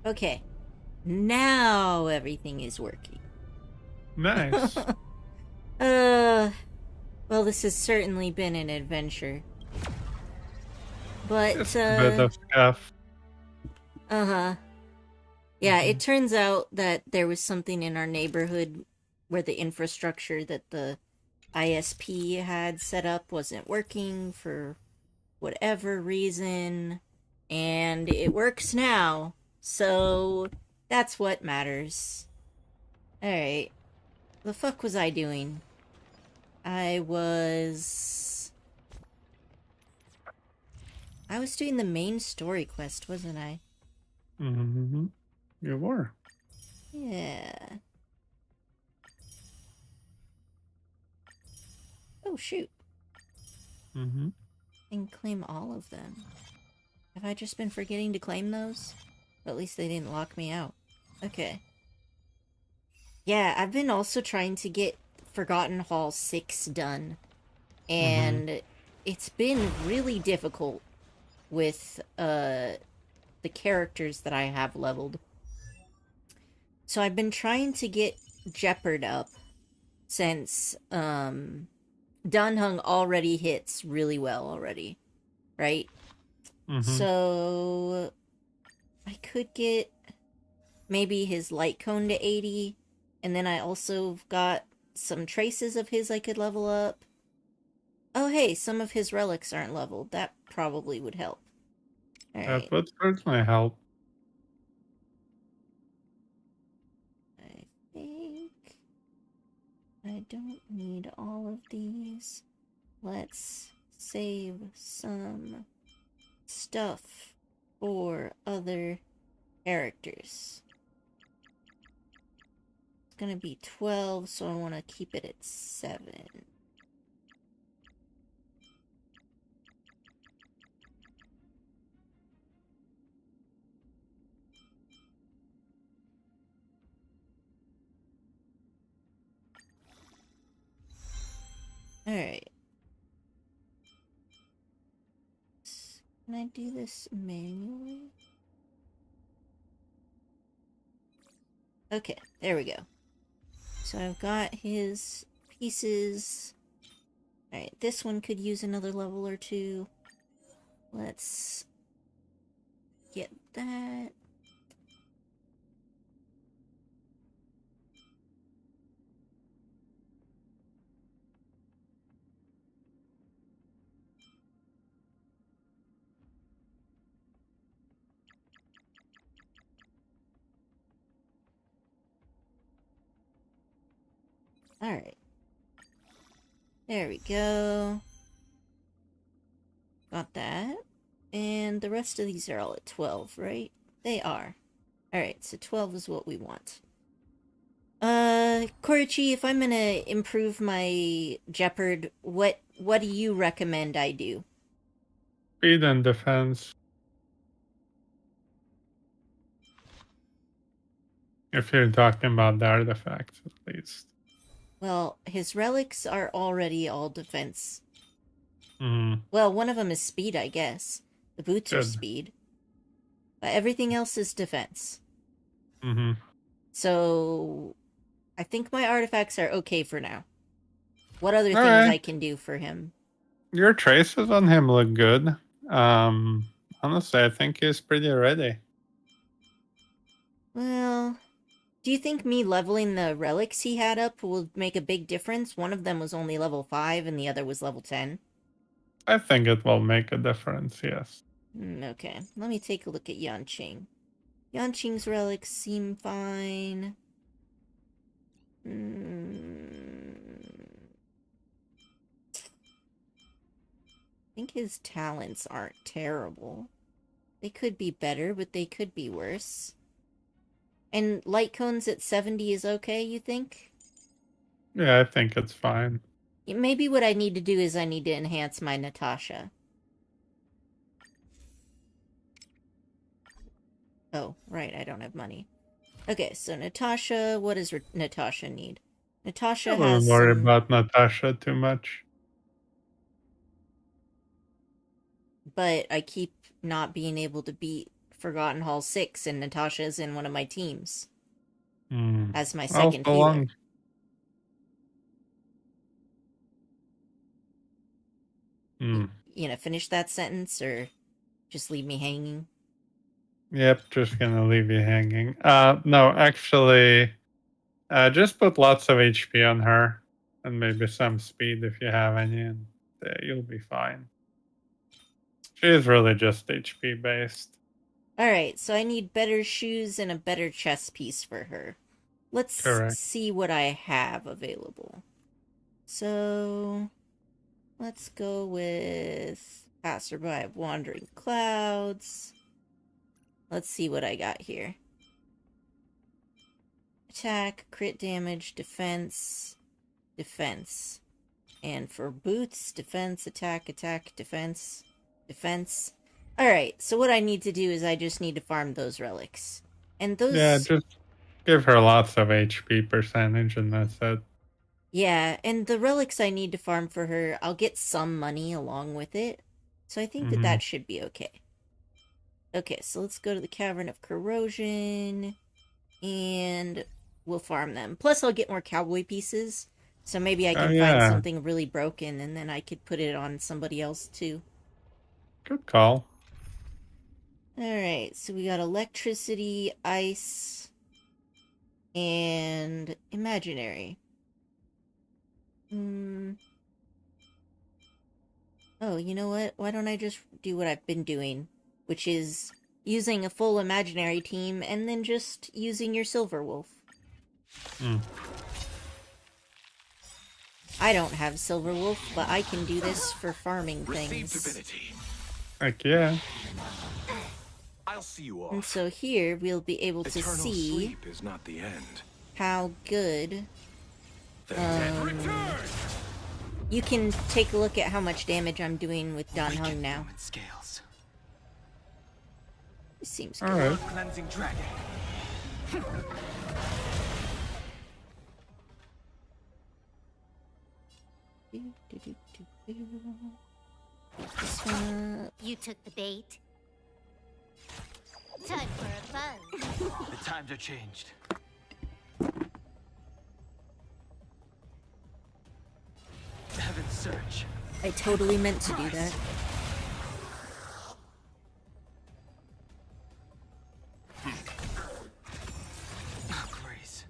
Okay. Now everything is working. Nice. uh, well, this has certainly been an adventure. But, Just a bit of scuff. uh-huh. Yeah, it turns out that there was something in our neighborhood where the infrastructure that the ISP had set up wasn't working for whatever reason, and it works now. So that's what matters. Alright. The fuck was I doing? I was doing the main story quest, wasn't I? Mm-hmm. You were. Yeah. Oh shoot. Mm-hmm. I can claim all of them. Have I just been forgetting to claim those? But at least they didn't lock me out. Okay. Yeah, I've been also trying to get Forgotten Hall 6 done. Mm-hmm. And it's been really difficult with the characters that I have leveled. So I've been trying to get Jeopard up since Dunhung already hits really well already, right? Mm-hmm. So I could get maybe his light cone to 80, and then I also got some traces of his I could level up. Oh hey, some of his relics aren't leveled. That probably would help. That Alright. would certainly help. I think I don't need all of these. Let's save some stuff for other characters. It's gonna be 12, so I want to keep it at 7. Alright. Can I do this manually? Okay, there we go. So I've got his pieces. Alright, this one could use another level or two. Let's get that. Alright. There we go. Got that. And the rest of these are all at 12, right? They are. Alright, so 12 is what we want. Korichi, if I'm gonna improve my Jeopard, what do you recommend I do? Speed and defense. If you're talking about the artifacts, at least. Well, his relics are already all defense. Mm-hmm. Well, one of them is speed, I guess. The boots are Good. speed. But everything else is defense. Mm-hmm. So, I think my artifacts are okay for now. What other All things right. I can do for him? Your traces on him look good. Honestly, I think he's pretty ready. Well, do you think me leveling the relics he had up will make a big difference? One of them was only level 5 and the other was level 10. I think it will make a difference, yes. Okay, let me take a look at Yanqing. Yanqing's relics seem fine. I think his talents aren't terrible. They could be better, but they could be worse. And light cones at 70 is okay, you think? Yeah, I think it's fine. Maybe what I need to do is I need to enhance my Natasha. Oh, right, I don't have money. Okay, so Natasha, what does Natasha need? I Natasha wouldn't has worry some, about Natasha too much. but I keep not being able to beat Forgotten Hall 6 and Natasha's in one of my teams as my Well, second so healer. long. Finish that sentence or just leave me hanging? Yep, just gonna leave you hanging. No, actually, just put lots of HP on her, and maybe some speed if you have any, and you'll be fine. She is really just HP based. Alright, so I need better shoes and a better chest piece for her. Let's Correct. see what I have available. So, let's go with Passerby of Wandering Clouds. Let's see what I got here. Attack, crit damage, defense, defense. And for boots, defense, attack, attack, defense, defense. Alright, so what I need to do is I just need to farm those relics. And those... Yeah, just give her lots of HP percentage, and that's it. Yeah, and the relics I need to farm for her, I'll get some money along with it. So I think that that should be okay. Okay, so let's go to the Cavern of Corrosion, and we'll farm them. Plus, I'll get more cowboy pieces, so maybe I can find something really broken, and then I could put it on somebody else, too. Good call. Alright, so we got electricity, ice, and imaginary. Oh, you know what? Why don't I just do what I've been doing? Which is using a full imaginary team and then just using your Silver Wolf. I don't have Silver Wolf, but I can do this for farming things. Heck yeah. I'll see you off. And so here we'll be able to Eternal see sleep is not the end. how good The dead return. you can take a look at how much damage I'm doing with Dan Hung now. Scales. This seems good. Alright. Cleansing dragon. You took the bait. Time for a buzz. The times are changed. Heaven's search. I totally meant to do that. Grace.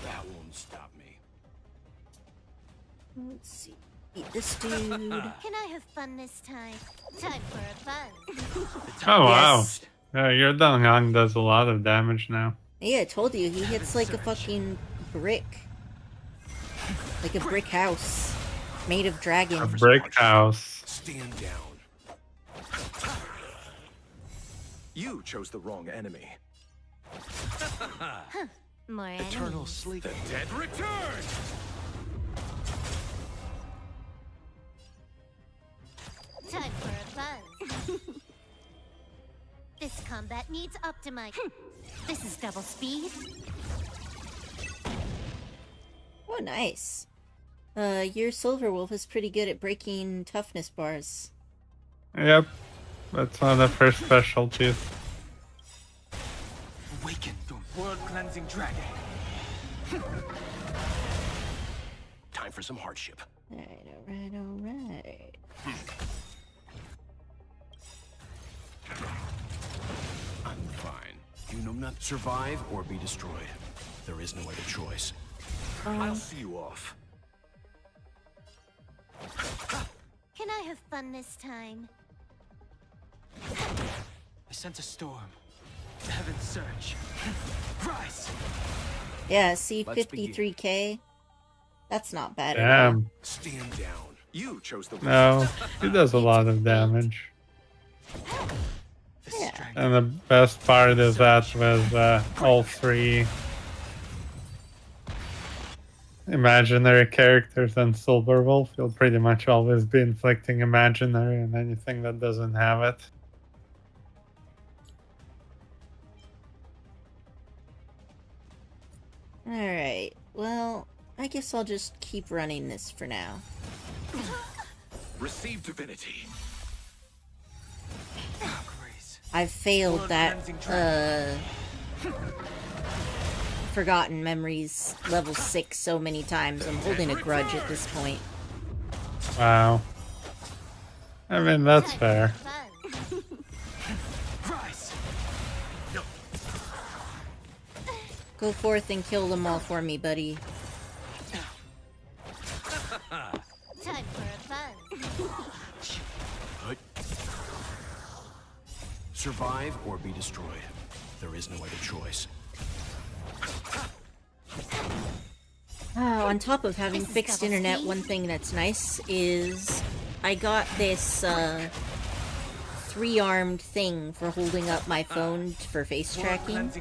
That won't stop me. Let's see. Beat this dude. Can I have fun this time? Time for a buzz. Oh, wow. Yes. Yeah, your Dangang does a lot of damage now. Yeah, I told you, he hits like a fucking brick. Like a brick house. Made of dragon. A brick house. Stand down. You chose the wrong enemy. More Eternal enemies. sleep. The dead return. Time for a buzz. This combat needs optimize. This is double speed. Oh, nice. Your Silver Wolf is pretty good at breaking toughness bars. Yep. That's one of the first specialties. Awaken the world cleansing dragon. Time for some hardship. Alright, alright, alright. I'm fine. You know not survive or be destroyed. There is no other choice. I'll see you off. Can I have fun this time? I sense a storm. Heaven's search. Rise. Yeah, see, Let's begin. 53k? That's not bad at all. Damn. Stand down. You chose the No, he does a lot of damage. The Yeah. strength. And the best part is that with all three imaginary characters and Silver Wolf, you'll pretty much always be inflicting imaginary on anything that doesn't have it. Alright, well, I guess I'll just keep running this for now. Receive divinity. I've failed that Forgotten Memories level 6 so many times. I'm holding a grudge at this point. Wow. I mean, that's fair. Fun. Go forth and kill them all for me, buddy. Time for a fun. Survive or be destroyed. There is no other choice. On top of having This is fixed double internet, speed. one thing that's nice is I got this 3-armed thing for holding up my phone for face tracking,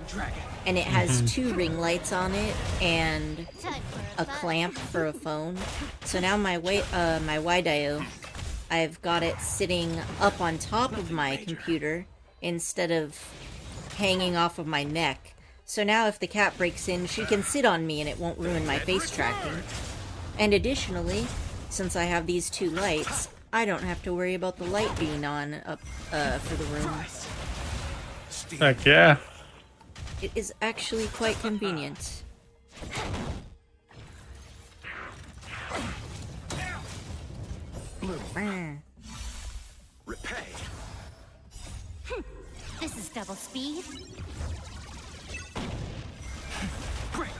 and it has 2 ring lights on it and Time for a fun. clamp for a phone. So now my YDIO, I've got it sitting up on top of my computer instead of hanging off of my neck. So now if the cat breaks in, she can sit on me and it won't ruin my face tracking. And additionally, since I have these 2 lights, I don't have to worry about the light being on up for the room. Heck yeah. It is actually quite convenient. Ah. Repay. This is double speed. Break.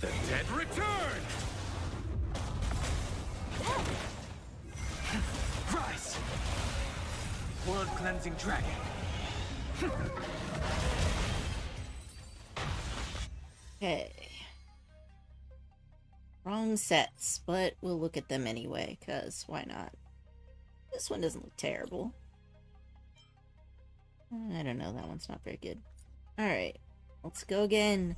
The dead return. Rise. World cleansing dragon. Okay. Wrong sets, but we'll look at them anyway, because why not? This one doesn't look terrible. I don't know, that one's not very good. Alright, let's go again.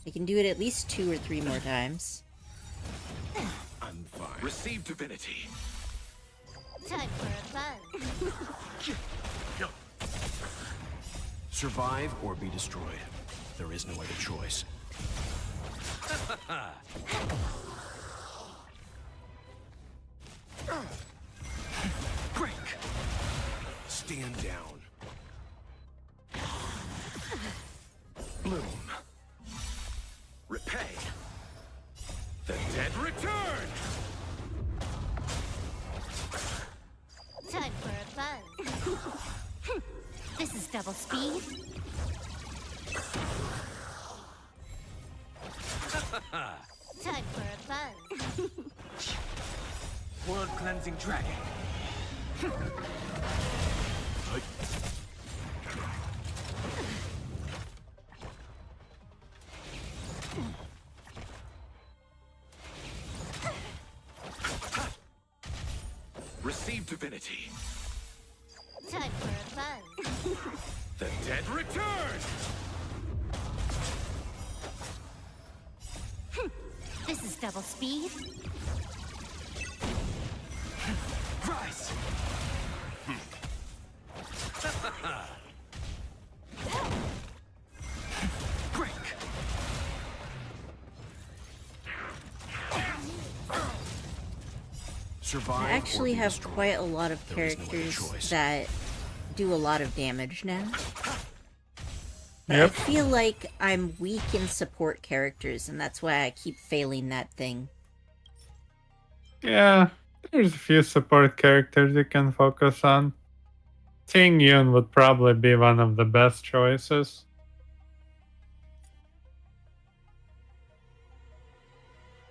I can do it at least 2 or 3 more times. I'm fine. Receive divinity. Time for a fun. Survive or be destroyed. There is no other choice. Break. Stand down. Bloom. Repay. The dead return. Time for a fun. This is double speed. Time for a fun. World cleansing dragon. Receive divinity. Time for a fun. The dead return. This is double speed. Rise. Break. Survive. I actually or be have destroyed. quite a lot of There is no other characters choice. that do a lot of damage now. But I Yep. feel like I'm weak in support characters, and that's why I keep failing that thing. Yeah, there's a few support characters you can focus on. Ting Yun would probably be one of the best choices.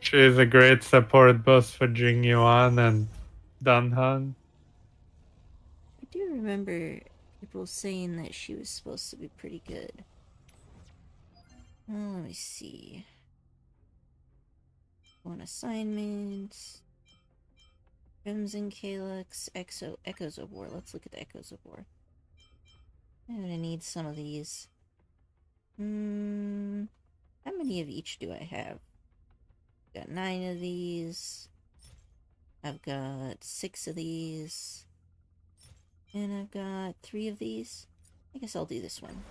She's a great support both for Jing Yuan and Dunhan. I do remember people saying that she was supposed to be pretty good. Well, let me see. One assignment. Crimson Calyx, Echoes of War. Let's look at the Echoes of War. I'm gonna need some of these. How many of each do I have? Got 9 of these. I've got 6 of these. And I've got 3 of these. I guess I'll do this one.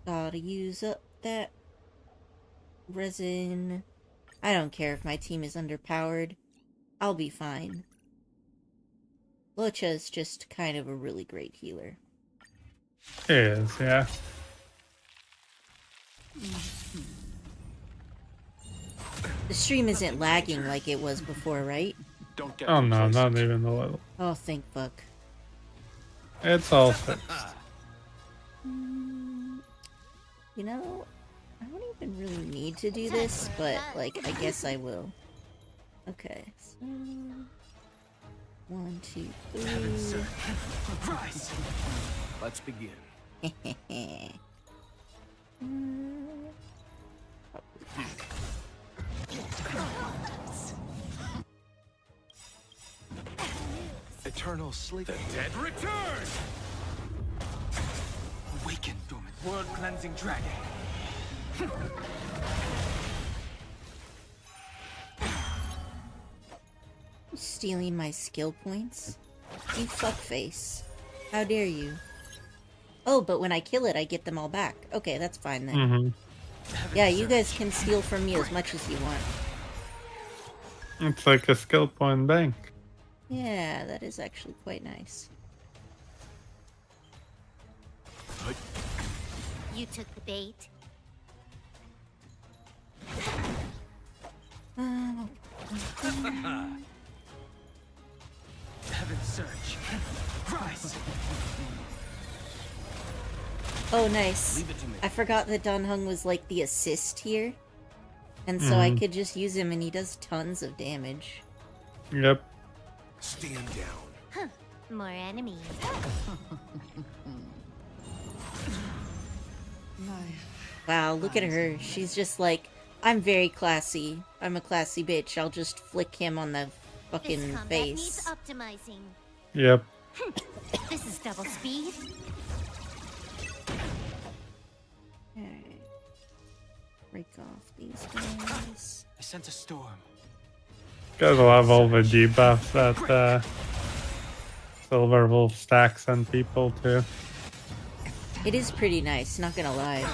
Gotta use up that resin. I don't care if my team is underpowered. I'll be fine. Locha is just kind of a really great healer. He is, yeah. The stream isn't lagging like it was before, right? Don't get Oh no, not complacent. even a little. Oh, thank fuck. It's all fixed. You know, I don't even really need to do this, but, like, I guess I will. Okay, so... 1, 2, 3... Rise! Let's begin. Eternal sleep. The dead return! Awaken, dormant. World cleansing dragon. Stealing my skill points? You fuckface. How dare you? Oh, but when I kill it, I get them all back. Okay, that's fine then. Mm-hmm. Yeah, you guys can steal from me as much as you want. It's like a skill point bank. Yeah, that is actually quite nice. You took the bait. Heaven's surge. Rise! Oh, nice. Leave it to me. I forgot that Don Hung was like the assist here. And so I could just use him and he does tons of damage. Yep. Stand down. More enemies. Wow, look at her. She's just like, I'm very classy. I'm a classy bitch. I'll just flick him on the This fucking combat needs face. optimizing. Yep. This is double speed. Alright. Break off these guys. I sense a storm. Gotta love all the debuffs that Silver Wolf stacks on people too. It is pretty nice, not gonna lie.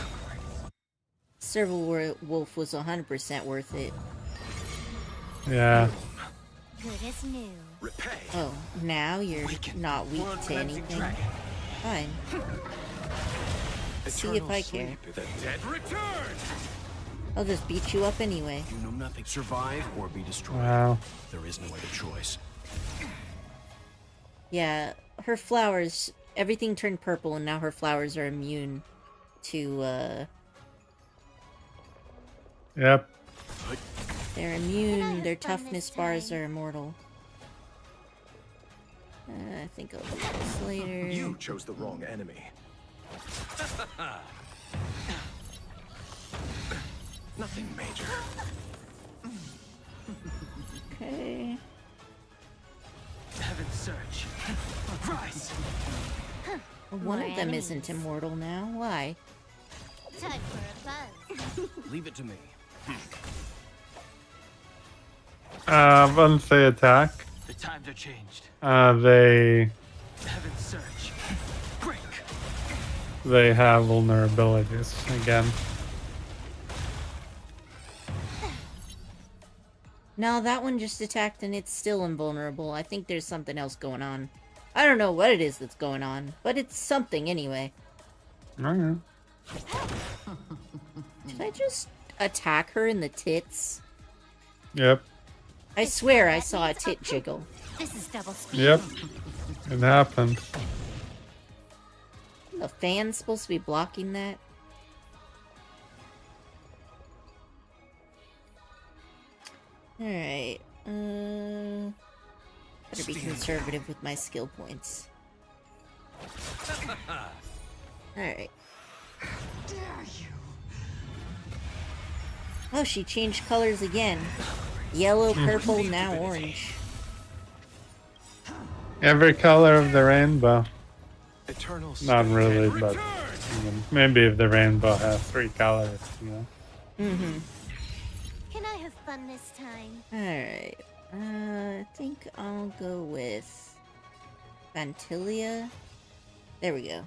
Silver Wolf was 100% worth it. Yeah. Good as new. Repay. Oh, now you're Awaken. not weak World to cleansing anything. dragon. Fine. See if Eternal I care. sleep. The dead return! I'll just beat you up anyway. You know nothing. Survive or be destroyed. Wow. There is no other choice. Yeah, her flowers, everything turned purple and now her flowers are immune to, Yep. they're immune, their toughness bars are immortal. I think I'll do this later. You chose the wrong enemy. Nothing major. Okay. Heaven's surge. Rise! One More of them enemies. isn't immortal now. Why? Time for a buzz. Leave it to me. Once they attack, The times are changed. they Heaven's surge. Break! have vulnerabilities again. No, that one just attacked and it's still invulnerable. I think there's something else going on. I don't know what it is that's going on, but it's something anyway. Alright. Did I just attack her in the tits? Yep. I swear I saw a tit jiggle. This is double speed. Yep. It happens. The fan's supposed to be blocking that? Alright, better be conservative with my skill points. Alright. Oh, she changed colors again. Yellow, purple, now orange. Every color of the rainbow. Eternal Not sleep. really, but maybe if the rainbow has 3 colors, you know. Mm-hmm. Can I have fun this time? Alright. I think I'll go with Fantilia. There we go.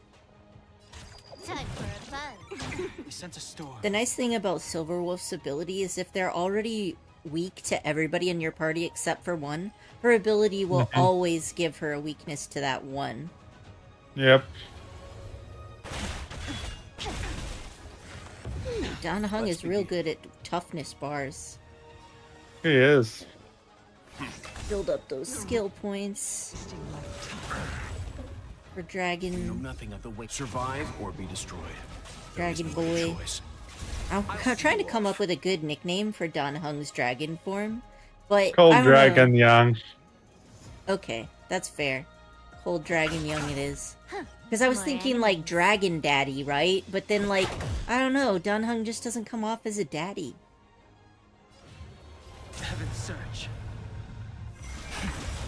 Time for a buzz. I sense a storm. The nice thing about Silverwolf's ability is if they're already weak to everybody in your party except for one, her ability will always give her a weakness to that one. Yep. Don Hung is real good at toughness bars. He is. Build up those skill points for You know Dragon nothing of the way. Survive or be destroyed. There is Dragon no other Boy. choice. I'm trying to come up with a good nickname for Don Hung's dragon form, but Cold I don't know. Dragon Young. Okay, that's fair. Cold Dragon Young it is. Because I was More thinking like enemies. Dragon Daddy, right? But then like, I don't know, Don Hung just doesn't come off as a daddy. Heaven's Search.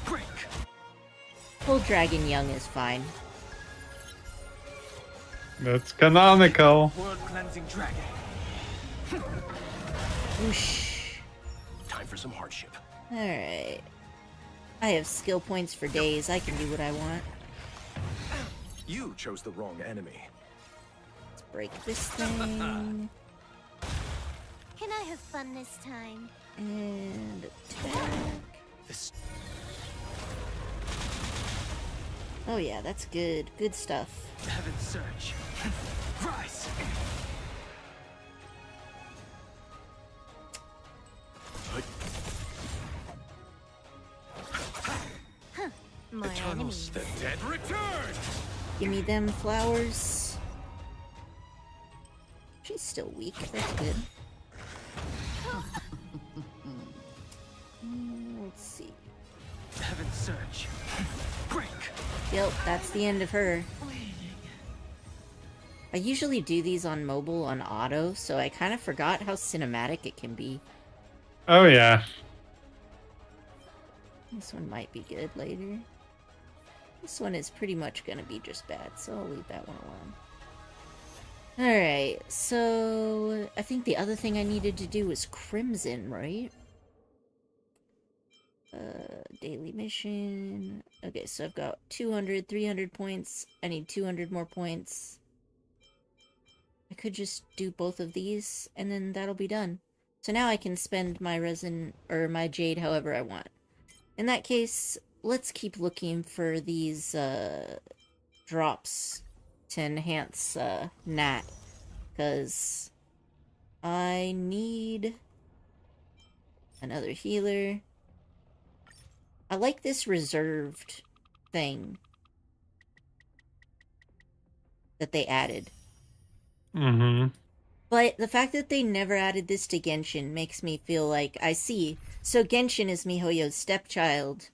Break. Cold Dragon Young is fine. That's canonical. World Cleansing Dragon. Whoosh. Time for some hardship. Alright. I have skill points for days. I can do what I want. You chose the wrong enemy. Let's break this thing. Can I have fun this time? And attack. This Oh yeah, that's good. Good stuff. Heaven's Search. Rise. More enemies. the dead return. Give me them flowers. She's still weak. That's good. Let's see. Heaven's Search. Break. Yep, that's the end of her. I usually do these on mobile on auto, so I kind of forgot how cinematic it can be. Oh yeah. This one might be good later. This one is pretty much gonna be just bad, so I'll leave that one alone. Alright, so I think the other thing I needed to do was Crimson, right? Daily mission. Okay, so I've got 200, 300 points. I need 200 more points. I could just do both of these, and then that'll be done. So now I can spend my resin, or my jade however I want. In that case, let's keep looking for these, drops to enhance, Nat. Because I need another healer. I like this reserved thing that they added. Mm-hmm. But the fact that they never added this to Genshin makes me feel like I see. So Genshin is MiHoYo's stepchild.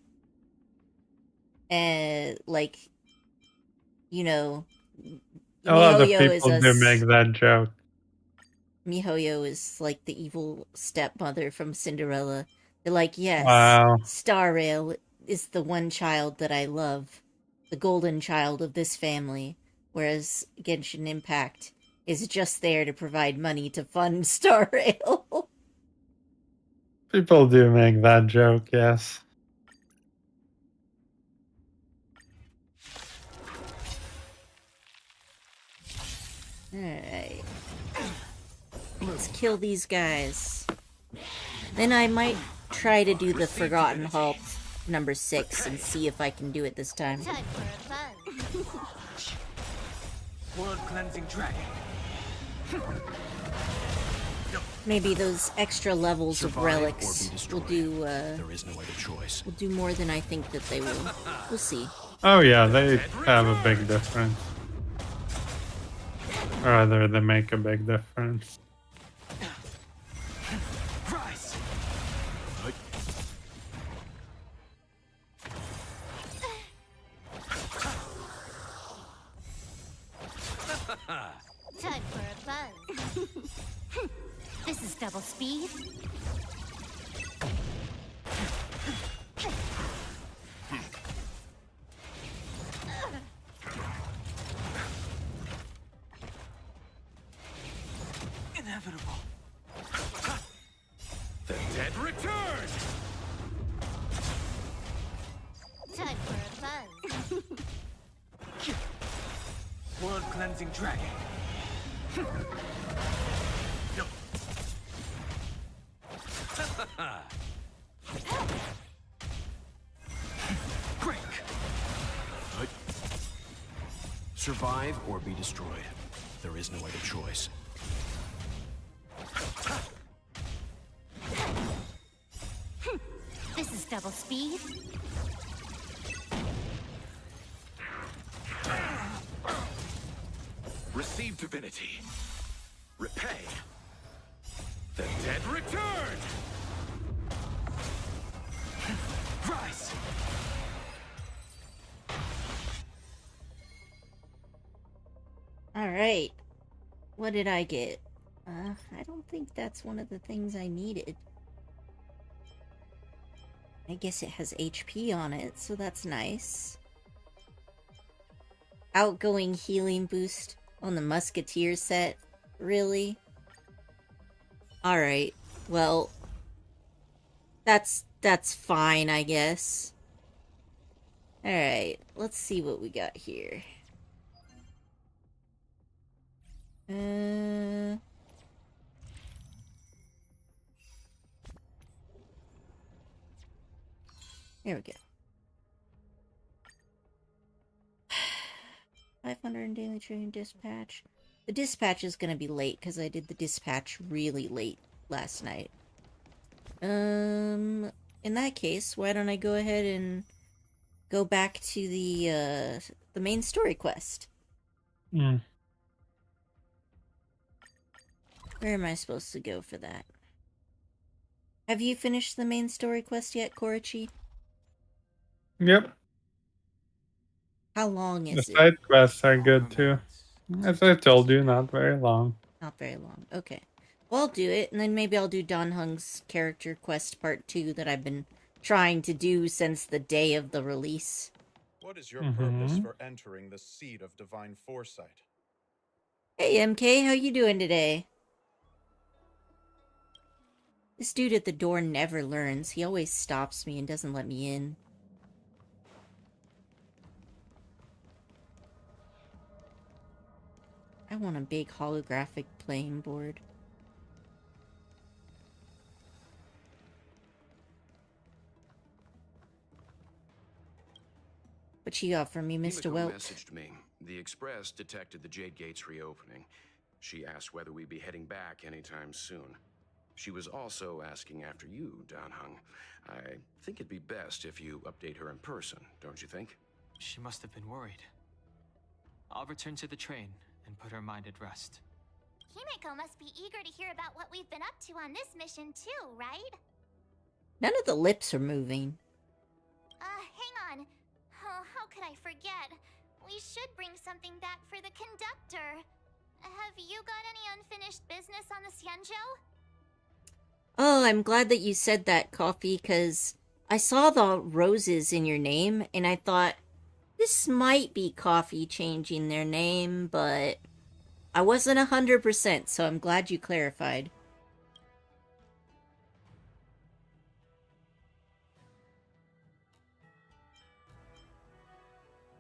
And, like, you know, A lot of MiHoYo people do make that joke. MiHoYo is like the evil stepmother from Cinderella. They're like, yes, Wow. Star Rail is the one child that I love, the golden child of this family, whereas Genshin Impact is just there to provide money to fund Star Rail. People do make that joke, yes. Alright. Let's kill these guys. Then I might try to do the Forgotten Halt number 6 and see if I can do it this time. Time for a fun. World Cleansing Dragon. Maybe those extra levels of Survive or be relics will destroyed. do, There is no other choice. will do more than I think that they will. We'll see. Oh yeah, they have a big difference. Or rather, they make a big difference. Rise. Time for a buzz. This is double speed. Inevitable. The dead return. Time for a buzz. World Cleansing Dragon. Survive or be destroyed. There is no other choice. This is double speed. Receive divinity. Repay. The dead return! Rise! All right. What did I get? I don't think that's one of the things I needed. I guess it has HP on it, so that's nice. Outgoing healing boost on the Musketeer set? Really? Alright, well... That's fine, I guess. Alright, let's see what we got here. Here we go. 500 daily train dispatch. The dispatch is gonna be late because I did the dispatch really late last night. In that case, why don't I go ahead and go back to the main story quest? Mm. Where am I supposed to go for that? Have you finished the main story quest yet, Korichi? Yep. How long The is it? side quests are good too. As I told you, not very long. Not very long. Okay. Well, I'll do it, and then maybe I'll do Don Hung's character quest part 2 that I've been trying to do since the day of the release. What is your purpose for entering the seat of divine foresight? Hey, MK, how you doing today? This dude at the door never learns. He always stops me and doesn't let me in. I want a big holographic playing board. What you got for me, Mr. Himiko Welch? messaged me. The Express detected the Jade Gates reopening. She asked whether we'd be heading back anytime soon. She was also asking after you, Don Hung. I think it'd be best if you update her in person, don't you think? She must have been worried. I'll return to the train and put her mind at rest. Himeko must be eager to hear about what we've been up to on this mission too, right? None of the lips are moving. Hang on. Oh, how could I forget? We should bring something back for the conductor. Have you got any unfinished business on the Xianzhou? Oh, I'm glad that you said that, Coffee, because I saw the roses in your name, and I thought, this might be Coffee changing their name, but I wasn't 100%, so I'm glad you clarified.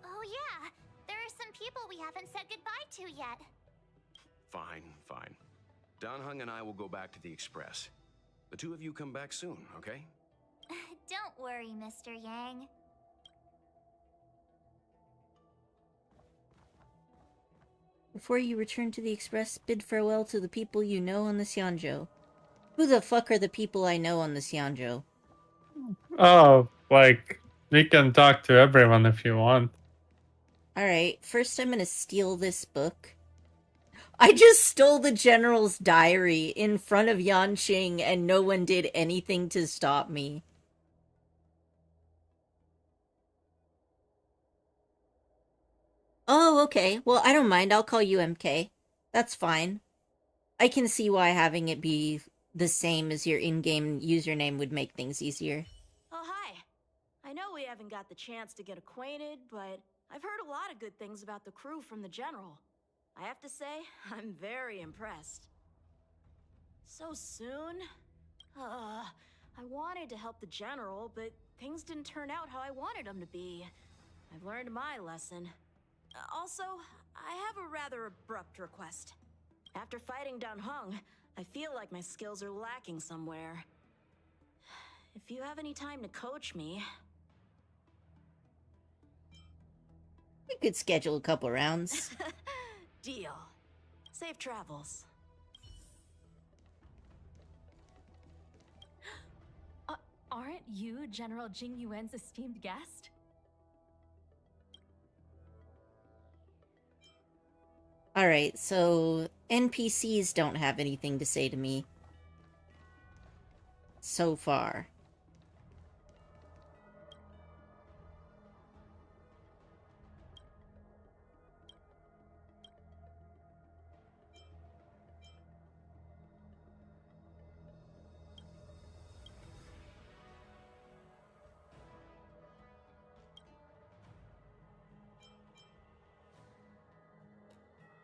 Oh yeah, there are some people we haven't said goodbye to yet. Fine, fine. Don Hung and I will go back to the Express. The two of you come back soon, okay? Don't worry, Mr. Yang. Before you return to the Express, bid farewell to the people you know on the Xianzhou. Who the fuck are the people I know on the Xianzhou? Oh, like, we can talk to everyone if you want. Alright, first I'm gonna steal this book. I just stole the General's diary in front of Yanqing and no one did anything to stop me. Oh, okay. Well, I don't mind. I'll call you MK. That's fine. I can see why having it be the same as your in-game username would make things easier. Oh, hi. I know we haven't got the chance to get acquainted, but I've heard a lot of good things about the crew from the General. I have to say, I'm very impressed. So soon? I wanted to help the General, but things didn't turn out how I wanted them to be. I've learned my lesson. Also, I have a rather abrupt request. After fighting Don Hung, I feel like my skills are lacking somewhere. If you have any time to coach me... We could schedule a couple rounds. Deal. Safe travels. Aren't you General Jing Yuan's esteemed guest? Alright, so NPCs don't have anything to say to me. So far.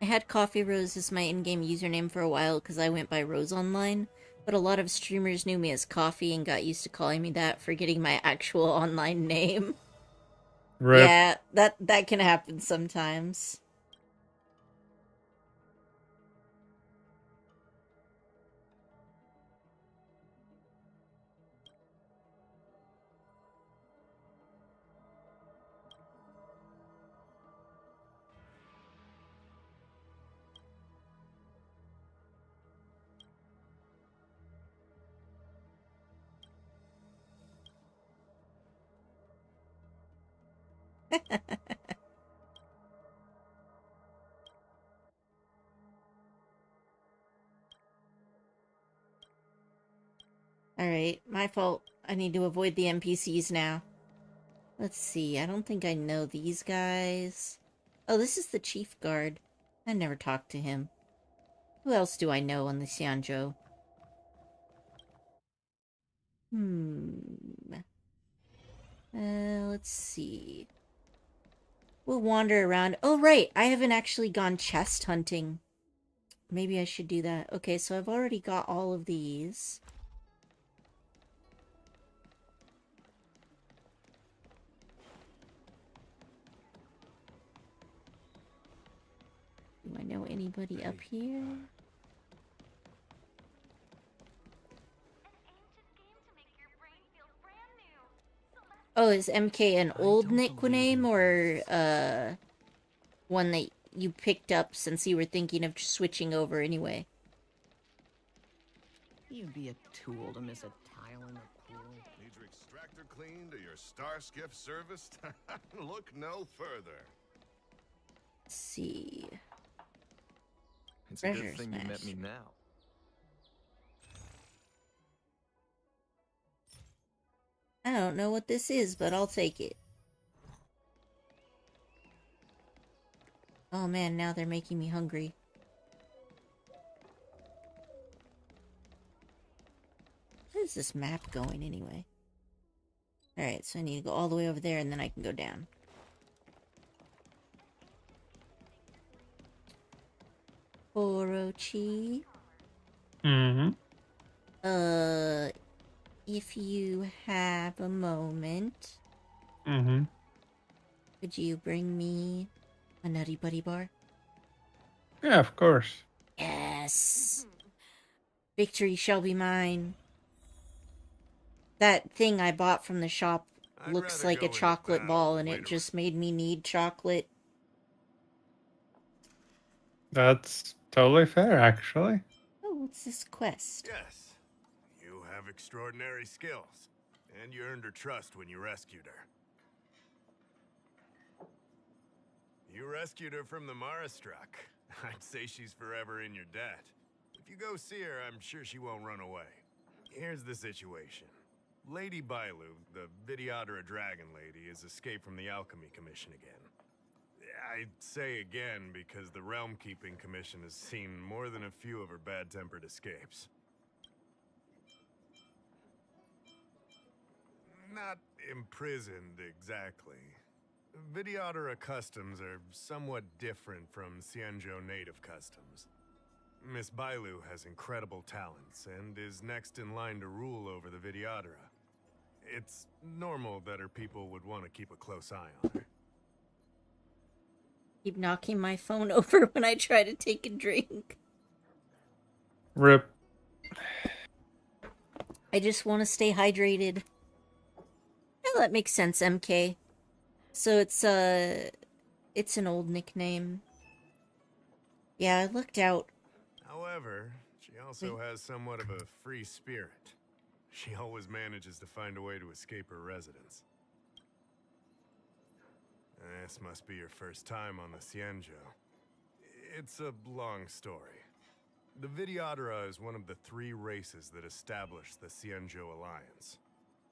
I had Coffee Rose as my in-game username for a while because I went by Rose Online, but a lot of streamers knew me as Coffee and got used to calling me that, forgetting my actual online name. Rip. Yeah, that can happen sometimes. Alright, my fault. I need to avoid the NPCs now. Let's see, I don't think I know these guys. Oh, this is the Chief Guard. I never talked to him. Who else do I know on the Xianzhou? Let's see. We'll wander around. Oh, right, I haven't actually gone chest hunting. Maybe I should do that. Okay, so I've already got all of these. Do I know anybody up here? Oh, is MK an old nickname or one that you picked up since you were thinking of switching over anyway? You'd be a tool to miss a tile in the pool. Need your extractor cleaned or your star skiff serviced? Look no further. Let's see. It's a Treasure good thing you met smash. me now. I don't know what this is, but I'll take it. Oh man, now they're making me hungry. Where is this map going anyway? Alright, so I need to go all the way over there and then I can go down. Orochi. If you have a moment, could you bring me a Nutty Buddy bar? Yeah, of course. Yes! Victory shall be mine. That thing I bought from the shop looks like a chocolate ball and it just made me need chocolate. That's totally fair, actually. Oh, what's this quest? Yes, you have extraordinary skills, and you earned her trust when you rescued her. You rescued her from the Marastruck. I'd say she's forever in your debt. If you go see her, I'm sure she won't run away. Here's the situation. Lady Bailu, the Vidyadhara Dragon Lady, has escaped from the Alchemy Commission again. I'd say again because the Realm Keeping Commission has seen more than a few of her bad-tempered escapes. Not imprisoned, exactly. Vidyadhara customs are somewhat different from Xianzhou native customs. Miss Bailu has incredible talents and is next in line to rule over the Vidyadhara. It's normal that her people would want to keep a close eye on her. Keep knocking my phone over when I try to take a drink. Rip. I just want to stay hydrated. Yeah, that makes sense, MK. So it's, It's an old nickname. Yeah, I looked out. However, she also has somewhat of a free spirit. She always manages to find a way to escape her residence. This must be your first time on the Cienjo. It's a long story. The Vidyadhara is one of the 3 races that established the Cienjo Alliance.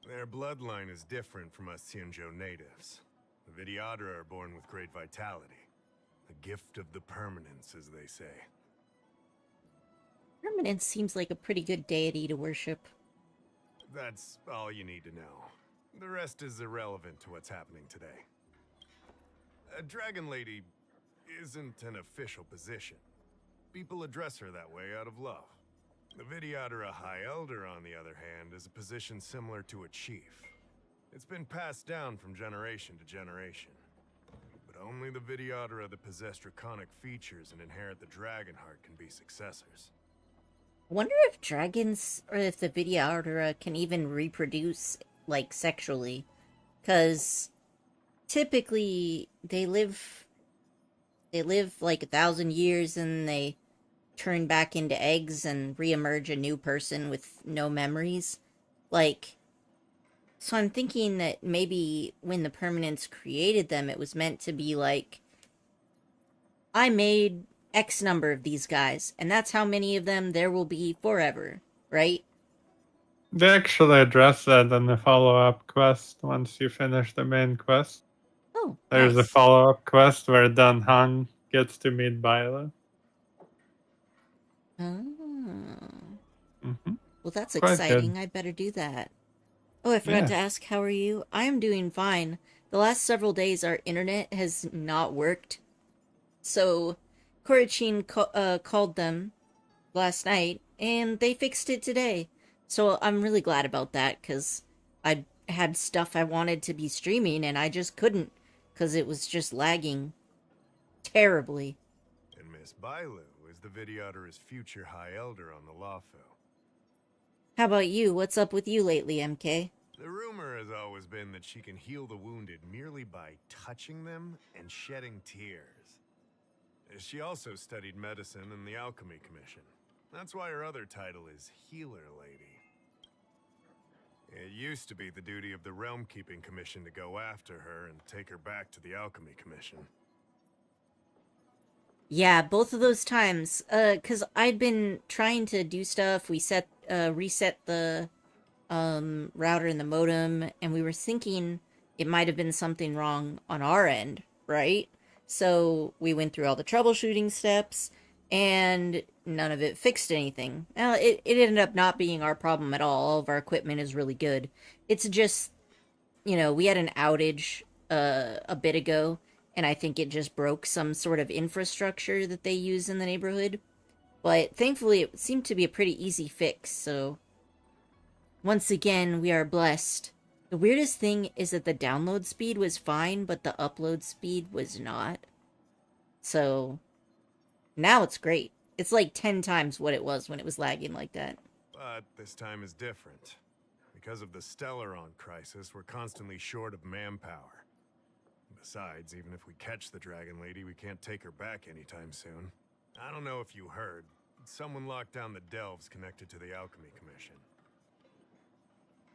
Their bloodline is different from us Cienjo natives. The Vidyadhara are born with great vitality. A gift of the permanence, as they say. Permanence seems like a pretty good deity to worship. That's all you need to know. The rest is irrelevant to what's happening today. A Dragon Lady isn't an official position. People address her that way out of love. The Vidyadhara High Elder, on the other hand, is a position similar to a chief. It's been passed down from generation to generation. But only the Vidyadhara that possess draconic features and inherit the dragon heart can be successors. I wonder if dragons, or if the Vidyadhara can even reproduce, like, sexually. Because typically they live like 1,000 years and they turn back into eggs and reemerge a new person with no memories. Like, so I'm thinking that maybe when the permanents created them, it was meant to be like, I made X number of these guys, and that's how many of them there will be forever, right? They actually address that in the follow-up quest once you finish the main quest. Oh, There's a nice. follow-up quest where Dan Hang gets to meet Bila. Well, that's Quite exciting. good. I better do that. Oh, I forgot Yeah. to ask, how are you? I am doing fine. The last several days, our internet has not worked. So, Korichin called them last night, and they fixed it today. So I'm really glad about that, because I had stuff I wanted to be streaming, and I just couldn't, because it was just lagging terribly. And Miss Bailu is the Vidyadhara's future High Elder on the Lawfu. How about you? What's up with you lately, MK? The rumor has always been that she can heal the wounded merely by touching them and shedding tears. She also studied medicine in the Alchemy Commission. That's why her other title is Healer Lady. It used to be the duty of the Realm Keeping Commission to go after her and take her back to the Alchemy Commission. Yeah, both of those times. Cause I'd been trying to do stuff. We reset the router and the modem, and we were thinking it might have been something wrong on our end, right? So we went through all the troubleshooting steps, and none of it fixed anything. Now, it ended up not being our problem at all. All of our equipment is really good. It's just, we had an outage a bit ago, and I think it just broke some sort of infrastructure that they use in the neighborhood. But thankfully, it seemed to be a pretty easy fix, so once again, we are blessed. The weirdest thing is that the download speed was fine, but the upload speed was not. So, now it's great. It's like 10 times what it was when it was lagging like that. But this time is different. Because of the Stellaron crisis, we're constantly short of manpower. Besides, even if we catch the Dragon Lady, we can't take her back anytime soon. I don't know if you heard, but someone locked down the delves connected to the Alchemy Commission.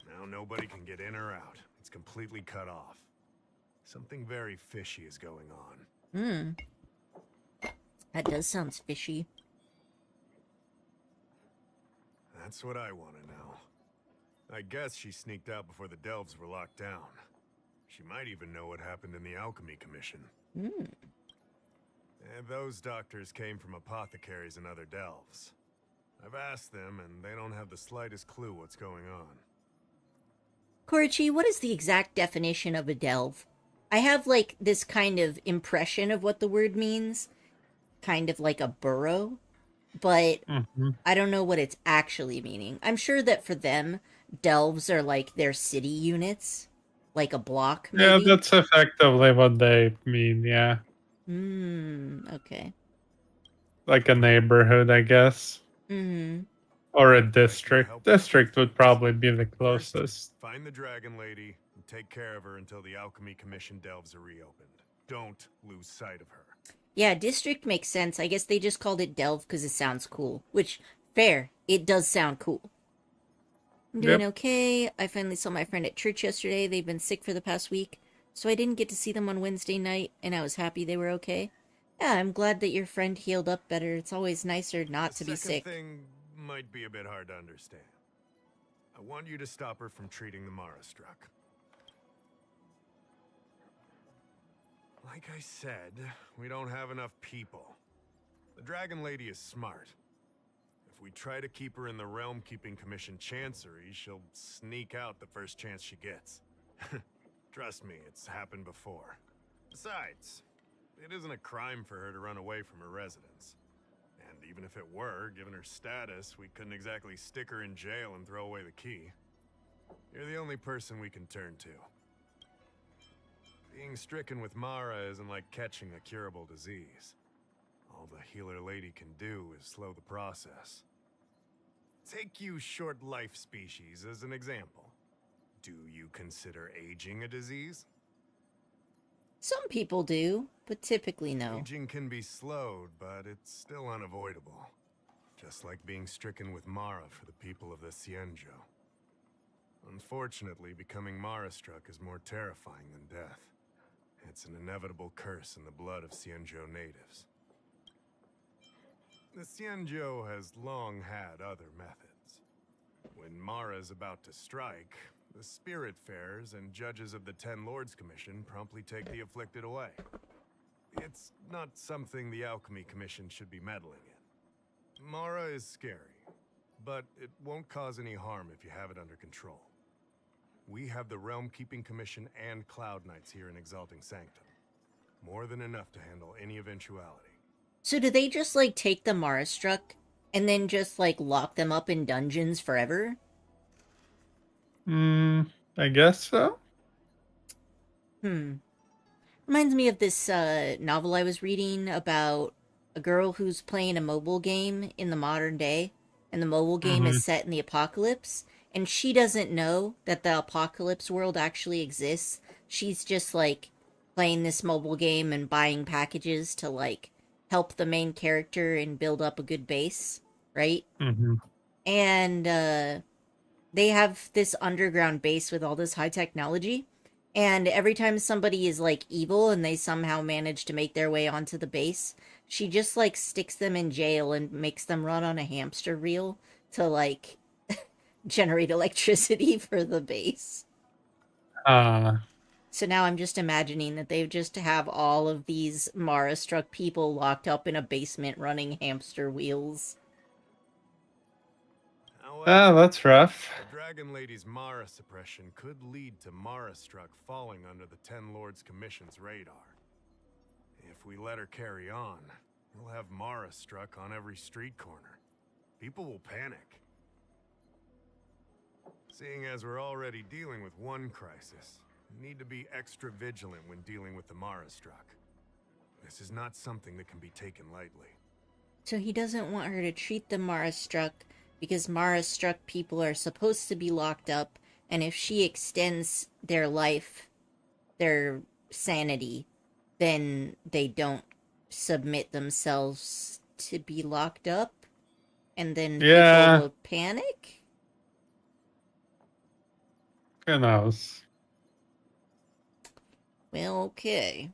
Now nobody can get in or out. It's completely cut off. Something very fishy is going on. That does sound fishy. That's what I want to know. I guess she sneaked out before the delves were locked down. She might even know what happened in the Alchemy Commission. And those doctors came from apothecaries and other delves. I've asked them, and they don't have the slightest clue what's going on. Korichi, what is the exact definition of a delve? I have, like, this kind of impression of what the word means. Kind of like a burrow. But I don't know what it's actually meaning. I'm sure that for them, delves are like their city units. Like a block, maybe? Yeah, that's effectively what they mean, yeah. Okay. Like a neighborhood, I guess. Or a district. District would probably be the closest. Find the Dragon Lady and take care of her until the Alchemy Commission delves are reopened. don't lose sight of her. Yeah, district makes sense. I guess they just called it Delve because it sounds cool. Which, fair. It does sound cool. I'm doing okay. I finally saw my friend at church yesterday. They've been sick for the past week, so I didn't get to see them on Wednesday night, and I was happy they were okay. Yeah, I'm glad that your friend healed up better. It's always nicer not to be sick. The second thing might be a bit hard to understand. I want you to stop her from treating the Mara struck. Like I said, we don't have enough people. The Dragon Lady is smart. If we try to keep her in the Realm Keeping Commission Chancery, she'll sneak out the first chance she gets. Trust me, it's happened before. Besides, it isn't a crime for her to run away from her residence. And even if it were, given her status, we couldn't exactly stick her in jail and throw away the key. You're the only person we can turn to. Being stricken with Mara isn't like catching a curable disease. All the healer lady can do is slow the process. Take you short life species as an example. Do you consider aging a disease? Some people do, but typically no. Aging can be slowed, but it's still unavoidable. Just like being stricken with Mara for the people of the Xianzhou. Unfortunately, becoming Mara-struck is more terrifying than death. It's an inevitable curse in the blood of Xianzhou natives. The Xianzhou has long had other methods. When Mara is about to strike, the Spiritfarers and judges of the Ten Lords Commission promptly take the afflicted away. It's not something the Alchemy Commission should be meddling in. Mara is scary, but it won't cause any harm if you have it under control. We have the Realm Keeping Commission and Cloud Knights here in Exalting Sanctum. More than enough to handle any eventuality. So do they just, like, take the Mara-struck and then just, like, lock them up in dungeons forever? I guess so. Reminds me of this novel I was reading about a girl who's playing a mobile game in the modern day, and the mobile game is set in the apocalypse, and she doesn't know that the apocalypse world actually exists. She's just, like, playing this mobile game and buying packages to, like, help the main character and build up a good base, right? And they have this underground base with all this high technology, and every time somebody is, like, evil and they somehow manage to make their way onto the base, she just, like, sticks them in jail and makes them run on a hamster wheel to, like, generate electricity for the base. So now I'm just imagining that they just have all of these Mara-struck people locked up in a basement running hamster wheels. That's rough. The Dragon Lady's Mara suppression could lead to Mara-struck falling under the Ten Lords Commission's radar. If we let her carry on, we'll have Mara-struck on every street corner. People will panic. Seeing as we're already dealing with one crisis, we need to be extra vigilant when dealing with the Mara-struck. This is not something that can be taken lightly. So he doesn't want her to treat the Mara-struck because Mara-struck people are supposed to be locked up, and if she extends their life, their sanity, then they don't submit themselves to be locked up, and then people will panic? Who knows? Well, okay.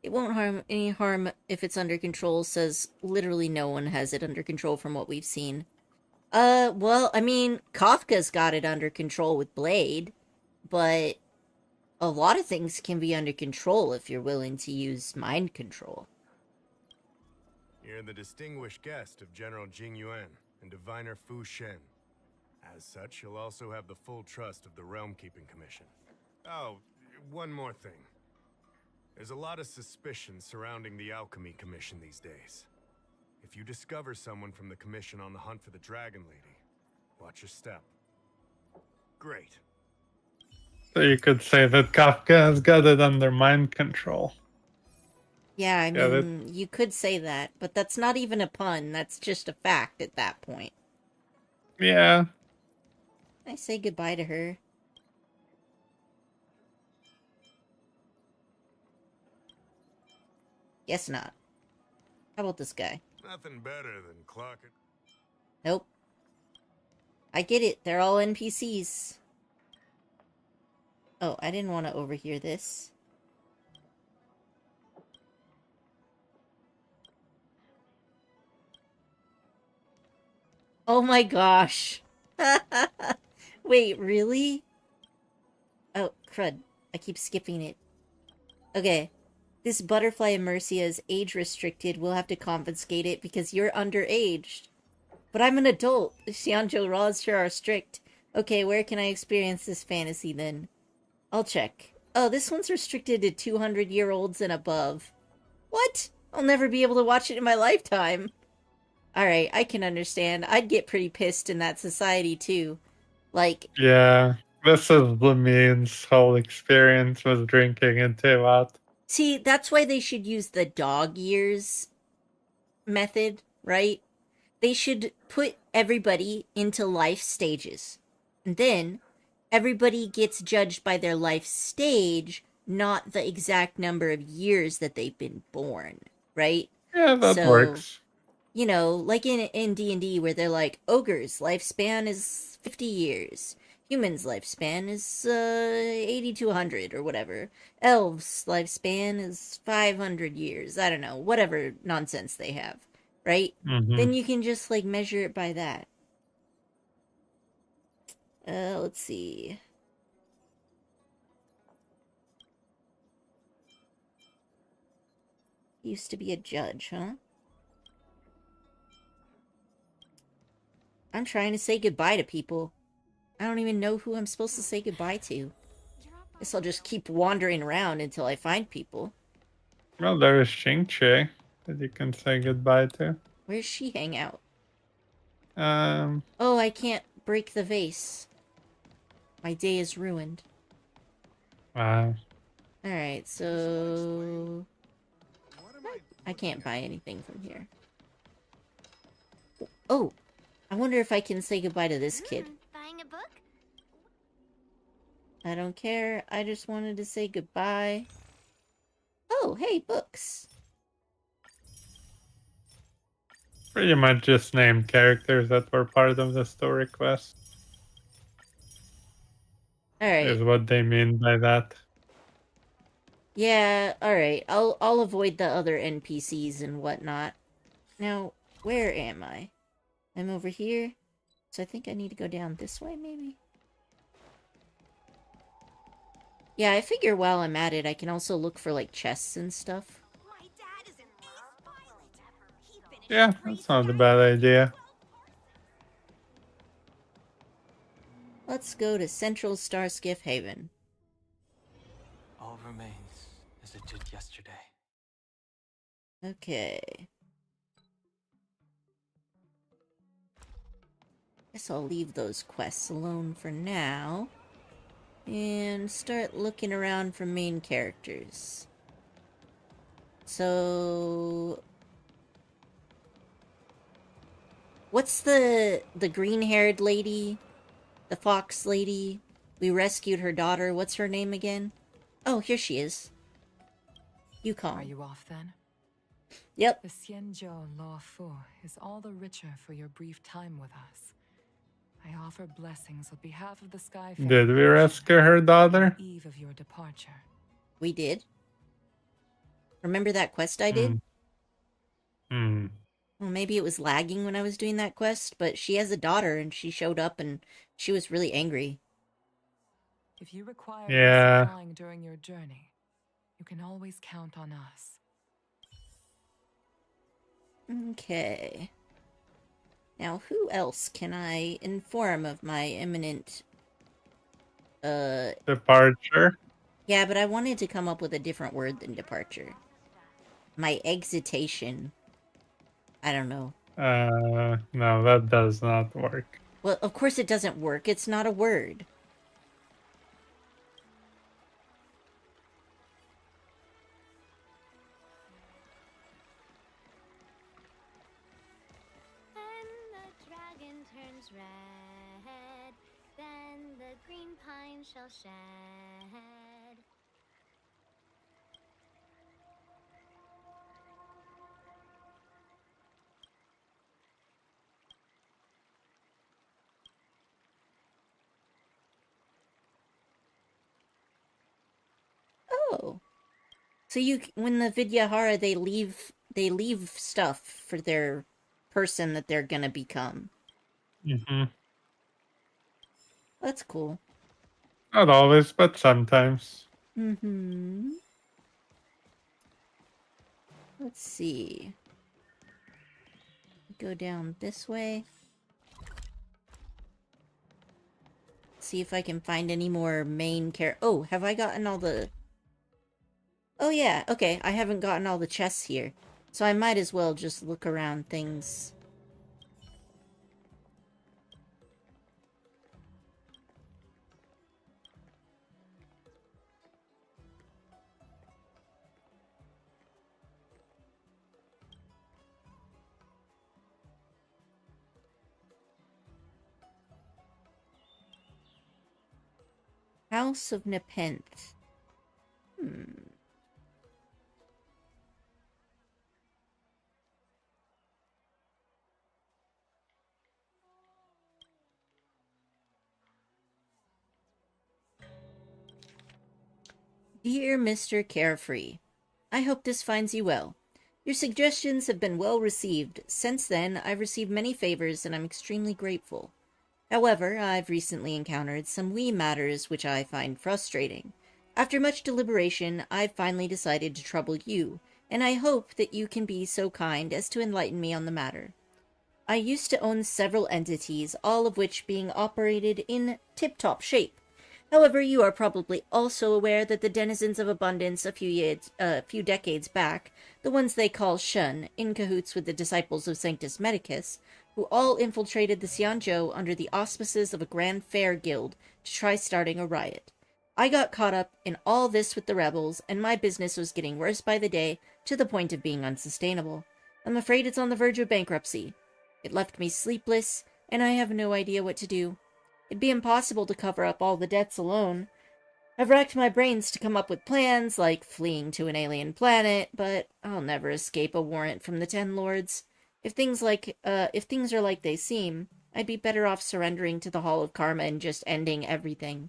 It won't harm any harm if it's under control, says literally no one has it under control from what we've seen. Well, I mean, Kafka's got it under control with Blade, but a lot of things can be under control if you're willing to use mind control. You're the distinguished guest of General Jing Yuan and Diviner Fu Shen. As such, you'll also have the full trust of the Realm Keeping Commission. Oh, one more thing. There's a lot of suspicion surrounding the Alchemy Commission these days. If you discover someone from the Commission on the hunt for the Dragon Lady, watch your step. Great. So you could say that Kafka has got it under mind control. Yeah, I mean, you could say that, but that's not even a pun. That's just a fact at that point. Yeah. I say goodbye to her. Guess not. How about this guy? Nothing better than clocking. Nope. I get it. They're all NPCs. Oh, I didn't want to overhear this. Oh my gosh. Wait, really? Oh, crud. I keep xipping it. Okay. This butterfly in Mercia is age restricted. We'll have to confiscate it because you're underage. But I'm an adult. The Xianzhou laws sure are strict. Okay, where can I experience this fantasy then? I'll check. Oh, this one's restricted to 200-year-olds and above. What? I'll never be able to watch it in my lifetime. Alright, I can understand. I'd get pretty pissed in that society too. Like, Yeah, this is Lamine's whole experience with drinking it too out. see, that's why they should use the dog years method, right? They should put everybody into life stages. And then everybody gets judged by their life stage, not the exact number of years that they've been born, right? Yeah, that works. You know, like in D&D where they're like, ogres lifespan is 50 years. Humans lifespan is 80 to 100 or whatever. Elves lifespan is 500 years. I don't know, whatever nonsense they have, right? Then you can just like measure it by that. Let's see. Used to be a judge, huh? I'm trying to say goodbye to people. I don't even know who I'm supposed to say goodbye to. Guess I'll just keep wandering around until I find people. Well, there is Xingqi that you can say goodbye to. Where's she hang out? Um. Oh, I can't break the vase. My day is ruined. Wow. Alright, so... I can't buy anything from here. Oh! I wonder if I can say goodbye to this kid. Buying a book? I don't care. I just wanted to say goodbye. Oh, hey, books. Pretty much just named characters that were part of the story quest. Alright. Is what they mean by that. Yeah, alright. I'll avoid the other NPCs and whatnot. Now, where am I? I'm over here. So I think I need to go down this way, maybe? Yeah, I figure while I'm at it, I can also look for, like, chests and stuff. Yeah, that's not a bad idea. Let's go to Central Starskiff Haven. All remains as it did yesterday. Okay. Guess I'll leave those quests alone for now. And start looking around for main characters. So... what's the green-haired lady? The fox lady? We rescued her daughter. What's her name again? Oh, here she is. Yukong. Are you off then? Yep. The Xianzhou Law Fu is all the richer for your brief time with us. I offer blessings on behalf of the Sky Family. Did we rescue her daughter? On the eve of your departure. We did. Remember that quest I did? Well, maybe it was lagging when I was doing that quest, but she has a daughter and she showed up and she was really angry. If you require flying during your journey, you can always count on us. Okay. Now, who else can I inform of my imminent... departure? Yeah, but I wanted to come up with a different word than departure. My exitation. I don't know. No, that does not work. Well, of course it doesn't work. It's not a word. Red, then the green pine shall shed. So when the Vidyahara, they leave stuff for their person that they're gonna become. Mm-hmm. That's cool. Not always, but sometimes. Mm-hmm. Let's see. Go down this way. See if I can find any more main Oh, have I gotten all the... Oh yeah, okay, I haven't gotten all the chests here. So I might as well just look around things. House of Nepenthe. Dear Mr. Carefree, I hope this finds you well. Your suggestions have been well received. Since then, I've received many favors and I'm extremely grateful. However, I've recently encountered some wee matters which I find frustrating. After much deliberation, I've finally decided to trouble you, and I hope that you can be so kind as to enlighten me on the matter. I used to own several entities, all of which being operated in tip-top shape. However, you are probably also aware that the denizens of abundance a few decades back, the ones they call Shun, in cahoots with the disciples of Sanctus Medicus, who all infiltrated the Xianzhou under the auspices of a grand fair guild to try starting a riot. I got caught up in all this with the rebels, and my business was getting worse by the day, to the point of being unsustainable. I'm afraid it's on the verge of bankruptcy. It left me sleepless, and I have no idea what to do. It'd be impossible to cover up all the debts alone. I've racked my brains to come up with plans, like fleeing to an alien planet, but I'll never escape a warrant from the Ten Lords. If things are like they seem, I'd be better off surrendering to the Hall of Karma and just ending everything.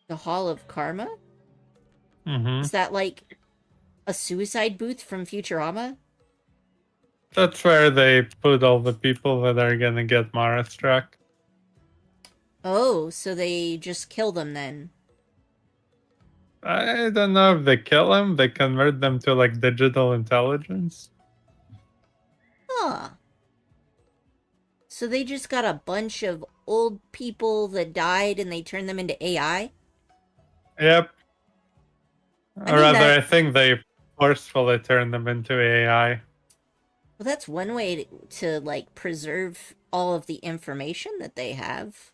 The Hall of Karma? Mm-hmm. Is that like a suicide booth from Futurama? That's where they put all the people that are gonna get Mara struck. Oh, so they just kill them then. I don't know if they kill them, they convert them to like digital intelligence. Huh. So they just got a bunch of old people that died and they turned them into AI? Yep. I Or mean, rather, I think they forcefully turn them into AI. well, that's one way to like, preserve all of the information that they have.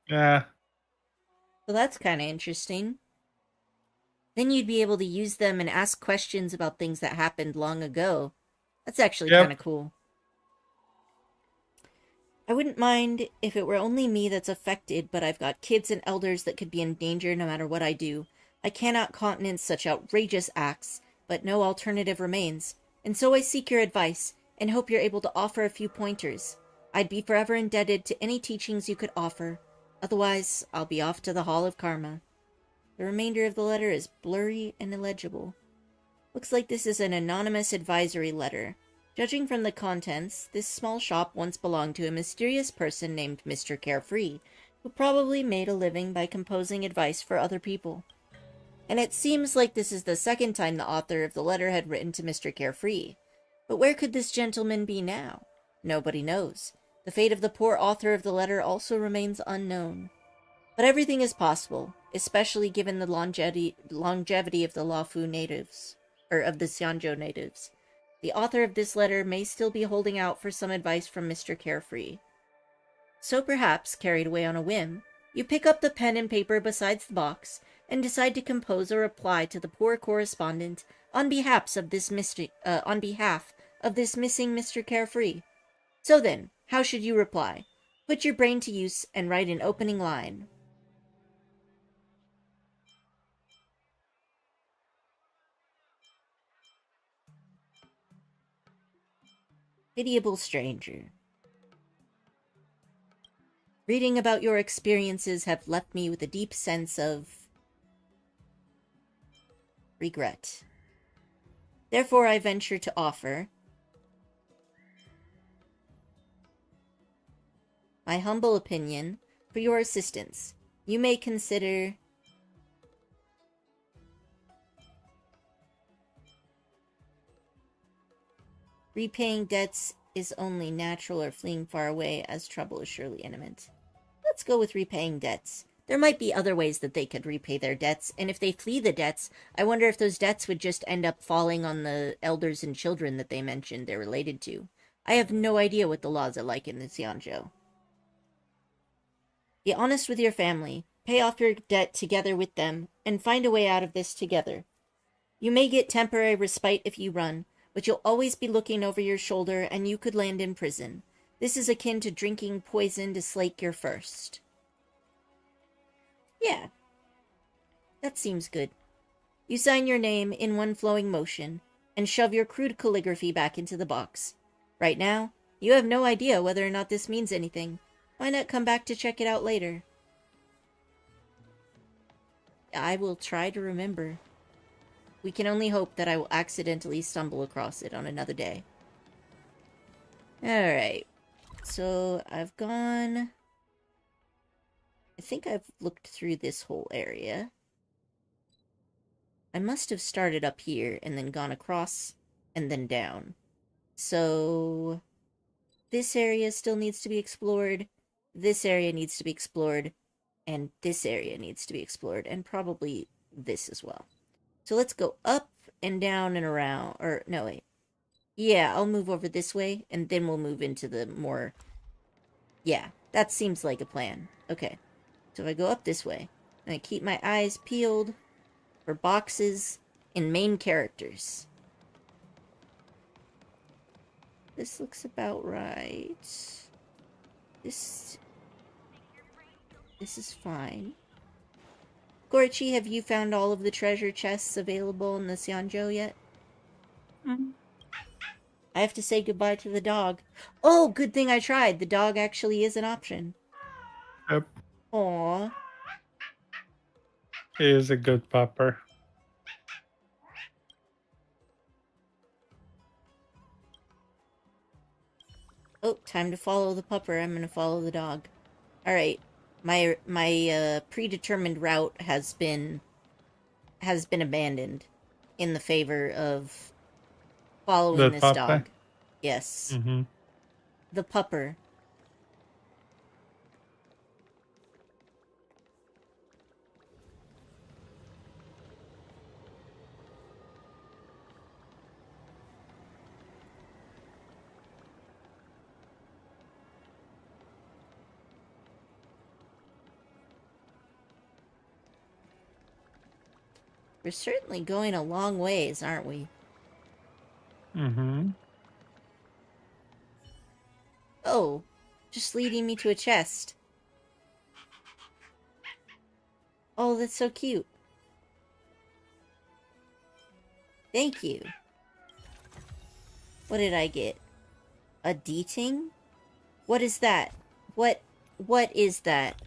Yeah. So that's kind of interesting. Then you'd be able to use them and ask questions about things that happened long ago. That's actually kind of cool. I wouldn't mind if it were only me that's affected, but I've got kids and elders that could be in danger no matter what I do. I cannot countenance such outrageous acts, but no alternative remains. And so I seek your advice, and hope you're able to offer a few pointers. I'd be forever indebted to any teachings you could offer. Otherwise, I'll be off to the Hall of Karma. The remainder of the letter is blurry and illegible. Looks like this is an anonymous advisory letter. Judging from the contents, this small shop once belonged to a mysterious person named Mr. Carefree, who probably made a living by composing advice for other people. And it seems like this is the second time the author of the letter had written to Mr. Carefree. But where could this gentleman be now? Nobody knows. The fate of the poor author of the letter also remains unknown. But everything is possible, especially given the longevity of the Luofu natives, or of the Xianzhou natives. The author of this letter may still be holding out for some advice from Mr. Carefree. So perhaps, carried away on a whim, you pick up the pen and paper besides the box, and decide to compose a reply to the poor correspondent on behalf of this missing Mr. Carefree. So then, how should you reply? Put your brain to use and write an opening line. Pitiable stranger. Reading about your experiences have left me with a deep sense of regret. Therefore, I venture to offer my humble opinion for your assistance. You may consider repaying debts is only natural or fleeing far away, as trouble is surely imminent. Let's go with repaying debts. There might be other ways that they could repay their debts, and if they flee the debts, I wonder if those debts would just end up falling on the elders and children that they mentioned they're related to. I have no idea what the laws are like in the Xianzhou. Be honest with your family, pay off your debt together with them, and find a way out of this together. You may get temporary respite if you run, but you'll always be looking over your shoulder and you could land in prison. This is akin to drinking poison to slake your thirst. Yeah. That seems good. You sign your name in one flowing motion, and shove your crude calligraphy back into the box. Right now, you have no idea whether or not this means anything. Why not come back to check it out later? I will try to remember. We can only hope that I will accidentally stumble across it on another day. Alright. So, I've gone... I think I've looked through this whole area. I must have started up here and then gone across and then down. So, this area still needs to be explored, this area needs to be explored, and this area needs to be explored, and probably this as well. So let's go up and down and around, or no, wait. Yeah, I'll move over this way, and then we'll move into the more... Yeah, that seems like a plan. Okay, so if I go up this way, and I keep my eyes peeled for boxes and main characters. This looks about right. This is fine. Gorichi, have you found all of the treasure chests available in the Xianzhou yet? I have to say goodbye to the dog. Oh, good thing I tried. The dog actually is an option. Yep. Aww. He is a good pupper. Oh, time to follow the pupper. I'm gonna follow the dog. Alright. My predetermined route has been abandoned in the favor of following this dog. Yes. Mm-hmm. The pupper. We're certainly going a long ways, aren't we? Mm-hmm. Oh, just leading me to a chest. Oh, that's so cute. Thank you. What did I get? A D-ting? What is that? What is that?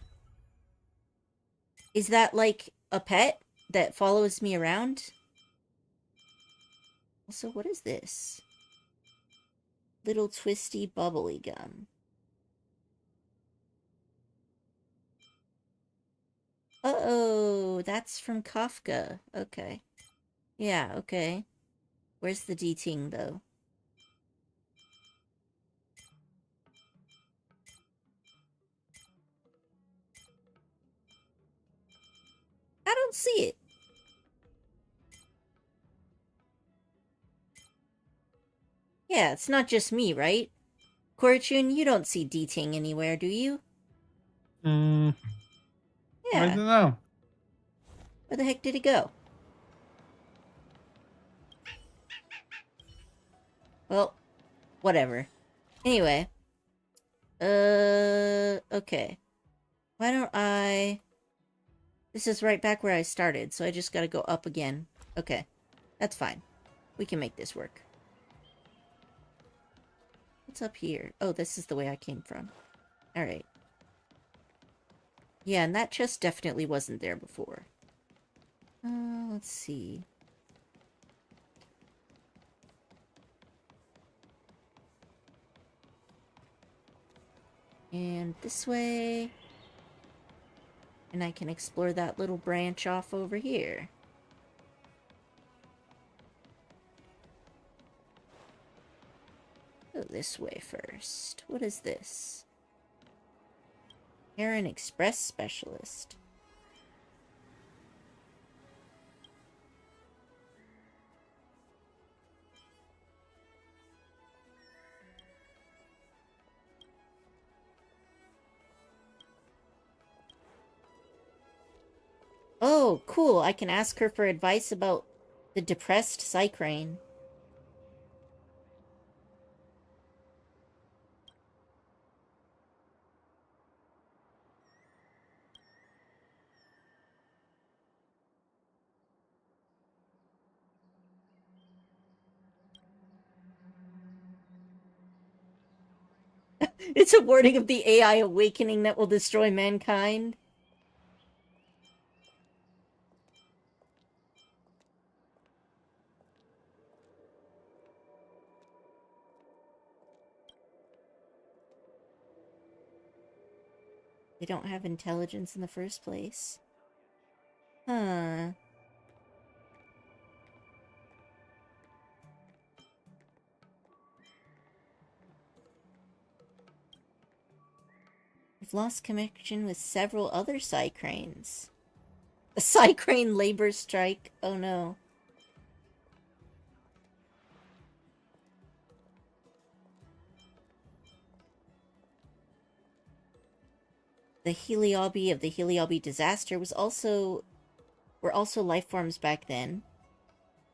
Is that like a pet that follows me around? Also, what is this? Little twisty bubbly gum. Uh-oh, that's from Kafka. Okay. Yeah, okay. Where's the D-ting, though? I don't see it. Yeah, it's not just me, right? Korchun, you don't see D-ting anywhere, do you? I Yeah. don't know. Where the heck did it go? Well, whatever. Anyway. Okay. Why don't I... This is right back where I started, so I just gotta go up again. Okay. That's fine. We can make this work. What's up here? Oh, this is the way I came from. Alright. Yeah, and that chest definitely wasn't there before. Let's see. And this way. And I can explore that little branch off over here. Go this way first. What is this? Heron Express Specialist. Oh, cool. I can ask her for advice about the depressed Psycrane. It's a warning of the AI awakening that will destroy mankind. They don't have intelligence in the first place. Huh. We've lost connection with several other Psycranes. A Psycrane labor strike. Oh no. The Heliobi of the Heliobi disaster were also life forms back then.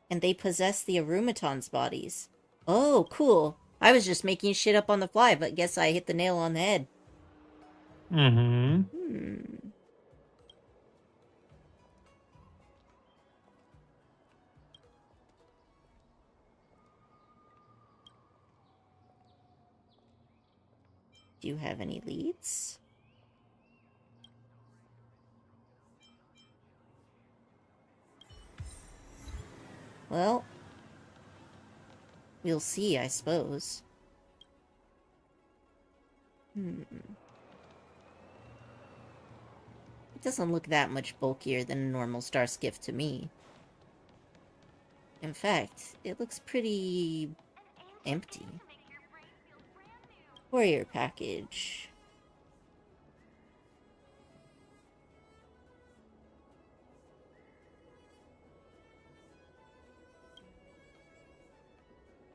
And they possess the Arumaton's bodies. Oh, cool. I was just making shit up on the fly, but guess I hit the nail on the head. Mm-hmm. Do you have any leads? Well, we'll see, I suppose. It doesn't look that much bulkier than a normal star skiff to me. In fact, it looks pretty empty. Warrior package.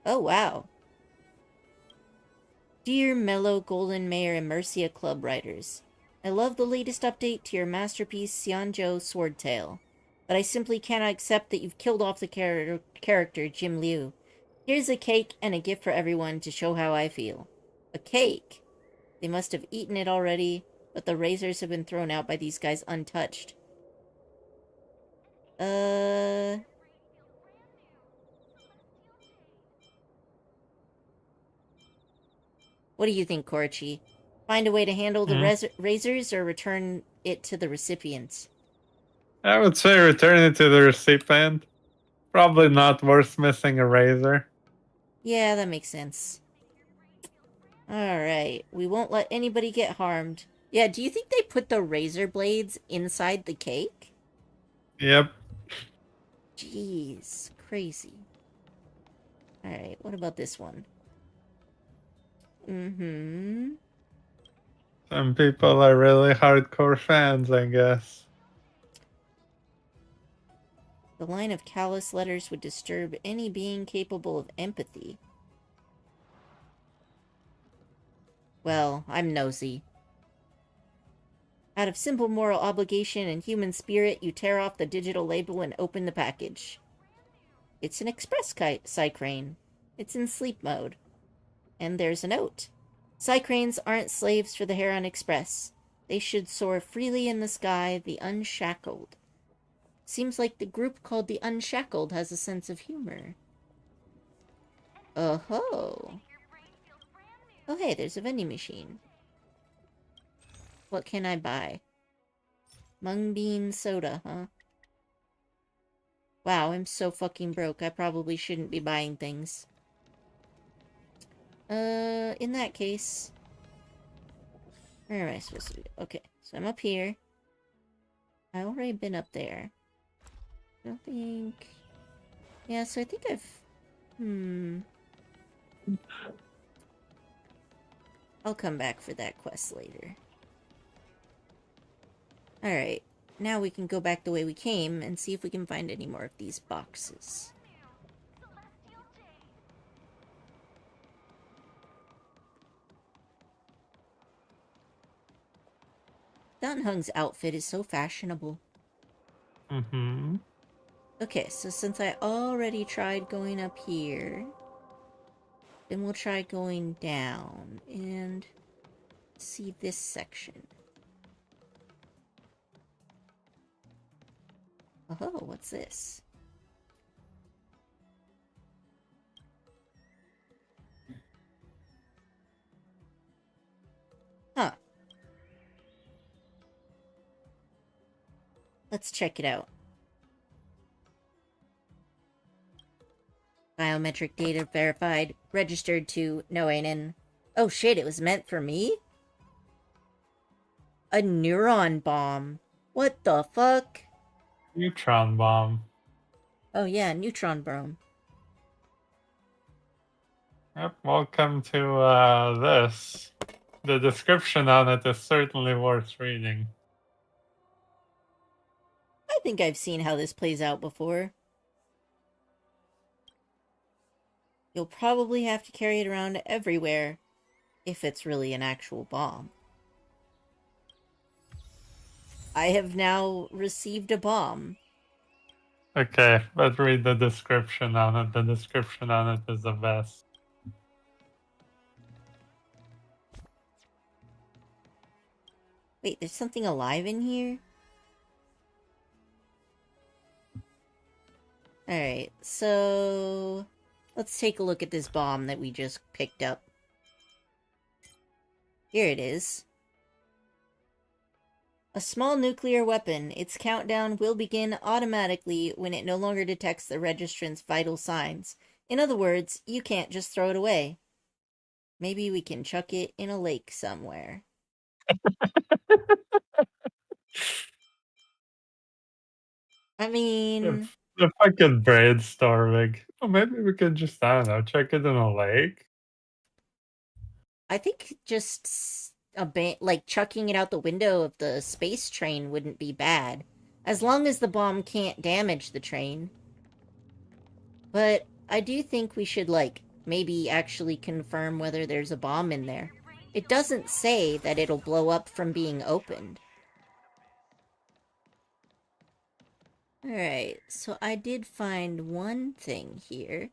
Oh, wow. Dear Mellow, Golden Mayor, and Mercia Club writers, I love the latest update to your masterpiece, Xianzhou Swordtail, but I simply cannot accept that you've killed off the character Jim Liu. Here's a cake and a gift for everyone to show how I feel. A cake? They must have eaten it already, but the razors have been thrown out by these guys untouched. What do you think, Korchi? Find a way to handle the razors or return it to the recipients? I would say return it to the recipient. Probably not worth missing a razor. Yeah, that makes sense. Alright, we won't let anybody get harmed. Yeah, do you think they put the razor blades inside the cake? Yep. Jeez, crazy. Alright, what about this one? Some people are really hardcore fans, I guess. The line of callous letters would disturb any being capable of empathy. Well, I'm nosy. Out of simple moral obligation and human spirit, you tear off the digital label and open the package. It's an express Psycrane. It's in sleep mode. And there's a note. Psycranes aren't slaves for the Heron Express. They should soar freely in the sky, the unshackled. Seems like the group called the Unshackled has a sense of humor. Oh-ho. Oh, hey, there's a vending machine. What can I buy? Mung bean soda, huh? Wow, I'm so fucking broke. I probably shouldn't be buying things. In that case... Where am I supposed to be? Okay, so I'm up here. I've already been up there. I don't think... Yeah, so I think I've... I'll come back for that quest later. Alright, now we can go back the way we came and see if we can find any more of these boxes. Dan Hung's outfit is so fashionable. Mm-hmm. Okay, so since I already tried going up here, then we'll try going down and see this section. Oh, what's this? Huh. Let's check it out. Biometric data verified. Registered to Noanen. Oh shit, it was meant for me? A neuron bomb. What the fuck? Neutron bomb. Oh yeah, neutron bomb. Yep, welcome to this. The description on it is certainly worth reading. I think I've seen how this plays out before. You'll probably have to carry it around everywhere, if it's really an actual bomb. I have now received a bomb. Okay, but read the description on it. The description on it is the best. Wait, there's something alive in here? Alright, so... let's take a look at this bomb that we just picked up. Here it is. A small nuclear weapon. Its countdown will begin automatically when it no longer detects the registrant's vital signs. In other words, you can't just throw it away. Maybe we can chuck it in a lake somewhere. I mean... The fucking brainstorming. Oh, maybe we could just, I don't know, check it in a lake. I think just like chucking it out the window of the space train wouldn't be bad. As long as the bomb can't damage the train. But I do think we should, like, maybe actually confirm whether there's a bomb in there. It doesn't say that it'll blow up from being opened. Alright, so I did find one thing here.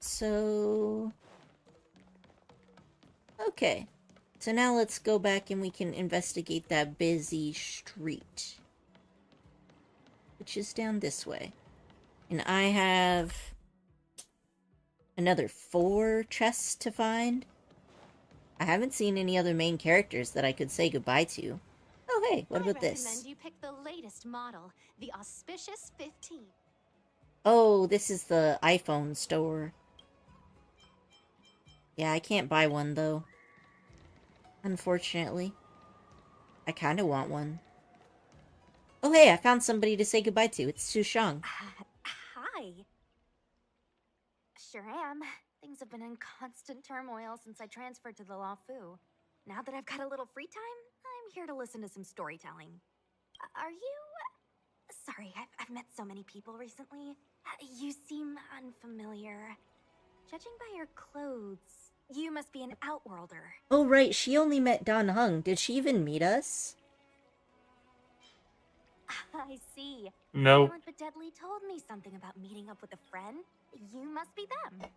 So... okay. So now let's go back and we can investigate that busy street. Which is down this way. And I have... another 4 chests to find. I haven't seen any other main characters that I could say goodbye to. Oh hey, what about this? I recommend you pick the latest model, the Auspicious 15. Oh, this is the iPhone store. Yeah, I can't buy one though. Unfortunately. I kinda want one. Oh hey, I found somebody to say goodbye to. It's Sushang. Hi. Sure am. Things have been in constant turmoil since I transferred to the Law Fu. Now that I've got a little free time, I'm here to listen to some storytelling. Are you... sorry, I've met so many people recently. You seem unfamiliar. Judging by your clothes, you must be an outworlder. Oh right, she only met Dan Hung. Did she even meet us? I see. Nope. Silent but Deadly told me something about meeting up with a friend. You must be them.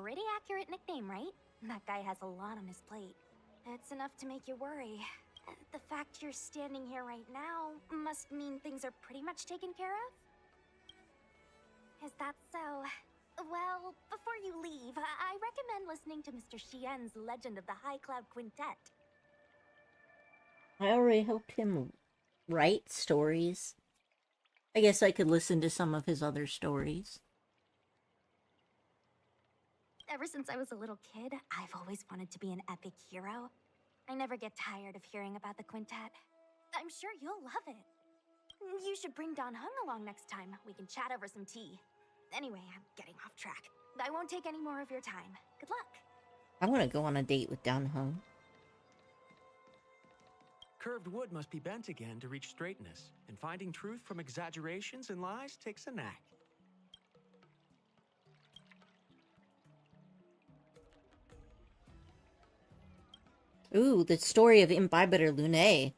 Pretty accurate nickname, right? That guy has a lot on his plate. It's enough to make you worry. The fact you're standing here right now must mean things are pretty much taken care of? Is that so? Well, before you leave, I recommend listening to Mr. Xian's Legend of the High Cloud Quintet. I already helped him write stories. I guess I could listen to some of his other stories. Ever since I was a little kid, I've always wanted to be an epic hero. I never get tired of hearing about the quintet. I'm sure you'll love it. You should bring Don Hung along next time. We can chat over some tea. Anyway, I'm getting off track. I won't take any more of your time. Good luck. I want to go on a date with Dan Hung. Curved wood must be bent again to reach straightness, and finding truth from exaggerations and lies takes a knack. Ooh, the story of Imbiber Lunae.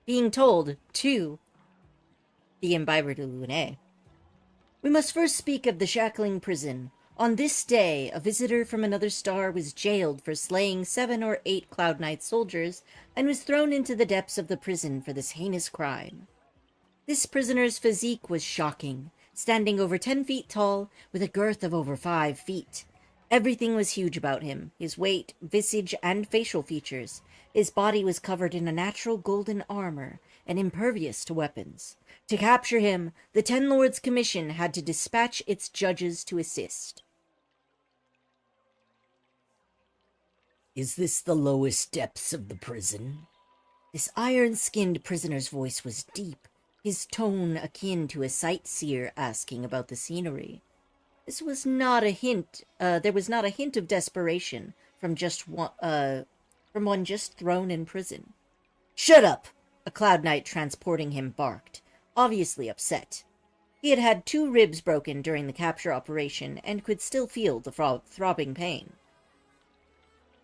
Being told to the Imbiber Lunae. We must first speak of the Shackling Prison. On this day, a visitor from another star was jailed for slaying 7 or 8 Cloud Knight soldiers and was thrown into the depths of the prison for this heinous crime. This prisoner's physique was shocking, standing over 10 feet tall with a girth of over 5 feet. Everything was huge about him, his weight, visage, and facial features. His body was covered in a natural golden armor and impervious to weapons. To capture him, the Ten Lords Commission had to dispatch its judges to assist. Is this the lowest depths of the prison? This iron-skinned prisoner's voice was deep, his tone akin to a sightseer asking about the scenery. This was not a hint. There was not a hint of desperation from one just thrown in prison. "Shut up!" a Cloud Knight transporting him barked, obviously upset. He had had 2 ribs broken during the capture operation and could still feel the throbbing pain.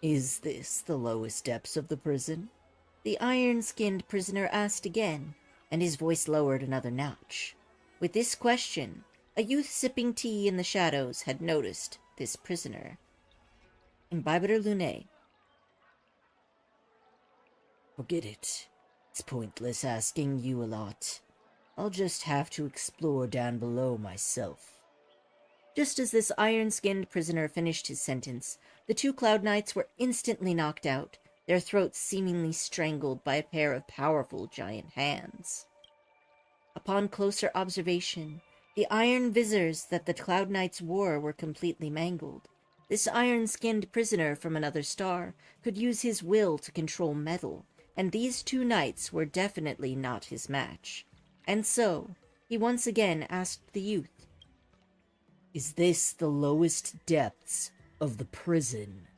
Is this the lowest depths of the prison? The iron-skinned prisoner asked again, and his voice lowered another notch. With this question, a youth sipping tea in the shadows had noticed this prisoner. Imbiber Lunae. Forget it. It's pointless asking you a lot. I'll just have to explore down below myself. Just as this iron-skinned prisoner finished his sentence, the 2 Cloud Knights were instantly knocked out, their throats seemingly strangled by a pair of powerful giant hands. Upon closer observation, the iron visors that the Cloud Knights wore were completely mangled. This iron-skinned prisoner from another star could use his will to control metal, and these 2 knights were definitely not his match. And so, he once again asked the youth, "Is this the lowest depths of the prison?"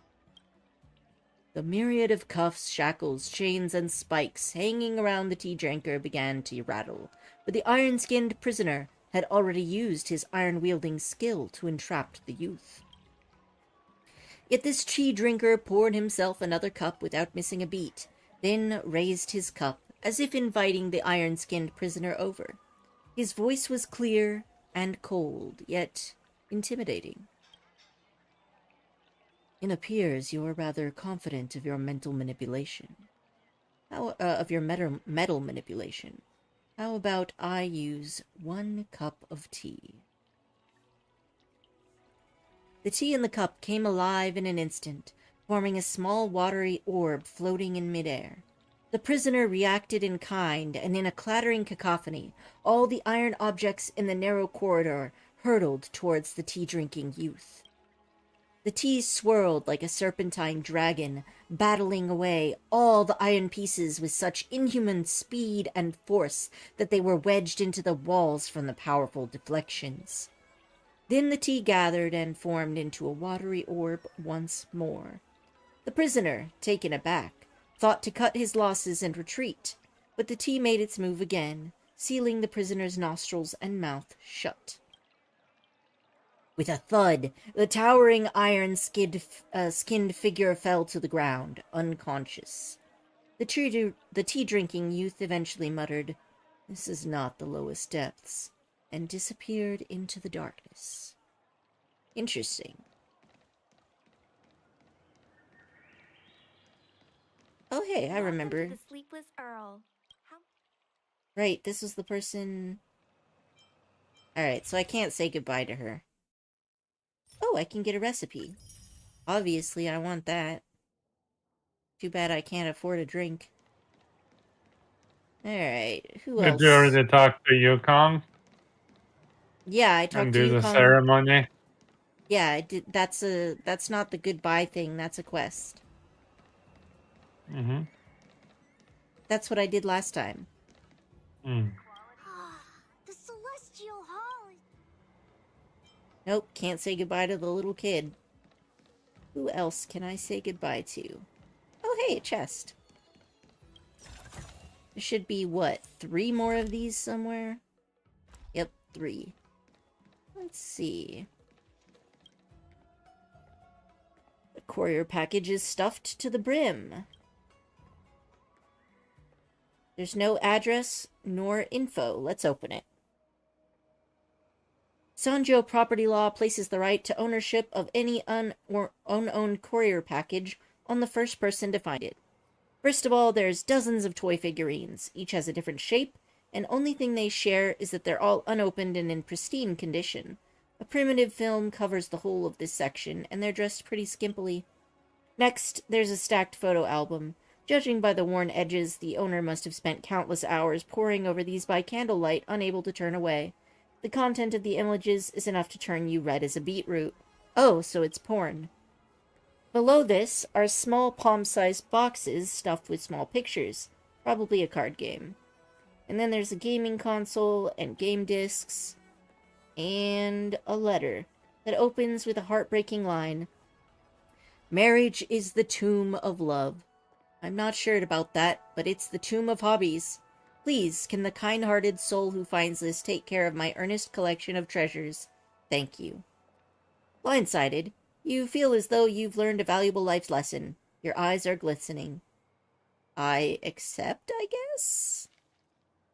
The myriad of cuffs, shackles, chains, and spikes hanging around the tea drinker began to rattle, but the iron-skinned prisoner had already used his iron-wielding skill to entrap the youth. Yet this tea drinker poured himself another cup without missing a beat, then raised his cup as if inviting the iron-skinned prisoner over. His voice was clear and cold, yet intimidating. It appears you are rather confident of your mental manipulation. Of your metal manipulation. How about I use 1 cup of tea? The tea in the cup came alive in an instant, forming a small watery orb floating in midair. The prisoner reacted in kind, and in a clattering cacophony, all the iron objects in the narrow corridor hurtled towards the tea-drinking youth. The tea swirled like a serpentine dragon, battling away all the iron pieces with such inhuman speed and force that they were wedged into the walls from the powerful deflections. Then the tea gathered and formed into a watery orb once more. The prisoner, taken aback, thought to cut his losses and retreat, but the tea made its move again, sealing the prisoner's nostrils and mouth shut. With a thud, the towering iron-skinned figure fell to the ground, unconscious. The tea-drinking youth eventually muttered, "This is not the lowest depths," and disappeared into the darkness. Interesting. Oh, hey, I remember. The Sleepless Earl. Right, this was the person... Alright, so I can't say goodbye to her. Oh, I can get a recipe. Obviously, I want that. Too bad I can't afford a drink. Alright, who else? Did you already talk to Yukong? Yeah, I talked and to do the Yukong. ceremony? Yeah, I did. That's not the goodbye thing. That's a quest. Mm-hmm. That's what I did last time. Mm. The Celestial Hall. Nope, can't say goodbye to the little kid. Who else can I say goodbye to? Oh, hey, a chest. There should be, what, 3 more of these somewhere? Yep, 3. Let's see. The courier package is stuffed to the brim. There's no address nor info. Let's open it. Sanjo property law places the right to ownership of any unowned courier package on the first person to find it. First of all, there's dozens of toy figurines. Each has a different shape, and only thing they share is that they're all unopened and in pristine condition. A primitive film covers the whole of this section, and they're dressed pretty skimpily. Next, there's a stacked photo album. Judging by the worn edges, the owner must have spent countless hours poring over these by candlelight, unable to turn away. The content of the images is enough to turn you red as a beetroot. Oh, so it's porn. Below this are small palm-sized boxes stuffed with small pictures. Probably a card game. And then there's a gaming console and game discs. And a letter that opens with a heartbreaking line. Marriage is the tomb of love. I'm not sure about that, but it's the tomb of hobbies. Please, can the kind-hearted soul who finds this take care of my earnest collection of treasures? Thank you. Blindsided, you feel as though you've learned a valuable life lesson. Your eyes are glistening. I accept, I guess?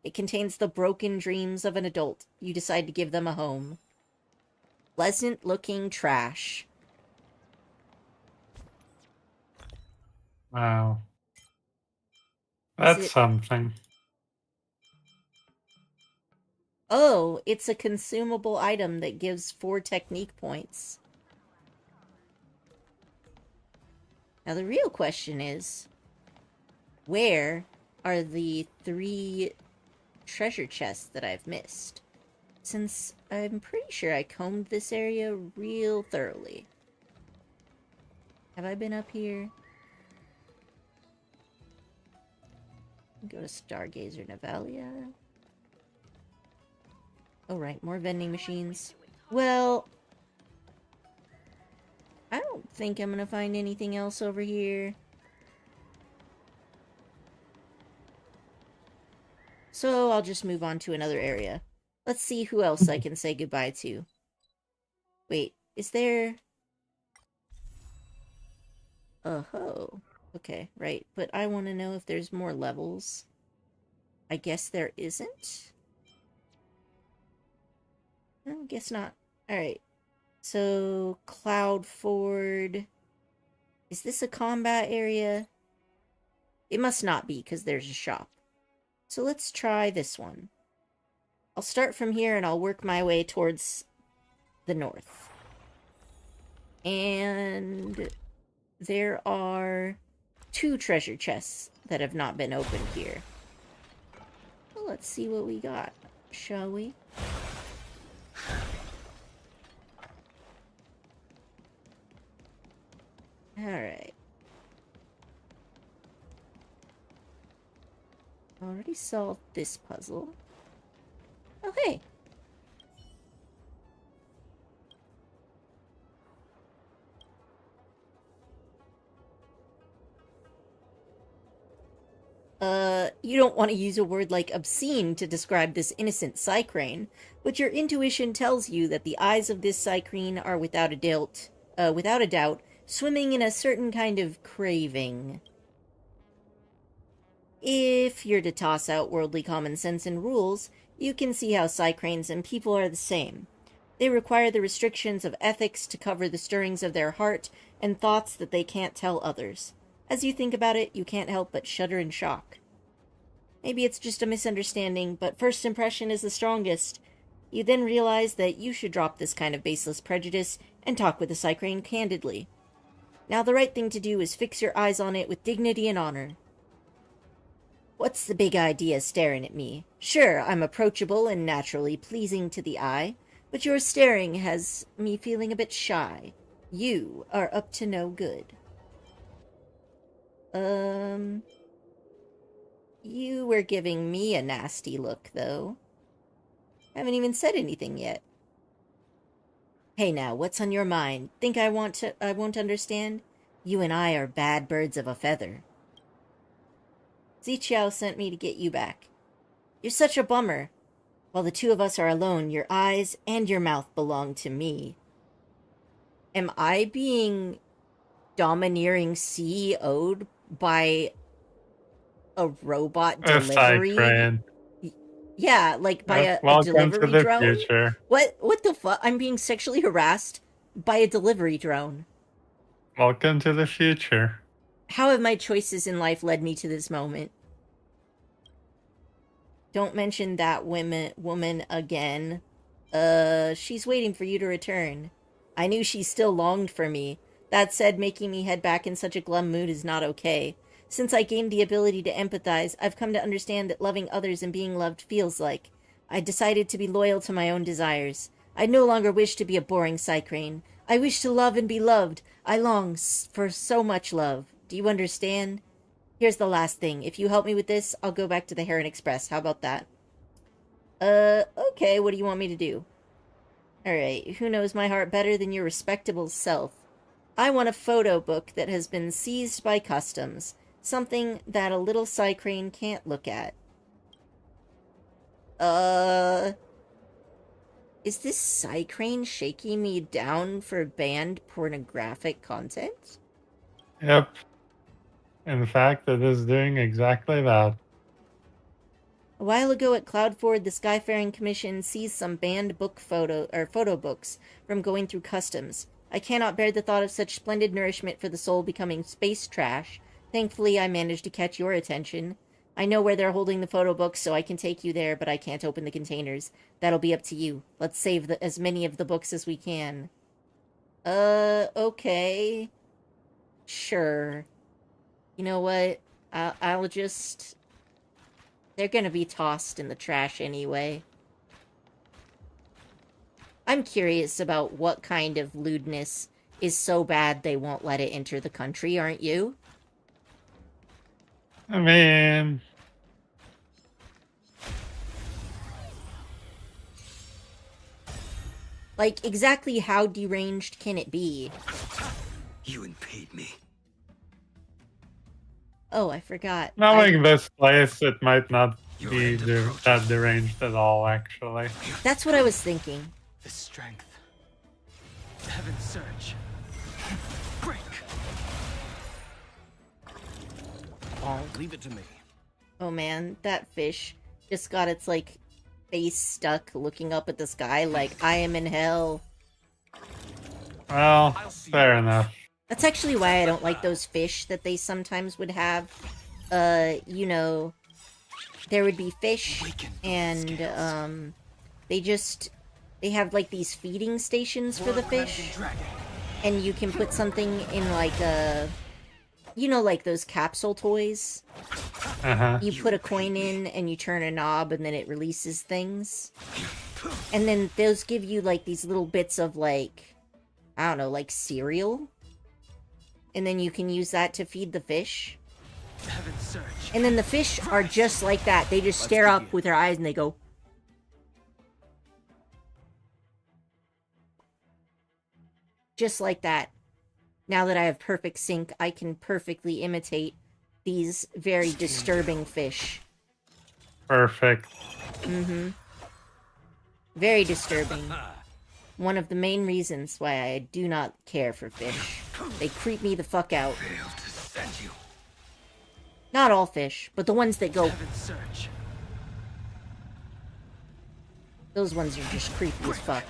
It contains the broken dreams of an adult. You decide to give them a home. Pleasant-looking trash. Wow. That's it- something. Oh, it's a consumable item that gives 4 technique points. Now the real question is, where are the 3 treasure chests that I've missed? Since I'm pretty sure I combed this area real thoroughly. Have I been up here? Go to Stargazer Navalia. Oh, right, more vending machines. Well, I don't think I'm gonna find anything else over here. So I'll just move on to another area. Let's see who else I can say goodbye to. Wait, is there... Oh, okay, right. But I want to know if there's more levels. I guess there isn't? I guess not. Alright. So, Cloudford... Is this a combat area? It must not be, because there's a shop. So let's try this one. I'll start from here and I'll work my way towards the north. And there are 2 treasure chests that have not been opened here. Well, let's see what we got, shall we? Alright. Already solved this puzzle. Oh, hey! You don't want to use a word like obscene to describe this innocent Psycrane, but your intuition tells you that the eyes of this Psycrane are without a doubt, swimming in a certain kind of craving. If you're to toss out worldly common sense and rules, you can see how Psycranes and people are the same. They require the restrictions of ethics to cover the stirrings of their heart and thoughts that they can't tell others. As you think about it, you can't help but shudder in shock. Maybe it's just a misunderstanding, but first impression is the strongest. You then realize that you should drop this kind of baseless prejudice and talk with the Psycrane candidly. Now the right thing to do is fix your eyes on it with dignity and honor. What's the big idea staring at me? Sure, I'm approachable and naturally pleasing to the eye, But your staring has me feeling a bit shy. You are up to no good. You were giving me a nasty look, though. Haven't even said anything yet. Hey now, what's on your mind? Think I won't understand? You and I are bad birds of a feather. Ziqiao sent me to get you back. You're such a bummer. While the two of us are alone, your eyes and your mouth belong to me. Am I being domineering CEO'd by a robot A delivery? Cycran. Yeah, like by a Welcome delivery to the drone? future. What the fuck? I'm being sexually harassed by a delivery drone. Welcome to the future. How have my choices in life led me to this moment? Don't mention that woman again. She's waiting for you to return. I knew she still longed for me. That said, making me head back in such a glum mood is not okay. Since I gained the ability to empathize, I've come to understand that loving others and being loved feels like. I decided to be loyal to my own desires. I no longer wish to be a boring Cycrane. I wish to love and be loved. I long for so much love. Do you understand? Here's the last thing. If you help me with this, I'll go back to the Heron Express. How about that? Okay, what do you want me to do? Alright, who knows my heart better than your respectable self? I want a photo book that has been seized by customs. Something that a little Cycrane can't look at. Is this Cycrane shaking me down for banned pornographic content? Yep. In fact, it is doing exactly that. A while ago at Cloudford, the Skyfaring Commission seized some banned photo books from going through customs. I cannot bear the thought of such splendid nourishment for the soul becoming space trash. Thankfully, I managed to catch your attention. I know where they're holding the photo books, so I can take you there, but I can't open the containers. That'll be up to you. Let's save as many of the books as we can. Okay. Sure. You know what? I'll just... They're gonna be tossed in the trash anyway. I'm curious about what kind of lewdness is so bad they won't let it enter the country, aren't you? I mean... Like, exactly how deranged can it be? You impede me. Oh, I forgot. Knowing this place, it might not be that deranged at all, actually. That's what I was thinking. The strength. Heaven's surge. Break. Leave it to me. Oh man, that fish just got its, like, face stuck looking up at the sky like, I am in hell. Well, fair enough. That's actually why I don't like those fish that they sometimes would have. You know, there would be fish, and, they have, like, these feeding stations for the fish, and you can put something in, like, you know, like those capsule toys? Uh-huh. You put a coin in, and you turn a knob, and then it releases things. And then those give you, like, these little bits of, like, I don't know, like cereal? And then you can use that to feed the fish. And then the fish are just like that. They just stare up with their eyes and they go... Just like that. Now that I have perfect sync, I can perfectly imitate these very disturbing fish. Perfect. Mm-hmm. Very disturbing. One of the main reasons why I do not care for fish. They creep me the fuck out. Not all fish, but the ones that go... Those ones are just creepy as fuck.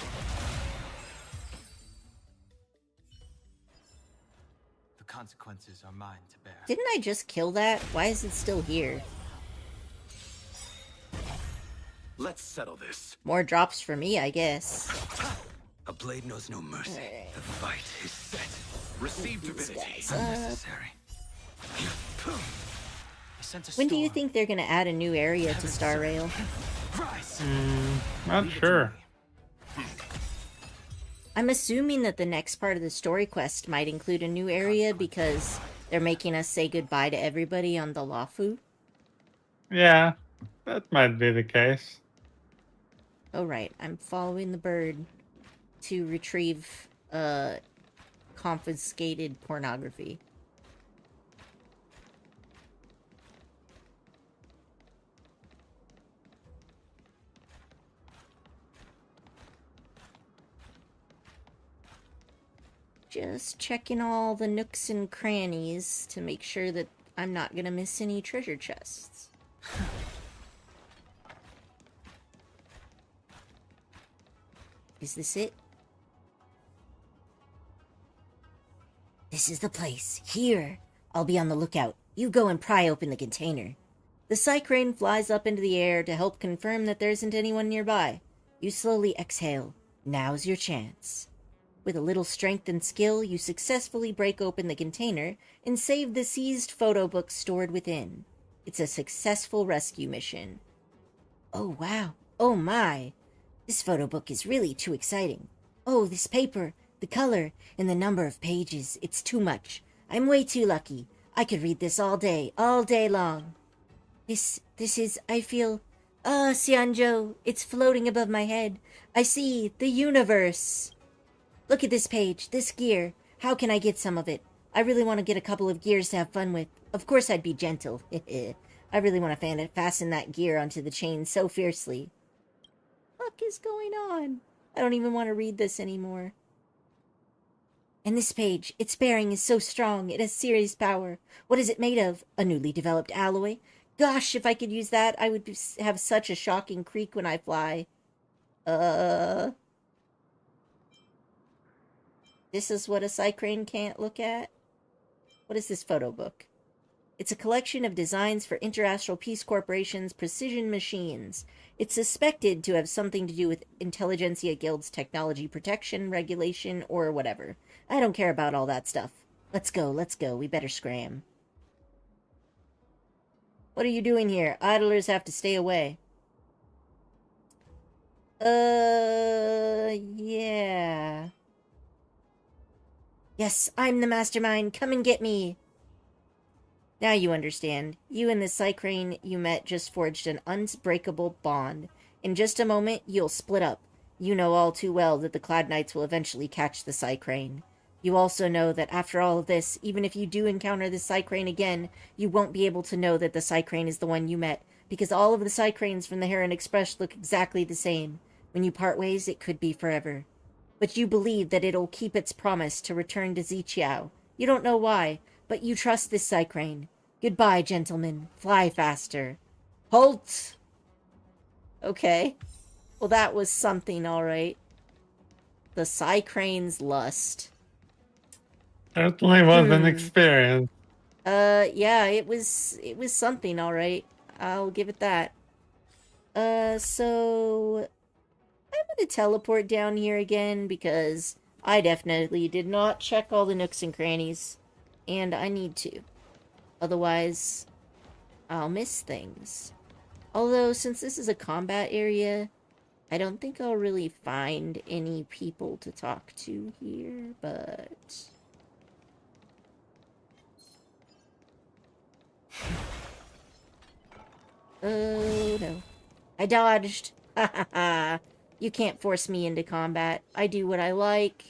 The consequences are mine to bear. Didn't I just kill that? Why is it still here? Let's settle this. More drops for me, I guess. A blade knows no mercy. The fight is set. Receive divinity. Unnecessary. When do you think they're gonna add a new area to Star Rail? Not sure. I'm assuming that the next part of the story quest might include a new area because they're making us say goodbye to everybody on the Lafu. Yeah, that might be the case. Oh, right. I'm following the bird to retrieve, confiscated pornography. Just checking all the nooks and crannies to make sure that I'm not gonna miss any treasure chests. Is this it? This is the place. Here. I'll be on the lookout. You go and pry open the container. The cycrane flies up into the air to help confirm that there isn't anyone nearby. You slowly exhale. Now's your chance. With a little strength and skill, you successfully break open the container and save the seized photo book stored within. It's a successful rescue mission. Oh wow. Oh my. This photo book is really too exciting. Oh, this paper, the color, and the number of pages. It's too much. I'm way too lucky. I could read this all day long. This is, I feel... Ah, Xianzhou, it's floating above my head. I see the universe. Look at this page, this gear. How can I get some of it? I really want to get a couple of gears to have fun with. Of course I'd be gentle. I really want to fasten that gear onto the chain so fiercely. What is going on? I don't even want to read this anymore. And this page, its bearing is so strong. It has serious power. What is it made of? A newly developed alloy? Gosh, if I could use that, I would have such a shocking creak when I fly. This is what a cycrane can't look at? What is this photo book? It's a collection of designs for Interastral Peace Corporation's precision machines. It's suspected to have something to do with Intelligentsia Guild's technology protection, regulation, or whatever. I don't care about all that stuff. Let's go. We better scram. What are you doing here? Idlers have to stay away. Yeah. Yes, I'm the mastermind. Come and get me. Now you understand. You and the cycrane you met just forged an unbreakable bond. In just a moment, you'll split up. You know all too well that the Cloud Knights will eventually catch the cycrane. You also know that after all of this, even if you do encounter the cycrane again, you won't be able to know that the cycrane is the one you met, because all of the cycranes from the Heron Express look exactly the same. When you part ways, it could be forever. But you believe that it'll keep its promise to return to Ziqiao. You don't know why, but you trust this cycrane. Goodbye, gentlemen. Fly faster. Halt! Okay. Well, that was something, alright. The cycrane's lust. Certainly was an experience. Yeah, it was something, alright. I'll give it that. So... I'm gonna teleport down here again because I definitely did not check all the nooks and crannies. And I need to. Otherwise, I'll miss things. Although, since this is a combat area, I don't think I'll really find any people to talk to here, but... Oh, no. I dodged. Ha ha ha. You can't force me into combat. I do what I like.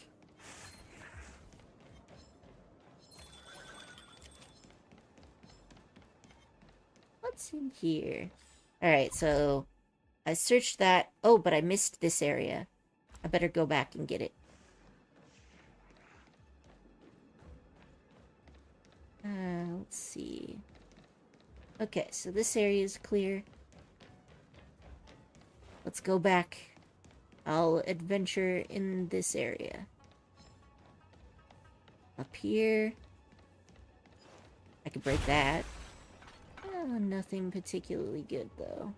What's in here? Alright, so... I searched that. Oh, but I missed this area. I better go back and get it. Let's see. Okay, so this area is clear. Let's go back. I'll adventure in this area. Up here. I could break that. Nothing particularly good, though.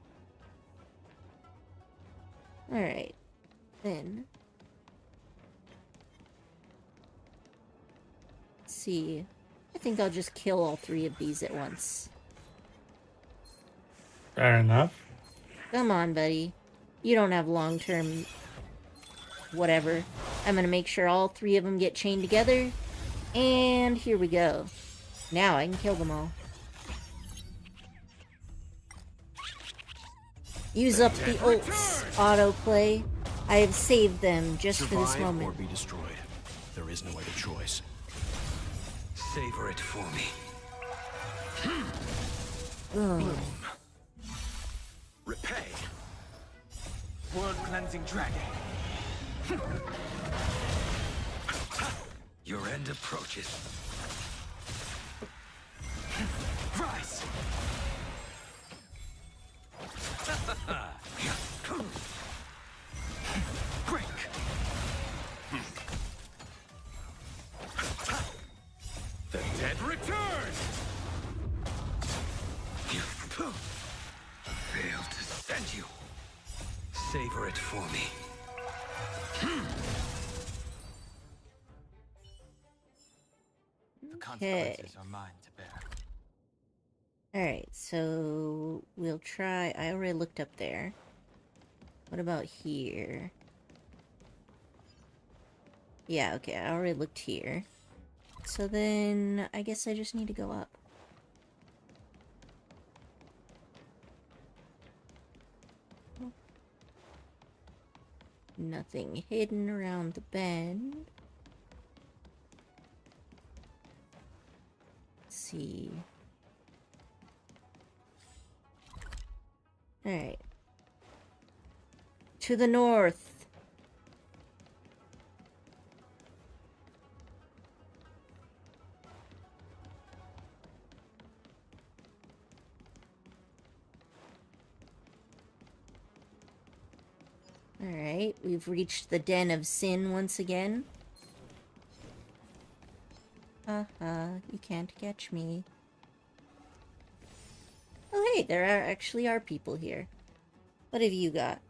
Alright. Then. Let's see. I think I'll just kill all three of these at once. Fair enough. Come on, buddy. You don't have long-term whatever. I'm gonna make sure all 3 of them get chained together. And here we go. Now I can kill them all. Use up the ults autoplay. I have saved them just for this moment. Or be destroyed. There is no other choice. Savor it for me. Ugh. Repay. World cleansing dragon. Your end approaches. Rise. Break. The dead return. Failed to send you. Savor it for me. The consequences are mine to bear. Alright, so we'll try. I already looked up there. What about here? Yeah, okay, I already looked here. So then I guess I just need to go up. Nothing hidden around the bend. Let's see. Alright. To the north. Alright, we've reached the den of sin once again. Haha, you can't catch me. Oh hey, there actually are people here. What have you got?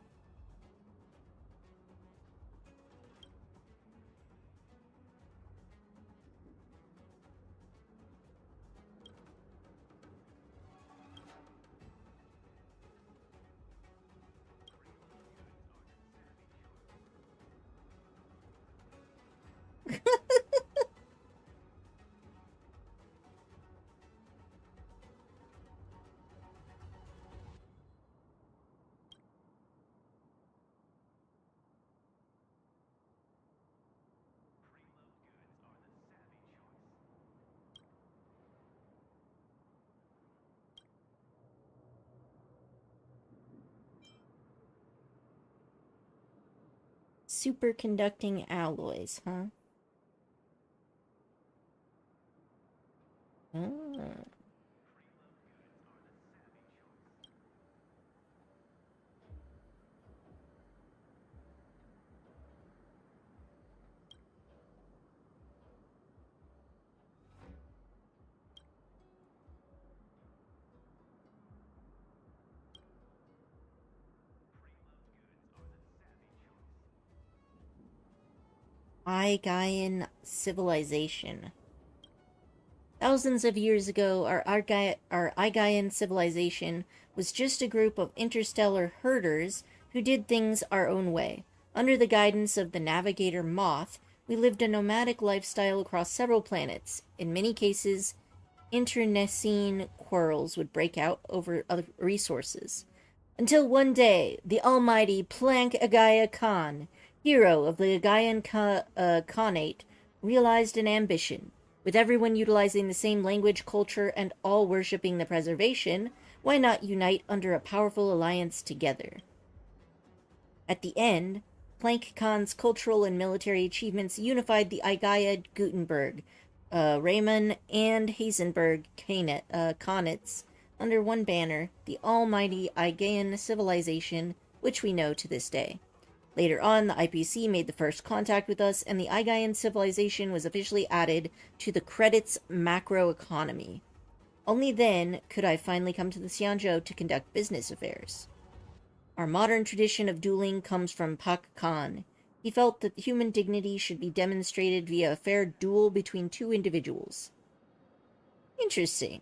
Superconducting alloys, huh? Ah. Igaian civilization. Thousands of years ago, our Igaian civilization was just a group of interstellar herders who did things our own way. Under the guidance of the navigator Moth, we lived a nomadic lifestyle across several planets. In many cases, internecine quarrels would break out over other resources. Until one day, the almighty Plank Agaya Khan, hero of the Agaian Khanate, realized an ambition. With everyone utilizing the same language, culture, and all worshipping the preservation, why not unite under a powerful alliance together? At the end, Plank Khan's cultural and military achievements unified the Igaya Gutenberg, Raymond, and Hazenberg Khanates under one banner, the almighty Igaian civilization, which we know to this day. Later on, the IPC made the first contact with us, and the Igaian civilization was officially added to the credits macroeconomy. Only then could I finally come to the Xianzhou to conduct business affairs. Our modern tradition of dueling comes from Pak Khan. He felt that human dignity should be demonstrated via a fair duel between two individuals. Interesting.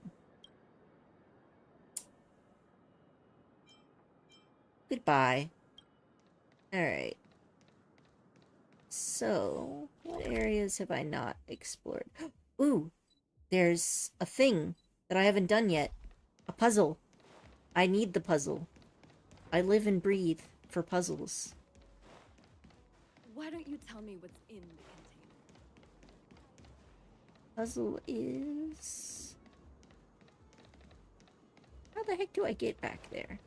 Goodbye. Alright. So, what areas have I not explored? Ooh, there's a thing that I haven't done yet. A puzzle. I need the puzzle. I live and breathe for puzzles. Why don't you tell me what's in the container? Puzzle is... How the heck do I get back there?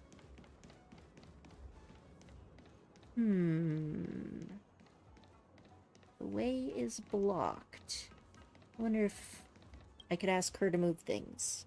The way is blocked. I wonder if I could ask her to move things.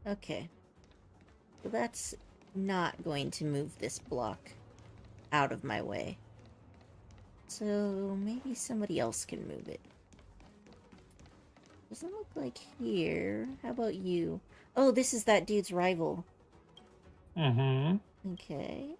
Okay. So that's not going to move this block out of my way. So maybe somebody else can move it. Doesn't look like here. How about you? Oh, this is that dude's rival. Mm-hmm. Okay.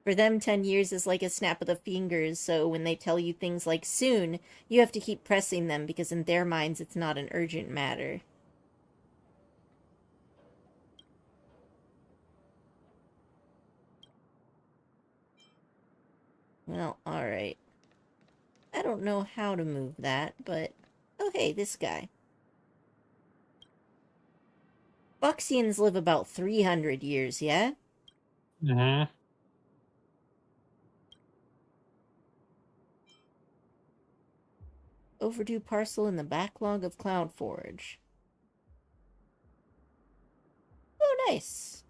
For them, 10 years is like a snap of the fingers, so when they tell you things like soon, you have to keep pressing them because in their minds it's not an urgent matter. Well, alright. I don't know how to move that, but... Oh, hey, this guy. Buxians live about 300 years, yeah? Mm-hmm. Overdue parcel in the backlog of Cloudforge. Oh, nice.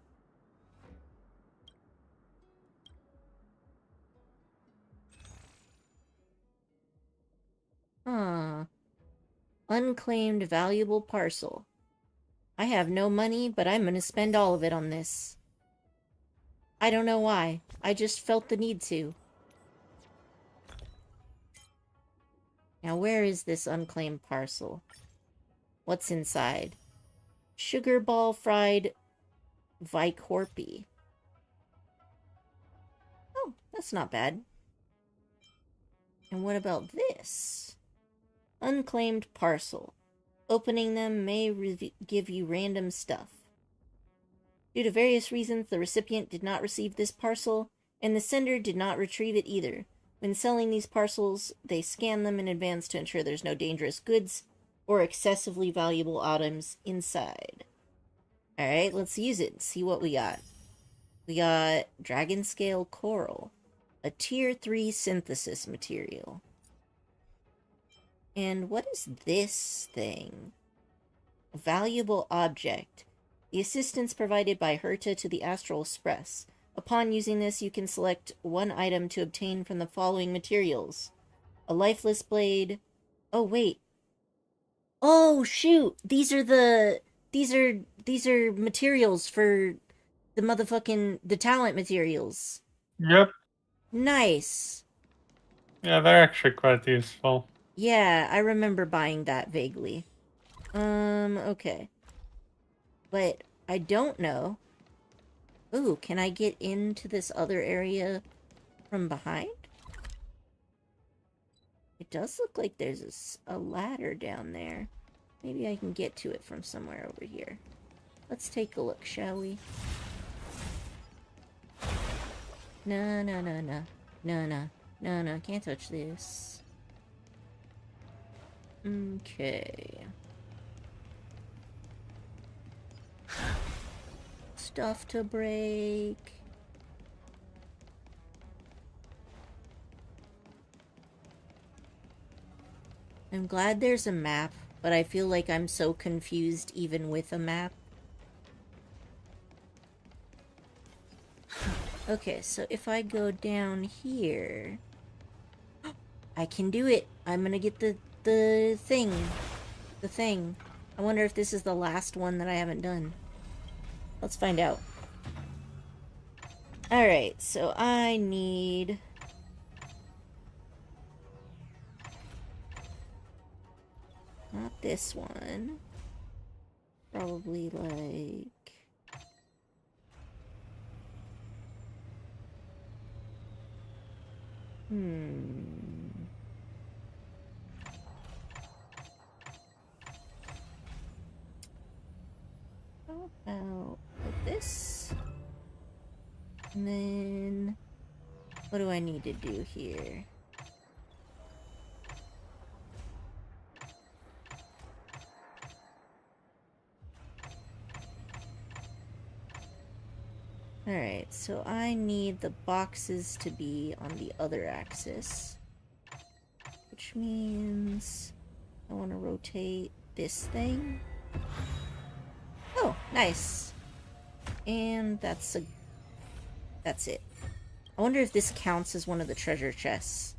Huh. Unclaimed valuable parcel. I have no money, but I'm gonna spend all of it on this. I don't know why. I just felt the need to. Now, where is this unclaimed parcel? What's inside? Sugar ball fried Vicorpi. Oh, that's not bad. And what about this? Unclaimed parcel. Opening them may give you random stuff. Due to various reasons, the recipient did not receive this parcel, and the sender did not retrieve it either. When selling these parcels, they scan them in advance to ensure there's no dangerous goods or excessively valuable items inside. Alright, let's use it and see what we got. We got Dragon Scale Coral, a Tier 3 synthesis material. And what is this thing? A valuable object. The assistance provided by Herta to the Astral Express. Upon using this, you can select one item to obtain from the following materials. A lifeless blade. Oh, wait. Oh, shoot! These are materials for the motherfucking... the talent materials. Yep. Nice. Yeah, they're actually quite useful. Yeah, I remember buying that vaguely. Okay. But I don't know. Ooh, can I get into this other area from behind? It does look like there's a ladder down there. Maybe I can get to it from somewhere over here. Let's take a look, shall we? No, no, no, no. No, no. No, no, can't touch this. Okay. Stuff to break. I'm glad there's a map, but I feel like I'm so confused even with a map. Okay, so if I go down here... I can do it! I'm gonna get the the thing. The thing. I wonder if this is the last one that I haven't done. Let's find out. Alright, so I need... not this one. Probably like... How about like this? And then... what do I need to do here? Alright, so I need the boxes to be on the other axis. Which means I want to rotate this thing. Oh, nice. And that's it. I wonder if this counts as one of the treasure chests.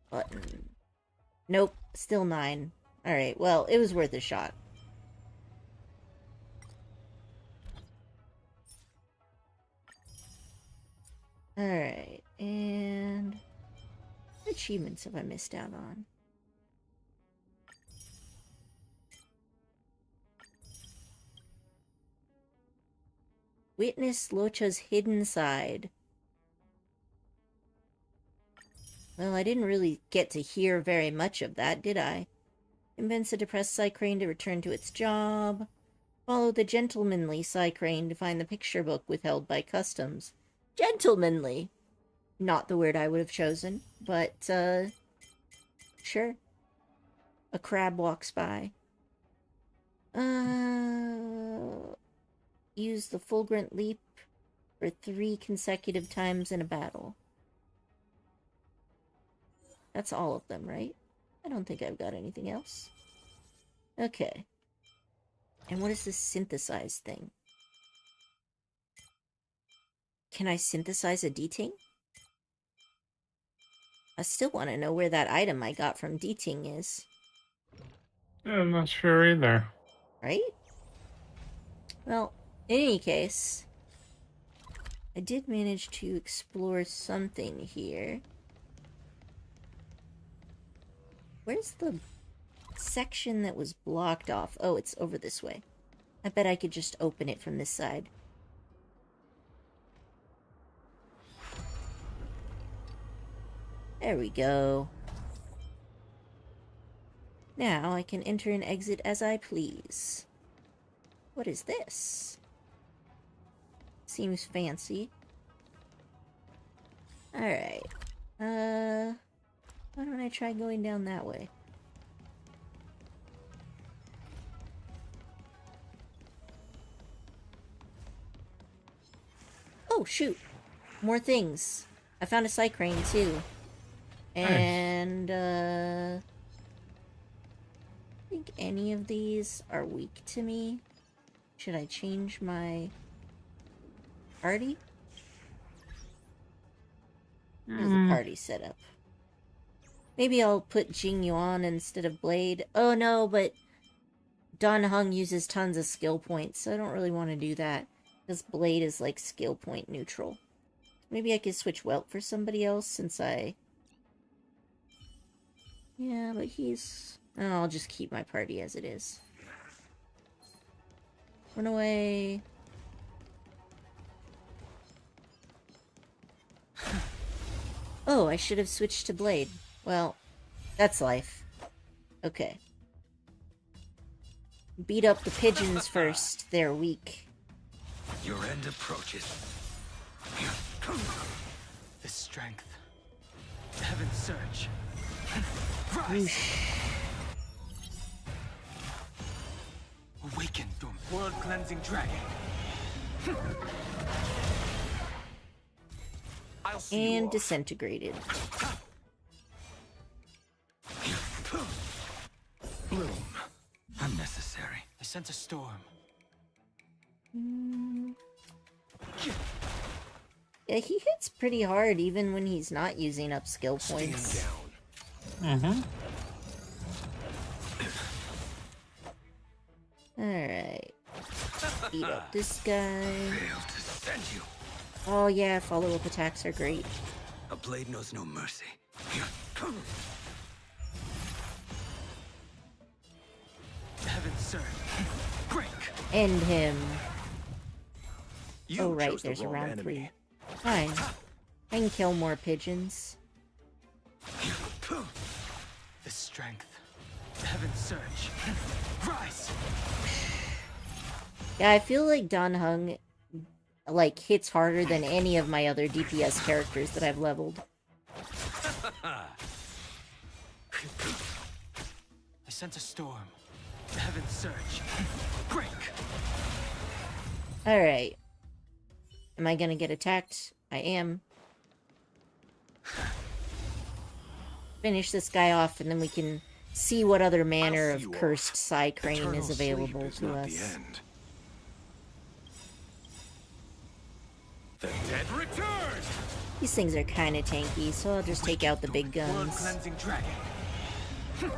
Button. Nope, still 9. Alright, well, it was worth a shot. Alright, and what achievements have I missed out on? Witness Locha's hidden side. Well, I didn't really get to hear very much of that, did I? Convince a depressed Psycrane to return to its job. Follow the gentlemanly Psycrane to find the picture book withheld by customs. Gentlemanly! Not the word I would have chosen, but, sure. A crab walks by. Use the Fulgurant Leap for 3 consecutive times in a battle. That's all of them, right? I don't think I've got anything else. Okay. And what is this synthesize thing? Can I synthesize a D-Ting? I still want to know where that item I got from D-Ting is. Yeah, I'm not sure either. Right? Well, in any case, I did manage to explore something here. Where's the section that was blocked off? Oh, it's over this way. I bet I could just open it from this side. There we go. Now I can enter and exit as I please. What is this? Seems fancy. Alright. Why don't I try going down that way? Oh, shoot. More things. I found a Psycrane, too. And, I think any of these are weak to me. Should I change my party? Here's the party setup. Maybe I'll put Jing Yuan instead of Blade. Oh no, but Dan Heng uses tons of skill points, so I don't really want to do that. Because Blade is like skill point neutral. Maybe I could switch Welt for somebody else since I... Yeah, but he's... Oh, I'll just keep my party as it is. Run away. Oh, I should have switched to Blade. Well, that's life. Okay. Beat up the pigeons first. They're weak. Your end approaches. The strength. Heaven's surge. Whoosh. Awaken, Doom. World-cleansing dragon. I'll see And disintegrated. Bloom. Unnecessary. I sent a storm. Yeah, he hits pretty hard even when he's not using up skill points. Mm-hmm. Alright. Beat up this guy. Failed to send you. Oh yeah, follow-up attacks are great. A blade knows no mercy. Heaven, sir. Break. End him. You Oh right, chose the there's a wrong round enemy. 3. Fine. I can kill more pigeons. The strength. Heaven surge. Rise. Yeah, I feel like Dan Heng, like, hits harder than any of my other DPS characters that I've leveled. I sent a storm. Heaven surge. Break. Alright. Am I gonna get attacked? I am. Finish this guy off, and then we can see what other manner of cursed Psy Crane is available to us. The dead return. These things are kinda tanky, so I'll just take out the big guns. Cleansing dragon. You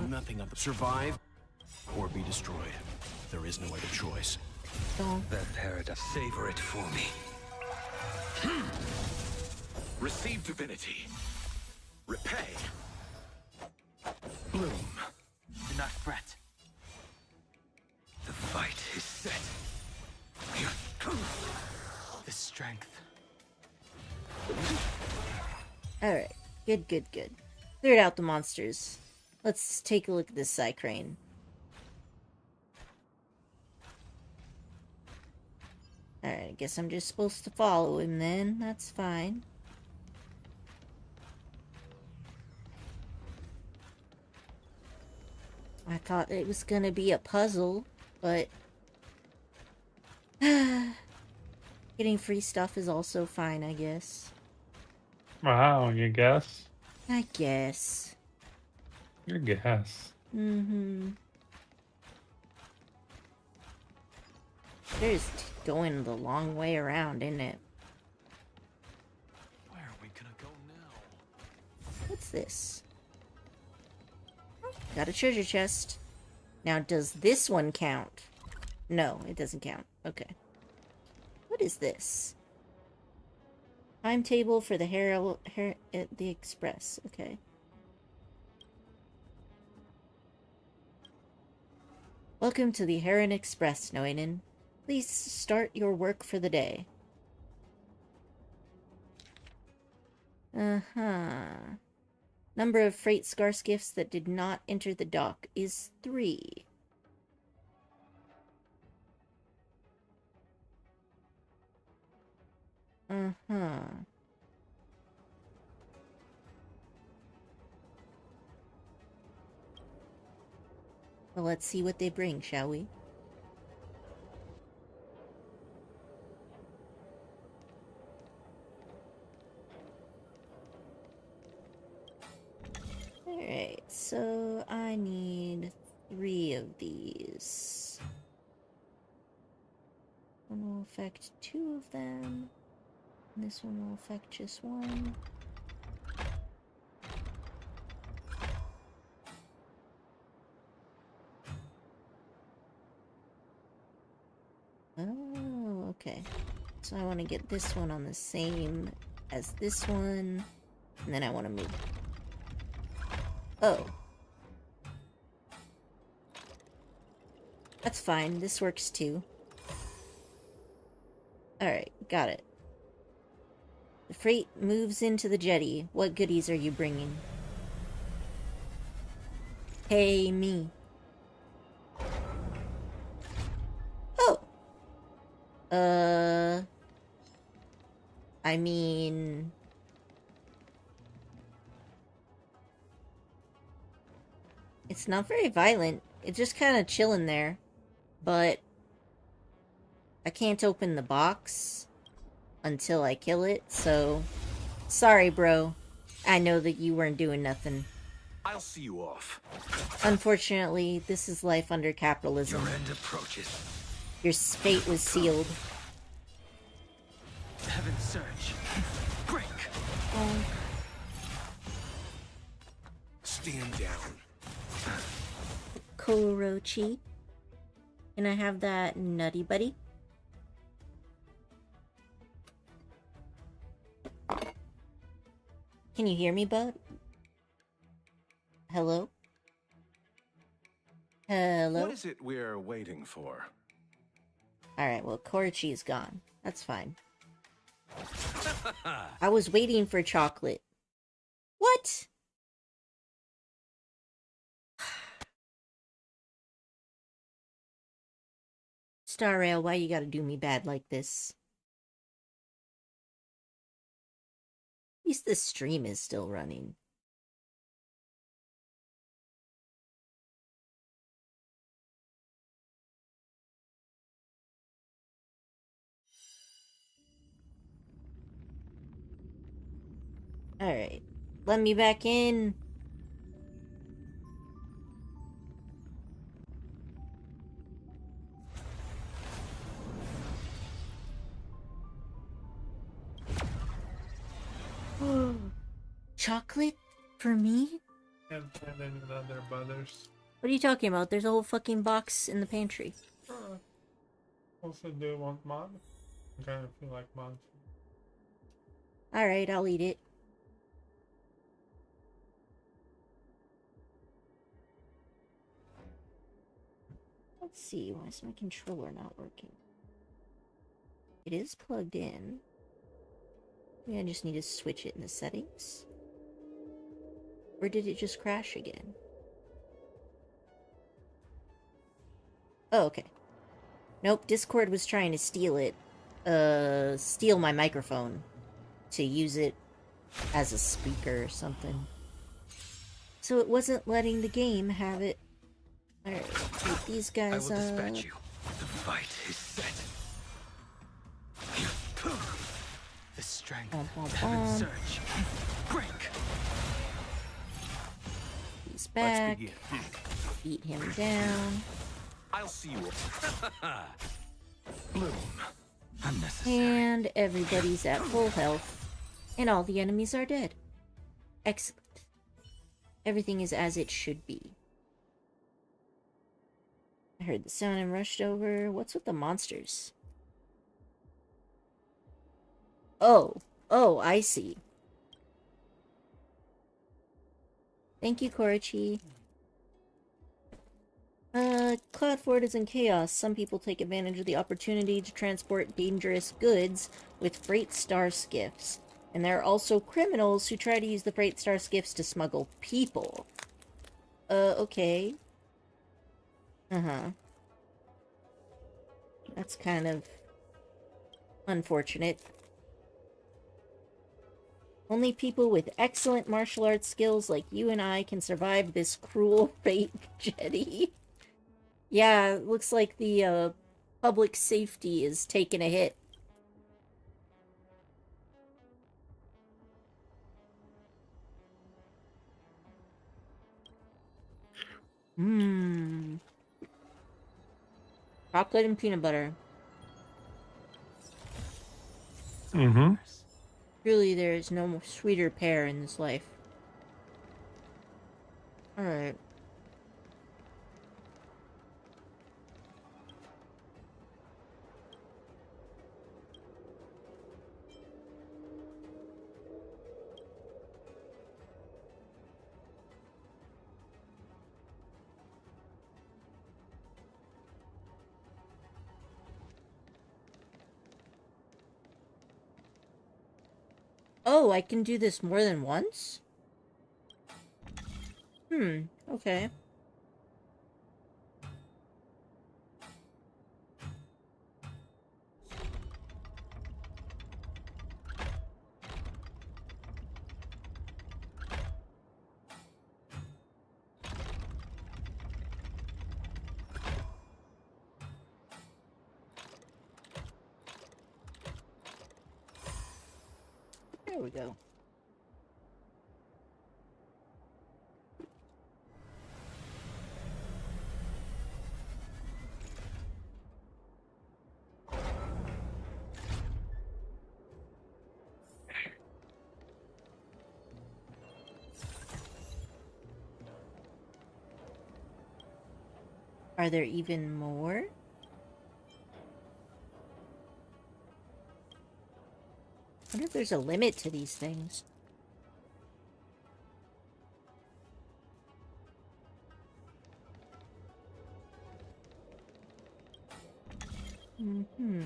know nothing of the survive or be destroyed. There is no other choice. Oh. That paradise. Savor it for me. Receive divinity. Repay. Bloom. Do not fret. The fight is set. The strength. Alright. Good, good, good. Cleared out the monsters. Let's take a look at this Psy Crane. Alright, I guess I'm just supposed to follow him then. That's fine. I thought it was gonna be a puzzle, but... getting free stuff is also fine, I guess. Wow, you guess? I guess. Your guess. Mm-hmm. There's going the long way around, isn't it? Where are we gonna go now? What's this? Got a treasure chest. Now, does this one count? No, it doesn't count. Okay. What is this? Timetable for the the Express. Okay. Welcome to the Heron Express, Noinen. Please start your work for the day. Uh-huh. Number of freight scar skiffs that did not enter the dock is 3. Uh-huh. Well, let's see what they bring, shall we? Alright, so I need 3 of these. One will affect 2 of them. And this one will affect just 1. Oh, okay. So I want to get this one on the same as this one. And then I want to move. Oh. That's fine. This works too. Alright, got it. The freight moves into the jetty. What goodies are you bringing? Hey, me. Oh! I mean... It's not very violent. It's just kind of chilling there. But... I can't open the box until I kill it, so... Sorry, bro. I know that you weren't doing nothing. I'll see you off. Unfortunately, this is life under capitalism. Your end approaches. Your fate was sealed. Heaven surge. Break. Stand down. Korochi. Can I have that nutty buddy? Can you hear me, bud? Hello? Hello? What is it we're waiting for? Alright, well, Korochi is gone. That's fine. I was waiting for chocolate. What? Star Rail, why you gotta do me bad like this? At least this stream is still running. Alright. Let me back in. Chocolate? For me? Can't find any other butters. What are you talking about? There's a whole fucking box in the pantry. Also, do you want mod? I kind of feel like mod. Alright, I'll eat it. Let's see, why is my controller not working? It is plugged in. Maybe I just need to switch it in the settings. Or did it just crash again? Oh, okay. Nope, Discord was trying to steal it. Steal my microphone. To use it as a speaker or something. So it wasn't letting the game have it. Alright, keep these guys up. I will dispatch you. The fight is set. The strength Bum, of heaven's surge. Break. He's back. Let's begin. Beat him down. I'll see you. Bloom. Unnecessary. And everybody's at full health. And all the enemies are dead. Excellent. Everything is as it should be. I heard the sound and rushed over. What's with the monsters? Oh. Oh, I see. Thank you, Korochi. Cloud Fort is in chaos. Some people take advantage of the opportunity to transport dangerous goods with freight star skiffs. And there are also criminals who try to use the freight star skiffs to smuggle people. Okay. Uh-huh. That's kind of unfortunate. Only people with excellent martial arts skills like you and I can survive this cruel fate, Jetty. Yeah, looks like the, public safety is taking a hit. Mmm. Chocolate and peanut butter. Mm-hmm. Truly, there is no sweeter pair in this life. Alright. Oh, I can do this more than once? Okay. There we go. Are there even more? I wonder if there's a limit to these things. Mm-hmm.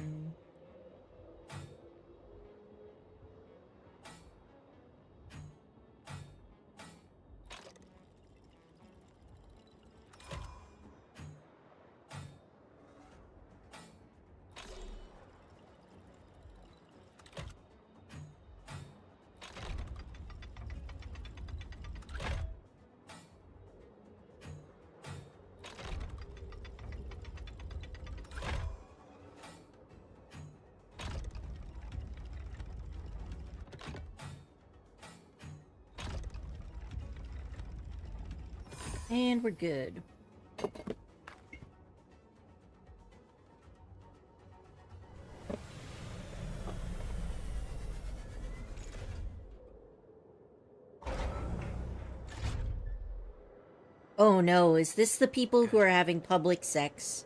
And we're good. Oh no, is this the people who are having public sex?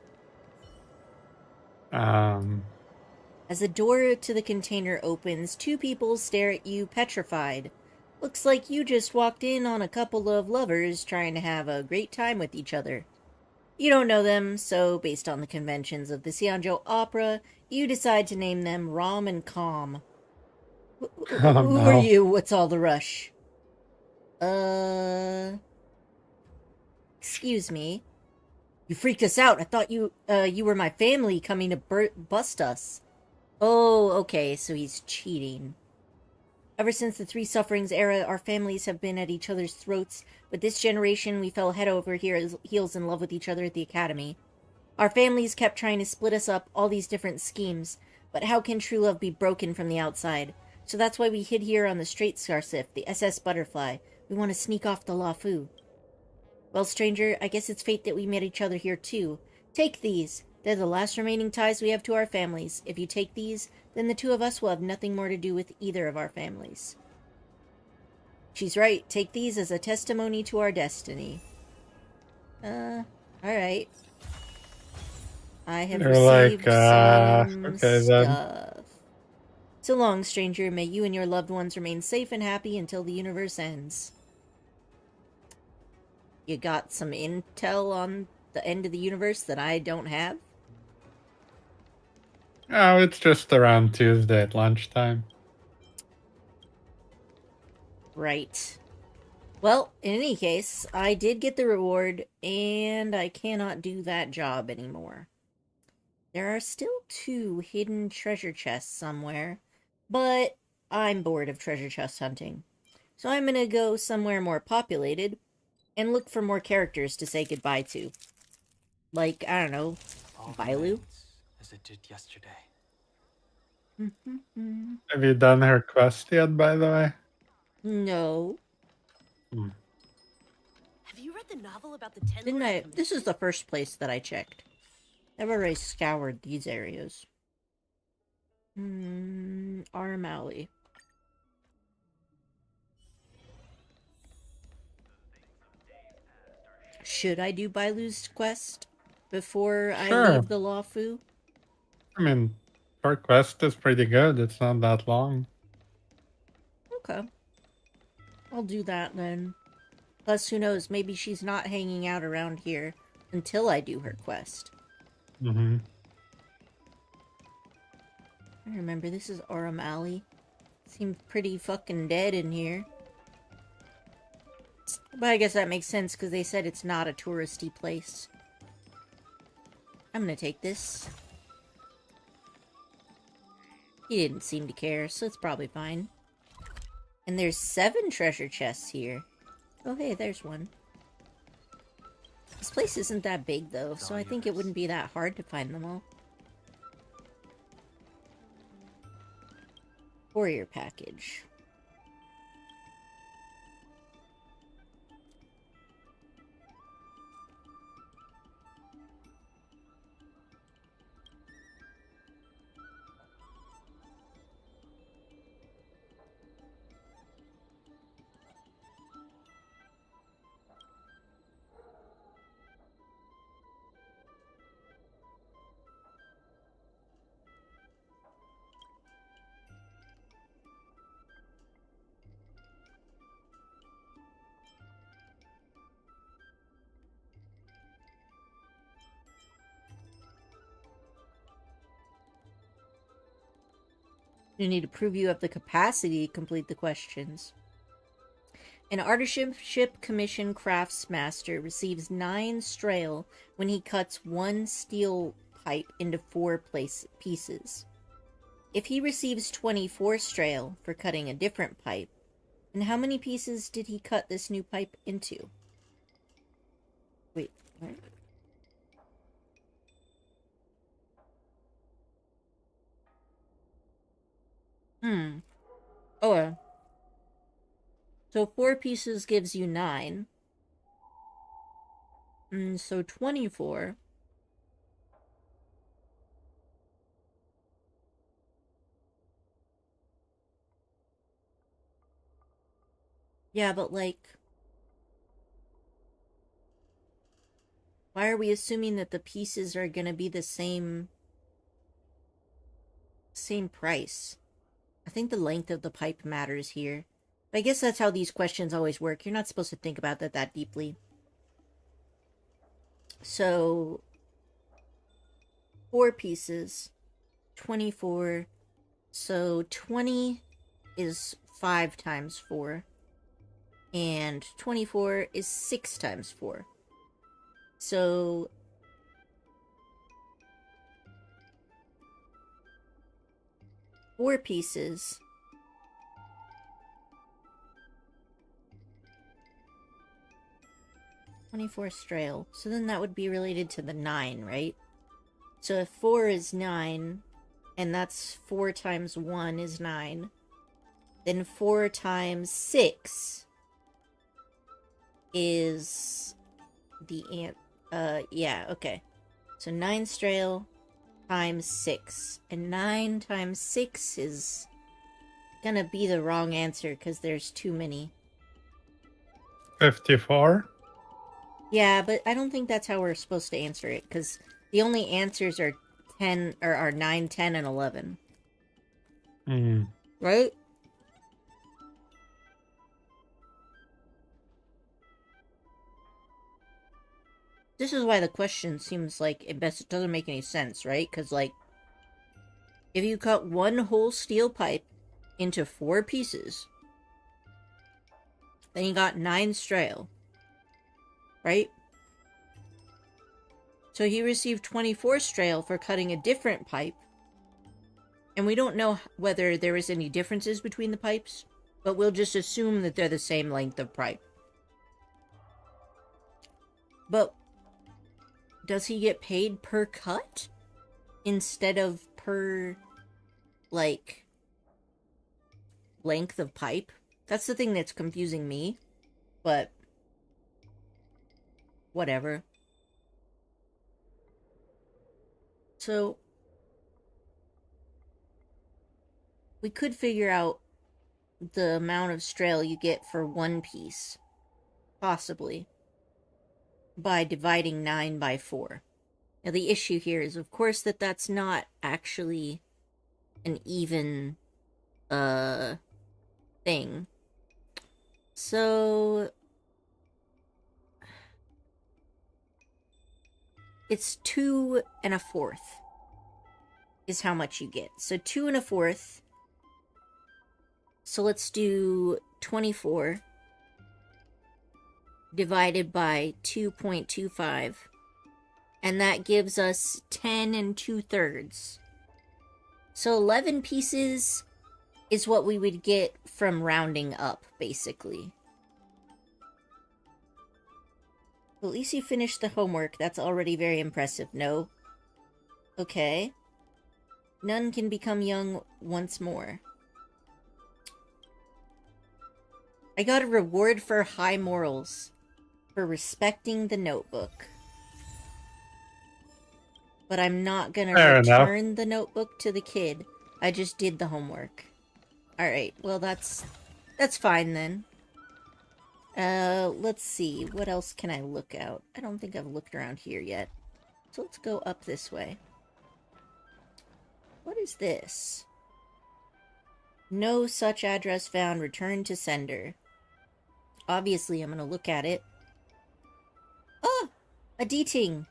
As the door to the container opens, two people stare at you petrified. Looks like you just walked in on a couple of lovers trying to have a great time with each other. You don't know them, so based on the conventions of the Xianzhou Opera, you decide to name them Rom and Com. Who are you? What's all the rush? Excuse me. You freaked us out. I thought you were my family coming to bust us. Oh, okay, so he's cheating. Ever since the Three Sufferings era, our families have been at each other's throats, but this generation we fell head over heels in love with each other at the academy. Our families kept trying to split us up, all these different schemes, but how can true love be broken from the outside? So that's why we hid here on the Straight Scarsif, the SS Butterfly. We want to sneak off the Lafu. Well, stranger, I guess it's fate that we met each other here too. Take these. They're the last remaining ties we have to our families. If you take these, then the two of us will have nothing more to do with either of our families. She's right. Take these as a testimony to our destiny. Alright. I have received some stuff. So long, stranger. May you and your loved ones remain safe and happy until the universe ends. You got some intel on the end of the universe that I don't have? Oh, it's just around Tuesday at lunchtime. Right. Well, in any case, I did get the reward, and I cannot do that job anymore. There are still 2 hidden treasure chests somewhere, but I'm bored of treasure chest hunting. So I'm gonna go somewhere more populated and look for more characters to say goodbye to. Like, I don't know, Bailu? As it did yesterday. Have you done her quest yet, by the way? No. Have you read the novel about the 10 Didn't Lords I? This is the first place that I checked. I've already scoured these areas. Arm Alley. Should I do Bailu's quest before I leave the Lafu? I mean, her quest is pretty good. It's not that long. Okay. I'll do that then. Plus, who knows, maybe she's not hanging out around here until I do her quest. Mm-hmm. I remember, this is Aurum Alley. Seemed pretty fucking dead in here. But I guess that makes sense, because they said it's not a touristy place. I'm gonna take this. He didn't seem to care, so it's probably fine. And there's 7 treasure chests here. Oh hey, there's one. This place isn't that big though, so I think it wouldn't be that hard to find them all. Warrior package. You need to prove you have the capacity to complete the questions. An artisanship commission craftsmaster receives 9 strail when he cuts 1 steel pipe into 4 pieces. If he receives 24 strail for cutting a different pipe, then how many pieces did he cut this new pipe into? Wait, what? Oh, so 4 pieces gives you 9. So 24. Yeah, but like, why are we assuming that the pieces are gonna be the same price? I think the length of the pipe matters here. But I guess that's how these questions always work. You're not supposed to think about that deeply. So, 4 pieces, 24. So 20 is 5 times 4. And 24 is 6 times 4. So 4 pieces. $24 strail. So then that would be related to the 9, right? So if 4 is 9, and that's 4 times 1 is 9, then 4 times 6 is the yeah, okay. So 9 strail times 6. And 9 times 6 is gonna be the wrong answer because there's too many. 54? Yeah, but I don't think that's how we're supposed to answer it, because the only answers are 10, or are 9, 10, and 11. Right? This is why the question seems like it doesn't make any sense, right? Because, like, if you cut 1 whole steel pipe into 4 pieces, then you got 9 strail, right? So he received 24 strail for cutting a different pipe, and we don't know whether there is any differences between the pipes, but we'll just assume that they're the same length of pipe. But does he get paid per cut instead of per, like, length of pipe? That's the thing that's confusing me, but whatever. So we could figure out the amount of strail you get for 1 piece, possibly, by dividing 9 by 4. Now the issue here is, of course, that that's not actually an even thing. So it's 2 1/4 is how much you get. So 2 1/4. So let's do 24 divided by 2.25. And that gives us 10 2/3. So 11 pieces is what we would get from rounding up, basically. At least you finished the homework. That's already very impressive, no? Okay. None can become young once more. I got a reward for high morals. For respecting the notebook. But I'm not gonna return the notebook to the kid. I just did the homework. Alright, well that's fine then. Let's see. What else can I look out? I don't think I've looked around here yet. So let's go up this way. What is this? No such address found. Return to sender. Obviously, I'm gonna look at it. Oh! A D-ting!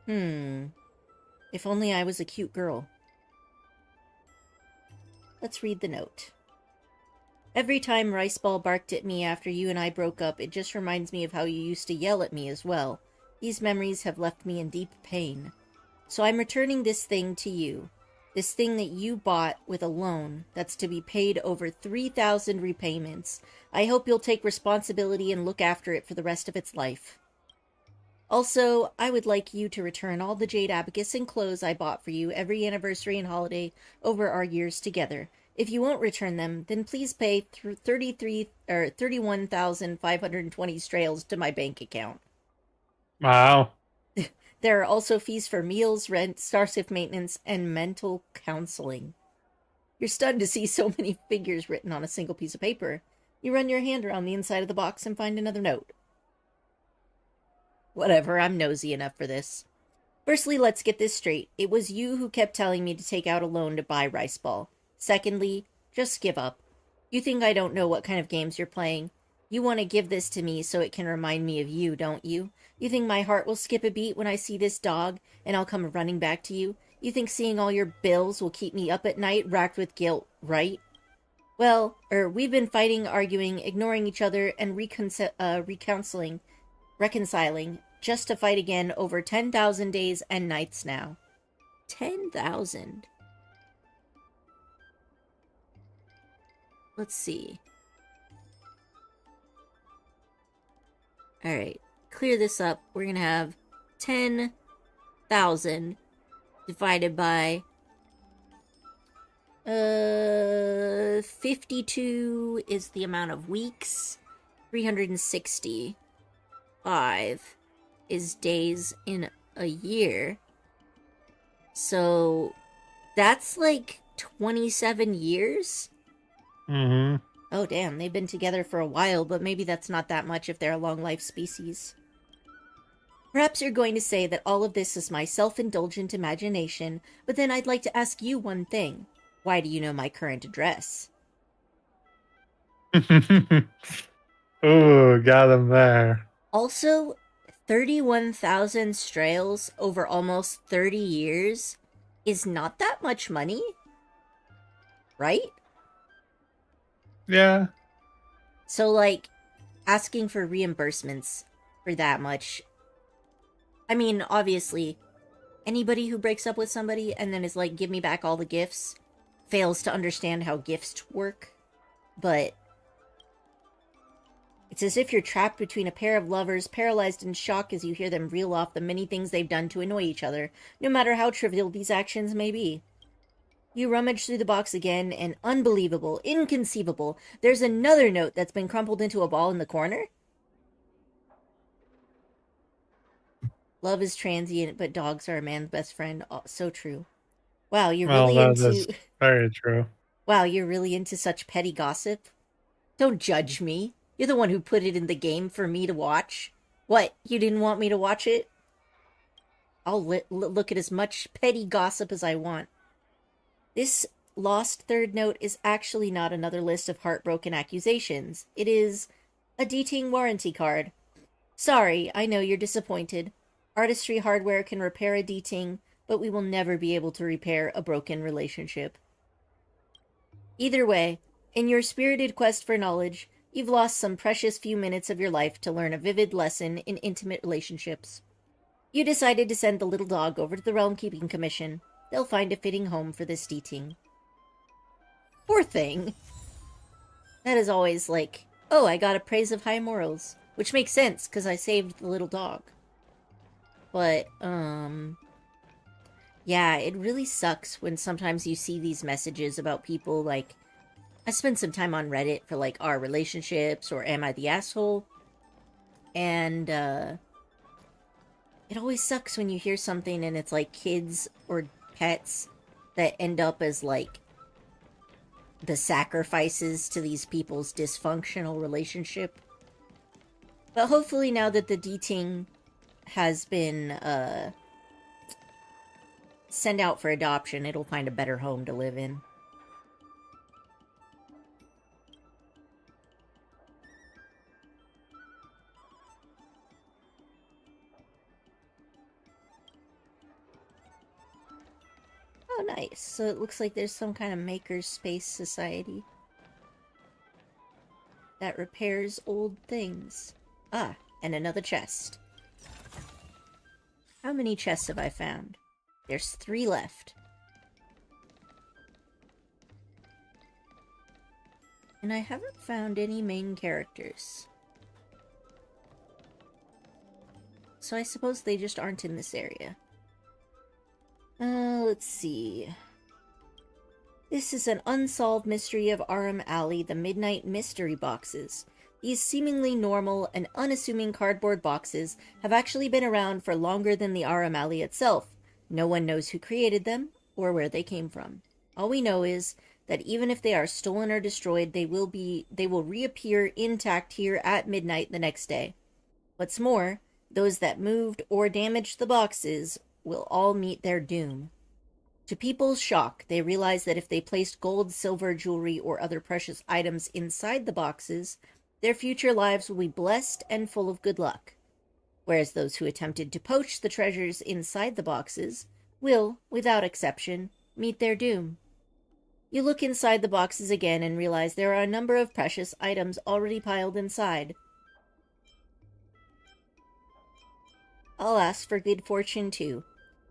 If only I was a cute girl. Let's read the note. Every time Riceball barked at me after you and I broke up, it just reminds me of how you used to yell at me as well. These memories have left me in deep pain. So I'm returning this thing to you. This thing that you bought with a loan that's to be paid over 3,000 repayments. I hope you'll take responsibility and look after it for the rest of its life. Also, I would like you to return all the jade abacus and clothes I bought for you every anniversary and holiday over our years together. If you won't return them, then please pay 31,520 strails to my bank account. Wow. There are also fees for meals, rent, starship maintenance, and mental counseling. You're stunned to see so many figures written on a single piece of paper. You run your hand around the inside of the box and find another note. Whatever, I'm nosy enough for this. Firstly, let's get this straight. It was you who kept telling me to take out a loan to buy Riceball. Secondly, just give up. You think I don't know what kind of games you're playing? You want to give this to me so it can remind me of you, don't you? You think my heart will skip a beat when I see this dog, and I'll come running back to you? You think seeing all your bills will keep me up at night, racked with guilt, right? Well, we've been fighting, arguing, ignoring each other, and reconciling, just to fight again over 10,000 days and nights now. 10,000. Let's see. Alright, clear this up. We're gonna have 10,000 divided by 52 is the amount of weeks. 365 is days in a year. So that's like 27 years? Mm-hmm. Oh, damn, they've been together for a while, but maybe that's not that much if they're a long-life species. Perhaps you're going to say that all of this is my self-indulgent imagination, but then I'd like to ask you one thing. Why do you know my current address? Ooh, got him there. Also, 31,000 strails over almost 30 years is not that much money, right? Yeah. So, like, asking for reimbursements for that much. I mean, obviously, anybody who breaks up with somebody and then is like, give me back all the gifts, fails to understand how gifts work. But it's as if you're trapped between a pair of lovers, paralyzed in shock as you hear them reel off the many things they've done to annoy each other, no matter how trivial these actions may be. You rummage through the box again, and unbelievable, inconceivable, there's another note that's been crumpled into a ball in the corner. Love is transient, but dogs are a man's best friend. Oh, so true. Wow, you're Well, really that into... is very true. Wow, you're really into such petty gossip? Don't judge me. You're the one who put it in the game for me to watch. What, you didn't want me to watch it? I'll look at as much petty gossip as I want. This lost third note is actually not another list of heartbroken accusations. It is a dating warranty card. Sorry, I know you're disappointed. Artistry hardware can repair a dating, but we will never be able to repair a broken relationship. Either way, in your spirited quest for knowledge, you've lost some precious few minutes of your life to learn a vivid lesson in intimate relationships. You decided to send the little dog over to the Realm Keeping Commission. They'll find a fitting home for this dating. Poor thing. That is always like, oh, I got a praise of high morals. Which makes sense, because I saved the little dog. But, yeah, it really sucks when sometimes you see these messages about people, like, I spent some time on Reddit for, like, our relationships, or am I the asshole? And, it always sucks when you hear something and it's, like, kids or pets that end up as, like, the sacrifices to these people's dysfunctional relationship. But hopefully now that the dating has been, sent out for adoption, it'll find a better home to live in. Oh, nice. So it looks like there's some kind of maker's space society that repairs old things. Ah, and another chest. How many chests have I found? There's 3 left. And I haven't found any main characters. So I suppose they just aren't in this area. Let's see. This is an unsolved mystery of Aram Alley, the Midnight Mystery Boxes. These seemingly normal and unassuming cardboard boxes have actually been around for longer than the Aram Alley itself. No one knows who created them or where they came from. All we know is that even if they are stolen or destroyed, they will reappear intact here at midnight the next day. What's more, those that moved or damaged the boxes will all meet their doom. To people's shock, they realize that if they placed gold, silver, jewelry, or other precious items inside the boxes, their future lives will be blessed and full of good luck. Whereas those who attempted to poach the treasures inside the boxes will, without exception, meet their doom. You look inside the boxes again and realize there are a number of precious items already piled inside. I'll ask for good fortune too.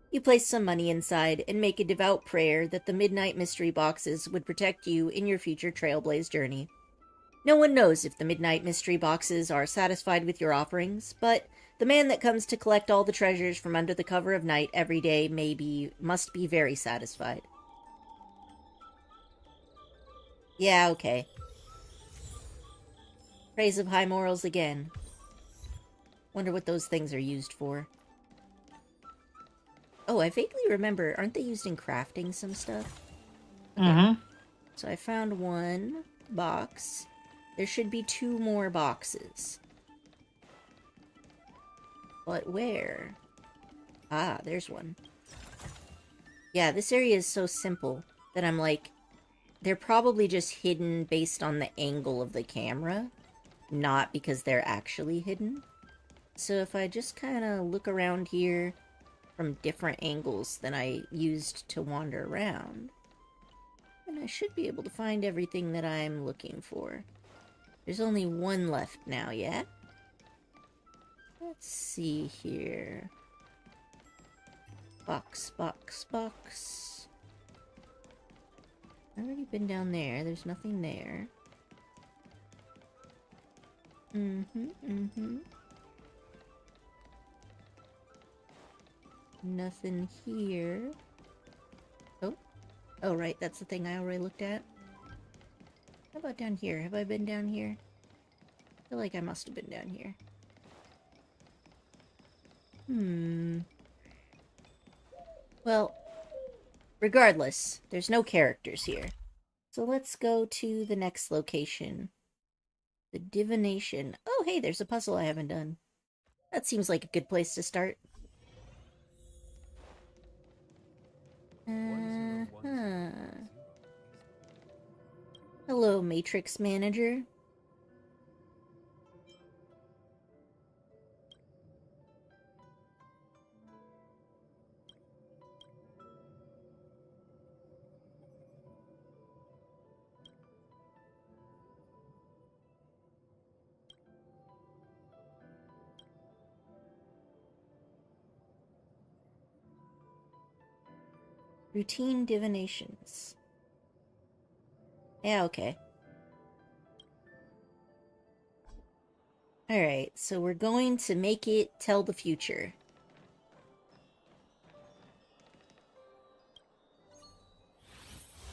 You place some money inside and make a devout prayer that the Midnight Mystery Boxes would protect you in your future Trailblaze journey. No one knows if the Midnight Mystery Boxes are satisfied with your offerings, but the man that comes to collect all the treasures from under the cover of night every day must be very satisfied. Yeah, okay. Praise of high morals again. Wonder what those things are used for. Oh, I vaguely remember, aren't they used in crafting some stuff? Mm-hmm. So I found 1 box. There should be 2 more boxes. But where? Ah, there's one. Yeah, this area is so simple that I'm like, they're probably just hidden based on the angle of the camera, not because they're actually hidden. So if I just kind of look around here from different angles than I used to wander around, then I should be able to find everything that I'm looking for. There's only 1 left now, yeah? Let's see here. Box, box, box. I've already been down there. There's nothing there. Nothing here. Oh, right, that's the thing I already looked at. How about down here? Have I been down here? I feel like I must have been down here. Well, regardless, there's no characters here. So let's go to the next location. The divination. Oh, hey, there's a puzzle I haven't done. That seems like a good place to start. Hello, Matrix Manager. Routine divinations. Yeah, okay. Alright, so we're going to make it tell the future.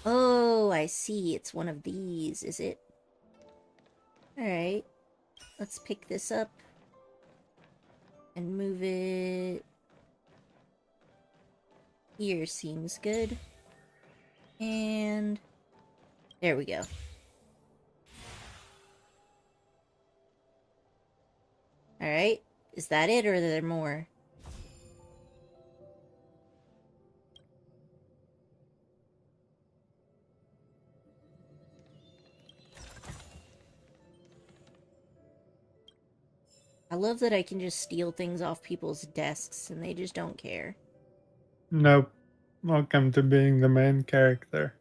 Oh, I see. It's one of these, is it? Alright. Let's pick this up. And move it... Here seems good. And... there we go. Alright. Is that it, or are there more? I love that I can just steal things off people's desks and they just don't care. Nope. Welcome to being the main character.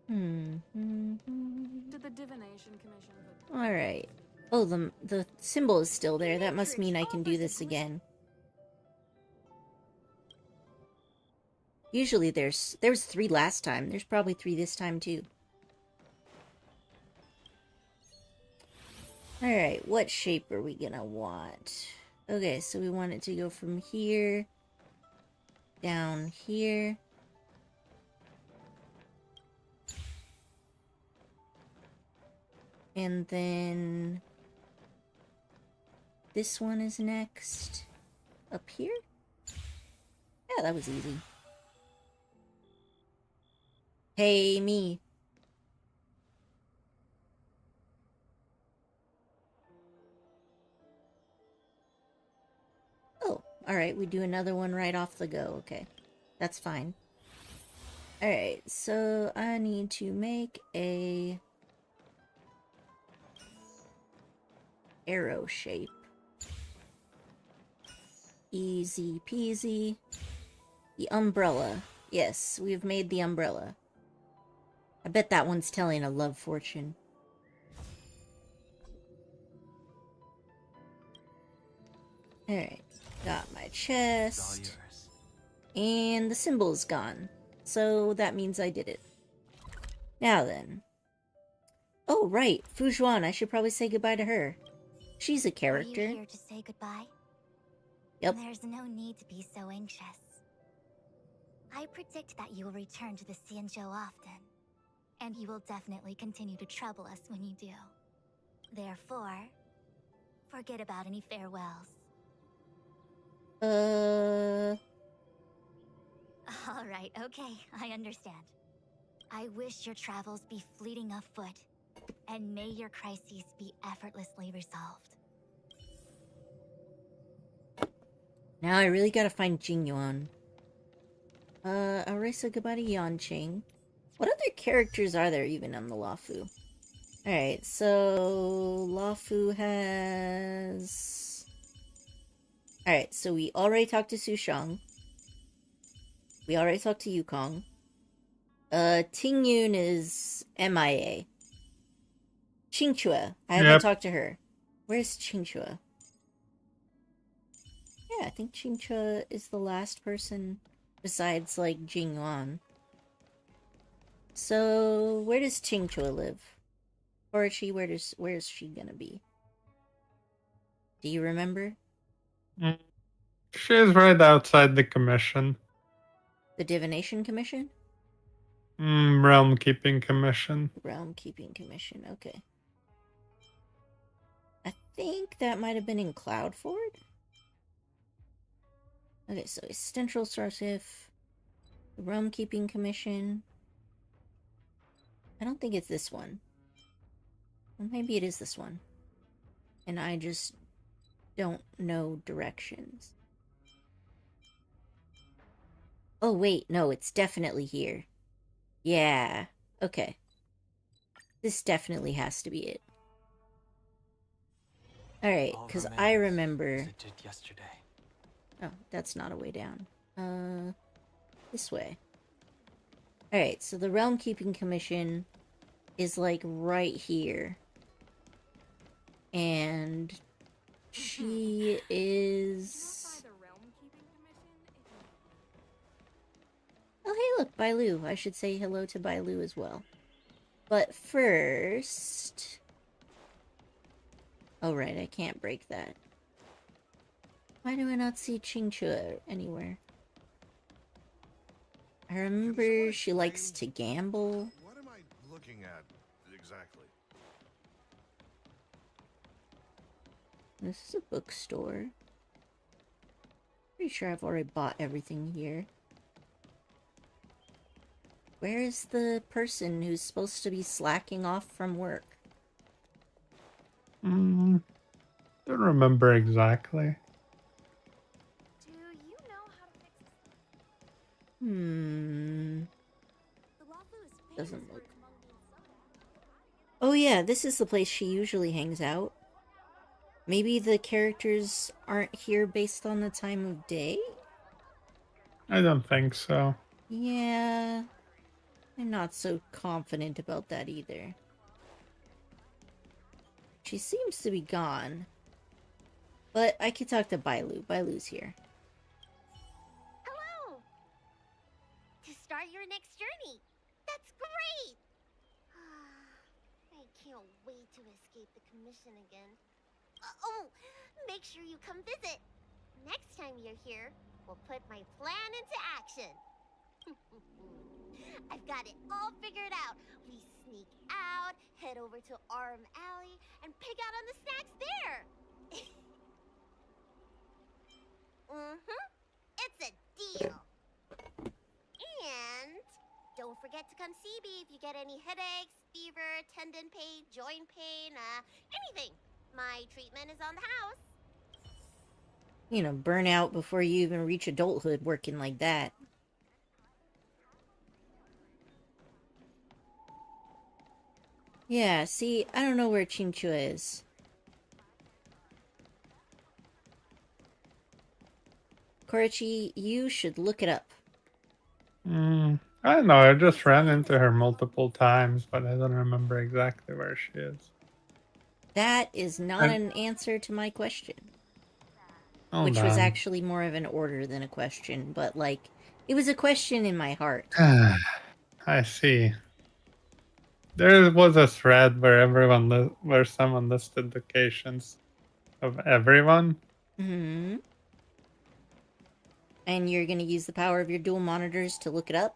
To the Divination Commission. All right. Oh, the symbol is still there. That must mean I can do this again. Usually there was 3 last time. There's probably 3 this time too. All right, what shape are we gonna want? Okay, so we want it to go from here down here. And then this one is next. Up here? Yeah, that was easy. Hey, me. Oh, alright, we do another one right off the go. Okay, that's fine. Alright, so I need to make a arrow shape. Easy peasy. The umbrella. Yes, we've made the umbrella. I bet that one's telling a love fortune. Alright, got my chest. And the symbol's gone. So that means I did it. Now then. Oh, right. Fujuan. I should probably say goodbye to her. She's a character. Are you here to say goodbye? Yep. There's no need to be so anxious. I predict that you will return to the Xianzhou often. And you will definitely continue to trouble us when you do. Therefore, forget about any farewells. Alright, okay, I understand. I wish your travels be fleeting of foot, and may your crises be effortlessly resolved. Now I really gotta find Jingyuan. I already said goodbye to Yanqing. What other characters are there even on the Luofu? Alright, so Luofu has... Alright, so we already talked to Sushang. We already talked to Yukong. Tingyun is MIA. Qingchua. I haven't talked to her. Where's Qingchua? Yeah, I think Qingchua is the last person besides, like, Jingyuan. So, where does Qingchua live? Or is she, where is she gonna be? Do you remember? She's right outside the commission. The Divination Commission? Realm Keeping Commission. Realm Keeping Commission, okay. I think that might have been in Cloudford? Okay, so Central Starsif, the Realm Keeping Commission. I don't think it's this one. Well, maybe it is this one. And I just don't know directions. Oh, wait, no, it's definitely here. Yeah, okay. This definitely has to be it. Alright, because I remember... Yesterday. Oh, that's not a way down. This way. Alright, so the Realm Keeping Commission is, like, right here. And she is... Oh, hey, look, Bailu. I should say hello to Bailu as well. But first... Oh, right, I can't break that. Why do I not see Qingchua anywhere? I remember she likes to gamble. What am I looking at exactly? This is a bookstore. Pretty sure I've already bought everything here. Where is the person who's supposed to be slacking off from work? Don't remember exactly. Do you know how to fix Hmm. the Lafu is famous Doesn't for look. its mung bean soda. Oh yeah, this is the place she usually hangs out. Maybe the characters aren't here based on the time of day? I don't think so. Yeah, I'm not so confident about that either. She seems to be gone. But I could talk to Bailu. Bailu's here. Hello! To start your next journey. That's great! I can't wait to escape the commission again. Oh, make sure you come visit. Next time you're here, we'll put my plan into action. I've got it all figured out. We sneak out, head over to Arm Alley, and pick out on the snacks there. It's a deal. And don't forget to come see me if you get any headaches, fever, tendon pain, joint pain, anything. My treatment is on the house. You know, burn out before you even reach adulthood working like that. Yeah, see, I don't know where Chinchua is. Koichi, you should look it up. I don't know, I just ran into her multiple times, but I don't remember exactly where she is. That is not an answer to my question. Hold Which was on. actually more of an order than a question, but, like, it was a question in my heart. I see. There was a thread where where someone listed locations of everyone. Mm-hmm. And you're gonna use the power of your dual monitors to look it up?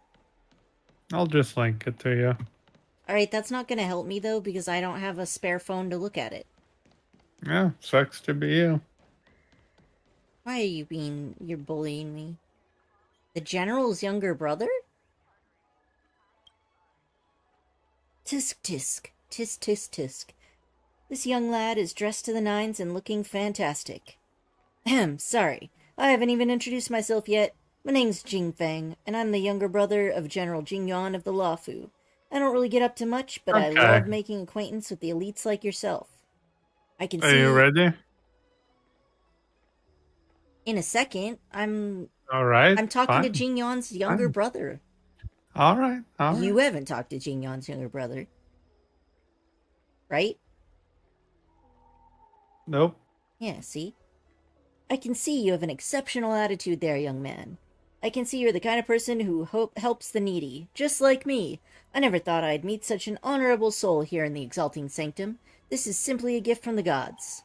I'll just link it to you. Alright, that's not gonna help me, though, because I don't have a spare phone to look at it. Yeah, sucks to be you. Why are you're bullying me? The General's younger brother? Tisk tisk, tisk tisk tisk. This young lad is dressed to the nines and looking fantastic. Ahem, sorry. I haven't even introduced myself yet. My name's Jing Feng, and I'm the younger brother of General Jing Yuan of the Lafu. I don't really get up to much, but I love making acquaintance with the elites like yourself. I can see... Are you ready? In a second, I'm Alright, talking to fine. Jing Yuan's younger brother. Alright, You haven't talked to Jing Yuan's younger brother. Right? Nope. Yeah, see? I can see you have an exceptional attitude there, young man. I can see you're the kind of person who helps the needy, just like me. I never thought I'd meet such an honorable soul here in the Exalting Sanctum. This is simply a gift from the gods.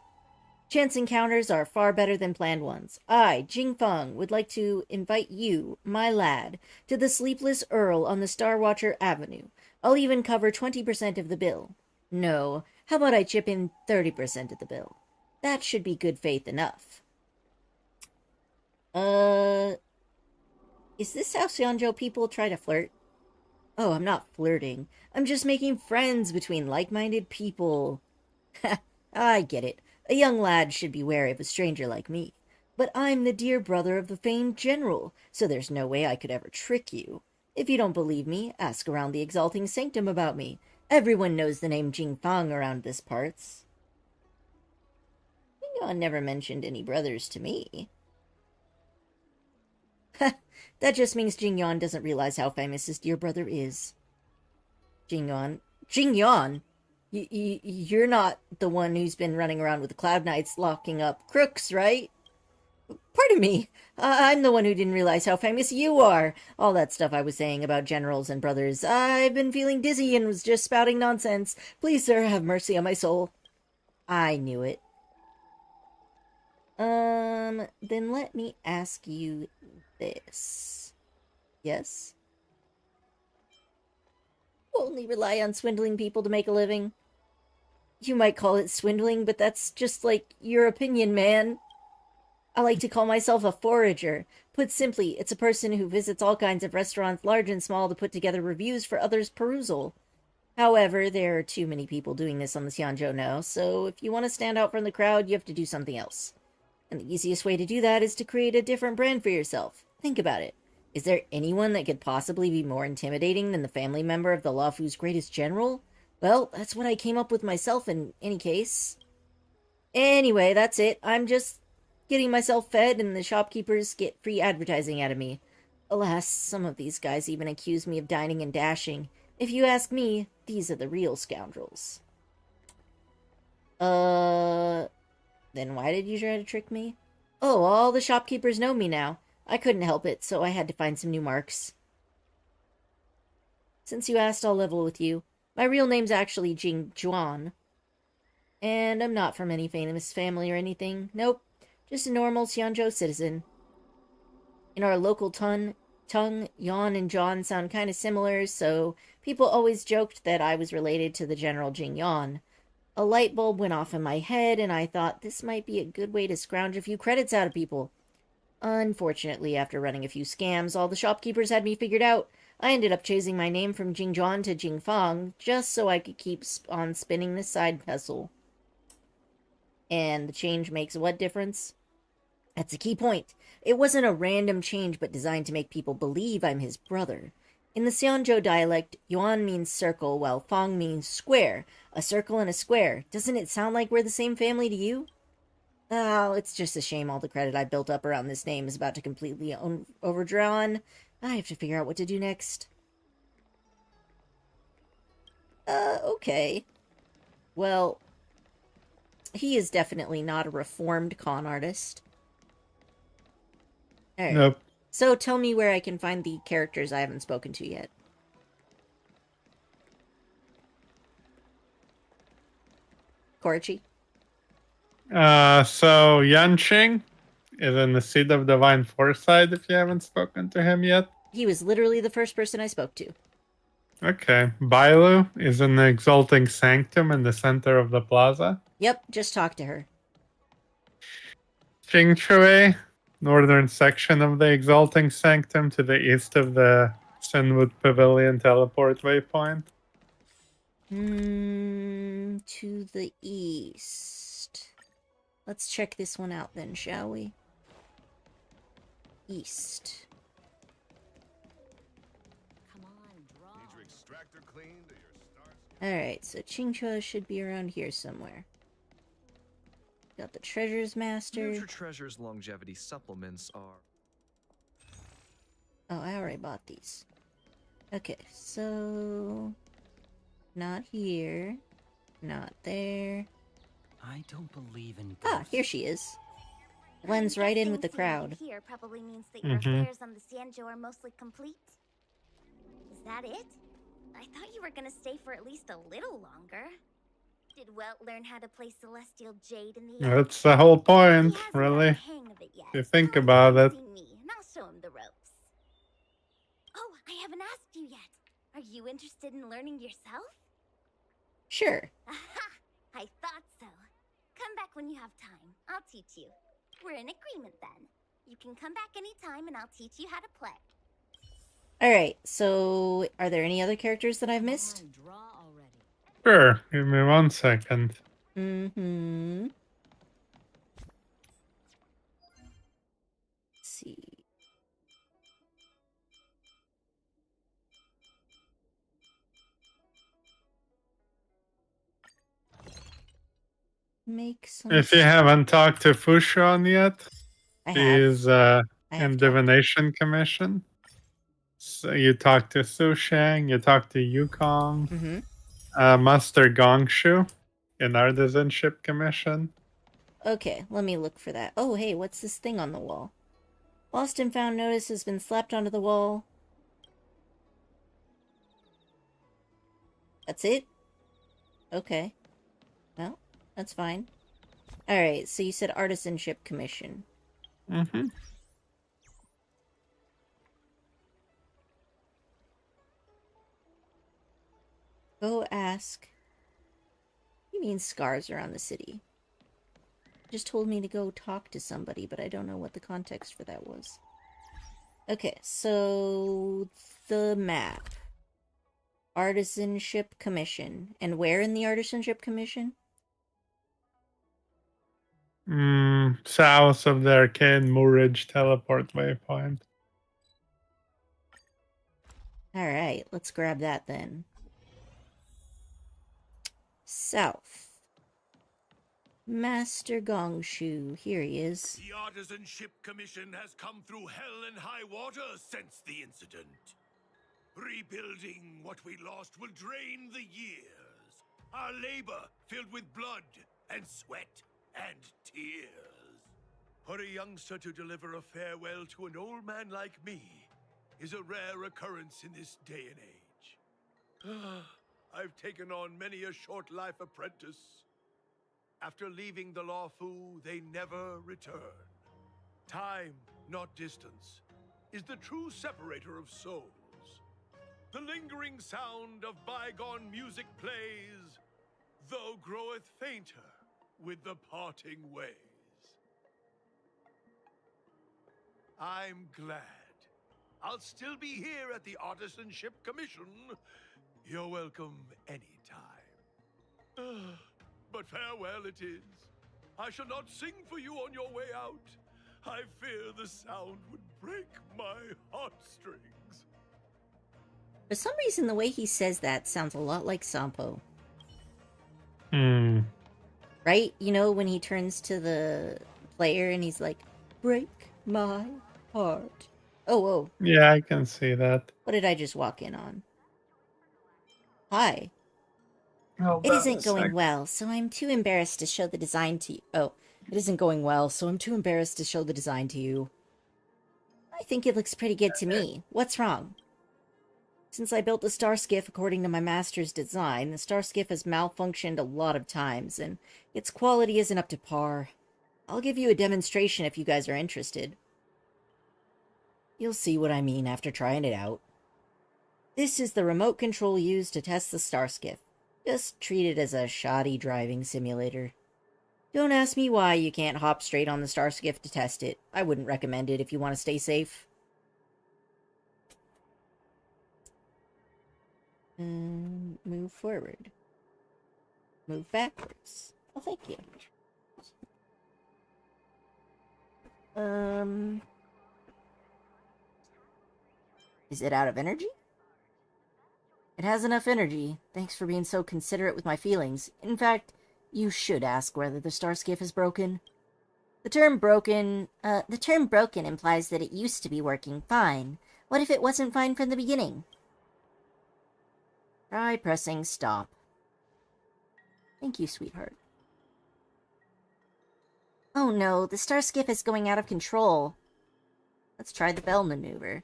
Chance encounters are far better than planned ones. I, Jing Feng, would like to invite you, my lad, to the Sleepless Earl on the Star Watcher Avenue. I'll even cover 20% of the bill. No, how about I chip in 30% of the bill? That should be good faith enough. Is this how Xianzhou people try to flirt? Oh, I'm not flirting. I'm just making friends between like-minded people. I get it. A young lad should be wary of a stranger like me. But I'm the dear brother of the famed general, so there's no way I could ever trick you. If you don't believe me, ask around the Exalting Sanctum about me. Everyone knows the name Jing Feng around this parts. Yuan never mentioned any brothers to me. That just means Jing Yuan doesn't realize how famous his dear brother is. Jing Yuan? Jing Yuan? You're not the one who's been running around with the Cloud Knights locking up crooks, right? Pardon me. I'm the one who didn't realize how famous you are. All that stuff I was saying about generals and brothers. I've been feeling dizzy and was just spouting nonsense. Please, sir, have mercy on my soul. I knew it. Then let me ask you this. Yes? Only rely on swindling people to make a living? You might call it swindling, but that's just like your opinion, man. I like to call myself a forager. Put simply, it's a person who visits all kinds of restaurants, large and small, to put together reviews for others' perusal. However, there are too many people doing this on the Xianzhou now, so if you want to stand out from the crowd, you have to do something else. And the easiest way to do that is to create a different brand for yourself. Think about it. Is there anyone that could possibly be more intimidating than the family member of the Luofu's greatest general? Well, that's what I came up with myself in any case. Anyway, that's it. I'm just getting myself fed and the shopkeepers get free advertising out of me. Alas, some of these guys even accuse me of dining and dashing. If you ask me, these are the real scoundrels. Then why did you try to trick me? Oh, all the shopkeepers know me now. I couldn't help it, so I had to find some new marks. Since you asked, I'll level with you. My real name's actually Jing Juan. And I'm not from any famous family or anything. Nope, just a normal Xianzhou citizen. In our local tongue, Yan and John sound kind of similar, so people always joked that I was related to the General Jing Yan. A light bulb went off in my head, and I thought this might be a good way to scrounge a few credits out of people. Unfortunately, after running a few scams, all the shopkeepers had me figured out. I ended up changing my name from Jingjuan to Jingfang, just so I could keep on spinning this side hustle. And the change makes what difference? That's a key point. It wasn't a random change, but designed to make people believe I'm his brother. In the Xianzhou dialect, yuan means circle, while fang means square. A circle and a square. Doesn't it sound like we're the same family to you? Oh, it's just a shame all the credit I built up around this name is about to completely overdrawn. I have to figure out what to do next. Okay. Well, he is definitely not a reformed con artist. Alright. Nope. So tell me where I can find the characters I haven't spoken to yet. Korichi? So Yanqing is in the Seed of Divine Foresight if you haven't spoken to him yet. He was literally the first person I spoke to. Okay. Bailu is in the Exalting Sanctum in the center of the plaza. Yep, just talk to her. Jingchui, northern section of the Exalting Sanctum to the east of the Sinwood Pavilion teleport waypoint. To the east. Let's check this one out then, shall we? East. Alright, so Qingchua should be around here somewhere. Got the Treasures Master. Future Treasures longevity supplements are... Oh, I already bought these. Okay, so... Not here. Not there. I don't believe in ghosts. Ah, here she is. Blends right in with the crowd. Here probably means that your affairs on the Xianzhou are mostly complete. Is that it? I thought you were gonna stay for at least a little longer. Did Welt learn how to play Celestial Jade in the end? That's the whole point, really. If you think about it. Me, and I'll show him the ropes. Oh, I haven't asked you yet. Are you interested in learning yourself? Sure. Aha! I thought so. Come back when you have time. I'll teach you. We're in agreement then. You can come back anytime and I'll teach you how to play. Alright, so are there any other characters that I've missed? Sure, give me 1 second. Mm-hmm. Let's see. Make some... If you haven't talked to Fushon yet, she is in Divination Commission. So you talk to Su Shang, you talk to Yukong, Master Gongshu in Artisanship Commission. Okay, let me look for that. Oh, hey, what's this thing on the wall? Lost and found notice has been slapped onto the wall. That's it? Okay. Well, that's fine. Alright, so you said Artisanship Commission. Mm-hmm. Go ask. You mean scars around the city? Just told me to go talk to somebody, but I don't know what the context for that was. Okay, so the map. Artisanship Commission. And where in the Artisanship Commission? South of the Arcade Moorage teleport waypoint. Alright, let's grab that then. South. Master Gongshu, here he is. The Artisanship Commission has come through hell and high water since the incident. Rebuilding what we lost will drain the years. Our labor filled with blood and sweat and tears. For a youngster to deliver a farewell to an old man like me is a rare occurrence in this day and age. I've taken on many a short life apprentice. After leaving the Lawfu, they never return. Time, not distance, is the true separator of souls. The lingering sound of bygone music plays, though groweth fainter with the parting ways. I'm glad. I'll still be here at the Artisanship Commission. You're welcome anytime. But farewell it is. I shall not sing for you on your way out. I fear the sound would break my heartstrings. For some reason, the way he says that sounds a lot like Sampo. Right? You know, when he turns to the player and he's like, break my heart. Oh, whoa. Yeah, I can see that. What did I just walk in on? Hi. Oh, It isn't going well, so I'm too embarrassed to show the design to you. Oh, it isn't going well, so I'm too embarrassed to show the design to you. I think it looks pretty good to me. What's wrong? Since I built the star skiff according to my master's design, the star skiff has malfunctioned a lot of times, and its quality isn't up to par. I'll give you a demonstration if you guys are interested. You'll see what I mean after trying it out. This is the remote control used to test the star skiff. Just treat it as a shoddy driving simulator. Don't ask me why you can't hop straight on the star skiff to test it. I wouldn't recommend it if you want to stay safe. Move forward. Move backwards. Oh, thank you. Is it out of energy? It has enough energy. Thanks for being so considerate with my feelings. In fact, you should ask whether the star skiff is broken. The term broken implies that it used to be working fine. What if it wasn't fine from the beginning? Try pressing stop. Thank you, sweetheart. Oh no, the star skiff is going out of control. Let's try the bell maneuver.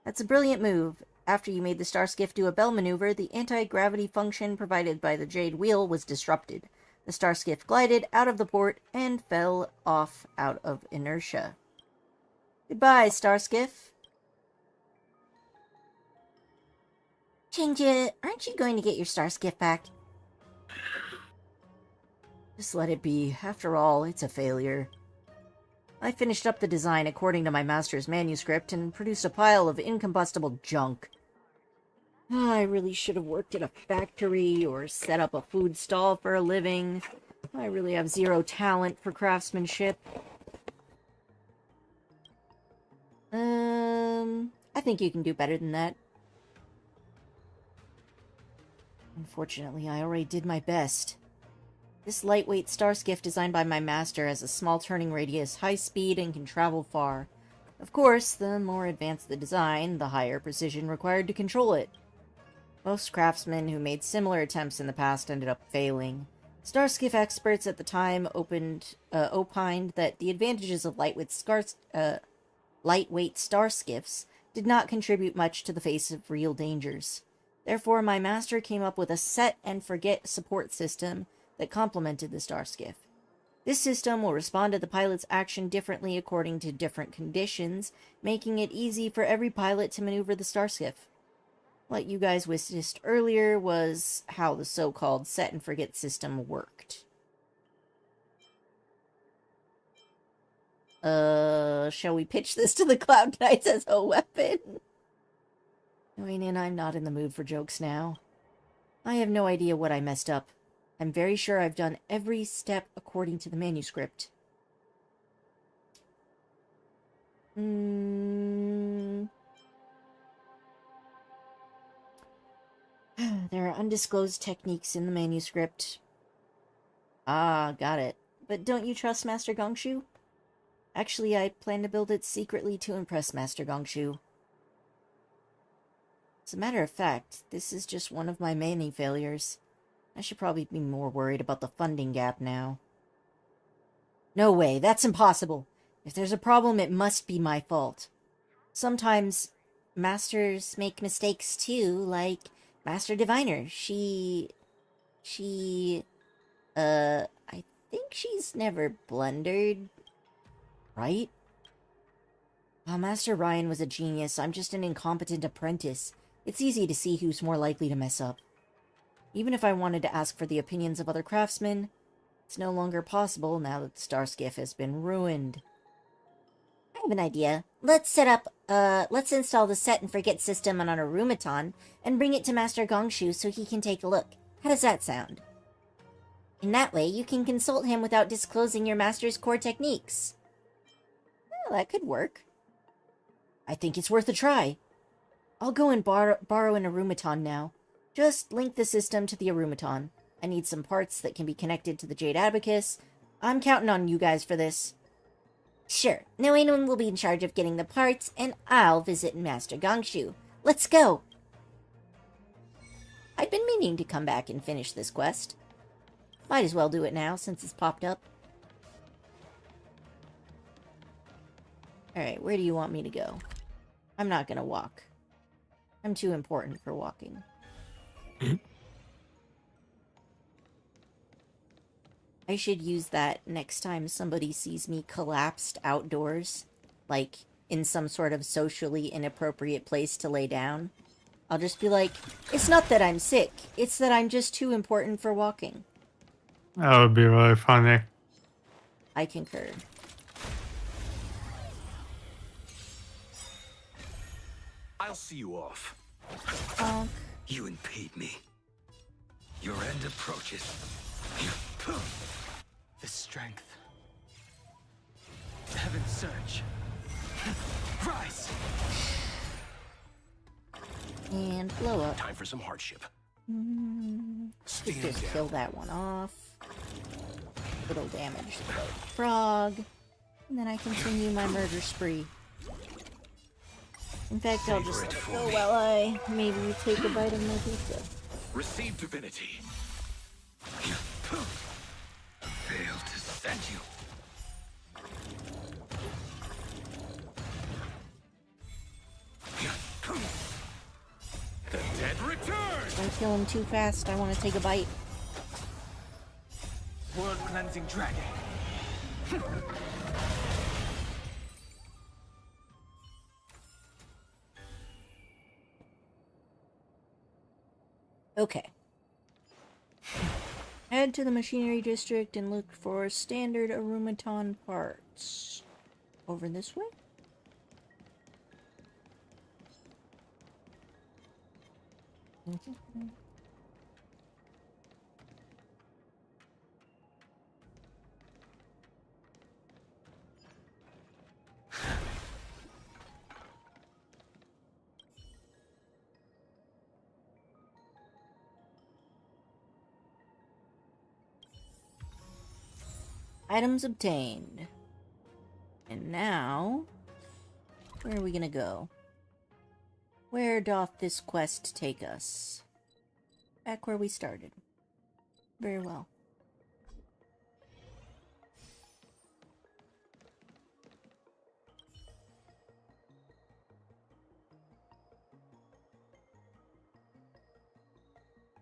That's a brilliant move. After you made the star skiff do a bell maneuver, the anti-gravity function provided by the jade wheel was disrupted. The star skiff glided out of the port and fell off out of inertia. Goodbye, star skiff. Chenja, aren't you going to get your star skiff back? Just let it be. After all, it's a failure. I finished up the design according to my master's manuscript and produced a pile of incombustible junk. I really should have worked at a factory or set up a food stall for a living. I really have zero talent for craftsmanship. I think you can do better than that. Unfortunately, I already did my best. This lightweight star skiff designed by my master has a small turning radius, high speed, and can travel far. Of course, the more advanced the design, the higher precision required to control it. Most craftsmen who made similar attempts in the past ended up failing. Star skiff experts at the time opined that the advantages of lightweight star skiffs did not contribute much to the face of real dangers. Therefore, my master came up with a set-and-forget support system that complemented the star skiff. This system will respond to the pilot's action differently according to different conditions, making it easy for every pilot to maneuver the star skiff. What you guys witnessed earlier was how the so-called set-and-forget system worked. Shall we pitch this to the Cloud Knights as a weapon? And I'm not in the mood for jokes now. I have no idea what I messed up. I'm very sure I've done every step according to the manuscript. There are undisclosed techniques in the manuscript. Ah, got it. But don't you trust Master Gongshu? Actually, I plan to build it secretly to impress Master Gongshu. As a matter of fact, this is just one of my many failures. I should probably be more worried about the funding gap now. No way, that's impossible. If there's a problem, it must be my fault. Sometimes masters make mistakes too, like Master Diviner. I think she's never blundered, right? While Master Ryan was a genius, I'm just an incompetent apprentice. It's easy to see who's more likely to mess up. Even if I wanted to ask for the opinions of other craftsmen, it's no longer possible now that the star skiff has been ruined. I have an idea. Let's install the set and forget system on our Arumaton and bring it to Master Gongshu so he can take a look. How does that sound? In that way, you can consult him without disclosing your master's core techniques. Well, that could work. I think it's worth a try. I'll go and borrow an Arumaton now. Just link the system to the Arumaton. I need some parts that can be connected to the Jade Abacus. I'm counting on you guys for this. Sure, now anyone will be in charge of getting the parts, and I'll visit Master Gongshu. Let's go! I'd been meaning to come back and finish this quest. Might as well do it now, since it's popped up. Alright, where do you want me to go? I'm not gonna walk. I'm too important for walking. I should use that next time somebody sees me collapsed outdoors, like in some sort of socially inappropriate place to lay down. I'll just be like, it's not that I'm sick, it's that I'm just too important for walking. That would be really funny. I concur. I'll see you off. You impede me. Your end approaches. The strength. Heaven surge. Rise! And blow up. Time for some hardship. Just kill that one off. Little damage to the frog. And then I continue my murder spree. In fact, I'll just let it go while I maybe take a bite of my pizza. Receive divinity. Fail to send you. The dead return! Don't kill him too fast, I want to take a bite. World cleansing dragon. Okay. Head to the machinery district and look for standard Arumaton parts. Over this way? Items obtained. And now, where are we gonna go? Where doth this quest take us? Back where we started. Very well.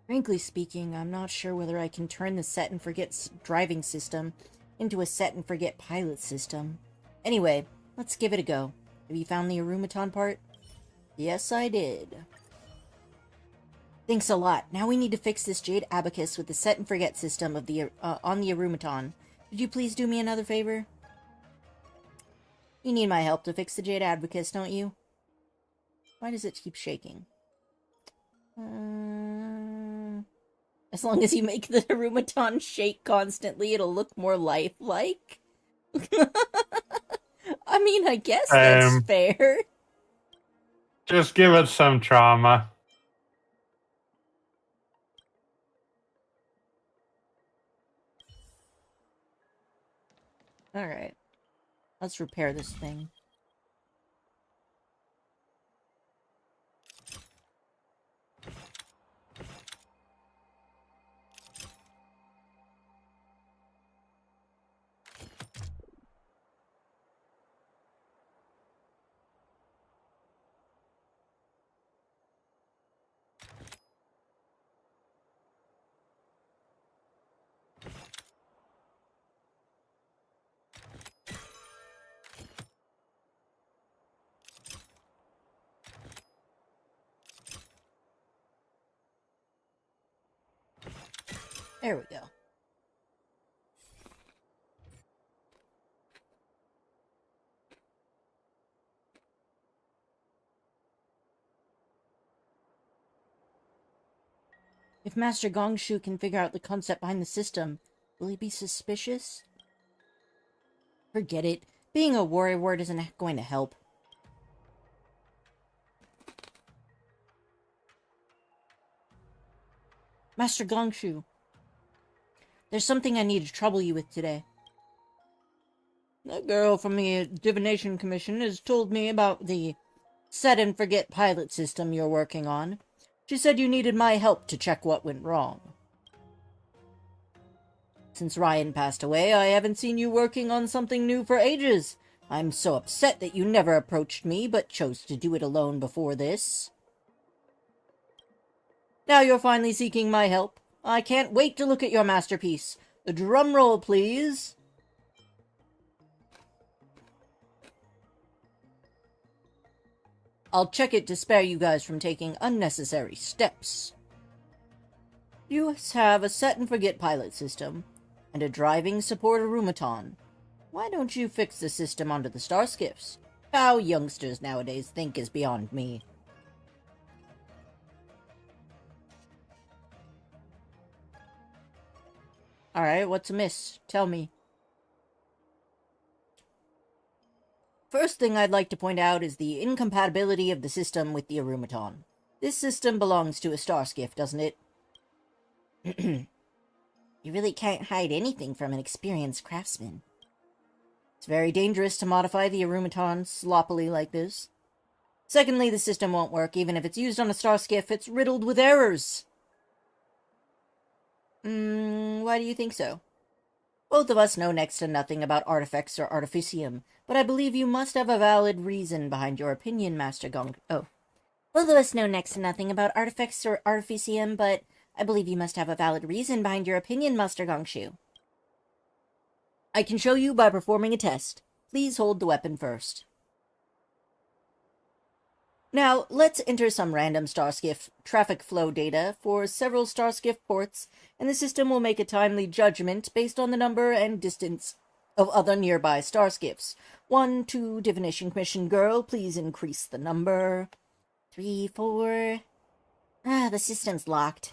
Frankly speaking, I'm not sure whether I can turn the set and forget driving system into a set and forget pilot system. Anyway, let's give it a go. Have you found the Arumaton part? Yes, I did. Thanks a lot. Now we need to fix this Jade Abacus with the set and forget system of the on the Arumaton. Could you please do me another favor? You need my help to fix the Jade Abacus, don't you? Why does it keep shaking? As long as you make the Arumaton shake constantly, it'll look more lifelike. I mean, I guess that's fair. Just give it some trauma. Alright. Let's repair this thing. There we go. If Master Gongshu can figure out the concept behind the system, will he be suspicious? Forget it. Being a warrior word isn't going to help. Master Gongshu, there's something I need to trouble you with today. The girl from the Divination Commission has told me about the set-and-forget pilot system you're working on. She said you needed my help to check what went wrong. Since Ryan passed away, I haven't seen you working on something new for ages. I'm so upset that you never approached me, but chose to do it alone before this. Now you're finally seeking my help. I can't wait to look at your masterpiece. The drum roll, please. I'll check it to spare you guys from taking unnecessary steps. You have a set-and-forget pilot system, and a driving support Arumaton. Why don't you fix the system onto the Starskiffs? How youngsters nowadays think is beyond me. Alright, what's amiss? Tell me. First thing I'd like to point out is the incompatibility of the system with the Arumaton. This system belongs to a Starskiff, doesn't it? You really can't hide anything from an experienced craftsman. It's very dangerous to modify the Arumaton sloppily like this. Secondly, the system won't work even if it's used on a Starskiff. It's riddled with errors. Why do you think so? Both of us know next to nothing about artifacts or artificium, but I believe you must have a valid reason behind your opinion, Master Gong... Oh. Both of us know next to nothing about artifacts or artificium, but I believe you must have a valid reason behind your opinion, Master Gongshu. I can show you by performing a test. Please hold the weapon first. Now, let's enter some random Starskiff traffic flow data for several Starskiff ports, and the system will make a timely judgment based on the number and distance of other nearby Starskiffs. 1, 2, Divination Commission girl, please increase the number. 3, 4... the system's locked.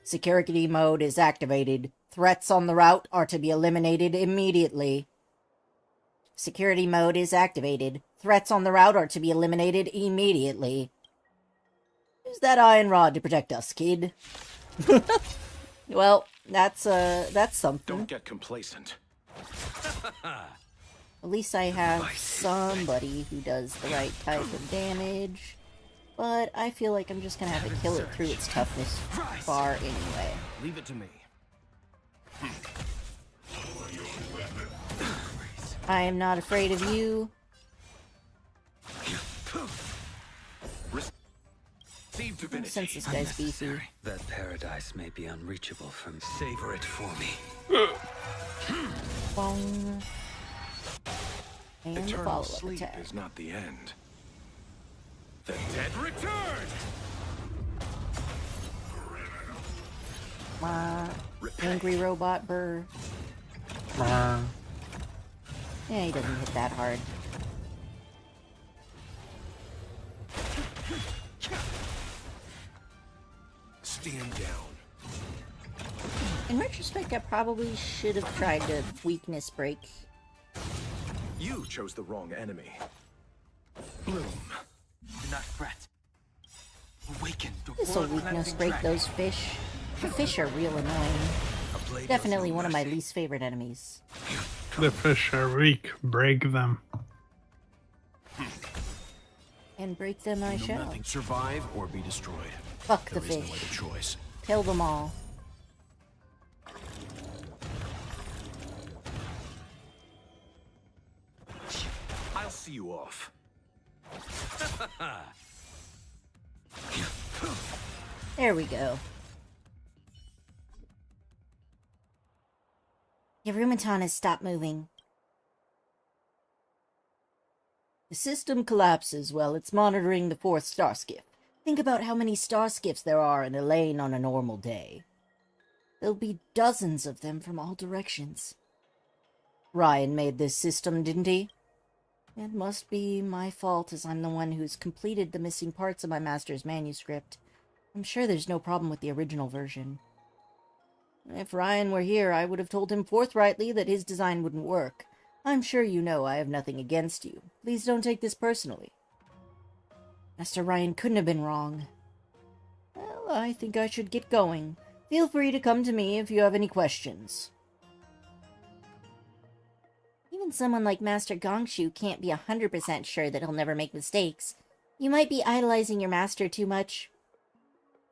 Security mode is activated. Threats on the route are to be eliminated immediately. Security mode is activated. Threats on the route are to be eliminated immediately. Use that iron rod to protect us, kid. Well, that's something. Don't get complacent. At least I have somebody who does the right type of damage. But I feel like I'm just gonna have to kill it through its toughness bar anyway. Leave it to me. I am not afraid of you. Since this guy's beefy. That paradise may be unreachable from. Savor it for me. Bong. And the Eternal follow-up sleep attack. is not the end. The dead return! Angry robot burr. Yeah, he doesn't hit that hard. Stand down. In retrospect, I probably should have tried to weakness break. You chose the wrong enemy. Bloom. Do not fret. Awaken the This'll world weakness cleansing break dragon. those fish. The fish are real annoying. A blade Definitely knows no one of my mercy. least favorite enemies. The fish are weak. Break them. And break them I You know shall. nothing. Survive or be destroyed. Fuck the There is no fish. other choice. Kill them all. I'll see you off. There we go. Yarumitan has stopped moving. The system collapses while it's monitoring the fourth star skiff. Think about how many star skiffs there are in a lane on a normal day. There'll be dozens of them from all directions. Ryan made this system, didn't he? It must be my fault, as I'm the one who's completed the missing parts of my master's manuscript. I'm sure there's no problem with the original version. If Ryan were here, I would have told him forthrightly that his design wouldn't work. I'm sure you know I have nothing against you. Please don't take this personally. Master Ryan couldn't have been wrong. Well, I think I should get going. Feel free to come to me if you have any questions. Even someone like Master Gongshu can't be 100% sure that he'll never make mistakes. You might be idolizing your master too much.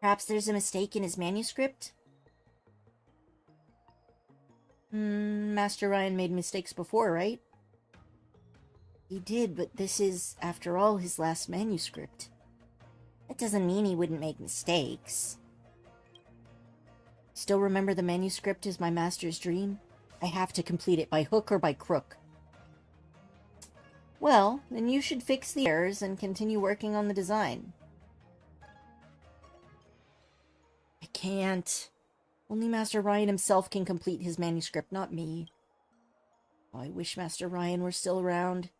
Perhaps there's a mistake in his manuscript? Master Ryan made mistakes before, right? He did, but this is, after all, his last manuscript. That doesn't mean he wouldn't make mistakes. Still remember the manuscript is my master's dream? I have to complete it by hook or by crook. Well, then you should fix the errors and continue working on the design. I can't. Only Master Ryan himself can complete his manuscript, not me. Oh, I wish Master Ryan were still around.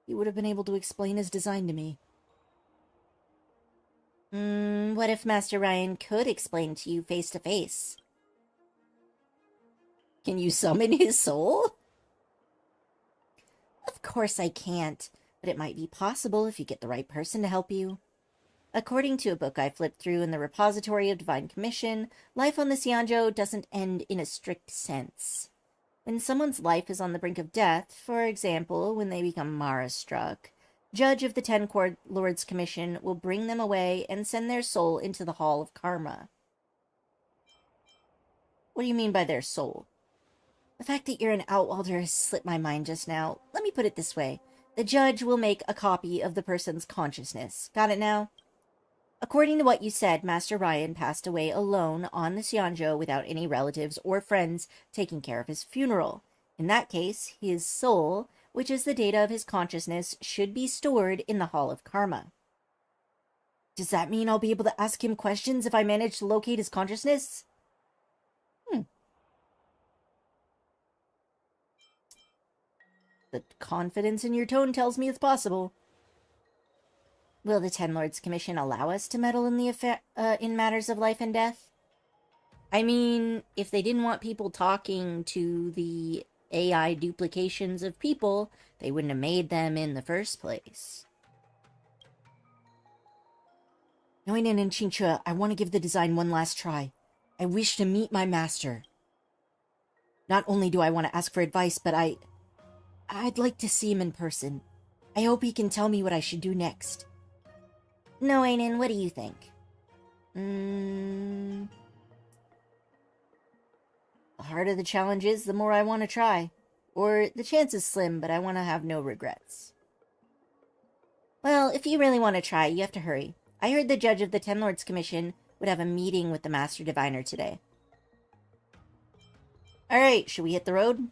He would have been able to explain his design to me. What if Master Ryan could explain to you face to face? Can you summon his soul? Of course I can't, but it might be possible if you get the right person to help you. According to a book I flipped through in the Repository of Divine Commission, life on the Xianzhou doesn't end in a strict sense. When someone's life is on the brink of death, for example, when they become Mara-struck, Judge of the Ten Lords Commission will bring them away and send their soul into the Hall of Karma. What do you mean by their soul? The fact that you're an Outwalder has slipped my mind just now. Let me put it this way. The judge will make a copy of the person's consciousness. Got it now? According to what you said, Master Ryan passed away alone on the Xianzhou without any relatives or friends taking care of his funeral. In that case, his soul, which is the data of his consciousness, should be stored in the Hall of Karma. Does that mean I'll be able to ask him questions if I manage to locate his consciousness? The confidence in your tone tells me it's possible. Will the Ten Lords Commission allow us to meddle in the in matters of life and death? I mean, if they didn't want people talking to the AI duplications of people, they wouldn't have made them in the first place. Noinen and Qingque, I want to give the design one last try. I wish to meet my master. Not only do I want to ask for advice, but I'd like to see him in person. I hope he can tell me what I should do next. Noinen, what do you think? The harder the challenge is, the more I want to try. Or, the chance is slim, but I want to have no regrets. Well, if you really want to try, you have to hurry. I heard the judge of the Ten Lords Commission would have a meeting with the Master Diviner today. Alright, should we hit the road?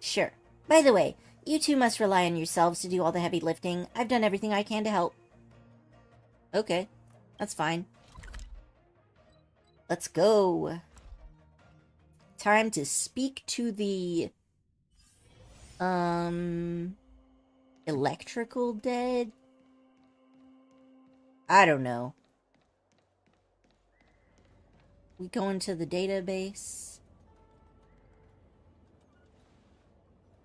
Sure. By the way, you two must rely on yourselves to do all the heavy lifting. I've done everything I can to help. Okay, that's fine. Let's go. Time to speak to the electrical dead? I don't know. We go into the database.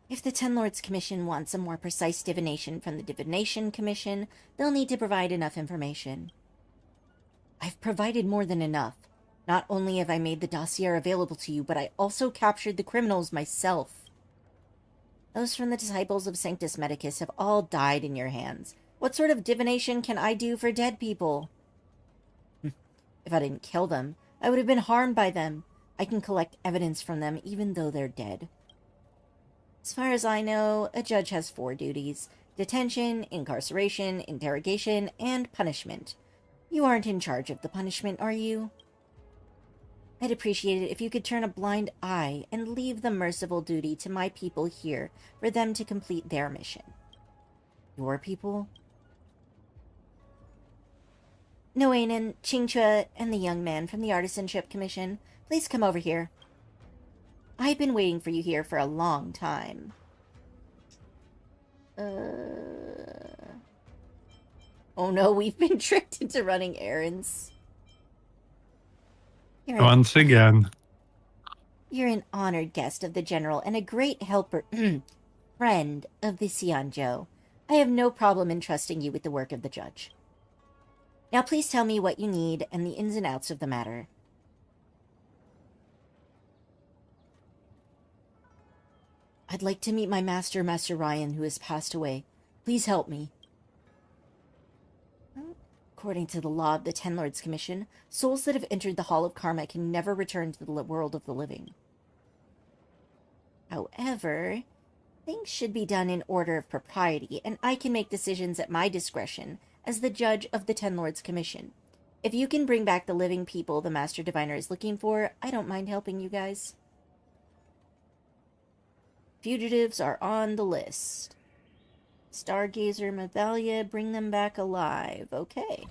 If the Ten Lords Commission wants a more precise divination from the Divination Commission, they'll need to provide enough information. I've provided more than enough. Not only have I made the dossier available to you, but I also captured the criminals myself. Those from the Disciples of Sanctus Medicus have all died in your hands. What sort of divination can I do for dead people? If I didn't kill them, I would have been harmed by them. I can collect evidence from them even though they're dead. As far as I know, a judge has 4 duties: detention, incarceration, interrogation, and punishment. You aren't in charge of the punishment, are you? I'd appreciate it if you could turn a blind eye and leave the merciful duty to my people here for them to complete their mission. Your people? Noainen, Qingque, and the young man from the Artisanship Commission, please come over here. I've been waiting for you here for a long time. Oh no, we've been tricked into running errands. Once again. You're an honored guest of the General and a great helper, friend of the Xianzhou. I have no problem entrusting you with the work of the judge. Now please tell me what you need and the ins and outs of the matter. I'd like to meet my master, Master Ryan, who has passed away. Please help me. According to the law of the Ten Lords Commission, souls that have entered the Hall of Karma can never return to the world of the living. However, things should be done in order of propriety, and I can make decisions at my discretion as the judge of the Ten Lords Commission. If you can bring back the living people the Master Diviner is looking for, I don't mind helping you guys. Fugitives are on the list. Stargazer, Mathalia, bring them back alive. Okay.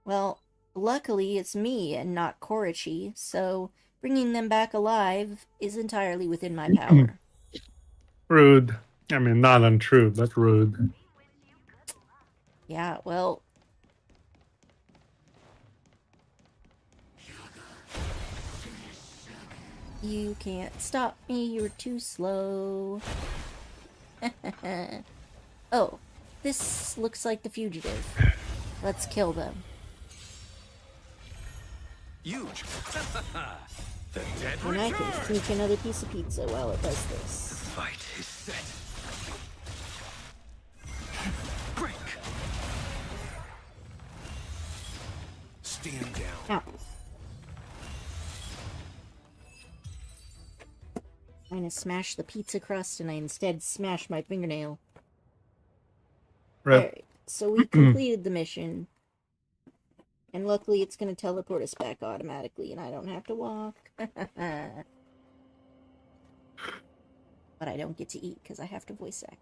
Well, luckily it's me and not Korichi, so bringing them back alive is entirely within my power. Rude. I mean, not untrue, but rude. Yeah, well... You can't stop me, you're too slow. Oh, this looks like the fugitive. Let's kill them. Huge. The dead And I can sneak another piece of pizza while it does this. The fight is set. Break. Stand down. Ow. I'm gonna smash the pizza crust and I instead smash my fingernail. Alright, so we completed the mission. And luckily it's gonna teleport us back automatically and I don't have to walk. But I don't get to eat because I have to voice act.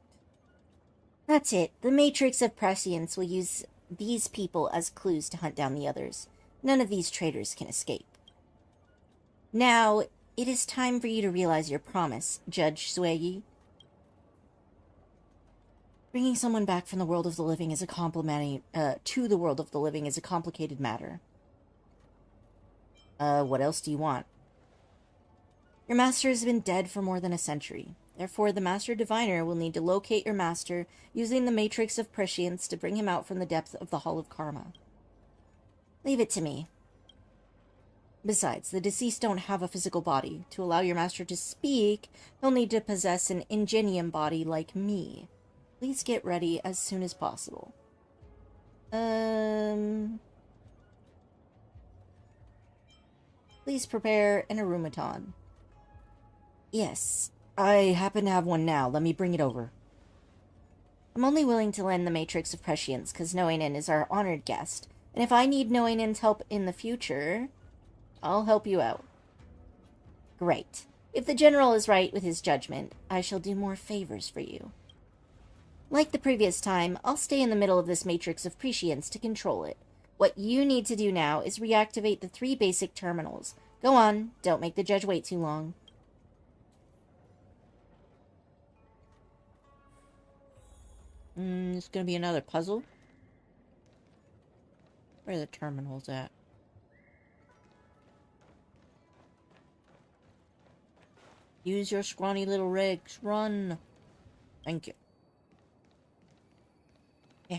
That's it. The Matrix of Prescience will use these people as clues to hunt down the others. None of these traitors can escape. Now, it is time for you to realize your promise, Judge Sueyi. Bringing someone back from the world of the living is a to the world of the living is a complicated matter. What else do you want? Your master has been dead for more than a century. Therefore, the Master Diviner will need to locate your master using the Matrix of Prescience to bring him out from the depth of the Hall of Karma. Leave it to me. Besides, the deceased don't have a physical body. To allow your master to speak, he'll need to possess an ingenium body like me. Please get ready as soon as possible. Please prepare an arumaton. Yes, I happen to have one now. Let me bring it over. I'm only willing to lend the Matrix of Prescience because Noainen is our honored guest, and if I need Noainen's help in the future, I'll help you out. Great. If the General is right with his judgment, I shall do more favors for you. Like the previous time, I'll stay in the middle of this Matrix of Prescience to control it. What you need to do now is reactivate the 3 basic terminals. Go on, don't make the judge wait too long. It's gonna be another puzzle. Where are the terminals at? Use your scrawny little legs. Run. Thank you. Yeah.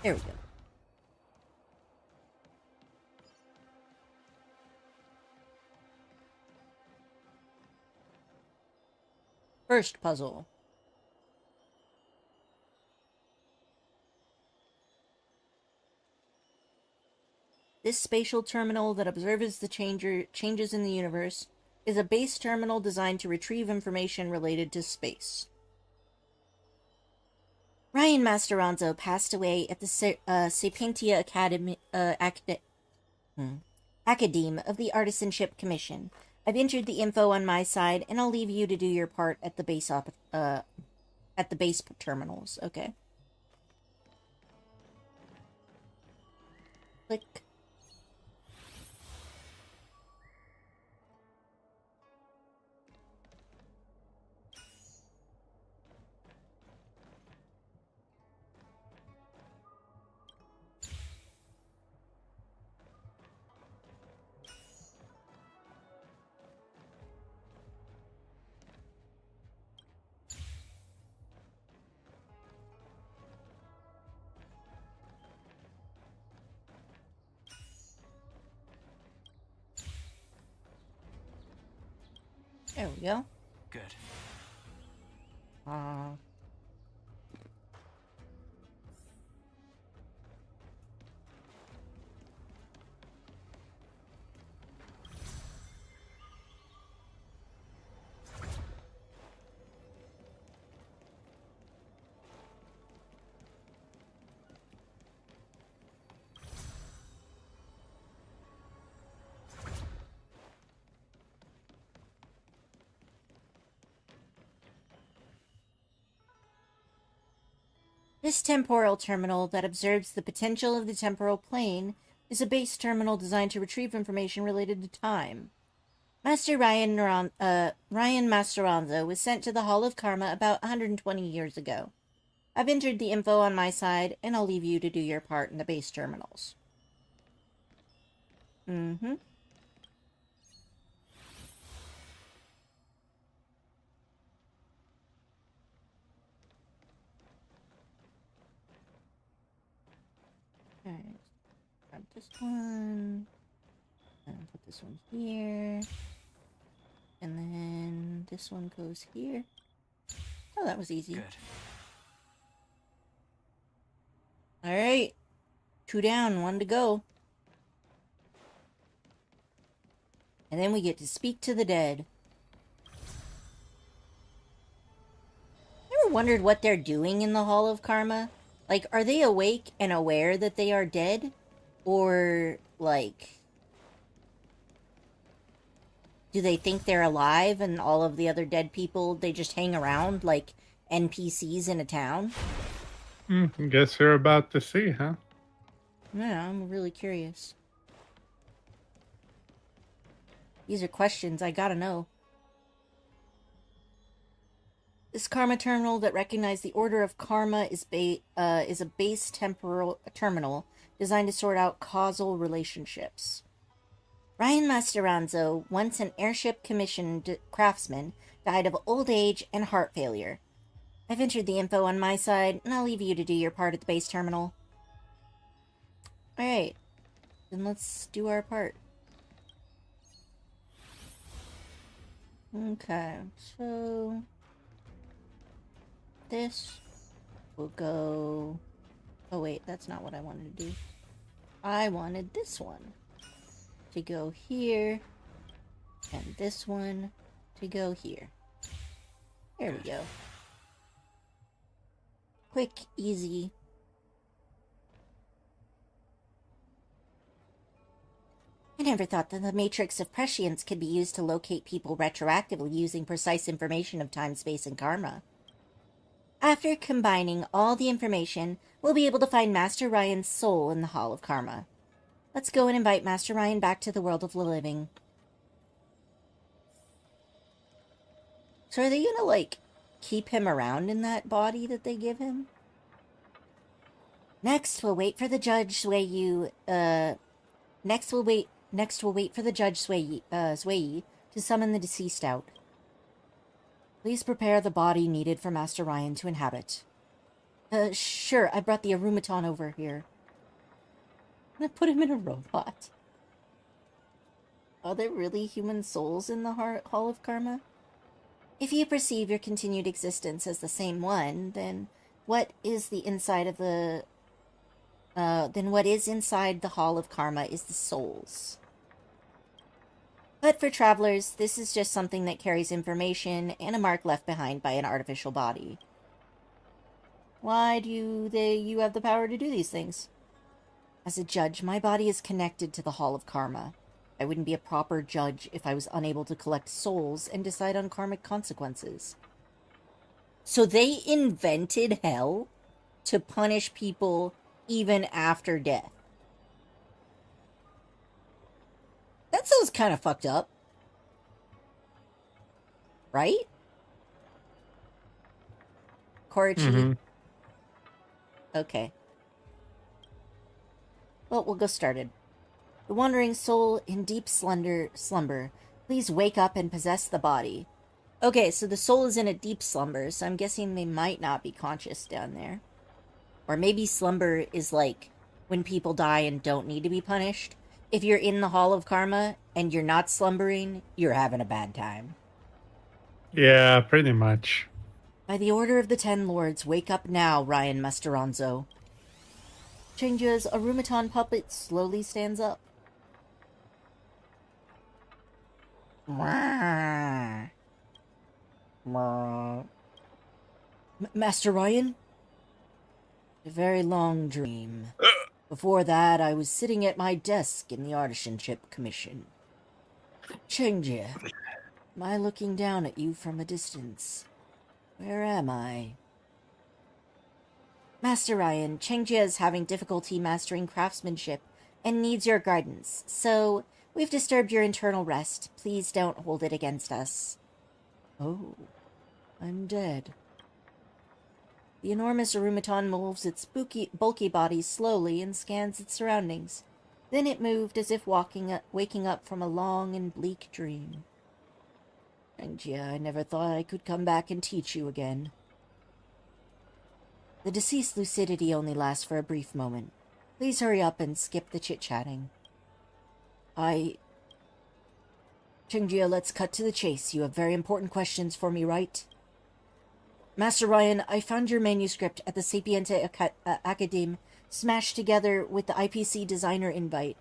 There we go. First puzzle. This spatial terminal that observes the changes in the universe is a base terminal designed to retrieve information related to space. Ryan Masteranzo passed away at the Sapientia Academe of the Artisanship Commission. I've entered the info on my side, and I'll leave you to do your part at the base terminals. Okay. Click. There we go. Good. This temporal terminal that observes the potential of the temporal plane is a base terminal designed to retrieve information related to time. Master Ryan Masteranzo was sent to the Hall of Karma about 120 years ago. I've entered the info on my side, and I'll leave you to do your part in the base terminals. Mm-hmm. Alright. Grab this one. And put this one here. And then this one goes here. Oh, that was easy. Good. Alright. 2 down, 1 to go. And then we get to speak to the dead. Ever wondered what they're doing in the Hall of Karma? Like, are they awake and aware that they are dead? Or, like, do they think they're alive and all of the other dead people, they just hang around like NPCs in a town? Guess you're about to see, huh? Yeah, I'm really curious. These are questions I gotta know. This karma terminal that recognizes the order of karma is a base temporal terminal designed to sort out causal relationships. Ryan Masteranzo, once an airship commissioned craftsman, died of old age and heart failure. I've entered the info on my side, and I'll leave you to do your part at the base terminal. Alright, then let's do our part. Okay, so this will go... Oh wait, that's not what I wanted to do. I wanted this one to go here, and this one to go here. There we go. Quick, easy. I never thought that the matrix of prescience could be used to locate people retroactively using precise information of time, space, and karma. After combining all the information, we'll be able to find Master Ryan's soul in the Hall of Karma. Let's go and invite Master Ryan back to the world of the living. So are they gonna, like, keep him around in that body that they give him? Next, we'll wait for the judge weigh you, Next, we'll wait for the Judge Sui to summon the deceased out. Please prepare the body needed for Master Ryan to inhabit. Sure, I brought the Arumaton over here. I'm gonna put him in a robot. Are there really human souls in the Hall of Karma? If you perceive your continued existence as the same one, then what is inside the Hall of Karma is the souls. But for travelers, this is just something that carries information and a mark left behind by an artificial body. Why do you have the power to do these things? As a judge, my body is connected to the Hall of Karma. I wouldn't be a proper judge if I was unable to collect souls and decide on karmic consequences. So they invented hell to punish people even after death. That sounds kind of fucked up. Right? Koichi? Okay. Well, we'll go started. The wandering soul in deep slumber, please wake up and possess the body. Okay, so the soul is in a deep slumber, so I'm guessing they might not be conscious down there. Or maybe slumber is like when people die and don't need to be punished. If you're in the Hall of Karma and you're not slumbering, you're having a bad time. Yeah, pretty much. By the order of the 10 lords, wake up now, Ryan Masteranzo. Change's Arumaton puppet slowly stands up. Master Ryan? A very long dream. Before that, I was sitting at my desk in the Artisanship Commission. Change, am I looking down at you from a distance? Where am I? Master Ryan, Chengjia is having difficulty mastering craftsmanship and needs your guidance, so we've disturbed your internal rest. Please don't hold it against us. Oh, I'm dead. The enormous Arumaton moves its bulky body slowly and scans its surroundings. Then it moved as if waking up from a long and bleak dream. Chengjia, I never thought I could come back and teach you again. The deceased's lucidity only lasts for a brief moment. Please hurry up and skip the chit-chatting. Chengjia, let's cut to the chase. You have very important questions for me, right? Master Ryan, I found your manuscript at the Sapiente Academe, smashed together with the IPC designer invite.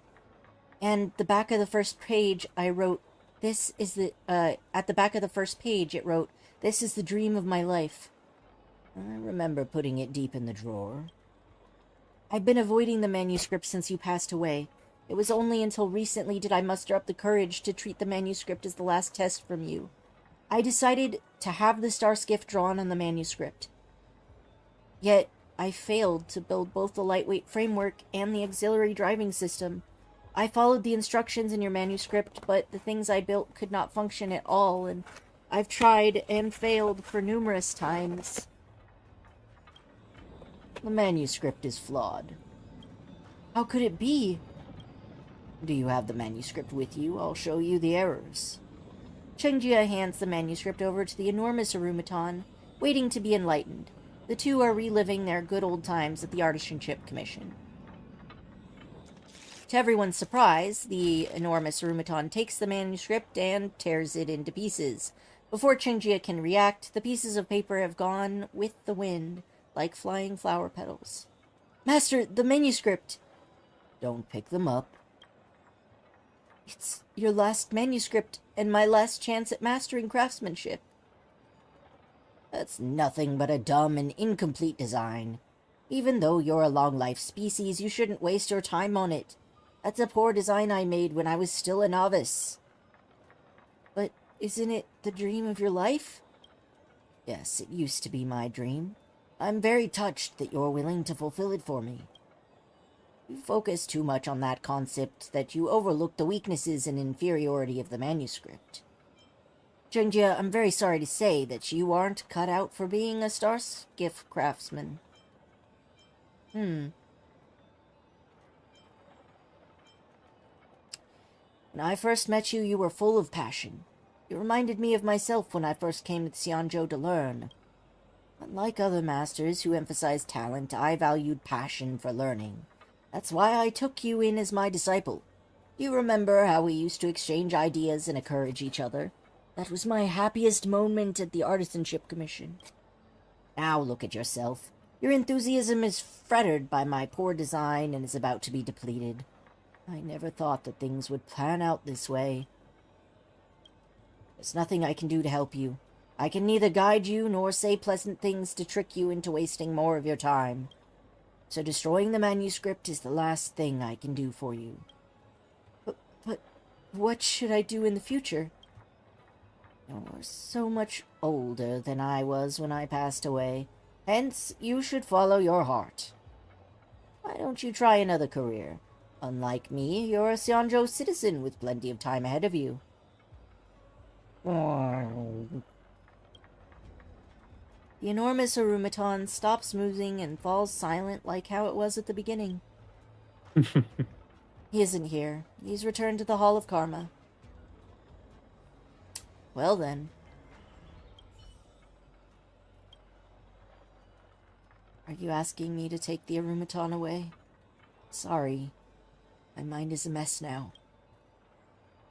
And the back of the first page, I wrote, at the back of the first page, it wrote, "This is the dream of my life." I remember putting it deep in the drawer. I've been avoiding the manuscript since you passed away. It was only until recently did I muster up the courage to treat the manuscript as the last test from you. I decided to have the star skiff drawn on the manuscript. Yet, I failed to build both the lightweight framework and the auxiliary driving system. I followed the instructions in your manuscript, but the things I built could not function at all, and I've tried and failed for numerous times. The manuscript is flawed. How could it be? Do you have the manuscript with you? I'll show you the errors. Chengjia hands the manuscript over to the enormous Arumaton, waiting to be enlightened. The two are reliving their good old times at the Artisanship Commission. To everyone's surprise, the enormous Arumaton takes the manuscript and tears it into pieces. Before Chengjia can react, the pieces of paper have gone with the wind, like flying flower petals. Master, the manuscript! Don't pick them up. It's your last manuscript and my last chance at mastering craftsmanship. That's nothing but a dumb and incomplete design. Even though you're a long-life species, you shouldn't waste your time on it. That's a poor design I made when I was still a novice. But isn't it the dream of your life? Yes, it used to be my dream. I'm very touched that you're willing to fulfill it for me. You focus too much on that concept that you overlook the weaknesses and inferiority of the manuscript. Chengjia, I'm very sorry to say that you aren't cut out for being a star skiff craftsman. When I first met you, you were full of passion. You reminded me of myself when I first came to Xianzhou to learn. Unlike other masters who emphasized talent, I valued passion for learning. That's why I took you in as my disciple. You remember how we used to exchange ideas and encourage each other? That was my happiest moment at the Artisanship Commission. Now look at yourself. Your enthusiasm is fretted by my poor design and is about to be depleted. I never thought that things would plan out this way. There's nothing I can do to help you. I can neither guide you nor say pleasant things to trick you into wasting more of your time. So destroying the manuscript is the last thing I can do for you. But what should I do in the future? You're so much older than I was when I passed away. Hence, you should follow your heart. Why don't you try another career? Unlike me, you're a Xianzhou citizen with plenty of time ahead of you. The enormous Arumaton stops moving and falls silent like how it was at the beginning. He isn't here. He's returned to the Hall of Karma. Well then. Are you asking me to take the Arumaton away? Sorry. My mind is a mess now.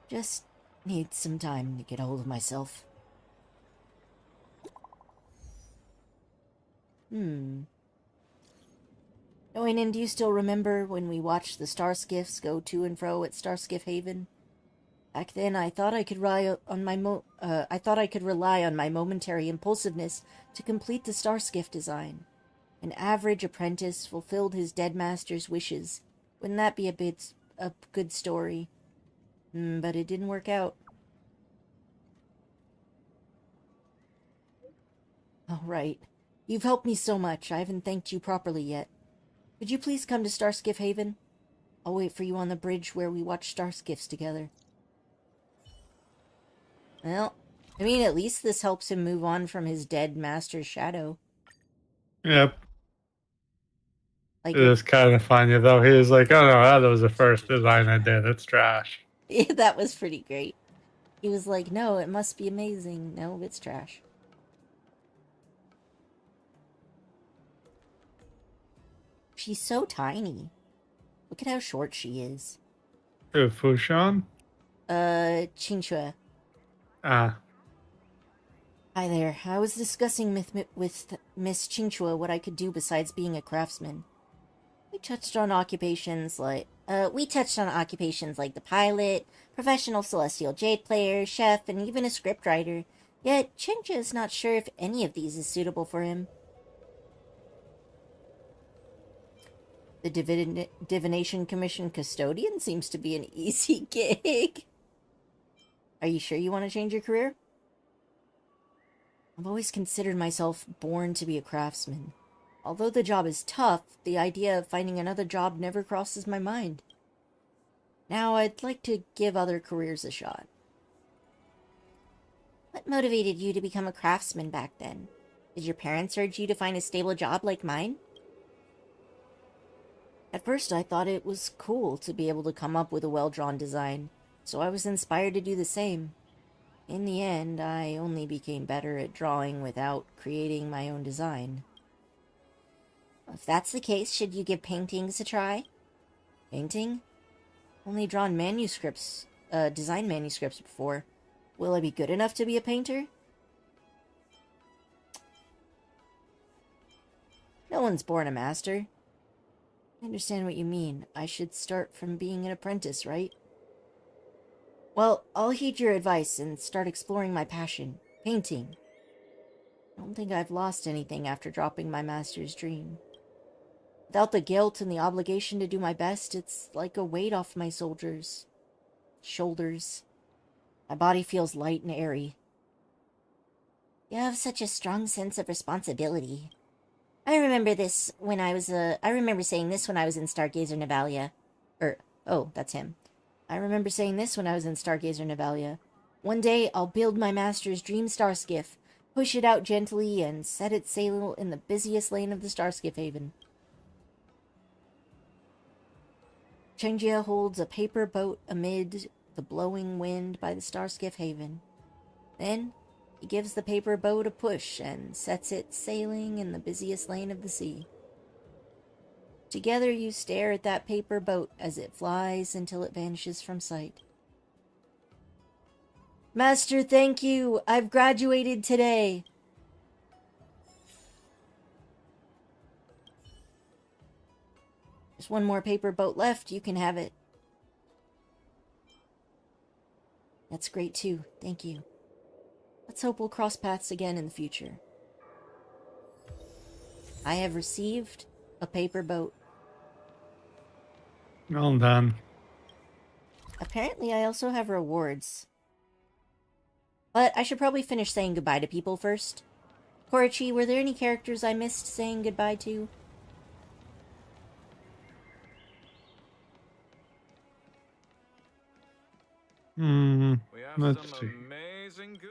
Just need some time to get a hold of myself. Oinen, do you still remember when we watched the star skiffs go to and fro at Starskiff Haven? Back then, I thought I could rely on my momentary impulsiveness to complete the star skiff design. An average apprentice fulfilled his dead master's wishes. Wouldn't that be a good story? But it didn't work out. All right. You've helped me so much. I haven't thanked you properly yet. Could you please come to Starskiff Haven? I'll wait for you on the bridge where we watch starskiffs together. Well, I mean, at least this helps him move on from his dead master's shadow. Yep. Like, It is kind of funny, though. He was like, oh no, that was the first design I did. It's trash. Yeah, that was pretty great. He was like, no, it must be amazing. No, it's trash. She's so tiny. Look at how short she is. Who, Fushan? Qingxue. Ah. Hi there. I was discussing with Miss Qingxue what I could do besides being a craftsman. We touched on occupations like the pilot, professional celestial jade player, chef, and even a scriptwriter. Yet Qingxue is not sure if any of these is suitable for him. The Divination Commission custodian seems to be an easy gig. Are you sure you want to change your career? I've always considered myself born to be a craftsman. Although the job is tough, the idea of finding another job never crosses my mind. Now I'd like to give other careers a shot. What motivated you to become a craftsman back then? Did your parents urge you to find a stable job like mine? At first I thought it was cool to be able to come up with a well-drawn design, so I was inspired to do the same. In the end, I only became better at drawing without creating my own design. If that's the case, should you give paintings a try? Painting? Only drawn manuscripts, design manuscripts before. Will I be good enough to be a painter? No one's born a master. I understand what you mean. I should start from being an apprentice, right? Well, I'll heed your advice and start exploring my passion, painting. I don't think I've lost anything after dropping my master's dream. Without the guilt and the obligation to do my best, it's like a weight off my shoulders. My body feels light and airy. You have such a strong sense of responsibility. I remember saying this when I was in Stargazer Navalia. That's him. I remember saying this when I was in Stargazer Navalia. One day, I'll build my master's dream starskiff, push it out gently, and set it sail in the busiest lane of the Starskiff Haven. Chengjia holds a paper boat amid the blowing wind by the Starskiff Haven. Then, he gives the paper boat a push and sets it sailing in the busiest lane of the sea. Together you stare at that paper boat as it flies until it vanishes from sight. Master, thank you! I've graduated today! There's one more paper boat left. You can have it. That's great too. Thank you. Let's hope we'll cross paths again in the future. I have received a paper boat. Well done. Apparently, I also have rewards. But I should probably finish saying goodbye to people first. Korichi, were there any characters I missed saying goodbye to? We have Let's some see. amazing good.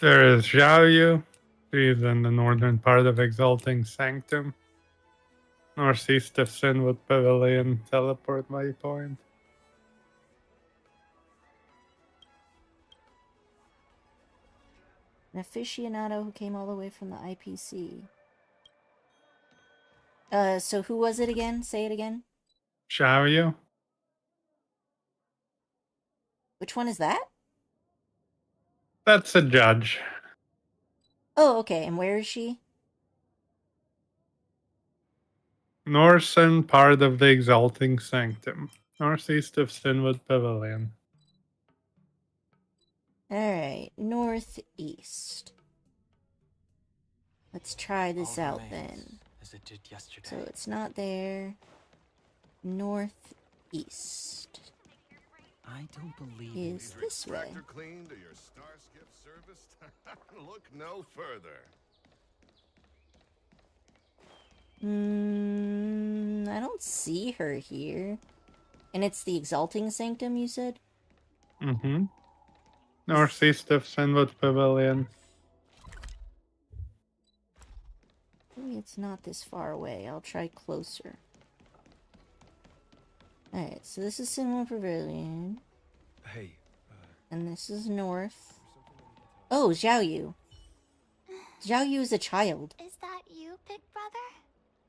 There is Xiaoyu. She's in the northern part of Exalting Sanctum. Northeast of Sinwood Pavilion teleport waypoint. An aficionado who came all the way from the IPC. So who was it again? Say it again. Xiaoyu? Which one is that? That's a judge. Oh, okay. And where is she? Northern part of the Exalting Sanctum. Northeast of Sinwood Pavilion. Alright, northeast. Let's try this All out remains then. as it did yesterday. So it's not there. Northeast I don't believe is this way. Tractor cleaned or your star skiff serviced? Look no further. I don't see her here. And it's the Exalting Sanctum, you said? Mm-hmm. Northeast of Sinwood Pavilion. Maybe it's not this far away. I'll try closer. Alright, so this is Sinwood Pavilion. Hey. And this is north. Oh, Xiaoyu. Xiaoyu is a child. Is that you, big brother?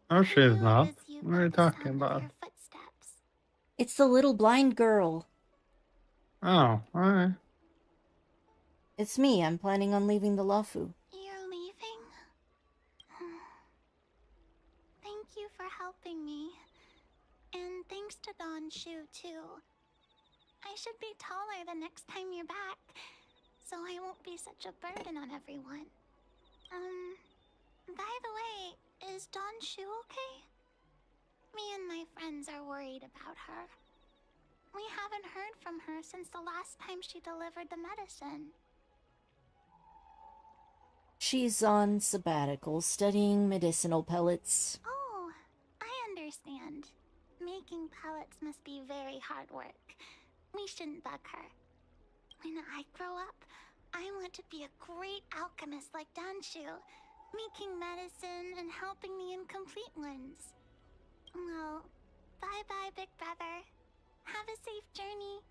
Oh, she's not. What are you talking about? It's the little blind girl. Oh, alright. It's me. I'm planning on leaving the Lafu. You're leaving? Thank you for helping me. And thanks to Don Shu, too. I should be taller the next time you're back, so I won't be such a burden on everyone. By the way, is Don Shu okay? Me and my friends are worried about her. We haven't heard from her since the last time she delivered the medicine. She's on sabbatical, studying medicinal pellets. Oh, I understand. Making pellets must be very hard work. We shouldn't bug her. When I grow up, I want to be a great alchemist like Danshu, making medicine and helping the incomplete ones. Well, bye-bye, big brother. Have a safe journey.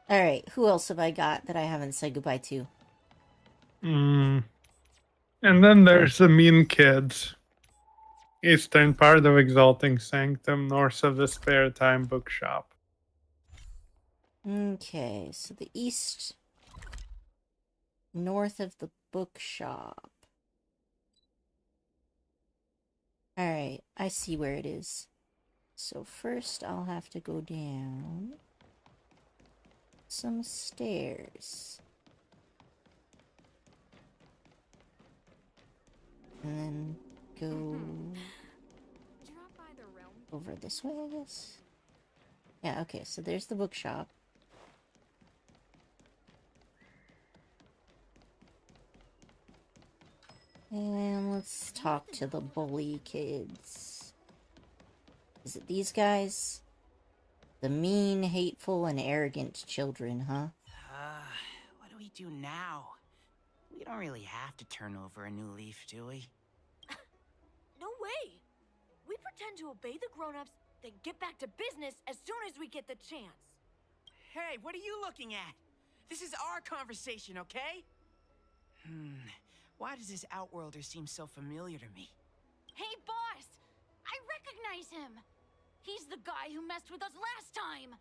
Alright, who else have I got that I haven't said goodbye to? And then there's the mean kids. Eastern part of Exalting Sanctum, north of the Spare Time Bookshop. Okay, so the east, north of the bookshop. Alright, I see where it is. So first I'll have to go down some stairs. And then go over this way, I guess. Yeah, okay, so there's the bookshop. And let's talk to the bully kids. Is it these guys? The mean, hateful, and arrogant children, huh? What do we do now? We don't really have to turn over a new leaf, do we? No way! We pretend to obey the grown-ups, then get back to business as soon as we get the chance. Hey, what are you looking at? This is our conversation, okay? Why does this Outworlder seem so familiar to me? Hey, boss! I recognize him! He's the guy who messed with us last time!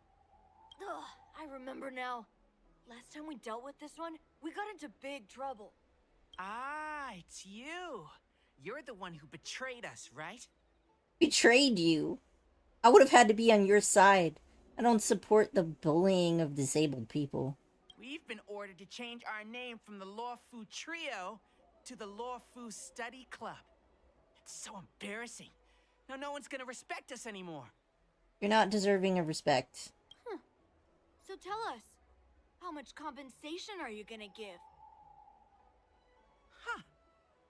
Ugh, I remember now. Last time we dealt with this one, we got into big trouble. Ah, it's you. You're the one who betrayed us, right? Betrayed you. I would have had to be on your side. I don't support the bullying of disabled people. We've been ordered to change our name from the Lawfu Trio to the Lawfu Study Club. It's so embarrassing. Now no one's gonna respect us anymore. You're not deserving of respect. So tell us, how much compensation are you gonna give?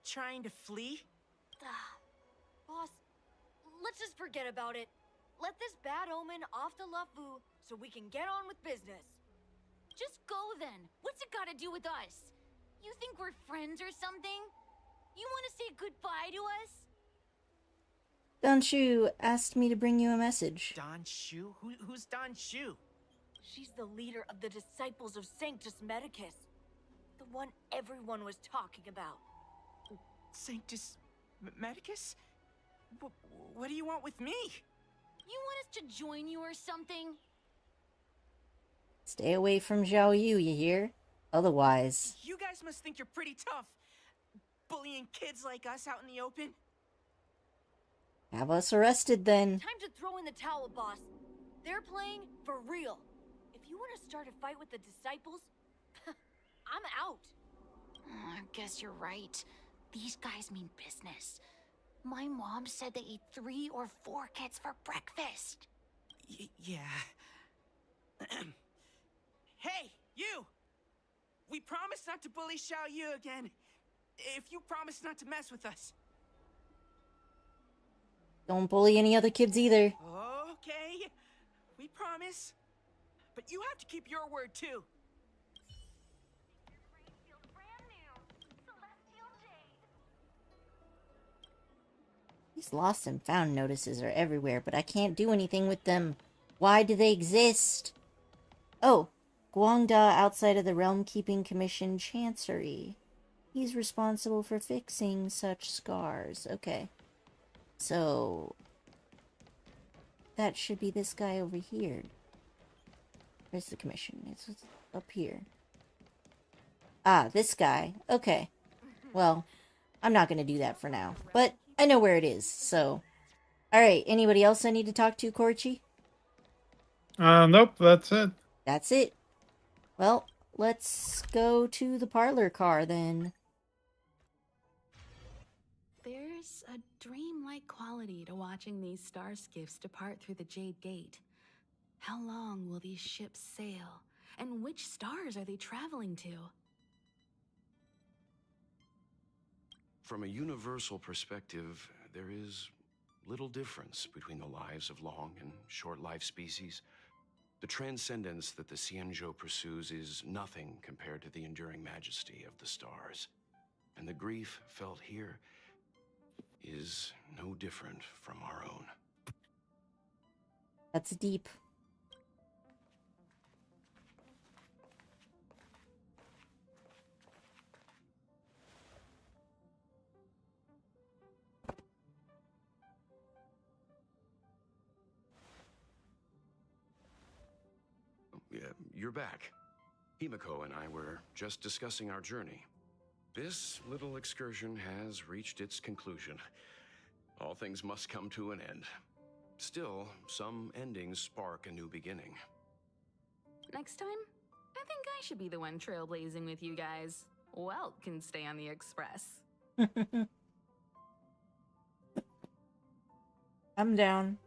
Trying to flee? Boss, let's just forget about it. Let this bad omen off the Lafu so we can get on with business. Just go then. What's it gotta do with us? You think we're friends or something? You wanna say goodbye to us? Don Shu asked me to bring you a message. Don Shu? Who's Don Shu? She's the leader of the Disciples of Sanctus Medicus. The one everyone was talking about. Sanctus Medicus? What do you want with me? You want us to join you or something? Stay away from Zhao Yu, you hear? Otherwise... You guys must think you're pretty tough. Bullying kids like us out in the open. Have us arrested then. Time to throw in the towel, boss. They're playing for real. If you want to start a fight with the disciples, I'm out. I guess you're right. These guys mean business. My mom said they eat 3 or 4 kids for breakfast. Yeah. Hey, you! We promise not to bully Xiao Yu again. If you promise not to mess with us. Don't bully any other kids either. Okay, we promise. But you have to keep your word too. These lost and found notices are everywhere, but I can't do anything with them. Why do they exist? Oh, Guangda outside of the Realm Keeping Commission Chancery. He's responsible for fixing such scars. Okay. So... that should be this guy over here. Where's the commission? It's up here. Ah, this guy. Okay. Well, I'm not going to do that for now. But I know where it is, so... Alright, anybody else I need to talk to, Korchi? Nope, that's it. That's it. Well, let's go to the parlor car, then. There's a dreamlike quality to watching these star skiffs depart through the Jade Gate. How long will these ships sail? And which stars are they traveling to? From a universal perspective, there is little difference between the lives of long and short-lived species. The transcendence that the Xianzhou pursues is nothing compared to the enduring majesty of the stars. And the grief felt here is no different from our own. That's deep. Yeah, you're back. Himiko and I were just discussing our journey. This little excursion has reached its conclusion. All things must come to an end. Still, some endings spark a new beginning. Next time, I think I should be the one trailblazing with you guys. Welt can stay on the Express. I'm down.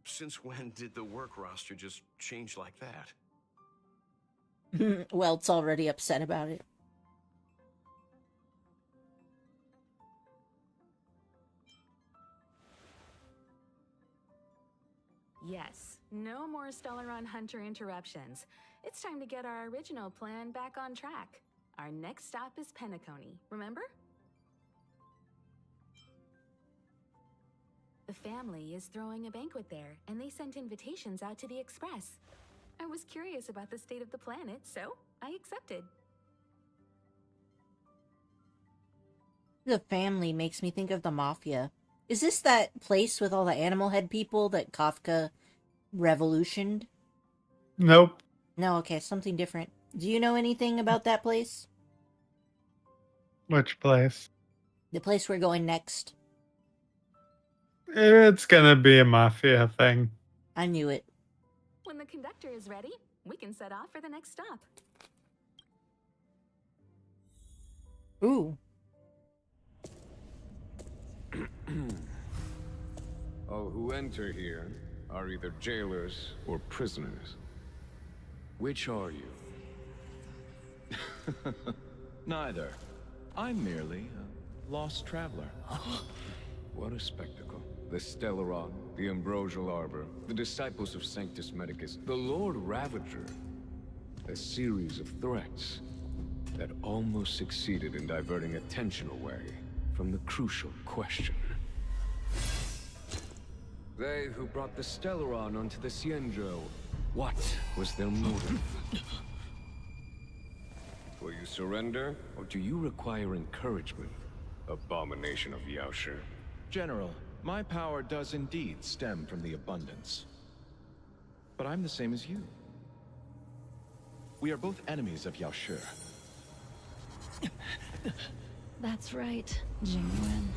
Since when did the work roster just change like that? Welt's already upset about it. Yes, no more Stellaron Hunter interruptions. It's time to get our original plan back on track. Our next stop is Penacony, remember? The family is throwing a banquet there, and they sent invitations out to the Express. I was curious about the state of the planet, so I accepted. The family makes me think of the Mafia. Is this that place with all the animal head people that Kafka revolutioned? Nope. No, okay, something different. Do you know anything about that place? Which place? The place we're going next. It's gonna be a mafia thing. I knew it. When the conductor is ready, we can set off for the next stop. Ooh. All who enter here are either jailers or prisoners. Which are you? Neither. I'm merely a lost traveler. What a spectacle. The Stellaron, the Ambrosial Arbor, the Disciples of Sanctus Medicus, the Lord Ravager. A series of threats that almost succeeded in diverting attention away from the crucial question. They who brought the Stellaron onto the Cienjo, what was their motive? Will you surrender, or do you require encouragement? Abomination of Yaoshi. General, my power does indeed stem from the abundance. But I'm the same as you. We are both enemies of Yaoshi. That's right, Jingwen.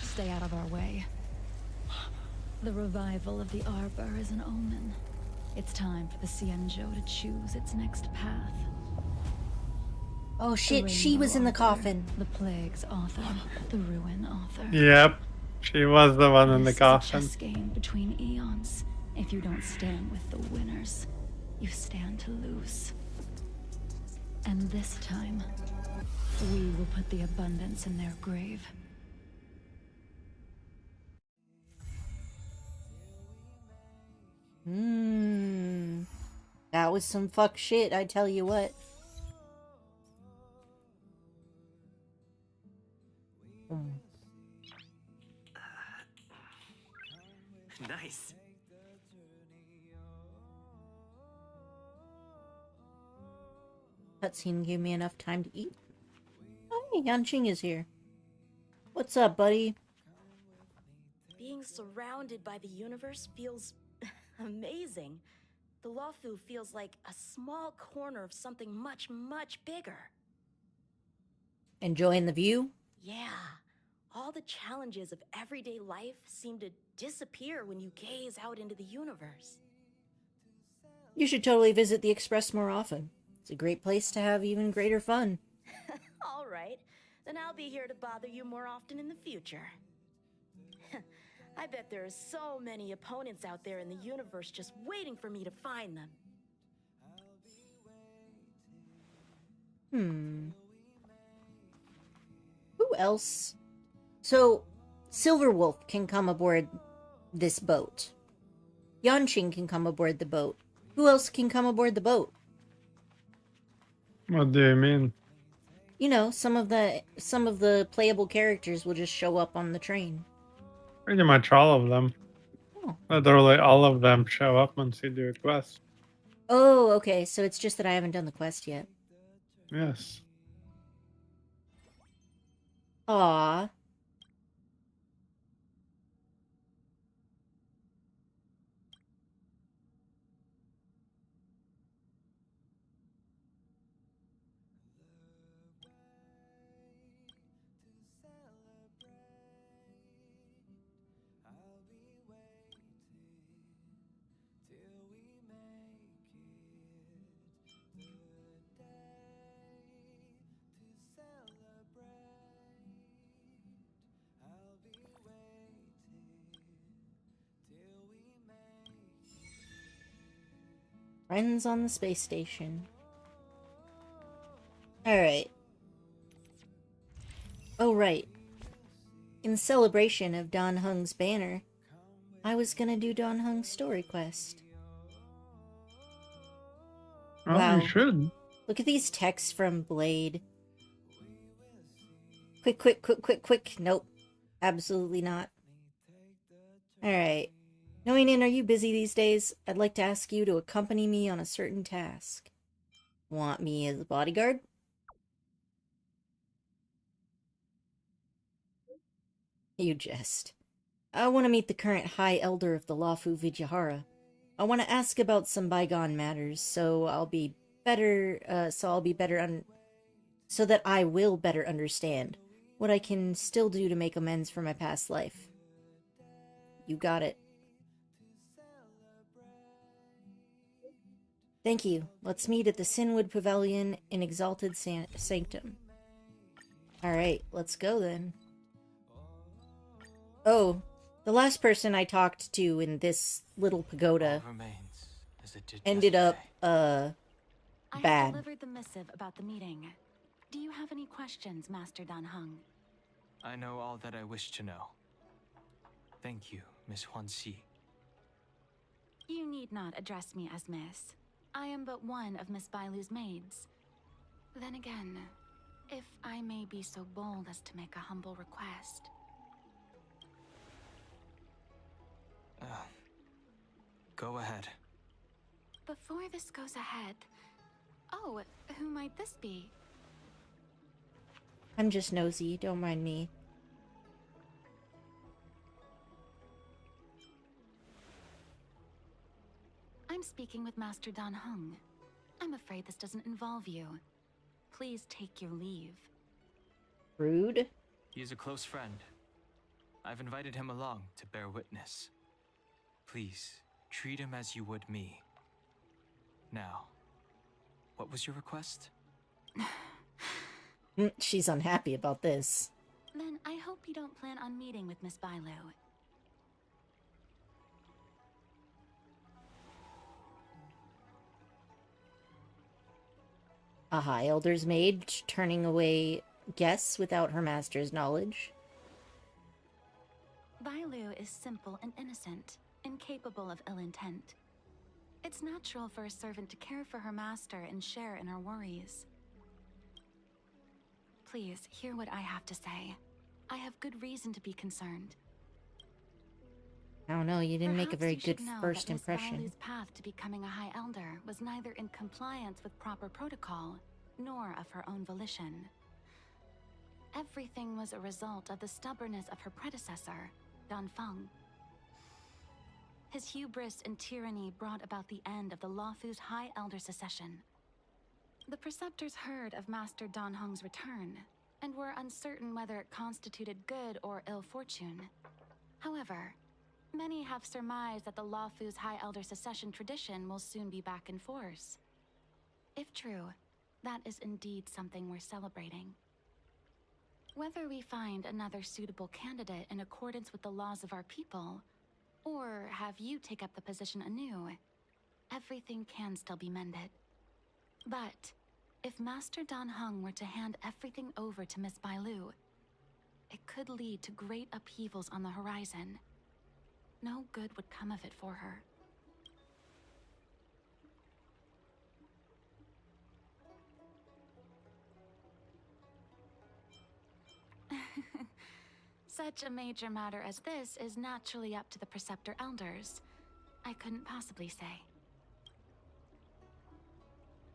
Stay out of our way. The revival of the Arbor is an omen. It's time for the Cienjo to choose its next path. Oh shit, she was in the coffin. The Plague's author, the Ruin author. Yep, she was the one in the This is a coffin. chess game between eons. If you don't stand with the winners, you stand to lose. And this time, we will put the abundance in their grave. That was some fuck shit, I tell you what. Nice. Cutscene gave me enough time to eat. Oh, hey, Yanqing is here. What's up, buddy? Being surrounded by the universe feels amazing. The Luofu feels like a small corner of something much, much bigger. Enjoying the view? Yeah. All the challenges of everyday life seem to disappear when you gaze out into the universe. You should totally visit the Express more often. It's a great place to have even greater fun. All right. Then I'll be here to bother you more often in the future. I bet there are so many opponents out there in the universe just waiting for me to find them. Who else? So, Silverwolf can come aboard this boat. Yanqing can come aboard the boat. Who else can come aboard the boat? What do you mean? You know, some of the playable characters will just show up on the train. Pretty much all of them. Oh. Literally all of them show up once you do a quest. Oh, okay, so it's just that I haven't done the quest yet. Yes. Aww. Friends on the space station. Alright. Oh, right. In celebration of Dan Heng's banner, I was gonna do Dan Heng's story quest. Oh, Wow. you should. Look at these texts from Blade. Quick, quick, quick, quick, quick. Nope. Absolutely not. Alright. Knowing are you busy these days? I'd like to ask you to accompany me on a certain task. Want me as a bodyguard? You jest. I want to meet the current High Elder of the Lafu Vijahara. I want to ask about some bygone matters, so that I will better understand what I can still do to make amends for my past life. You got it. Thank you. Let's meet at the Sinwood Pavilion in Exalted Sanctum. Alright, let's go then. Oh, the last person I talked to in this little pagoda ended up, I have bad. delivered the missive about the meeting. Do you have any questions, Master Dan Heng? I know all that I wish to know. Thank you, Miss Huanxi. You need not address me as Miss. I am but one of Miss Bailu's maids. Then again, if I may be so bold as to make a humble request. Go ahead. Before this goes ahead... Oh, who might this be? I'm just nosy, don't mind me. I'm speaking with Master Dan Heng. I'm afraid this doesn't involve you. Please take your leave. Rude. He is a close friend. I've invited him along to bear witness. Please, treat him as you would me. Now, what was your request? She's unhappy about this. Then I hope you don't plan on meeting with Miss Bailu. A High Elder's maid turning away guests without her master's knowledge. Bailu is simple and innocent, incapable of ill intent. It's natural for a servant to care for her master and share in her worries. Please, hear what I have to say. I have good reason to be concerned. I don't know, you didn't make a very Perhaps you good should know first that Miss impression. Bailu's path to becoming a High Elder was neither in compliance with proper protocol, nor of her own volition. Everything was a result of the stubbornness of her predecessor, Dan Feng. His hubris and tyranny brought about the end of the Lafu's High Elder succession. The preceptors heard of Master Dan Heng's return, and were uncertain whether it constituted good or ill fortune. However, many have surmised that the Lafu's High Elder succession tradition will soon be back in force. If true, that is indeed something we're celebrating. Whether we find another suitable candidate in accordance with the laws of our people, or have you take up the position anew, everything can still be mended. But if Master Dan Heng were to hand everything over to Miss Bailu, it could lead to great upheavals on the horizon. No good would come of it for her. Such a major matter as this is naturally up to the Preceptor Elders. I couldn't possibly say.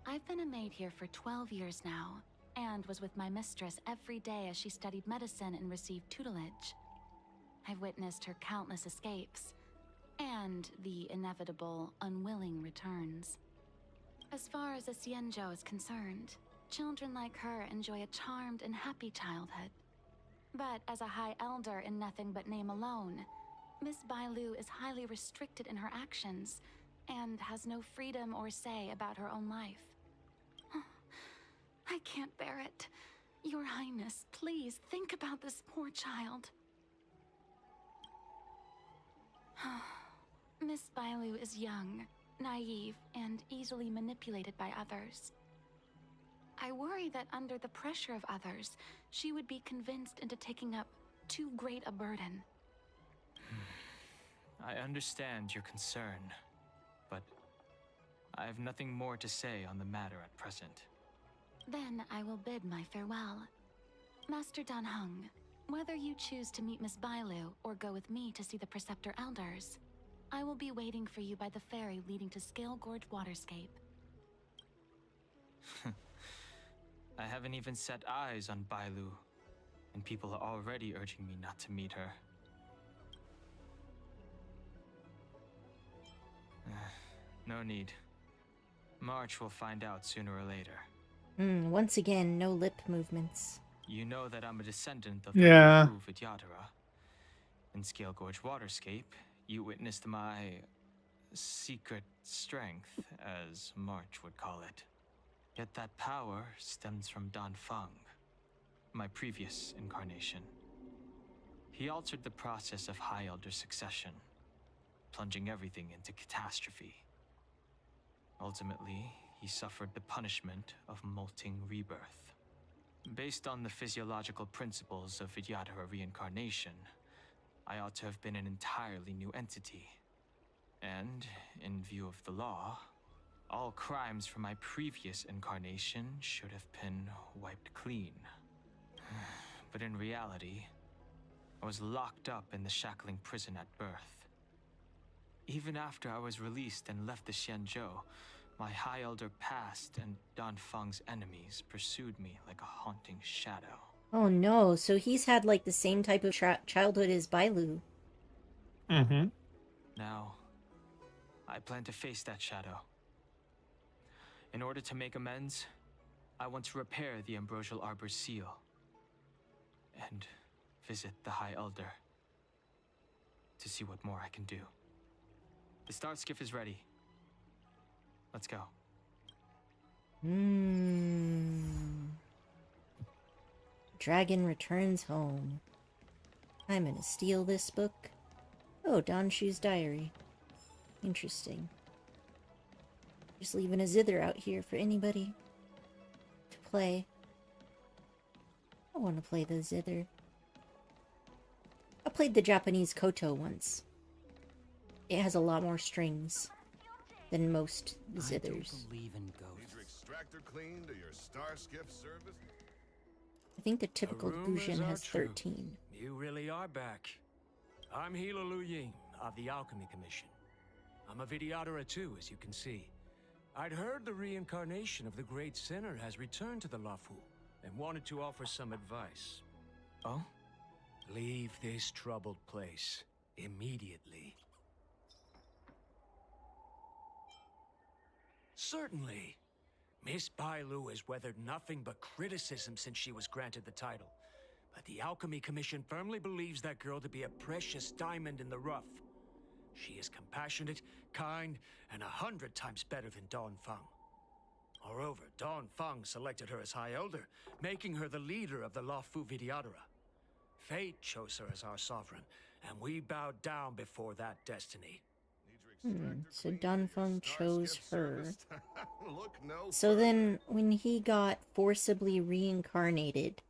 I've been a maid here for 12 years now, and was with my mistress every day as she studied medicine and received tutelage. I've witnessed her countless escapes, and the inevitable, unwilling returns. As far as the Xianzhou is concerned, children like her enjoy a charmed and happy childhood. But as a High Elder in nothing but name alone, Miss Bailu is highly restricted in her actions, and has no freedom or say about her own life. I can't bear it. Your Highness, please think about this poor child. Miss Bailu is young, naive, and easily manipulated by others. I worry that under the pressure of others, she would be convinced into taking up too great a burden. I understand your concern, but I have nothing more to say on the matter at present. Then I will bid my farewell. Master Dan Heng, Whether you choose to meet Miss Bailu or go with me to see the Preceptor Elders, I will be waiting for you by the ferry leading to Scale Gorge Waterscape. I haven't even set eyes on Bailu, and people are already urging me not to meet her. No need. March will find out sooner or later. Once again, no lip movements. You know that I'm a descendant of Yeah. the Vidyadhara. In Scale Gorge Waterscape, you witnessed my secret strength, as March would call it. Yet that power stems from Dan Feng, my previous incarnation. He altered the process of High Elder succession, plunging everything into catastrophe. Ultimately, he suffered the punishment of molting rebirth. Based on the physiological principles of Vidyadhara reincarnation, I ought to have been an entirely new entity. And, in view of the law, all crimes from my previous incarnation should have been wiped clean. But in reality, I was locked up in the shackling prison at birth. Even after I was released and left the Xianzhou, my High Elder past and Dan Feng's enemies pursued me like a haunting shadow. Oh no, so he's had like the same type of childhood as Bailu. Mm-hmm. Now, I plan to face that shadow. In order to make amends, I want to repair the Ambrosial Arbor's seal and visit the High Elder to see what more I can do. The Star Skiff is ready. Let's go. Dragon returns home. I'm gonna steal this book. Oh, Donshu's diary. Interesting. Just leaving a zither out here for anybody to play. I want to play the zither. I played the Japanese koto once. It has a lot more strings than most zithers. I don't believe in ghosts. Need your extractor cleaned or your star skiff service? I think the typical The rumors Gujin are has true. 13. You really are back. I'm Hila Lu Ying of the Alchemy Commission. I'm a Vidyadhara too, as you can see. I'd heard the reincarnation of the great sinner has returned to the Luofu and wanted to offer some advice. Oh? Leave this troubled place immediately. Certainly. Miss Bailu has weathered nothing but criticism since she was granted the title. But the Alchemy Commission firmly believes that girl to be a precious diamond in the rough. She is compassionate, kind, and 100 times better than Dan Feng. Moreover, Dan Feng selected her as High Elder, making her the leader of the Luofu Vidyadhara. Fate chose her as our sovereign, and we bowed down before that destiny. So Danfeng chose her. Look no So then, when he got forcibly reincarnated,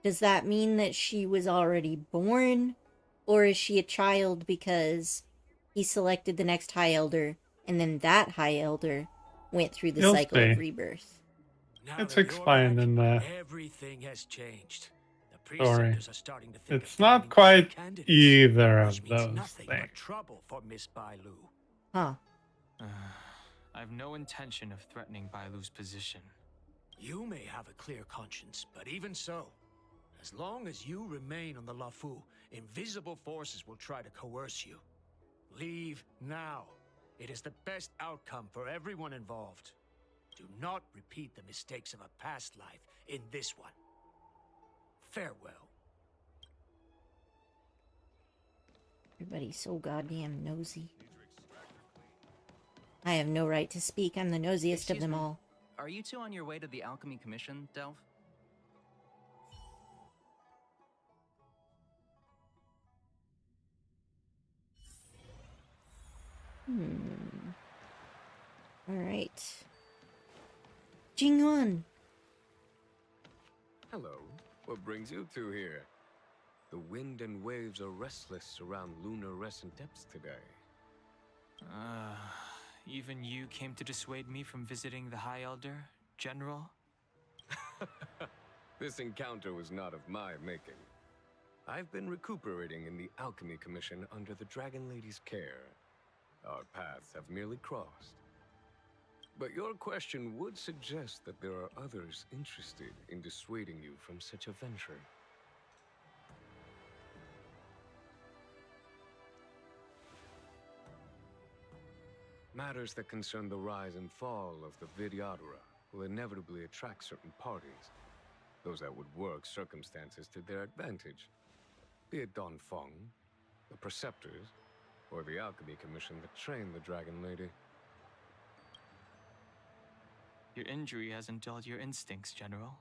does that mean that she was already born? Or is she a child because he selected the next High Elder, and then that High Elder went through the You'll cycle see. of rebirth? Now It's that you're explained back, in the everything has changed. The story. preceptors are starting to think It's of not finding quite candidates, either which of means those nothing things. but trouble for Miss Bailu. Huh. I have no intention of threatening Bailu's position. You may have a clear conscience, but even so, as long as you remain on the Luofu, invisible forces will try to coerce you. Leave now. It is the best outcome for everyone involved. Do not repeat the mistakes of a past life in this one. Farewell. Everybody's so goddamn nosy. I have no right to speak. I'm the nosiest of them all. Are you two on your way to the Alchemy Commission, Delph? Alright. Jingyuan. Hello. What brings you two here? The wind and waves are restless around lunar-rescent depths today. Even you came to dissuade me from visiting the High Elder, General? This encounter was not of my making. I've been recuperating in the Alchemy Commission under the Dragon Lady's care. Our paths have merely crossed. But your question would suggest that there are others interested in dissuading you from such a venture. Matters that concern the rise and fall of the Vidyadhara will inevitably attract certain parties, those that would work circumstances to their advantage, be it Don Feng, the Preceptors, or the Alchemy Commission that trained the Dragon Lady. Your injury hasn't dulled your instincts, General.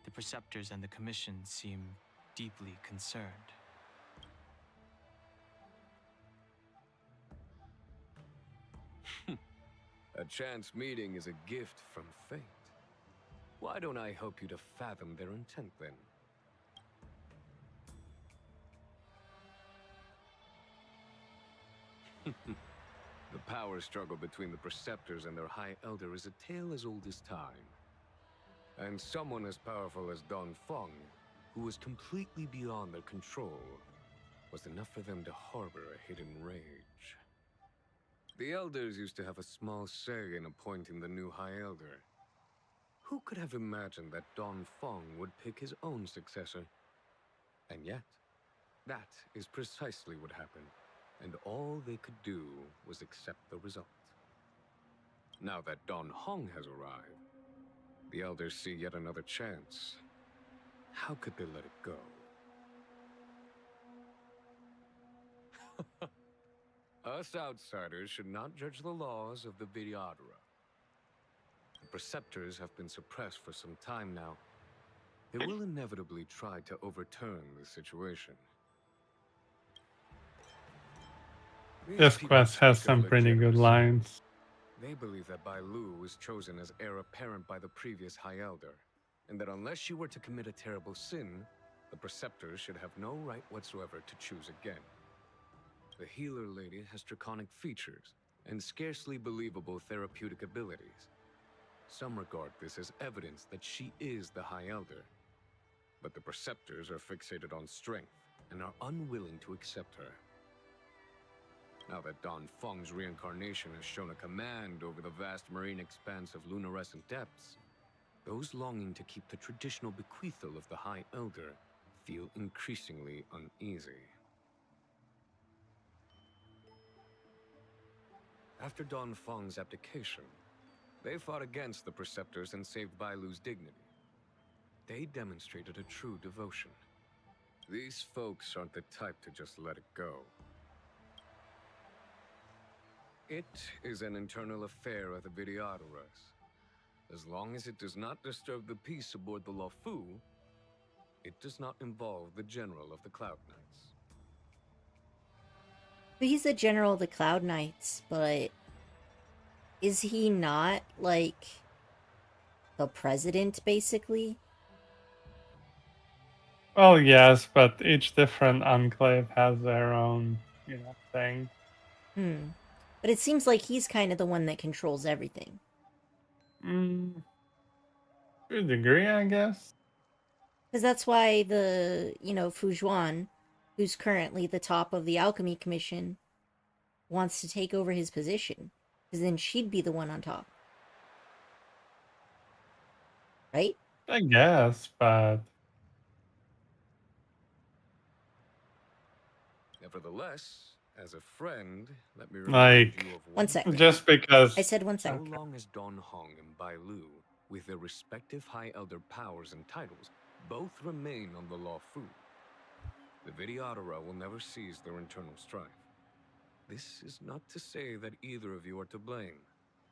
The Preceptors and the Commission seem deeply concerned. A chance meeting is a gift from fate. Why don't I help you to fathom their intent, then? The power struggle between the Preceptors and their High Elder is a tale as old as time. And someone as powerful as Don Feng, who was completely beyond their control, was enough for them to harbor a hidden rage. The Elders used to have a small say in appointing the new High Elder. Who could have imagined that Don Feng would pick his own successor? And yet, that is precisely what happened, and all they could do was accept the result. Now that Don Hong has arrived, the Elders see yet another chance. How could they let it go? Us outsiders should not judge the laws of the Vidyadhara. The Preceptors have been suppressed for some time now. They will inevitably try to overturn the situation. This quest has some pretty good lines. They believe that Bai Lu was chosen as heir apparent by the previous High Elder, and that unless she were to commit a terrible sin, the Preceptors should have no right whatsoever to choose again. The Healer Lady has draconic features and scarcely believable therapeutic abilities. Some regard this as evidence that she is the High Elder, but the Preceptors are fixated on strength and are unwilling to accept her. Now that Don Feng's reincarnation has shown a command over the vast marine expanse of luminescent depths, those longing to keep the traditional bequeathal of the High Elder feel increasingly uneasy. After Don Feng's abdication, they fought against the Preceptors and saved Bai Lu's dignity. They demonstrated a true devotion. These folks aren't the type to just let it go. It is an internal affair of the Vidyadharas. As long as it does not disturb the peace aboard the Luofu, it does not involve the General of the Cloud Knights. But he's the general of the Cloud Knights, but is he not, like, the president, basically? Well, yes, but each different enclave has their own, thing. But it seems like he's kind of the one that controls everything. To a degree, I guess. Because that's why the, Fu Zhuan, who's currently the top of the Alchemy Commission, wants to take over his position. Because then she'd be the one on top. Right? I guess, but... Nevertheless, as a friend, let me Like, remind you of one second. Just because... I said 1 So second. long as Don Hong and Bai Lu, with their respective High Elder powers and titles, both remain on the Luofu, the Vidyadhara will never cease their internal strife. This is not to say that either of you are to blame.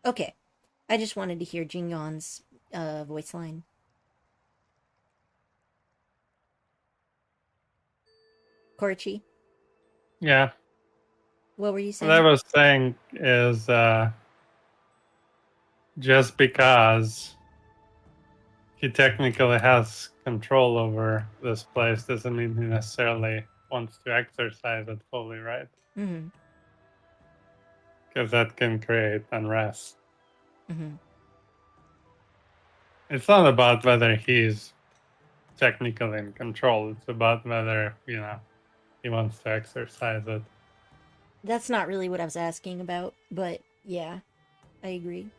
Okay. I just wanted to hear Jing Yon's voice line. Korchi, Yeah. what were you saying? What I was saying is, just because he technically has control over this place doesn't mean he necessarily wants to exercise it fully, right? Mm-hmm. Because that can create unrest. Mm-hmm. It's not about whether he's technically in control. It's about whether, you know, he wants to exercise it. That's not really what I was asking about, but yeah, I agree.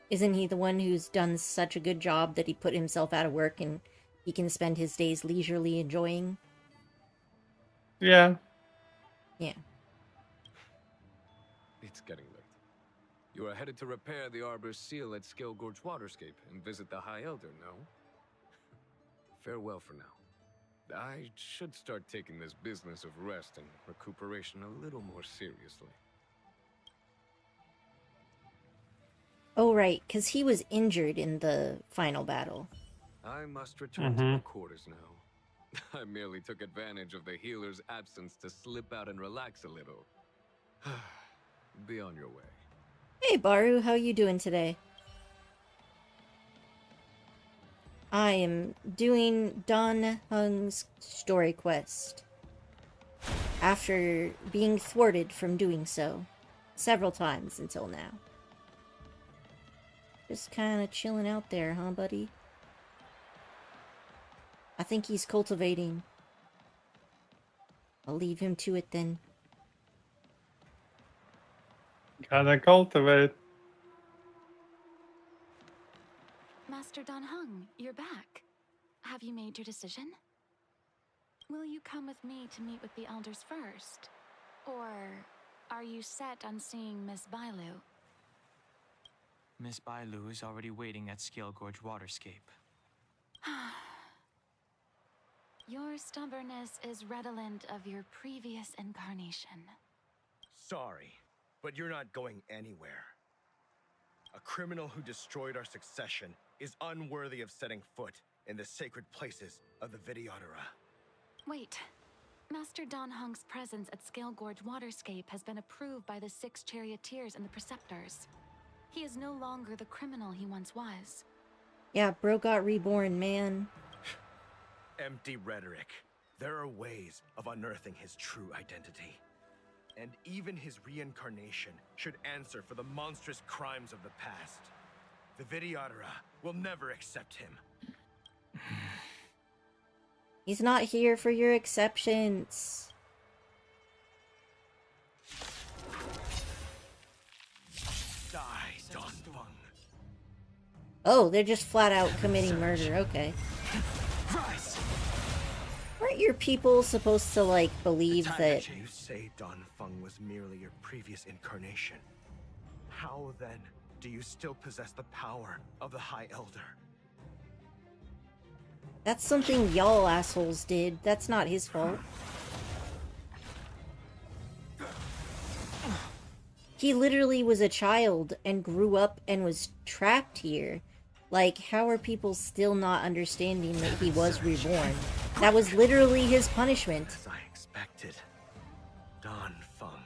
Isn't he the one who's done such a good job that he put himself out of work and he can spend his days leisurely enjoying? Yeah. Yeah. It's getting late. You are headed to repair the Arbor's seal at Scale Gorge Waterscape and visit the High Elder, no? Farewell for now. I should start taking this business of rest and recuperation a little more seriously. Oh, right, because he was injured in the final battle. I must return to my quarters now. I merely took advantage of the healer's absence to slip out and relax a little. Be on your way. Hey, Baru, how you doing today? I am doing Dan Hung's story quest. After being thwarted from doing so several times until now. Just kind of chilling out there, huh, buddy? I think he's cultivating. I'll leave him to it then. Gotta cultivate. Master Dan Hung, you're back. Have you made your decision? Will you come with me to meet with the elders first? Or are you set on seeing Miss Bailu? Miss Bailu is already waiting at Scale Gorge Waterscape. Your stubbornness is redolent of your previous incarnation. Sorry, but you're not going anywhere. A criminal who destroyed our succession is unworthy of setting foot in the sacred places of the Videodora. Wait. Master Dan Hung's presence at Scale Gorge Waterscape has been approved by the 6 charioteers and the preceptors. He is no longer the criminal he once was. Yeah, bro got reborn, man. Empty rhetoric. There are ways of unearthing his true identity. And even his reincarnation should answer for the monstrous crimes of the past. The Videodora will never accept him. He's not here for your exceptions. Die, Don Fung. Oh, they're just flat out committing murder, okay. Weren't your people supposed to, like, believe that... You say Don Fung was merely your previous incarnation. How, then, do you still possess the power of the High Elder? That's something y'all assholes did. That's not his fault. He literally was a child and grew up and was trapped here. Like, how are people still not understanding that he was reborn? That was literally his punishment. As I expected, Don Fung,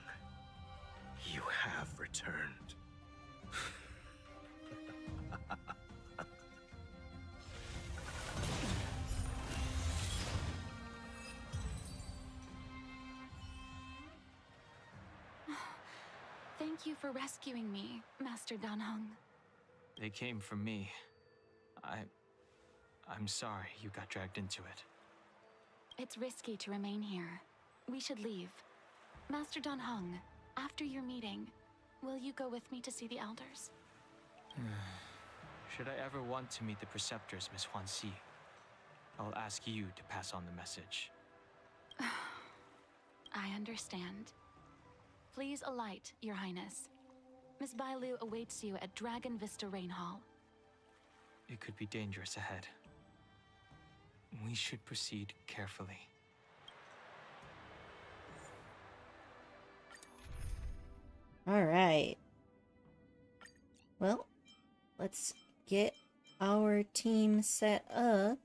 you have returned. Thank you for rescuing me, Master Dan Hung. They came for me. I'm sorry you got dragged into it. It's risky to remain here. We should leave. Master Dan Hung, after your meeting, will you go with me to see the elders? Should I ever want to meet the preceptors, Miss Huanxi, I'll ask you to pass on the message. I understand. Please alight, Your Highness. Miss Bailu awaits you at Dragon Vista Rain Hall. It could be dangerous ahead. We should proceed carefully. Alright. Well, let's get our team set up.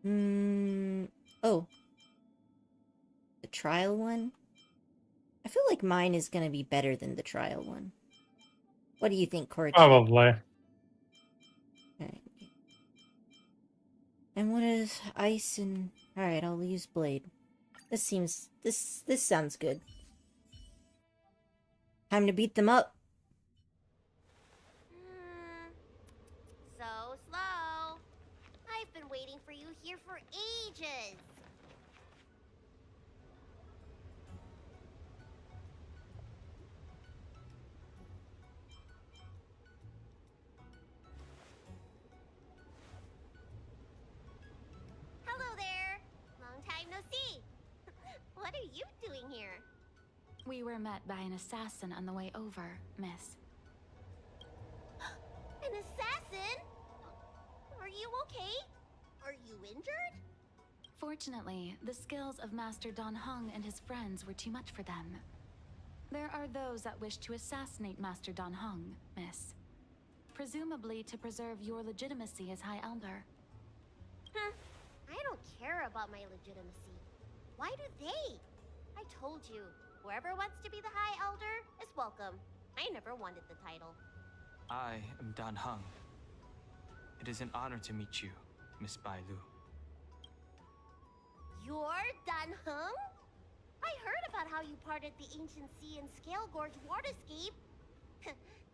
Oh. The trial one? I feel like mine is gonna be better than the trial one. What do you think, Corey? Probably. Alright. And what is ice and... Alright, I'll use blade. This seems... This sounds good. Time to beat them up. So slow. I here for ages. Hello there. Long time no see. What are you doing here? We were met by an assassin on the way over, miss. An assassin? Are you okay? Are you injured? Fortunately, the skills of Master Dan Heng and his friends were too much for them. There are those that wish to assassinate Master Dan Heng, miss. Presumably to preserve your legitimacy as High Elder. Huh. I don't care about my legitimacy. Why do they? I told you, whoever wants to be the High Elder is welcome. I never wanted the title. I am Dan Heng. It is an honor to meet you, Miss Bai Lu. You're Dan Heng? I heard about how you parted the ancient sea and Scale Gorge waterscape.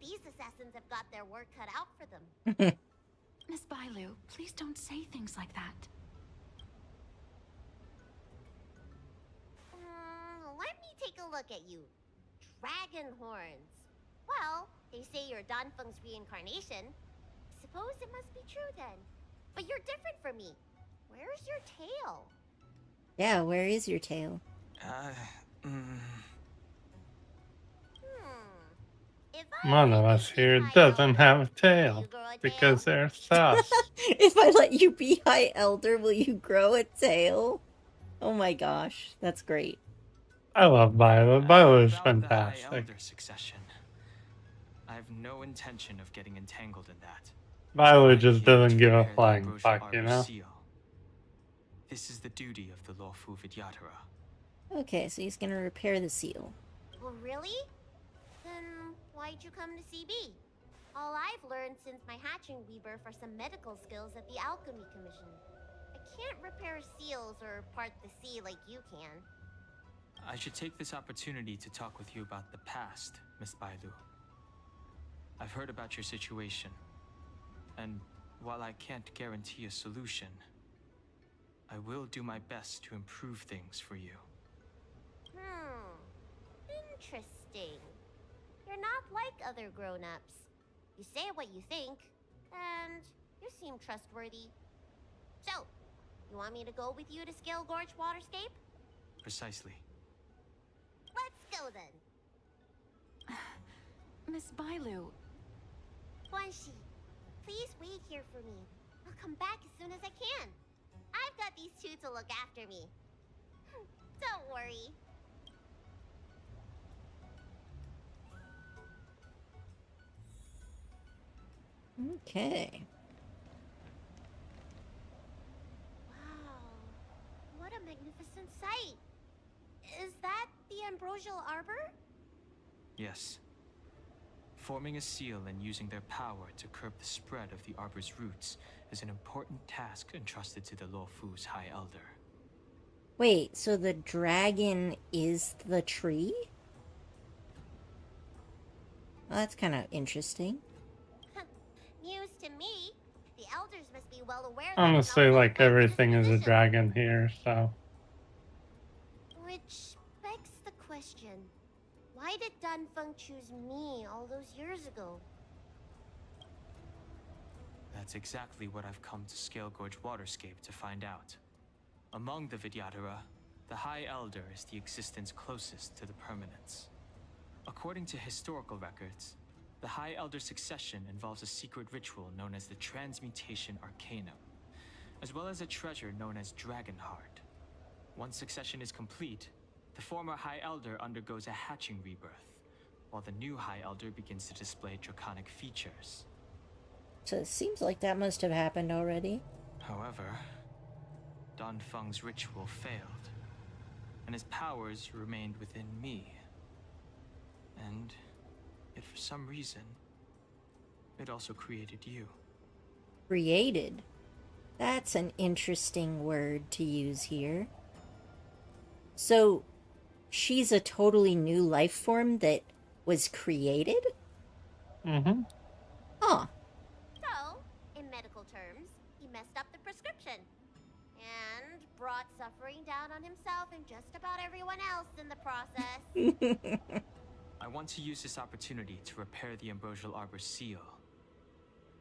These assassins have got their work cut out for them. Miss Bai Lu, please don't say things like that. Let me take a look at you. Dragon horns. Well, they say you're Dan Feng's reincarnation. Suppose it must be true then. But you're different from me. Where's your tail? Yeah, where is your tail? If One of us here doesn't have a tail because they're sus. If I let you be High Elder, will you grow a tail? Oh my gosh, that's great. I love Violet. Violet is About the High fantastic. Elder succession. I have no intention of getting entangled in that. Violet just doesn't give a Prepare the flying Ambrosial fuck, you Arbor know? seal. This is the duty of the Lawful Vidyadhara. Okay, so he's gonna repair the seal. Well, really? Then why'd you come to CB? All I've learned since my hatching weaver for some medical skills at the Alchemy Commission. I can't repair seals or part the sea like you can. I should take this opportunity to talk with you about the past, Miss Bai Lu. I've heard about your situation, and while I can't guarantee a solution, I will do my best to improve things for you. Interesting. You're not like other grown-ups. You say what you think, and you seem trustworthy. So, you want me to go with you to Scale Gorge Waterscape? Precisely. Let's go then. Miss Bai Lu. Guanxi, please wait here for me. I'll come back as soon as I can. I've got these two to look after me. Don't worry. Okay. Wow. What a magnificent sight. Is that the Ambrosial Arbor? Yes. Forming a seal and using their power to curb the spread of the Arbor's roots is an important task entrusted to the Luofu's High Elder. Wait, so the dragon is the tree? Well, that's kind of interesting. News to me. The elders must be well aware Honestly, like everything is a dragon here, so. Which begs the question. Why did Dan Feng choose me all those years ago? That's exactly what I've come to Scale Gorge Waterscape to find out. Among the Vidyadhara, the High Elder is the existence closest to the permanence. According to historical records, the High Elder succession involves a secret ritual known as the Transmutation Arcanum, as well as a treasure known as Dragon Heart. Once succession is complete, the former High Elder undergoes a hatching rebirth, while the new High Elder begins to display draconic features. So it seems like that must have happened already. However, Dan Feng's ritual failed, and his powers remained within me. And yet for some reason, it also created you. Created? That's an interesting word to use here. So, she's a totally new life form that was created? Mm-hmm. Huh. So, in medical terms, he messed up the prescription. And brought suffering down on himself and just about everyone else in the process. I want to use this opportunity to repair the Ambrosial Arbor seal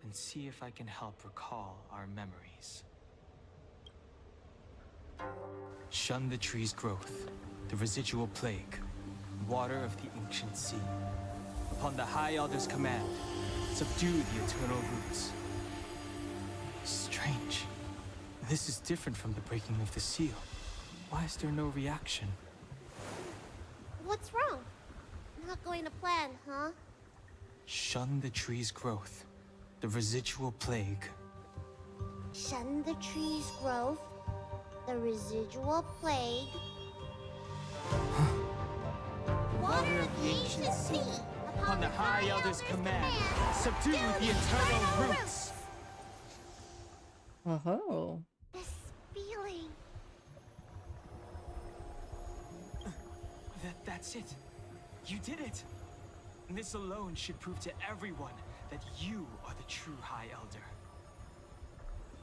and see if I can help recall our memories. Shun the tree's growth, the residual plague, water of the ancient sea. Upon the High Elder's command, subdue the eternal roots. Strange. This is different from the breaking of the seal. Why is there no reaction? What's wrong? Not going to plan, huh? Shun the tree's growth, the residual plague. Shun the tree's growth, the residual plague. Water of the ancient sea, upon the High Elder's command, subdue the eternal roots. Oh. This feeling. That's it. You did it. And this alone should prove to everyone that you are the true High Elder.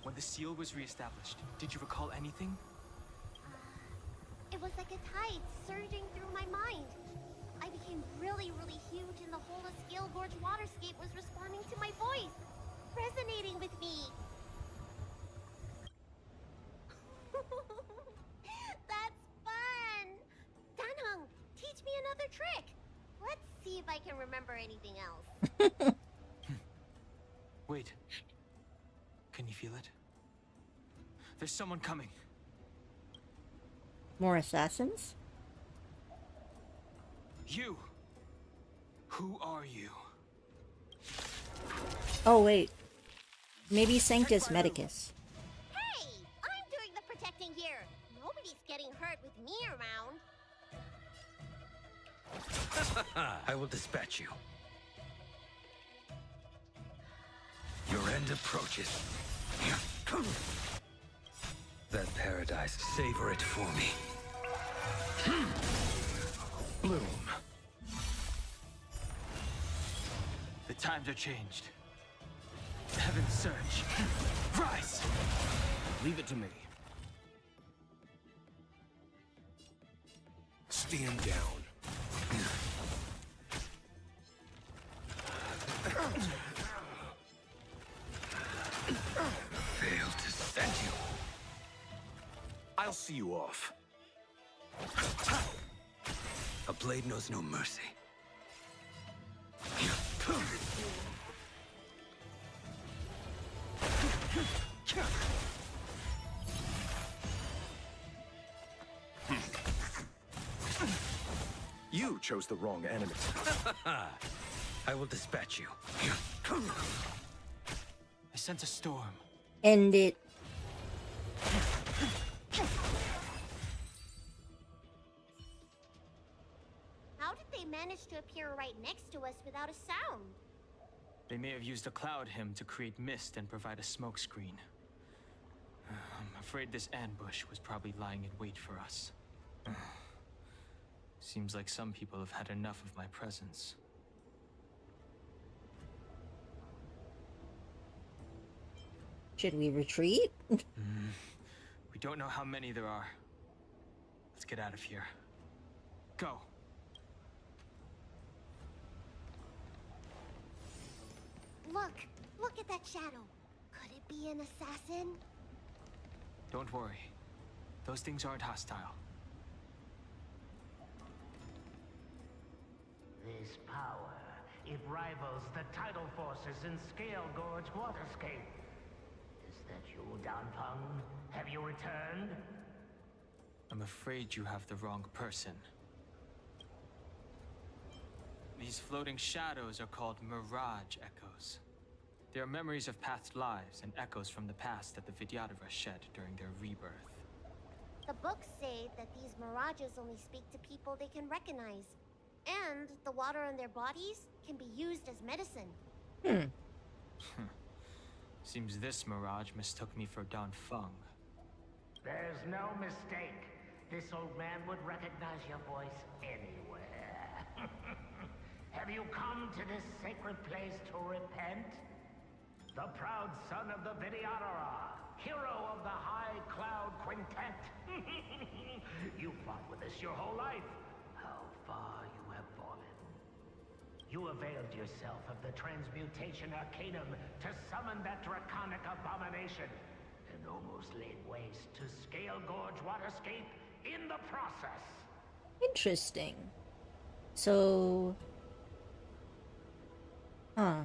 When the seal was reestablished, did you recall anything? It was like a tide surging through my mind. I became really, really huge, and the whole of Scale Gorge waterscape was responding to my voice, resonating with me. That's fun! Danheng, teach me another trick. Let's see if I can remember anything else. Wait. Can you feel it? There's someone coming. More assassins? You! Who are you? Oh, wait. Maybe Sanctus Medicus. Hey! I'm doing the protecting here. Nobody's getting hurt with me around. I will dispatch you. Your end approaches. That paradise, savor it for me. Bloom. The times are changed. Heavens surge. Rise! Leave it to me. Stand down. Failed to send you. I'll see you off. A blade knows no mercy. You chose the wrong enemy. I will dispatch you. I sense a storm. End it. How did they manage to appear right next to us without a sound? They may have used a cloud hymn to create mist and provide a smokescreen. I'm afraid this ambush was probably lying in wait for us. Seems like some people have had enough of my presence. Should we retreat? We don't know how many there are. Let's get out of here. Go. Look at that shadow. Could it be an assassin? Don't worry. Those things aren't hostile. This power, it rivals the tidal forces in Scale Gorge waterscape. Is that you, Danfeng? Have you returned? I'm afraid you have the wrong person. These floating shadows are called Mirage Echoes. They are memories of past lives and echoes from the past that the Vidyadhara shed during their rebirth. The books say that these mirages only speak to people they can recognize. And the water on their bodies can be used as medicine. Seems this mirage mistook me for Danfeng. There's no mistake. This old man would recognize your voice anywhere. Have you come to this sacred place to repent? The proud son of the Vidyadhara, hero of the High Cloud Quintet. You fought with us your whole life. How far you have fallen. You availed yourself of the Transmutation Arcanum to summon that draconic abomination, and almost laid waste to Scale Gorge Waterscape in the process. Interesting. So... Huh.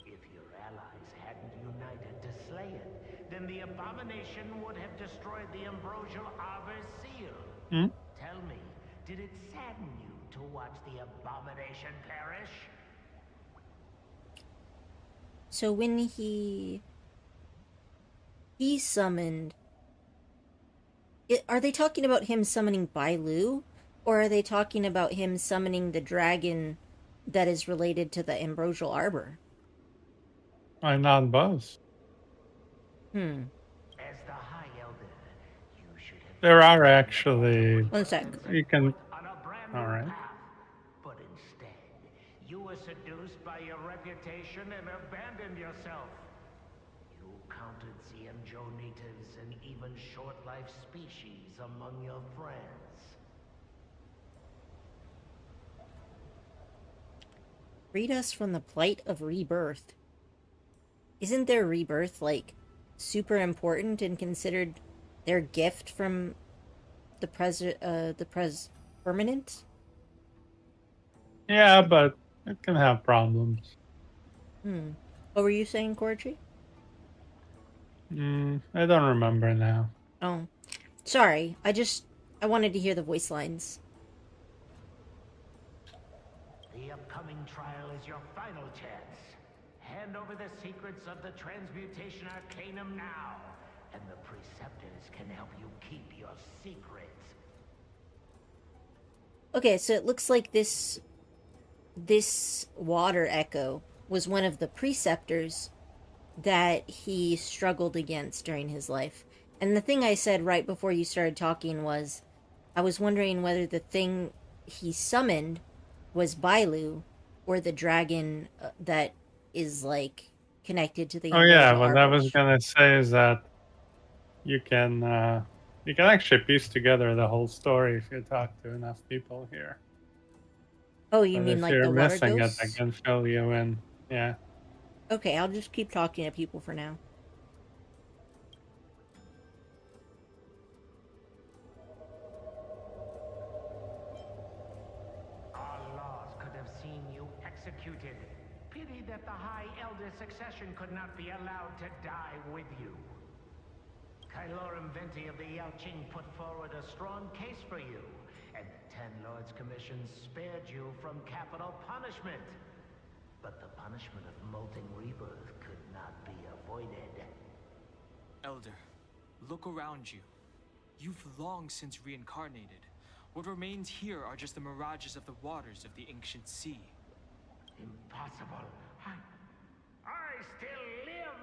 If your allies hadn't united to slay it, then the abomination would have destroyed the Ambrosial Arbor's seal. Hmm? Tell me, did it sadden you to watch the abomination perish? So when he summoned... Are they talking about him summoning Bailu? Or are they talking about him summoning the dragon that is related to the Ambrosial Arbor? I'm not both. Hmm. As the High Elder, you should have There are actually... One sec. You can... on a brand new Alright. path. But instead, you were seduced by your reputation and abandoned yourself. You counted CMJO natives and even short-life species among your friends. Freed us from the plight of rebirth. Isn't their rebirth, like, super important and considered their gift from the permanent? Yeah, but it can have problems. Hmm. What were you saying, Corji? I don't remember now. Oh. Sorry, I wanted to hear the voice lines. The upcoming trial is your final chance. Hand over the secrets of the Transmutation Arcanum now, and the Preceptors can help you keep your secrets. Okay, so it looks like this water echo was one of the Preceptors that he struggled against during his life. And the thing I said right before you started talking was, I was wondering whether the thing he summoned was Bailu, or the dragon that is, like, connected to the Oh yeah, Ambrosial what I was Arbor. gonna say is that you can actually piece together the whole story if you talk to enough people here. Oh, you But mean if like you're the water missing it, I ghosts? can fill you in. Yeah. Okay, I'll just keep talking to people for now. Our laws could have seen you executed. Pity that the High Elder succession could not be allowed to die with you. Kylorum Venti of the Yaoqing put forward a strong case for you, and the Ten Lords Commission spared you from capital punishment. But the punishment of molting rebirth could not be avoided. Elder, look around you. You've long since reincarnated. What remains here are just the mirages of the waters of the ancient sea. Impossible. I still live!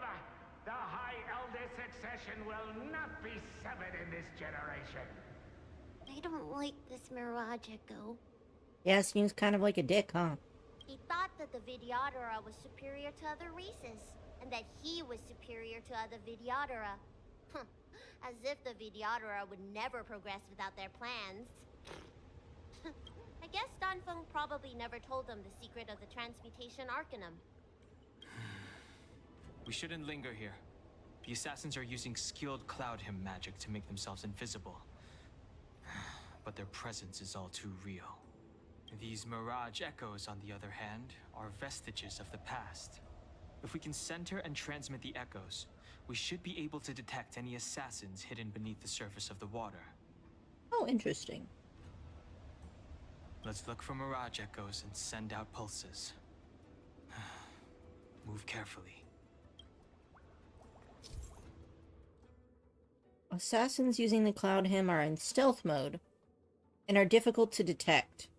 The High Elder succession will not be severed in this generation. I don't like this Mirage Echo. Yeah, seems kind of like a dick, huh? He thought that the Vidyadhara was superior to other races, and that he was superior to other Vidyadhara. As if the Vidyadhara would never progress without their plans. I guess Danfeng probably never told them the secret of the Transmutation Arcanum. We shouldn't linger here. The assassins are using skilled cloud hymn magic to make themselves invisible. But their presence is all too real. These mirage echoes, on the other hand, are vestiges of the past. If we can center and transmit the echoes, we should be able to detect any assassins hidden beneath the surface of the water. Oh, interesting. Let's look for mirage echoes and send out pulses. Move carefully. Assassins using the Cloud Hymn are in stealth mode and are difficult to detect.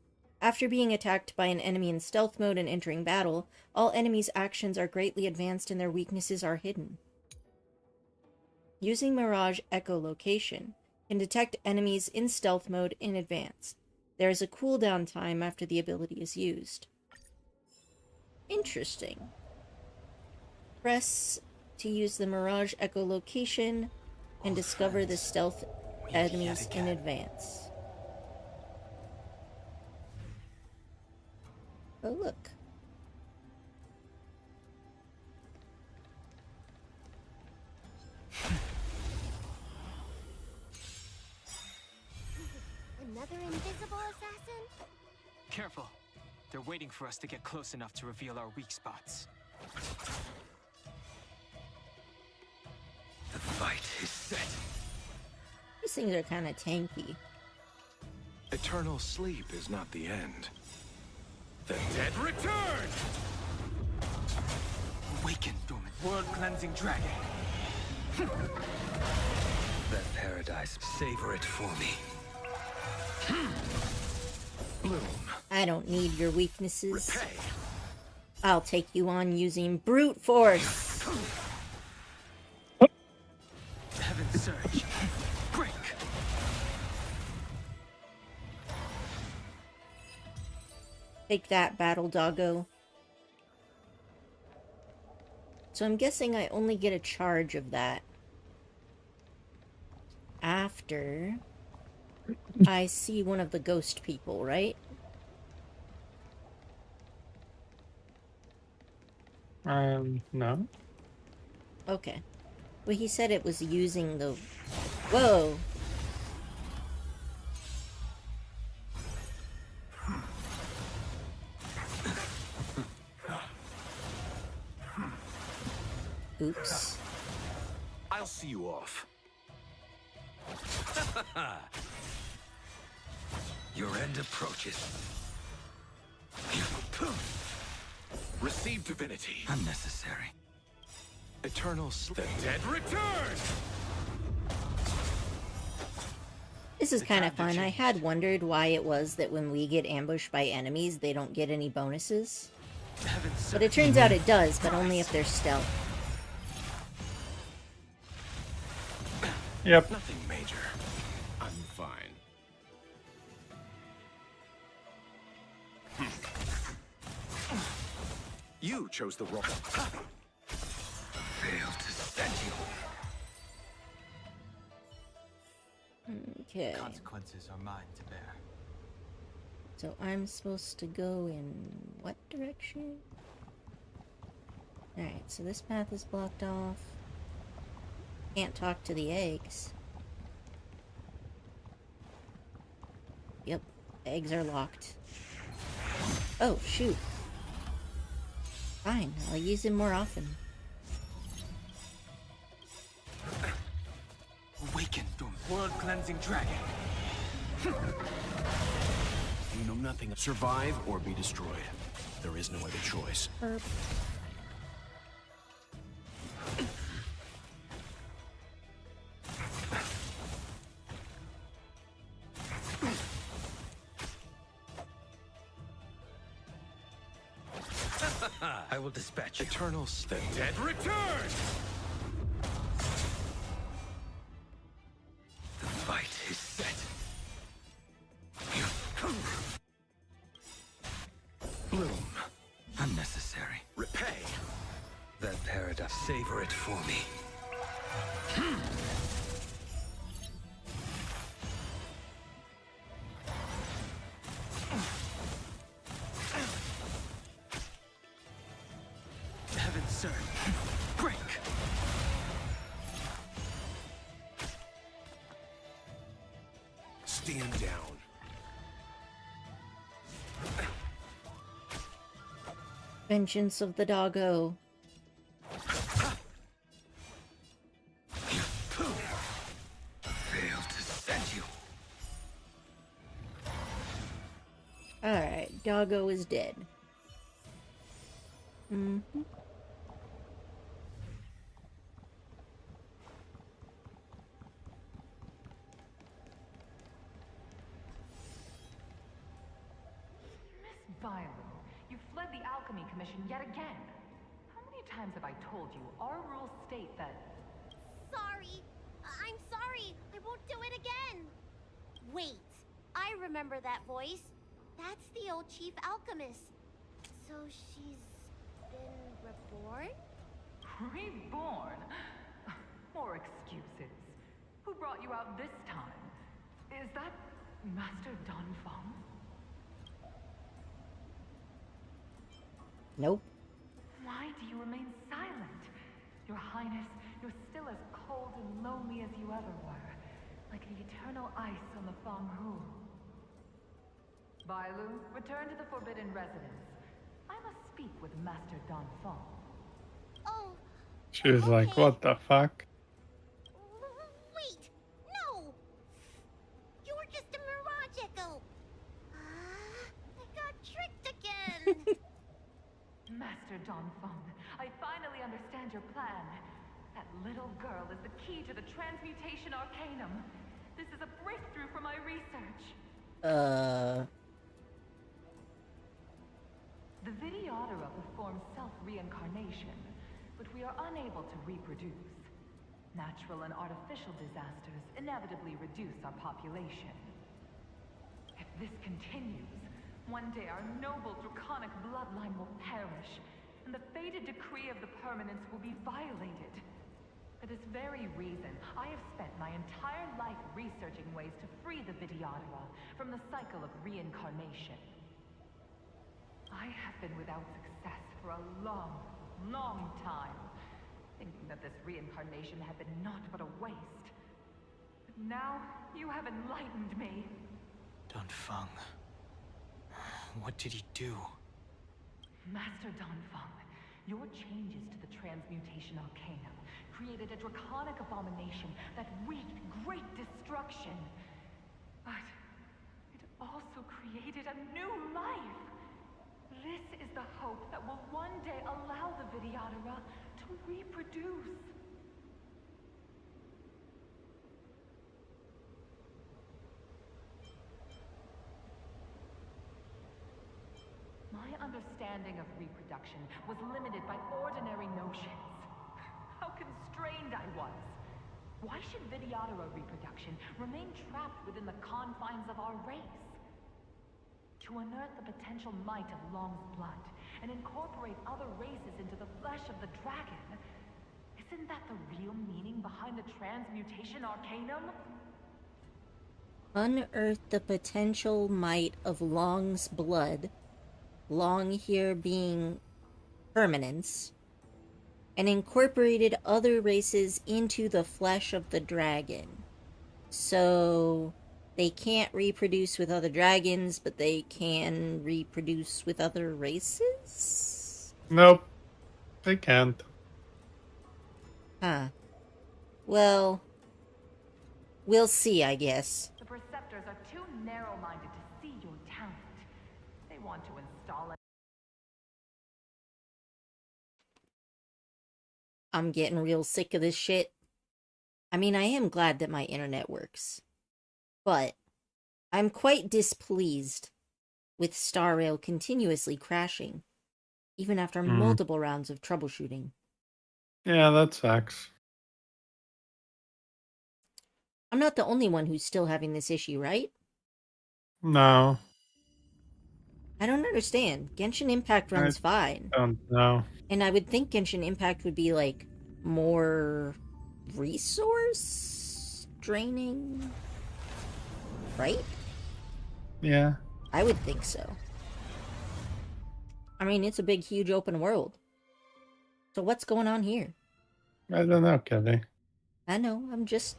After being attacked by an enemy in stealth mode and entering battle, all enemies' actions are greatly advanced and their weaknesses are hidden. Using Mirage Echolocation can detect enemies in stealth mode in advance. There is a cooldown time after the ability is used. Interesting. Press to use the Mirage echolocation and discover the stealth enemies in advance. Oh, look. Another invisible assassin? Careful. They're waiting for us to get close enough to reveal our weak spots. The fight is set. These things are kind of tanky. Eternal sleep is not the end. The dead return! Awaken, dormant world-cleansing dragon. That paradise, savor it for me. Bloom. I don't need your weaknesses. I'll take you on using brute force. Heaven surge. Break. Take that, battle doggo. So I'm guessing I only get a charge of that after I see one of the ghost people, right? No. Okay. Well, he said it was using the... Whoa! Oops. I'll see you off. Your end approaches. Receive divinity. Unnecessary. Eternal sleep. The dead return! This is kind of fun. I had wondered why it was that when we get ambushed by enemies, they don't get any bonuses. But it turns out it does, but only if they're stealth. Yep. Nothing major. I'm fine. You chose the wrong. Failed to set you. Okay. Consequences are mine to bear. So I'm supposed to go in what direction? Alright, so this path is blocked off. Can't talk to the eggs. Yep, eggs are locked. Oh, shoot. Fine, I'll use them more often. Awaken, dormant world-cleansing dragon. You know nothing. Survive or be destroyed. There is no other choice. Herp. I will dispatch you. Eternal sleep. The dead return! The fight is set. Bloom. Unnecessary. Repay. That paradise, savor it for me. Heaven surge. Break. Stand down. Vengeance of the doggo. Failed to set you. Alright, doggo is dead. Mm-hmm. Violet, you fled the Alchemy Commission yet again. How many times have I told you our rules state that... Sorry. I'm sorry. I won't do it again. Wait. I remember that voice. That's the old chief alchemist. So she's been reborn? Reborn? More excuses. Who brought you out this time? Is that Master Danfeng? Nope. Why do you remain silent? Your Highness, you're still as cold and lonely as you ever were, like the eternal ice on the Fanghu. Bailu, return to the Forbidden Residence. I must speak with Master Danfeng. Oh, She's like, what the fuck? wait! No! You were just a mirage echo! I got tricked again! Master Danfeng, I finally understand your plan. That little girl is the key to the transmutation arcanum. This is a breakthrough for my research. The Videodara performs self-reincarnation, but we are unable to reproduce. Natural and artificial disasters inevitably reduce our population. If this continues, one day our noble draconic bloodline will perish, and the fated decree of the permanence will be violated. For this very reason, I have spent my entire life researching ways to free the Videodara from the cycle of reincarnation. I have been without success for a long, long time, thinking that this reincarnation had been naught but a waste. But now, you have enlightened me. Danfeng. What did he do? Master Danfeng, your changes to the transmutation arcanum created a draconic abomination that wreaked great destruction. But it also created a new life. This is the hope that will one day allow the Videodara to reproduce. My understanding of reproduction was limited by ordinary notions. How constrained I was. Why should Videodara reproduction remain trapped within the confines of our race? To unearth the potential might of Long's blood and incorporate other races into the flesh of the dragon. Isn't that the real meaning behind the transmutation arcanum? Unearth the potential might of Long's blood, Long here being permanence, and incorporated other races into the flesh of the dragon. So they can't reproduce with other dragons, but they can reproduce with other races? Nope. They can't. Huh. Well, we'll see, I guess. The Preceptors are too narrow-minded to see your talent. They want to install it. I'm getting real sick of this shit. I mean, I am glad that my internet works. But I'm quite displeased with Star Rail continuously crashing, even after multiple rounds of troubleshooting. Yeah, that sucks. I'm not the only one who's still having this issue, right? No. I don't understand. Genshin Impact runs fine. Don't know. And I would think Genshin Impact would be, like, more resource draining, right? Yeah. I would think so. I mean, it's a big, huge open world. So what's going on here? I don't know, Kelly. I know, I'm just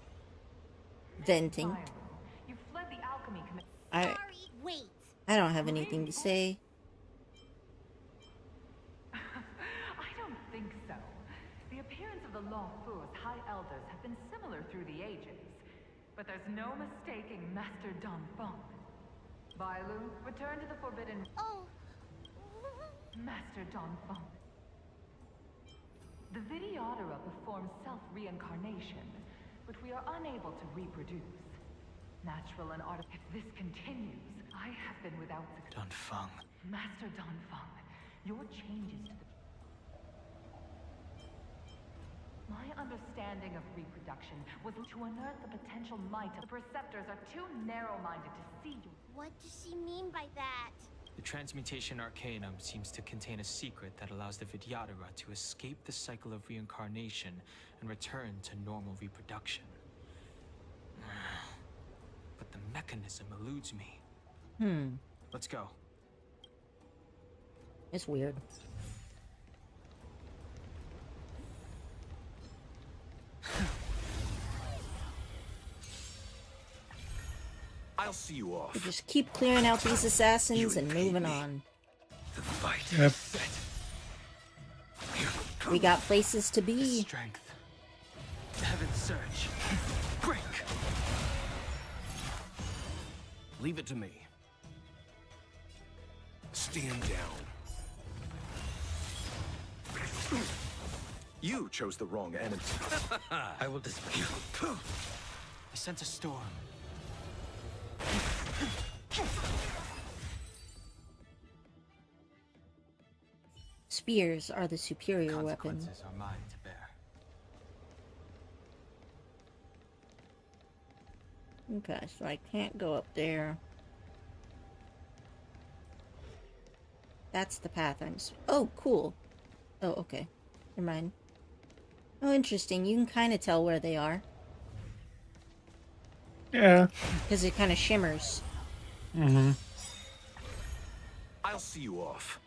venting. You fled the alchemy commission. I don't have anything to say. I don't think so. The appearance of the Lawfur's High Elders have been similar through the ages. But there's no mistaking Master Danfeng. Bailu, return to the Forbidden... Oh! Master Danfeng. The Videodara performs self-reincarnation, but we are unable to reproduce. Natural and art. If this continues, I have been without success. Danfeng. Master Danfeng, your changes to the... My understanding of reproduction was to unearth the potential might of the Preceptors are too narrow-minded to see you. What does she mean by that? The transmutation arcanum seems to contain a secret that allows the Vidyadhara to escape the cycle of reincarnation and return to normal reproduction. But the mechanism eludes me. Let's go. It's weird. I'll see you off. We just keep clearing out these assassins and moving on. The fight Yep. is set. We got places to be. Strength. Heaven's surge. Break. Leave it to me. Stand down. You chose the wrong enemy. I will display. I sent a storm. Spears are the superior weapon. Consequences are mine to bear. Okay, so I can't go up there. That's the path Oh, cool. Oh, okay. Never mind. Oh, interesting. You can kind of tell where they are. Yeah. Because it kind of shimmers. Mm-hmm. I'll see you off.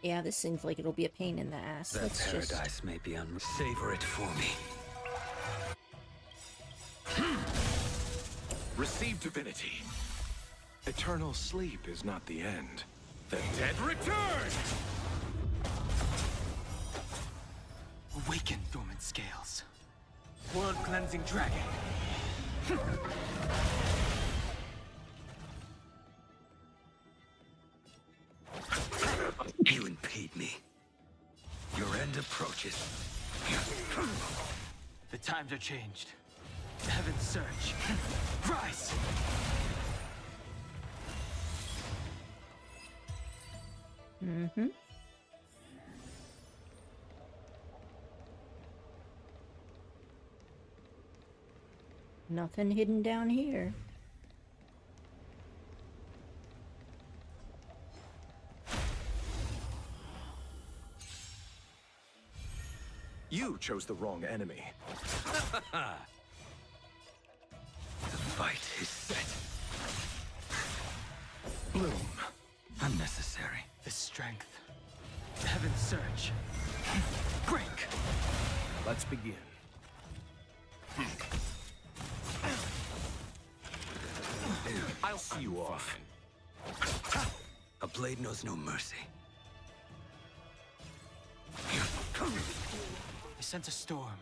Yeah, this seems like it'll be a pain in the ass. That Let's paradise just... may be savor it for me. Receive divinity. Eternal sleep is not the end. The dead return! Awaken, dormant scales. World-cleansing dragon. You impede me. Your end approaches. The times are changed. Heaven's surge. Rise! Mm-hmm. Nothing hidden down here. You chose the wrong enemy. The fight is set. Bloom. Unnecessary. The strength. Heaven's surge. Break! Let's begin. I'll see you off. A blade knows no mercy. I sent a storm.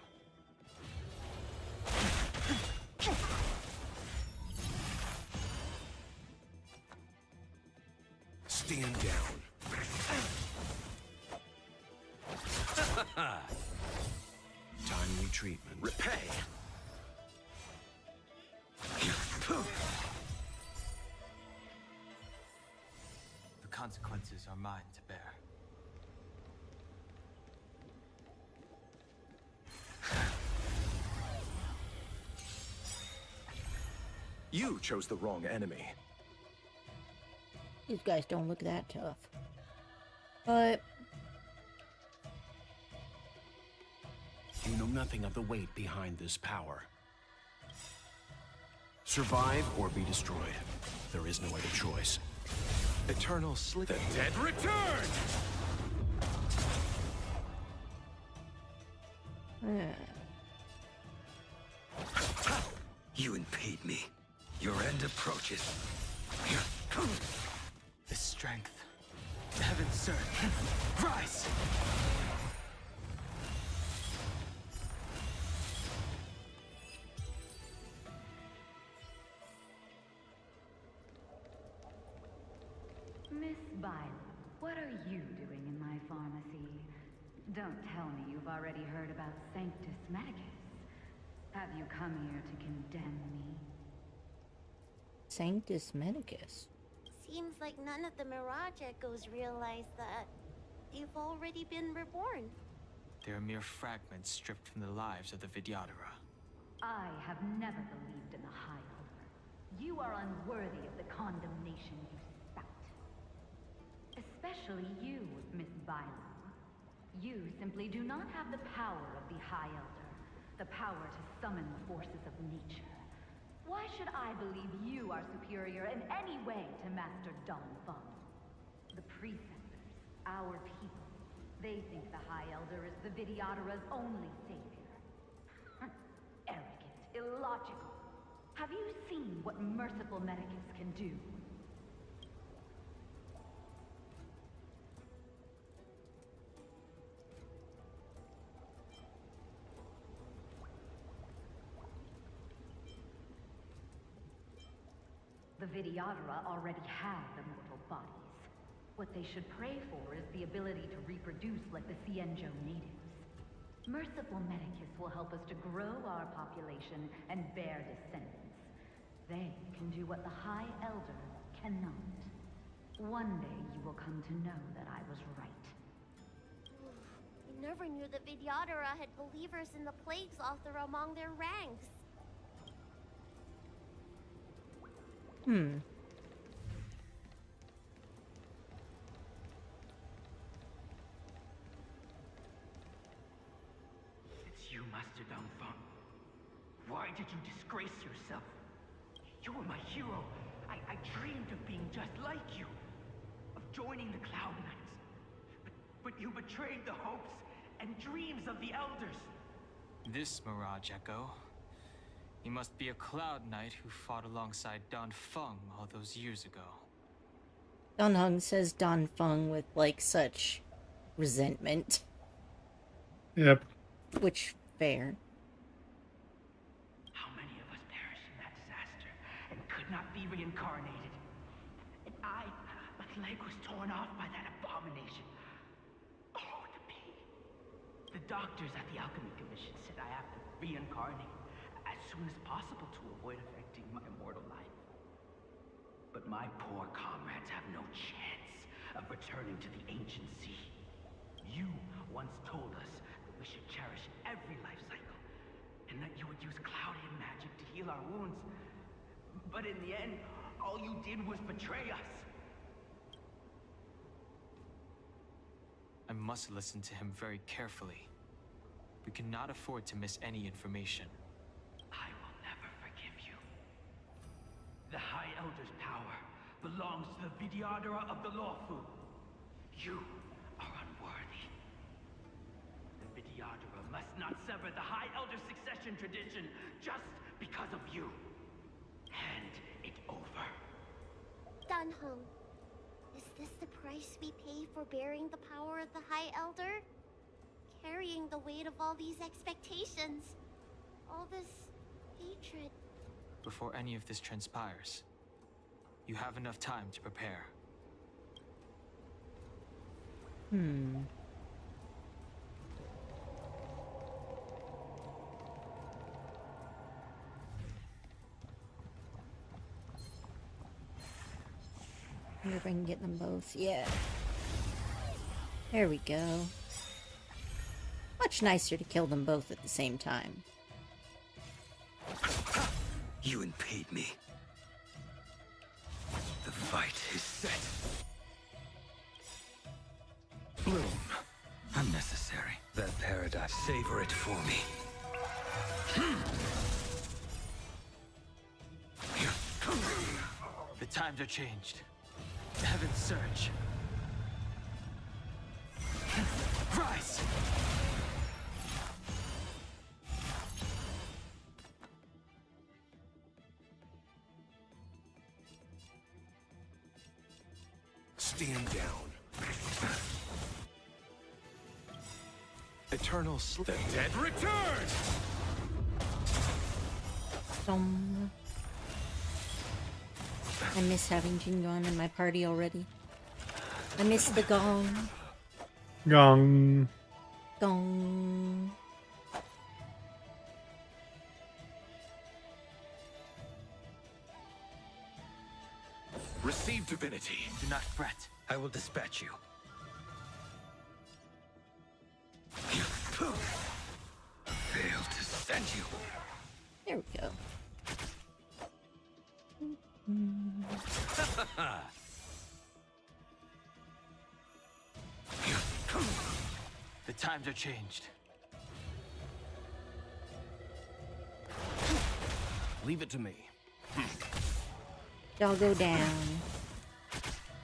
Stand down. Timely treatment. Repay. The consequences are mine to bear. You chose the wrong enemy. These guys don't look that tough. But... You know nothing of the weight behind this power. Survive or be destroyed. There is no other choice. Eternal sleep. The dead return! You impede me. Your end approaches. The strength. Heaven's surge. Rise! Miss Violet, what are you doing in my pharmacy? Don't tell me you've already heard about Sanctus Medicus. Have you come here to condemn me? Sanctus Medicus? Seems like none of the Mirage Echoes realize that you've already been reborn. They are mere fragments stripped from the lives of the Vidyadhara. I have never believed in the High Order. You are unworthy of the condemnation you spout. Especially you, Miss Bailu. You simply do not have the power of the High Elder, the power to summon the forces of nature. Why should I believe you are superior in any way to Master Don Feng? The Preceptors, our people, they think the High Elder is the Vidyadhara's only savior. Arrogant, illogical. Have you seen what merciful Medicus can do? The Vidyadhara already have immortal bodies. What they should pray for is the ability to reproduce like the Xianzhou natives. Merciful Medicus will help us to grow our population and bear descendants. They can do what the High Elder cannot. One day you will come to know that I was right. I never knew the Vidyadhara had believers in the Plagues Author among their ranks. It's you, Master Dong Feng. Why did you disgrace yourself? You were my hero. I dreamed of being just like you. Of joining the Cloud Knights. But you betrayed the hopes and dreams of the Elders. This Mirage Echo. He must be a Cloud Knight who fought alongside Don Feng all those years ago. Don Hung says Don Feng with, like, such resentment. Yep. Which, fair. How many of us perished in that disaster and could not be reincarnated? And my leg was torn off by that abomination. Oh, the pain. The doctors at the Alchemy Commission said I have to reincarnate as soon as possible to avoid affecting my immortal life. But my poor comrades have no chance of returning to the ancient sea. You once told us that we should cherish every life cycle, and that you would use Cloudian magic to heal our wounds. But in the end, all you did was betray us. I must listen to him very carefully. We cannot afford to miss any information. I will never forgive you. The High Elder's power belongs to the Vidyadhara of the Lawfu. You are unworthy. The Vidyadhara must not sever the High Elder's succession tradition just because of you. Hand it over. Dunhung, is this the price we pay for bearing the power of the High Elder? Carrying the weight of all these expectations. All this hatred. Before any of this transpires, you have enough time to prepare. Wonder if I can get them both. Yeah. There we go. Much nicer to kill them both at the same time. You impede me. The fight is set. Bloom. Unnecessary. That paradise. Savor it for me. The times are changed. The heavens surge. Rise! Stand down. Eternal sleep. The dead return! I miss having Jingon in my party already. I miss the gong. Gong. Gong. Receive divinity. Do not fret. I will dispatch you. Failed to send you. There we go. The times are changed. Leave it to me. Doggo down.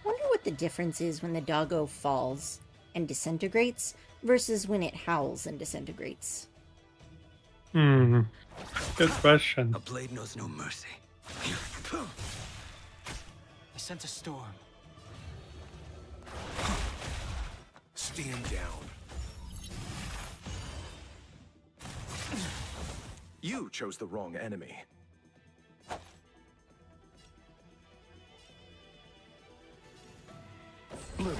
Wonder what the difference is when the doggo falls and disintegrates versus when it howls and disintegrates. Good question. A blade knows no mercy. I sense a storm. Stand down. You chose the wrong enemy. Bloom.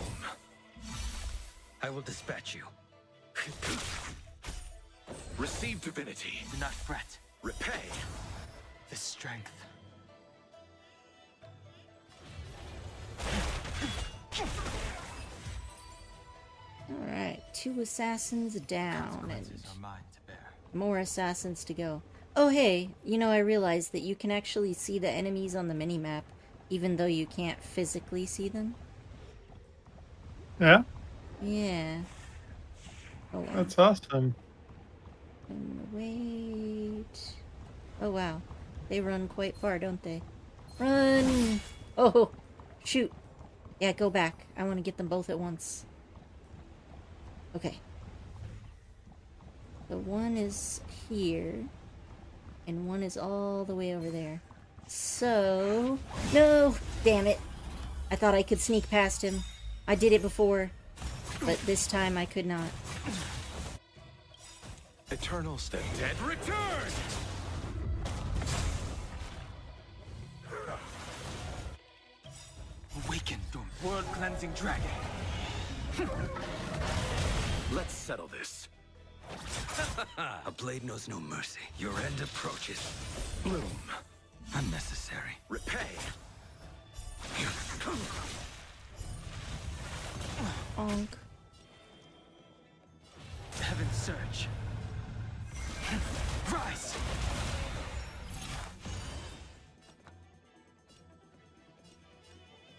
I will dispatch you. Receive divinity. Do not fret. Repay. The strength. Alright, 2 assassins down and Are mine to bear. more assassins to go. Oh hey, you know, I realized that you can actually see the enemies on the minimap even though you can't physically see them. Yeah, Yeah. Oh, wow. that's awesome. And wait. Oh wow. They run quite far, don't they? Run! Oh, shoot. Yeah, go back. I want to get them both at once. Okay. So one is here, and one is all the way over there. So... No! Damn it. I thought I could sneak past him. I did it before, but this time I could not. Eternal the dead return! Awaken, world-cleansing dragon. Let's settle this. A blade knows no mercy. Your end approaches. Bloom. Unnecessary. Repay. Onk. Heaven surge. Rise.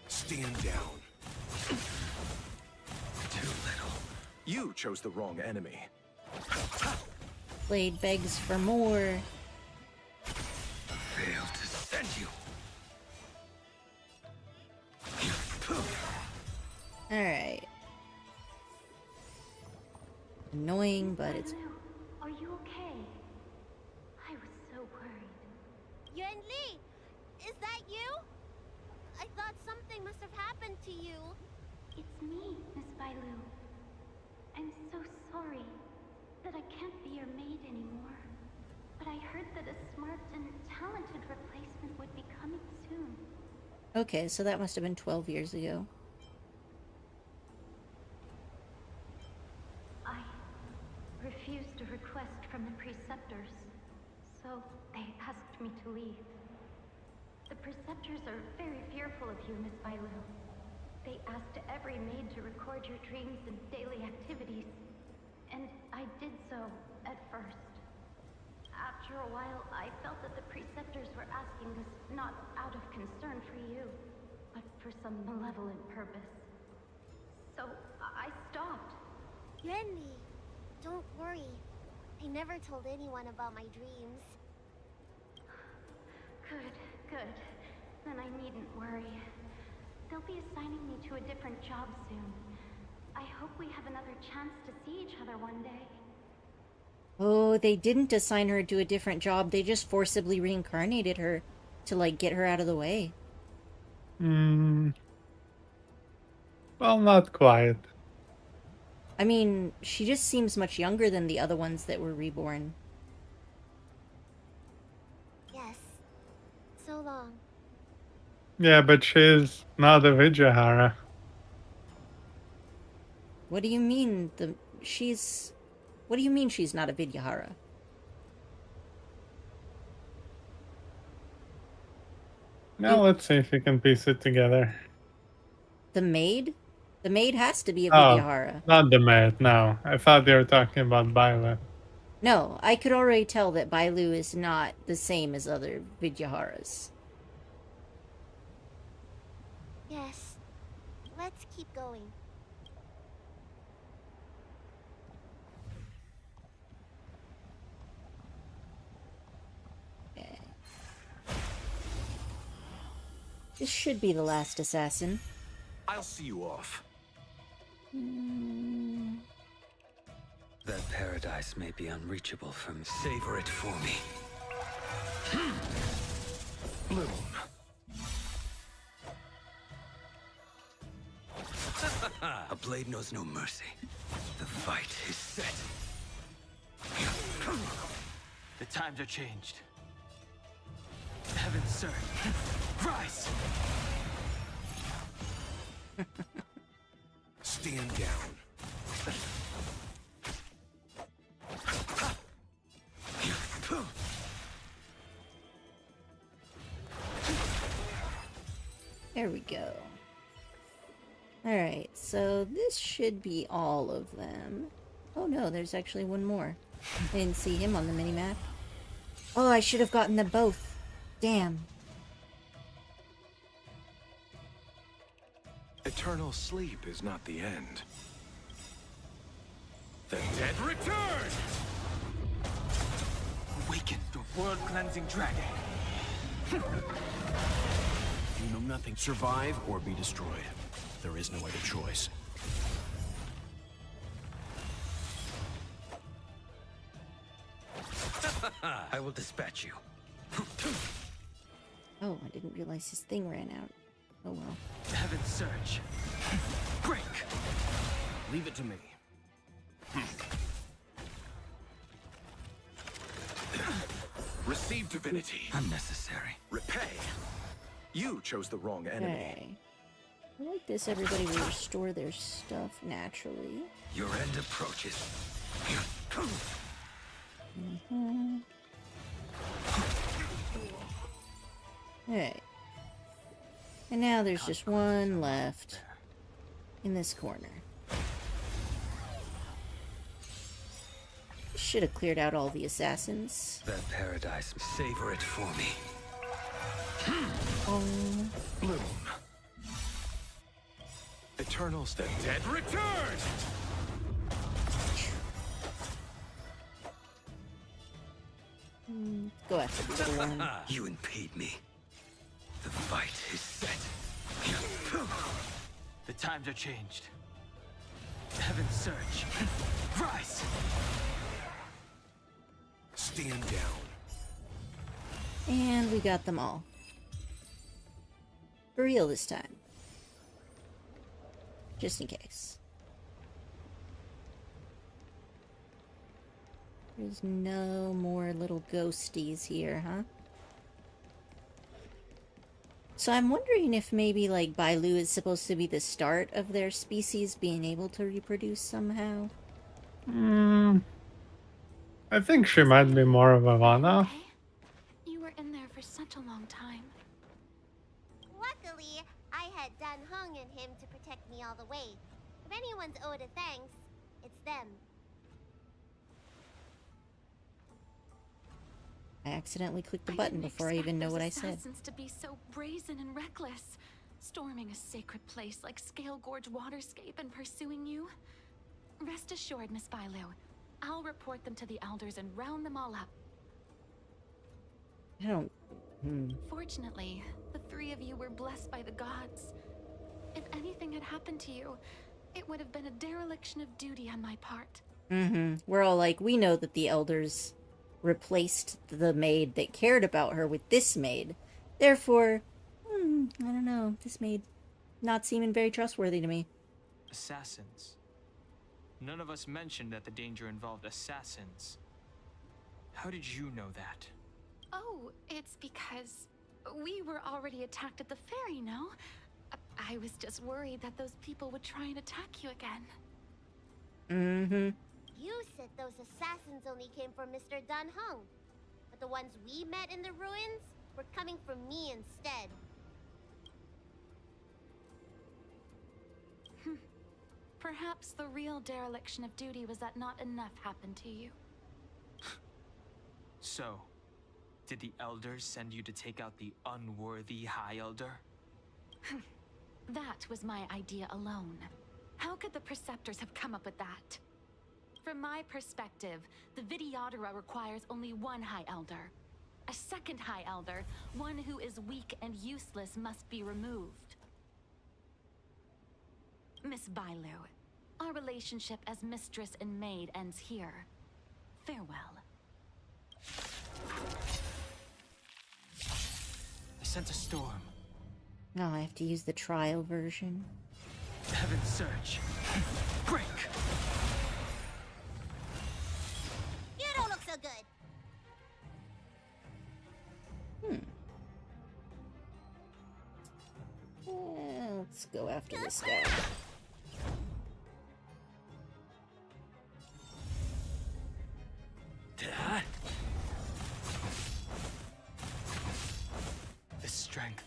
Stand down. Too little. You chose the wrong enemy. Blade begs for more. Fail to send you. Alright. Annoying, but it's... Are you okay? I was so worried. Yuan Li! Is that you? I thought something must have happened to you. It's me, Miss Bailu. I'm so sorry that I can't be your maid anymore. But I heard that a smart and talented replacement would be coming soon. Okay, so that must have been 12 years ago. I refused a request from the preceptors, so they asked me to leave. The preceptors are very fearful of you, Miss Bailu. They asked every maid to record your dreams and daily activities, and I did so at first. After a while, I felt that the preceptors were asking this not out of concern for you, but for some malevolent purpose. So I stopped. Yuan Li, don't worry. I never told anyone about my dreams. Good, good. Then I needn't worry. They'll be assigning me to a different job soon. I hope we have another chance to see each other one day. Oh, they didn't assign her to a different job. They just forcibly reincarnated her to, like, get her out of the way. Well, not quite. I mean, she just seems much younger than the other ones that were reborn. Yes. So long. Yeah, but she's not a Vijayahara. What do you mean she's... What do you mean she's not a Vidyahara? Now let's see if we can piece it together. The maid? The maid has to be a Oh, Vidyahara. not the maid, no. I thought they were talking about Violet. No, I could already tell that Bailu is not the same as other Vidyaharas. Yes. Let's keep going. This should be the last assassin. I'll see you off. That paradise may be unreachable from. Savor it for me. Bloom. A blade knows no mercy. The fight is set. The times are changed. Heaven, sir. Rise! Stand down. There we go. Alright, so this should be all of them. Oh no, there's actually one more. I didn't see him on the minimap. Oh, I should have gotten them both. Damn. Eternal sleep is not the end. The dead return! Awaken the world-cleansing dragon. You know nothing. Survive or be destroyed. There is no other choice. I will dispatch you. Oh, I didn't realize his thing ran out. Oh well. Heaven surge. Break! Leave it to me. Receive divinity. Unnecessary. Repay. You chose the wrong enemy. Okay. Like this, everybody will restore their stuff naturally. Your end approaches. Alright. And now there's just one left in this corner. Should have cleared out all the assassins. That paradise. Savor it for me. Bloom. Eternal the dead return! Go after the little one. You impede me. The fight is set. The times are changed. Heaven surge. Rise! Stand down. And we got them all. For real this time. Just in case. There's no more little ghosties here, huh? So I'm wondering if maybe, like, Bailu is supposed to be the start of their species being able to reproduce somehow? I think she might be more of a one-off. You were in there for such a long time. Luckily, I had Dan Hung and him to protect me all the way. If anyone's owed a thanks, it's them. I accidentally clicked the button before I even know what I said. Assassins to be so brazen and reckless, storming a sacred place like Scale Gorge Waterscape and pursuing you. Rest assured, Miss Bailu, I'll report them to the elders and round them all up. I don't... Fortunately, the three of you were blessed by the gods. If anything had happened to you, it would have been a dereliction of duty on my part. We're all like, we know that the elders replaced the maid that cared about her with this maid. Therefore, I don't know, this maid not seeming very trustworthy to me. Assassins. None of us mentioned that the danger involved assassins. How did you know that? Oh, it's because we were already attacked at the ferry, no? I was just worried that those people would try and attack you again. You said those assassins only came from Mr. Dan Hung, but the ones we met in the ruins were coming from me instead. Perhaps the real dereliction of duty was that not enough happened to you. So, did the elders send you to take out the unworthy High Elder? That was my idea alone. How could the Preceptors have come up with that? From my perspective, the Videodora requires only one High Elder. A second High Elder, one who is weak and useless, must be removed. Miss Bailu, our relationship as mistress and maid ends here. Farewell. I sent a storm. Now I have to use the trial version. Heaven surge. Break! You don't look so good. Let's go after this guy. The strength.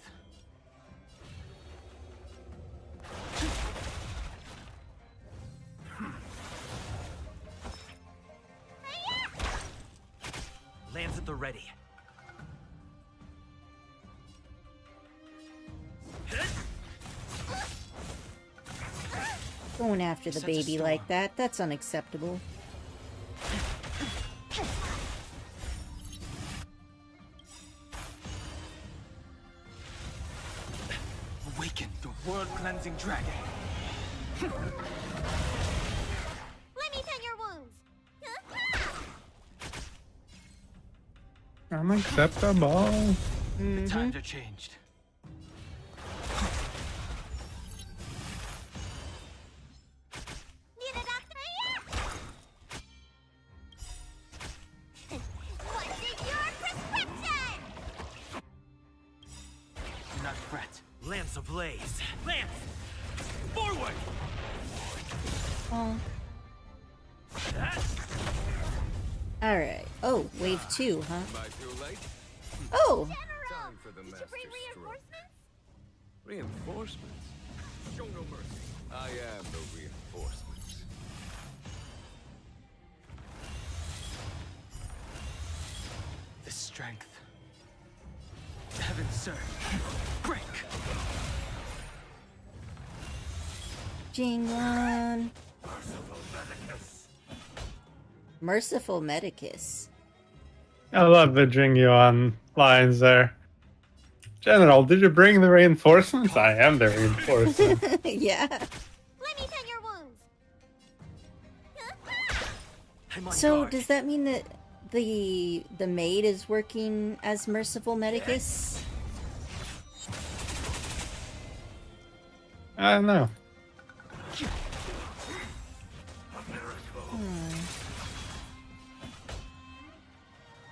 Lands at the ready. Going after the baby like that, that's unacceptable. Awaken the world-cleansing dragon. Let me tend your wounds. Unacceptable. The times are changed. Need a doctor? What's in your prescription? Do not fret. Lance ablaze. Lance! Forward! Oh. Alright. Oh, wave 2, huh? Am I too late? Oh! Time for the master stroke. Reinforcements? Show no mercy. I am the reinforcements. The strength. Heaven surge. Break! Jingwan. Merciful Medicus. I love the Jingyuan lines there. General, did you bring the reinforcements? I am the reinforcement. Yeah. Let me tend your wounds. So does that mean that the maid is working as Merciful Medicus? I don't know.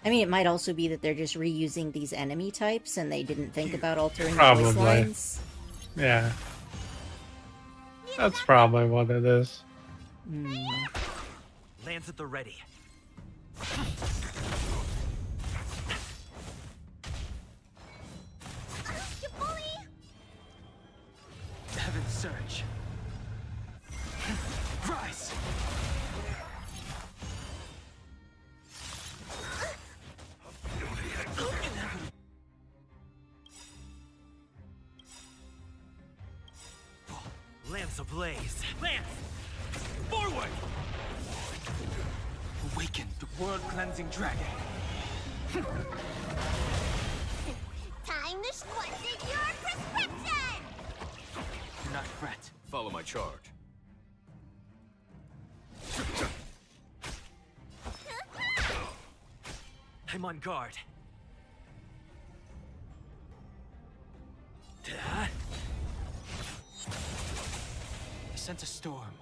I mean, it might also be that they're just reusing these enemy types and they didn't think about altering Probably. voice lines. Yeah. That's probably what it is. Lands at the ready. You bully! Heaven surge. Rise! Lance ablaze. Lance! Forward! Awaken the world-cleansing dragon. Time to what's in your prescription? Do not fret. Follow my charge. I'm on guard. I sent a storm.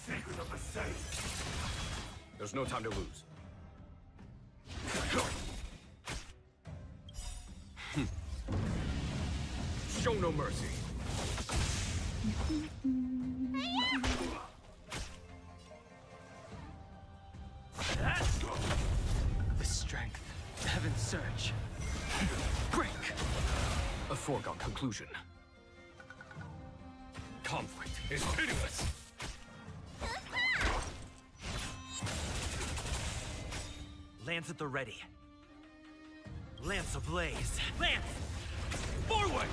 Secret of the safe. There's no time to lose. Show no mercy. The strength. Heaven surge. Break! A foregone conclusion. Conflict is pitiless. Lance at the ready. Lance ablaze. Lance! Forward!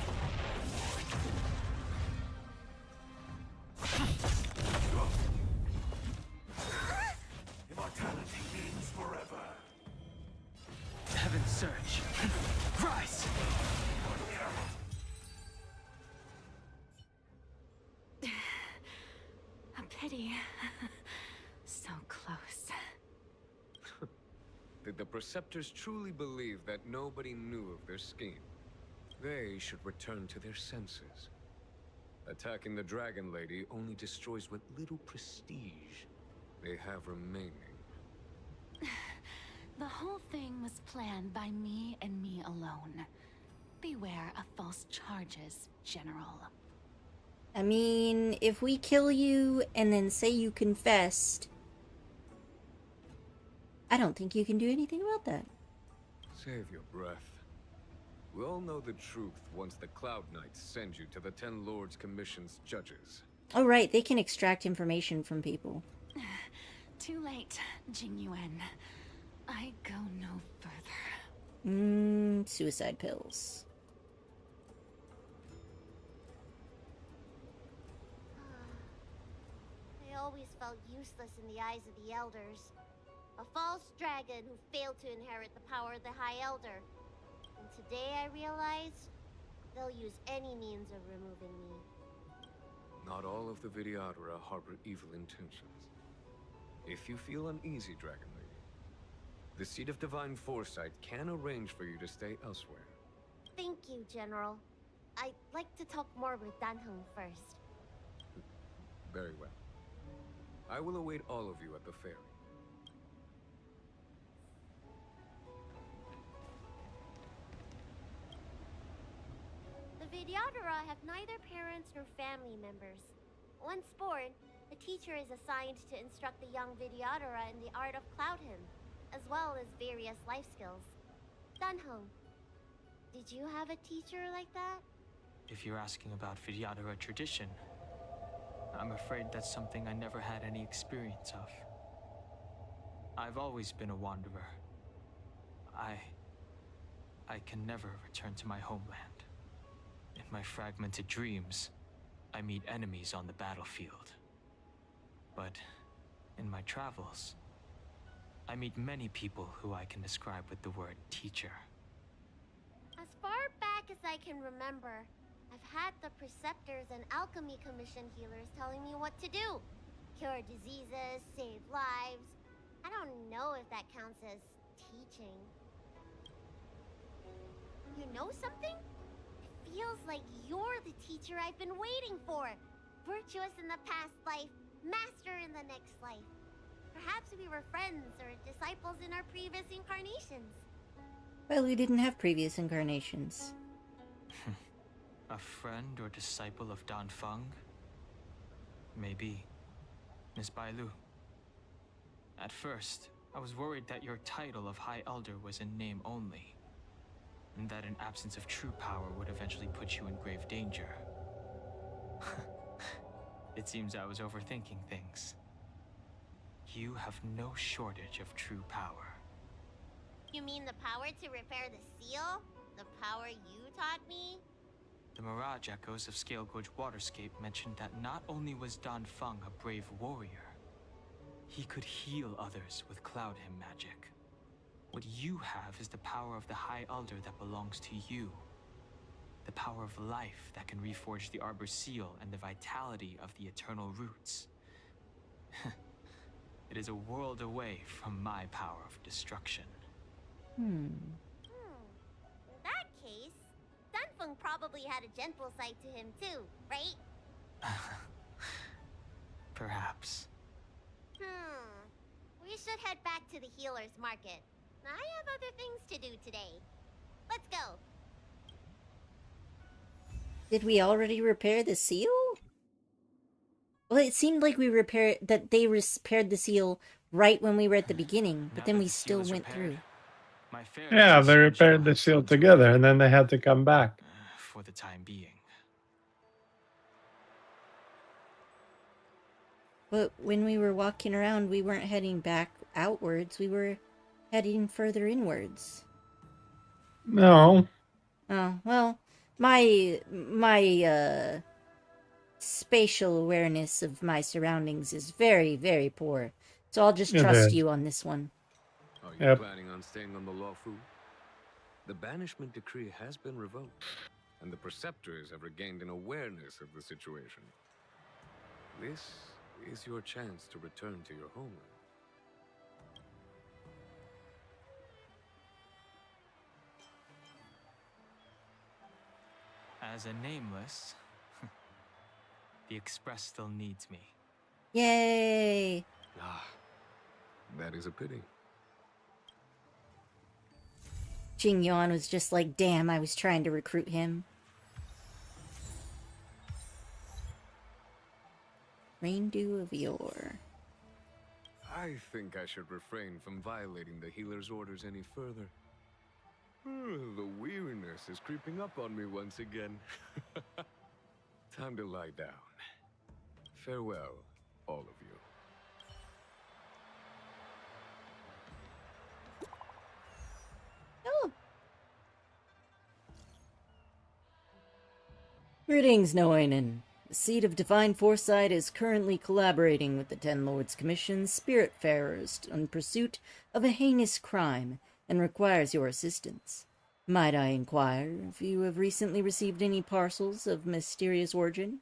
Immortality means forever. already. So close. Did the Preceptors truly believe that nobody knew of their scheme? They should return to their senses. Attacking the Dragon Lady only destroys what little prestige they have remaining. The whole thing was planned by me and me alone. Beware of false charges, General. I mean, if we kill you and then say you confessed, I don't think you can do anything about that. Save your breath. We all know the truth once the Cloud Knights send you to the Ten Lords Commission's judges. Oh right, they can extract information from people. Too late, Jingyuan. I go no further. Suicide pills. I always felt useless in the eyes of the Elders. A false dragon who failed to inherit the power of the High Elder. And today I realize they'll use any means of removing me. Not all of the Vidyadhara harbor evil intentions. If you feel uneasy, Dragon Lady, the Seat of Divine Foresight can arrange for you to stay elsewhere. Thank you, General. I'd like to talk more with Danheng first. Very well. I will await all of you at the ferry. The Vidyadhara have neither parents nor family members. Once born, the teacher is assigned to instruct the young Vidyadhara in the art of Cloud Hymn, as well as various life skills. Danheng, did you have a teacher like that? If you're asking about Vidyadhara tradition, I'm afraid that's something I never had any experience of. I've always been a wanderer. I can never return to my homeland. In my fragmented dreams, I meet enemies on the battlefield. But in my travels, I meet many people who I can describe with the word teacher. As far back as I can remember, I've had the Preceptors and Alchemy Commission healers telling me what to do. Cure diseases, save lives. I don't know if that counts as teaching. You know something? It feels like you're the teacher I've been waiting for. Virtuous in the past life, master in the next life. Perhaps we were friends or disciples in our previous incarnations. Well, we didn't have previous incarnations. A friend or disciple of Dan Feng? Maybe. Miss Bailu. At first, I was worried that your title of High Elder was in name only, and that an absence of true power would eventually put you in grave danger. It seems I was overthinking things. You have no shortage of true power. You mean the power to repair the seal? The power you taught me? The Mirage Echoes of Scale Gorge Waterscape mentioned that not only was Dan Feng a brave warrior, he could heal others with Cloud Hymn magic. What you have is the power of the High Elder that belongs to you. The power of life that can reforge the Arbor Seal and the vitality of the Eternal Roots. It is a world away from my power of destruction. In that case, Danfeng probably had a gentle side to him too, right? Perhaps. We should head back to the healer's market. I have other things to do today. Let's go. Did we already repair the seal? Well, it seemed like they repaired the seal right when we were at the beginning, but then we still went through. Yeah, they repaired the seal together, and then they had to come back. For the time being. But when we were walking around, we weren't heading back outwards. We were heading further inwards. No. Oh, well, my spatial awareness of my surroundings is very, very poor. So I'll just trust you on this one. Are you planning on staying on the Lawfu? The banishment decree has been revoked, and the Preceptors have regained an awareness of the situation. This is your chance to return to your homeland. As a nameless, the Express still needs me. Yay! Ah, that is a pity. Jing Yuan was just like, damn, I was trying to recruit him. Rain Dew of Yore. I think I should refrain from violating the healer's orders any further. The weariness is creeping up on me once again. Time to lie down. Farewell, all of you. Oh. Greetings, Noinen. The Seat of Divine Foresight is currently collaborating with the Ten Lords Commission's Spiritfarers in pursuit of a heinous crime and requires your assistance. Might I inquire if you have recently received any parcels of mysterious origin?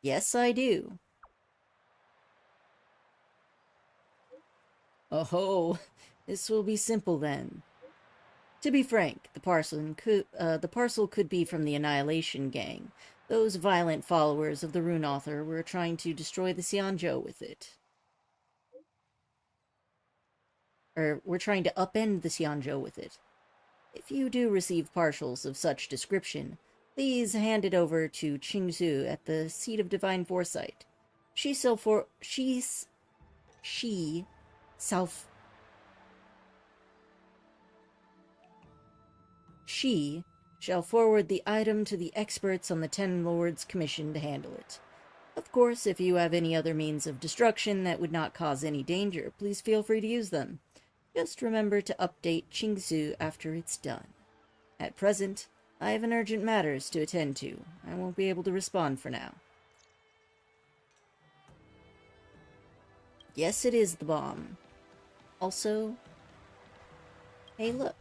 Yes, I do. Oh, this will be simple then. To be frank, the parcel could be from the Annihilation Gang. Those violent followers of the Rune Author were trying to destroy the Xianzhou with it. Or we're trying to upend the Xianzhou with it. If you do receive parcels of such description, please hand it over to Qingzu at the Seat of Divine Foresight. She shall forward the item to the experts on the Ten Lords Commission to handle it. Of course, if you have any other means of destruction that would not cause any danger, please feel free to use them. Just remember to update Qingzu after it's done. At present, I have an urgent matters to attend to. I won't be able to respond for now. Yes, it is the bomb. Also, hey, look.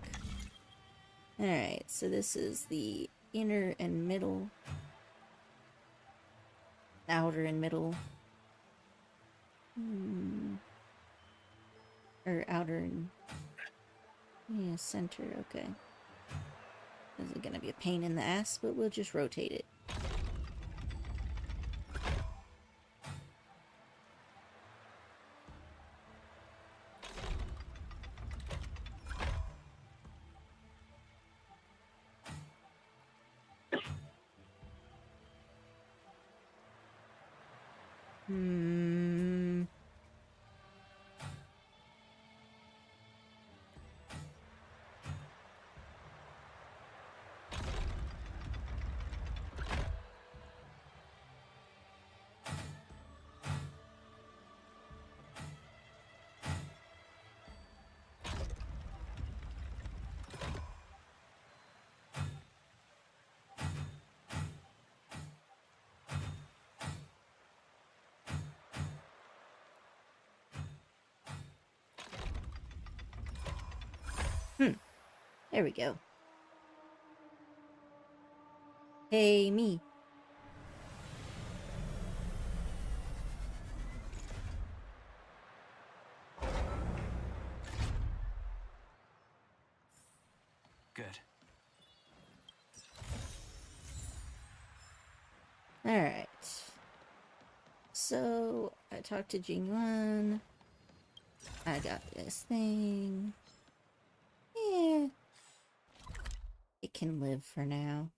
Alright, so this is the inner and middle. Outer and middle. Or outer and... yeah, center, okay. This is gonna be a pain in the ass, but we'll just rotate it. There we go. Hey, me. Good. Alright. So, I talked to Jingyuan. I got this thing. Yeah. It can live for now.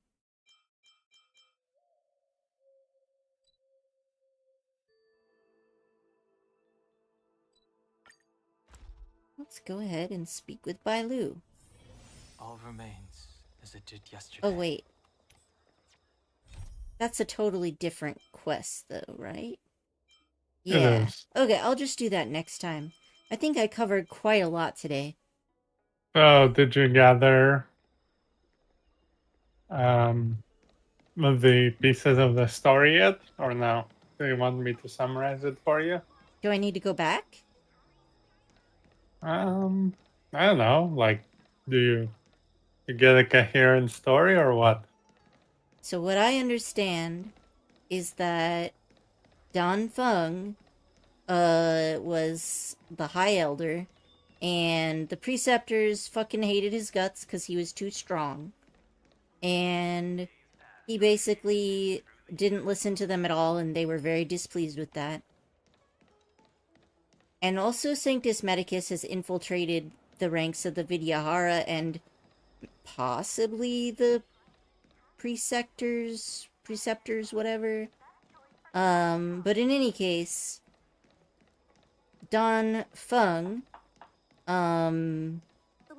Let's go ahead and speak with Bailu. All remains as it did yesterday. Oh, wait. That's a totally different quest, though, right? Yeah. Okay, I'll just do that next time. I think I covered quite a lot today. So, did you gather the pieces of the story yet, or no? Do you want me to summarize it for you? Do I need to go back? I don't know. Like, do you get a coherent story or what? So what I understand is that Dan Feng was the High Elder, and the Preceptors fucking hated his guts because he was too strong. And he basically didn't listen to them at all, and they were very displeased with that. And also Sanctus Medicus has infiltrated the ranks of the Vidyahara and possibly the preceptors, whatever. But in any case, Dan Feng,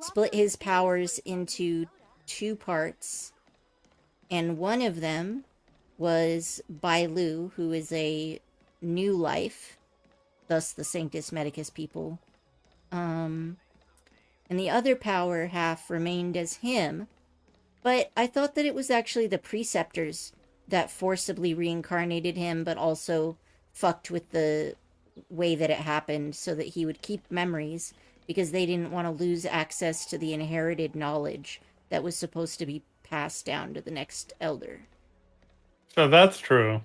split his powers into 2 parts, and one of them was Bai Lu, who is a new life, thus the Sanctus Medicus people. And the other power half remained as him, but I thought that it was actually the Preceptors that forcibly reincarnated him, but also fucked with the way that it happened so that he would keep memories, because they didn't want to lose access to the inherited knowledge that was supposed to be passed down to the next elder. So that's true.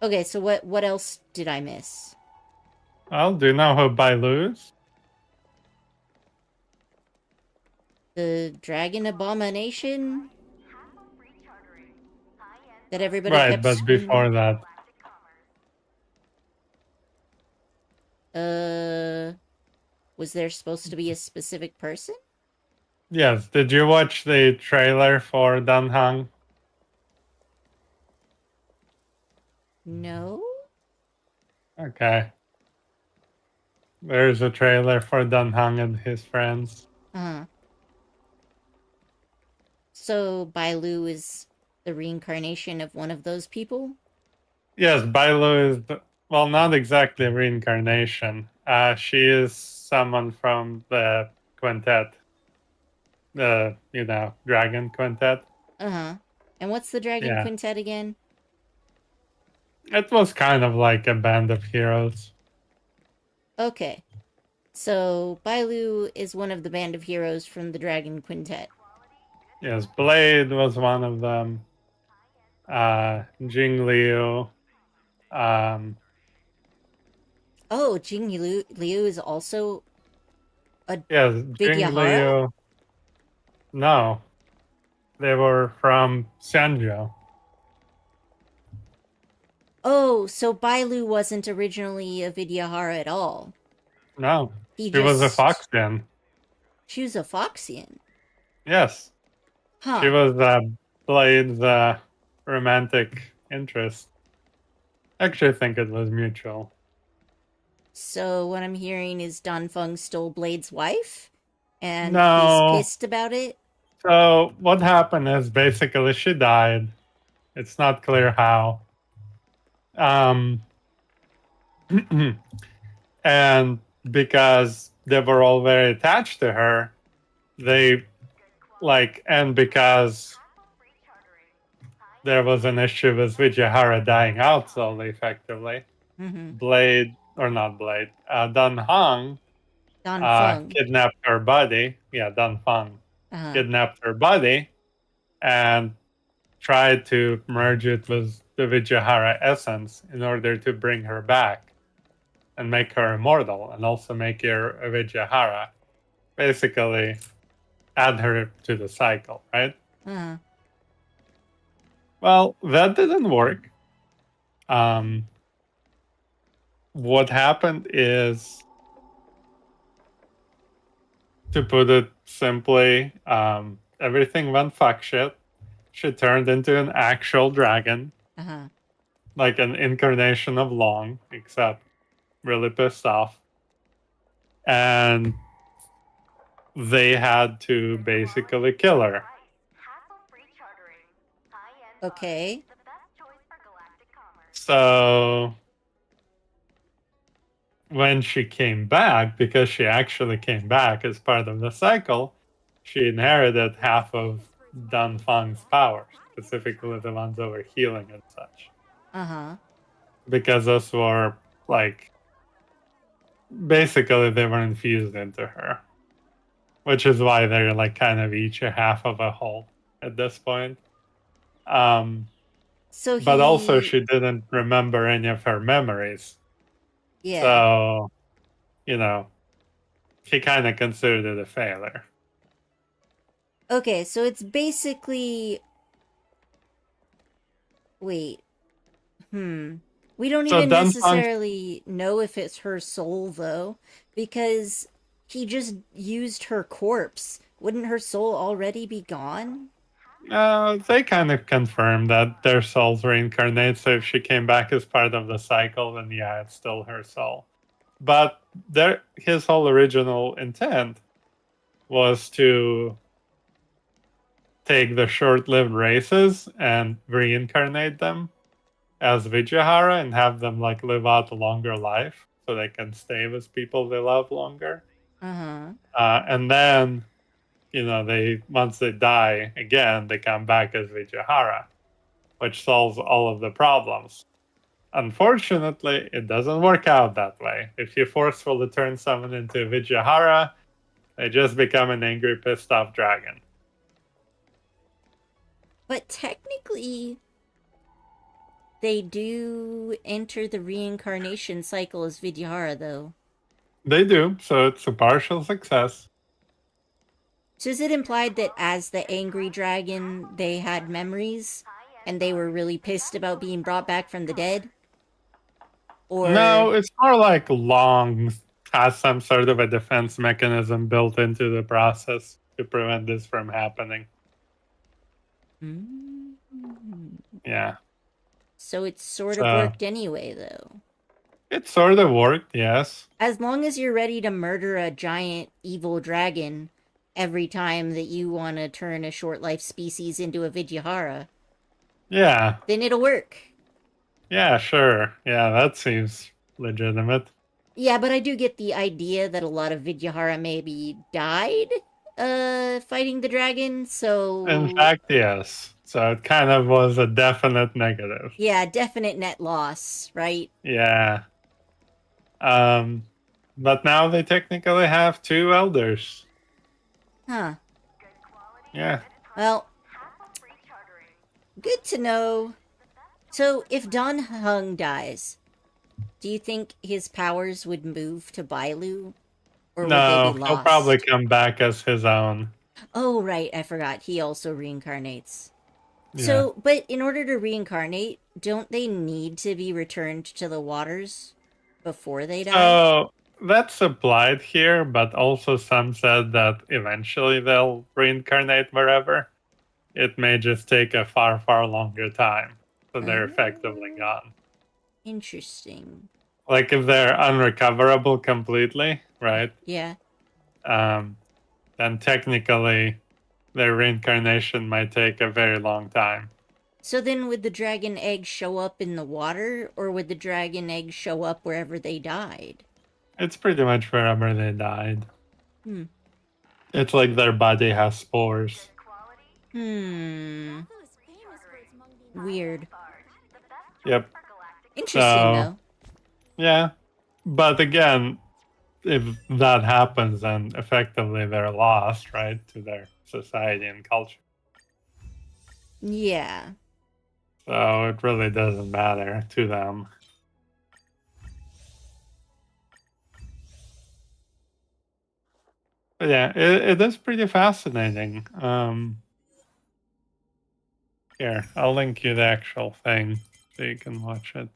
Okay, so what else did I miss? Well, do you know who Bailu is? The Dragon Abomination? That everybody Right, kept but screaming. before that. Was there supposed to be a specific person? Yes, did you watch the trailer for Dan Hang? No? Okay. There's a trailer for Dan Hang and his friends. Uh-huh. So Bailu is the reincarnation of one of those people? Yes, Bailu is, well, not exactly a reincarnation. She is someone from the quintet. The, Dragon Quintet. Uh-huh. And what's the Dragon Yeah. Quintet again? It was kind of like a band of heroes. Okay. So Bailu is one of the band of heroes from the Dragon Quintet. Yes, Blade was one of them. Jing Liu. Oh, Jing Liu is also a Yes, Jing Vidyahara? Liu. No, they were from Sanjo. Oh, so Bailu wasn't originally a Vidyahara at all. No, He she was a just- Foxian. She was a Foxian. Yes. Huh. She was Blade's romantic interest. Actually, I think it was mutual. So what I'm hearing is Dan Feng stole Blade's wife? And No. he's pissed about it? So what happened is basically she died. It's not clear how. And because they were all very attached to her, and because there was an issue with Vijayahara dying out slowly, effectively, Mm-hmm. Dan Hang Dan Feng. kidnapped her body. Yeah, Dan Feng Uh-huh. kidnapped her body and tried to merge it with the Vijayahara essence in order to bring her back and make her immortal and also make her a Vijayahara. Basically, add her to the cycle, right? Uh-huh. Well, that didn't work. What happened is, to put it simply, everything went fuck shit. She turned into an actual dragon, Uh-huh. like an incarnation of Long, except really pissed off. And they had to basically kill her. Okay. So when she came back, because she actually came back as part of the cycle, she inherited half of Dan Feng's powers, specifically the ones that were healing and such. Uh-huh. Because those were, basically they were infused into her. Which is why they're kind of each a half of a whole at this point. So But also, he- she didn't remember any of her memories. Yeah. So, you know, he kind of considered it a failure. Okay, so it's basically... Wait. We don't So even Dunfang- necessarily know if it's her soul, though, because he just used her corpse. Wouldn't her soul already be gone? They kind of confirmed that their souls reincarnate, so if she came back as part of the cycle, then yeah, it's still her soul. But his whole original intent was to take the short-lived races and reincarnate them as Vijahara and have them like live out a longer life so they can stay with people they love longer. Uh-huh. And then, you know, once they die again, they come back as Vijahara, which solves all of the problems. Unfortunately, it doesn't work out that way. If you forcefully turn someone into Vijahara, they just become an angry, pissed off dragon. But technically, they do enter the reincarnation cycle as Vidyahara, though. They do, so it's a partial success. So is it implied that as the angry dragon, they had memories, and they were really pissed about being brought back from the dead? Or... No, it's more like Long has some sort of a defense mechanism built into the process to prevent this from happening. Yeah. So it sort of worked anyway, though. It sort of worked, yes. As long as you're ready to murder a giant evil dragon every time that you want to turn a short life species into a Vidyahara, Yeah. then it'll work. Yeah, sure. Yeah, that seems legitimate. Yeah, but I do get the idea that a lot of Vidyahara maybe died fighting the dragon, so... In fact, yes. So it kind of was a definite negative. Yeah, definite net loss, right? Yeah. But now they technically have 2 elders. Huh. Yeah. Well, good to know. So, if Don Hung dies, do you think his powers would move to Bailu? Or would No, they be lost? he'll probably come back as his own. Oh, right, I forgot. He also reincarnates. Yeah. So, but in order to reincarnate, don't they need to be returned to the waters before they die? So that's applied here, but also some said that eventually they'll reincarnate wherever. It may just take a far, far longer time. So they're effectively gone. Interesting. Like if they're unrecoverable completely, right? Yeah. Then technically their reincarnation might take a very long time. So then would the dragon egg show up in the water, or would the dragon egg show up wherever they died? It's pretty much wherever they died. Hmm. It's like their body has spores. Weird. Yep. Interesting, though. Yeah. But again, if that happens, then effectively they're lost, right, to their society and culture. Yeah. So it really doesn't matter to them. But yeah, it is pretty fascinating. Here, I'll link you the actual thing so you can watch it.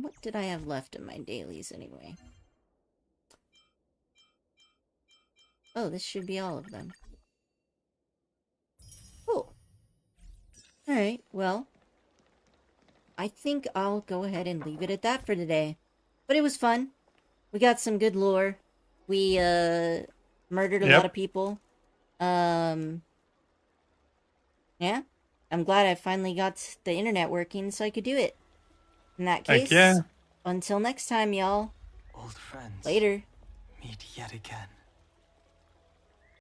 What did I have left in my dailies anyway? Oh, this should be all of them. Oh. Alright, well. I think I'll go ahead and leave it at that for today. But it was fun. We got some good lore. We, murdered a lot of people. Yeah. I'm glad I finally got the internet working so I could do it. In that case, Heck yeah. Until next time, y'all. Old friends. Later. Meet yet again.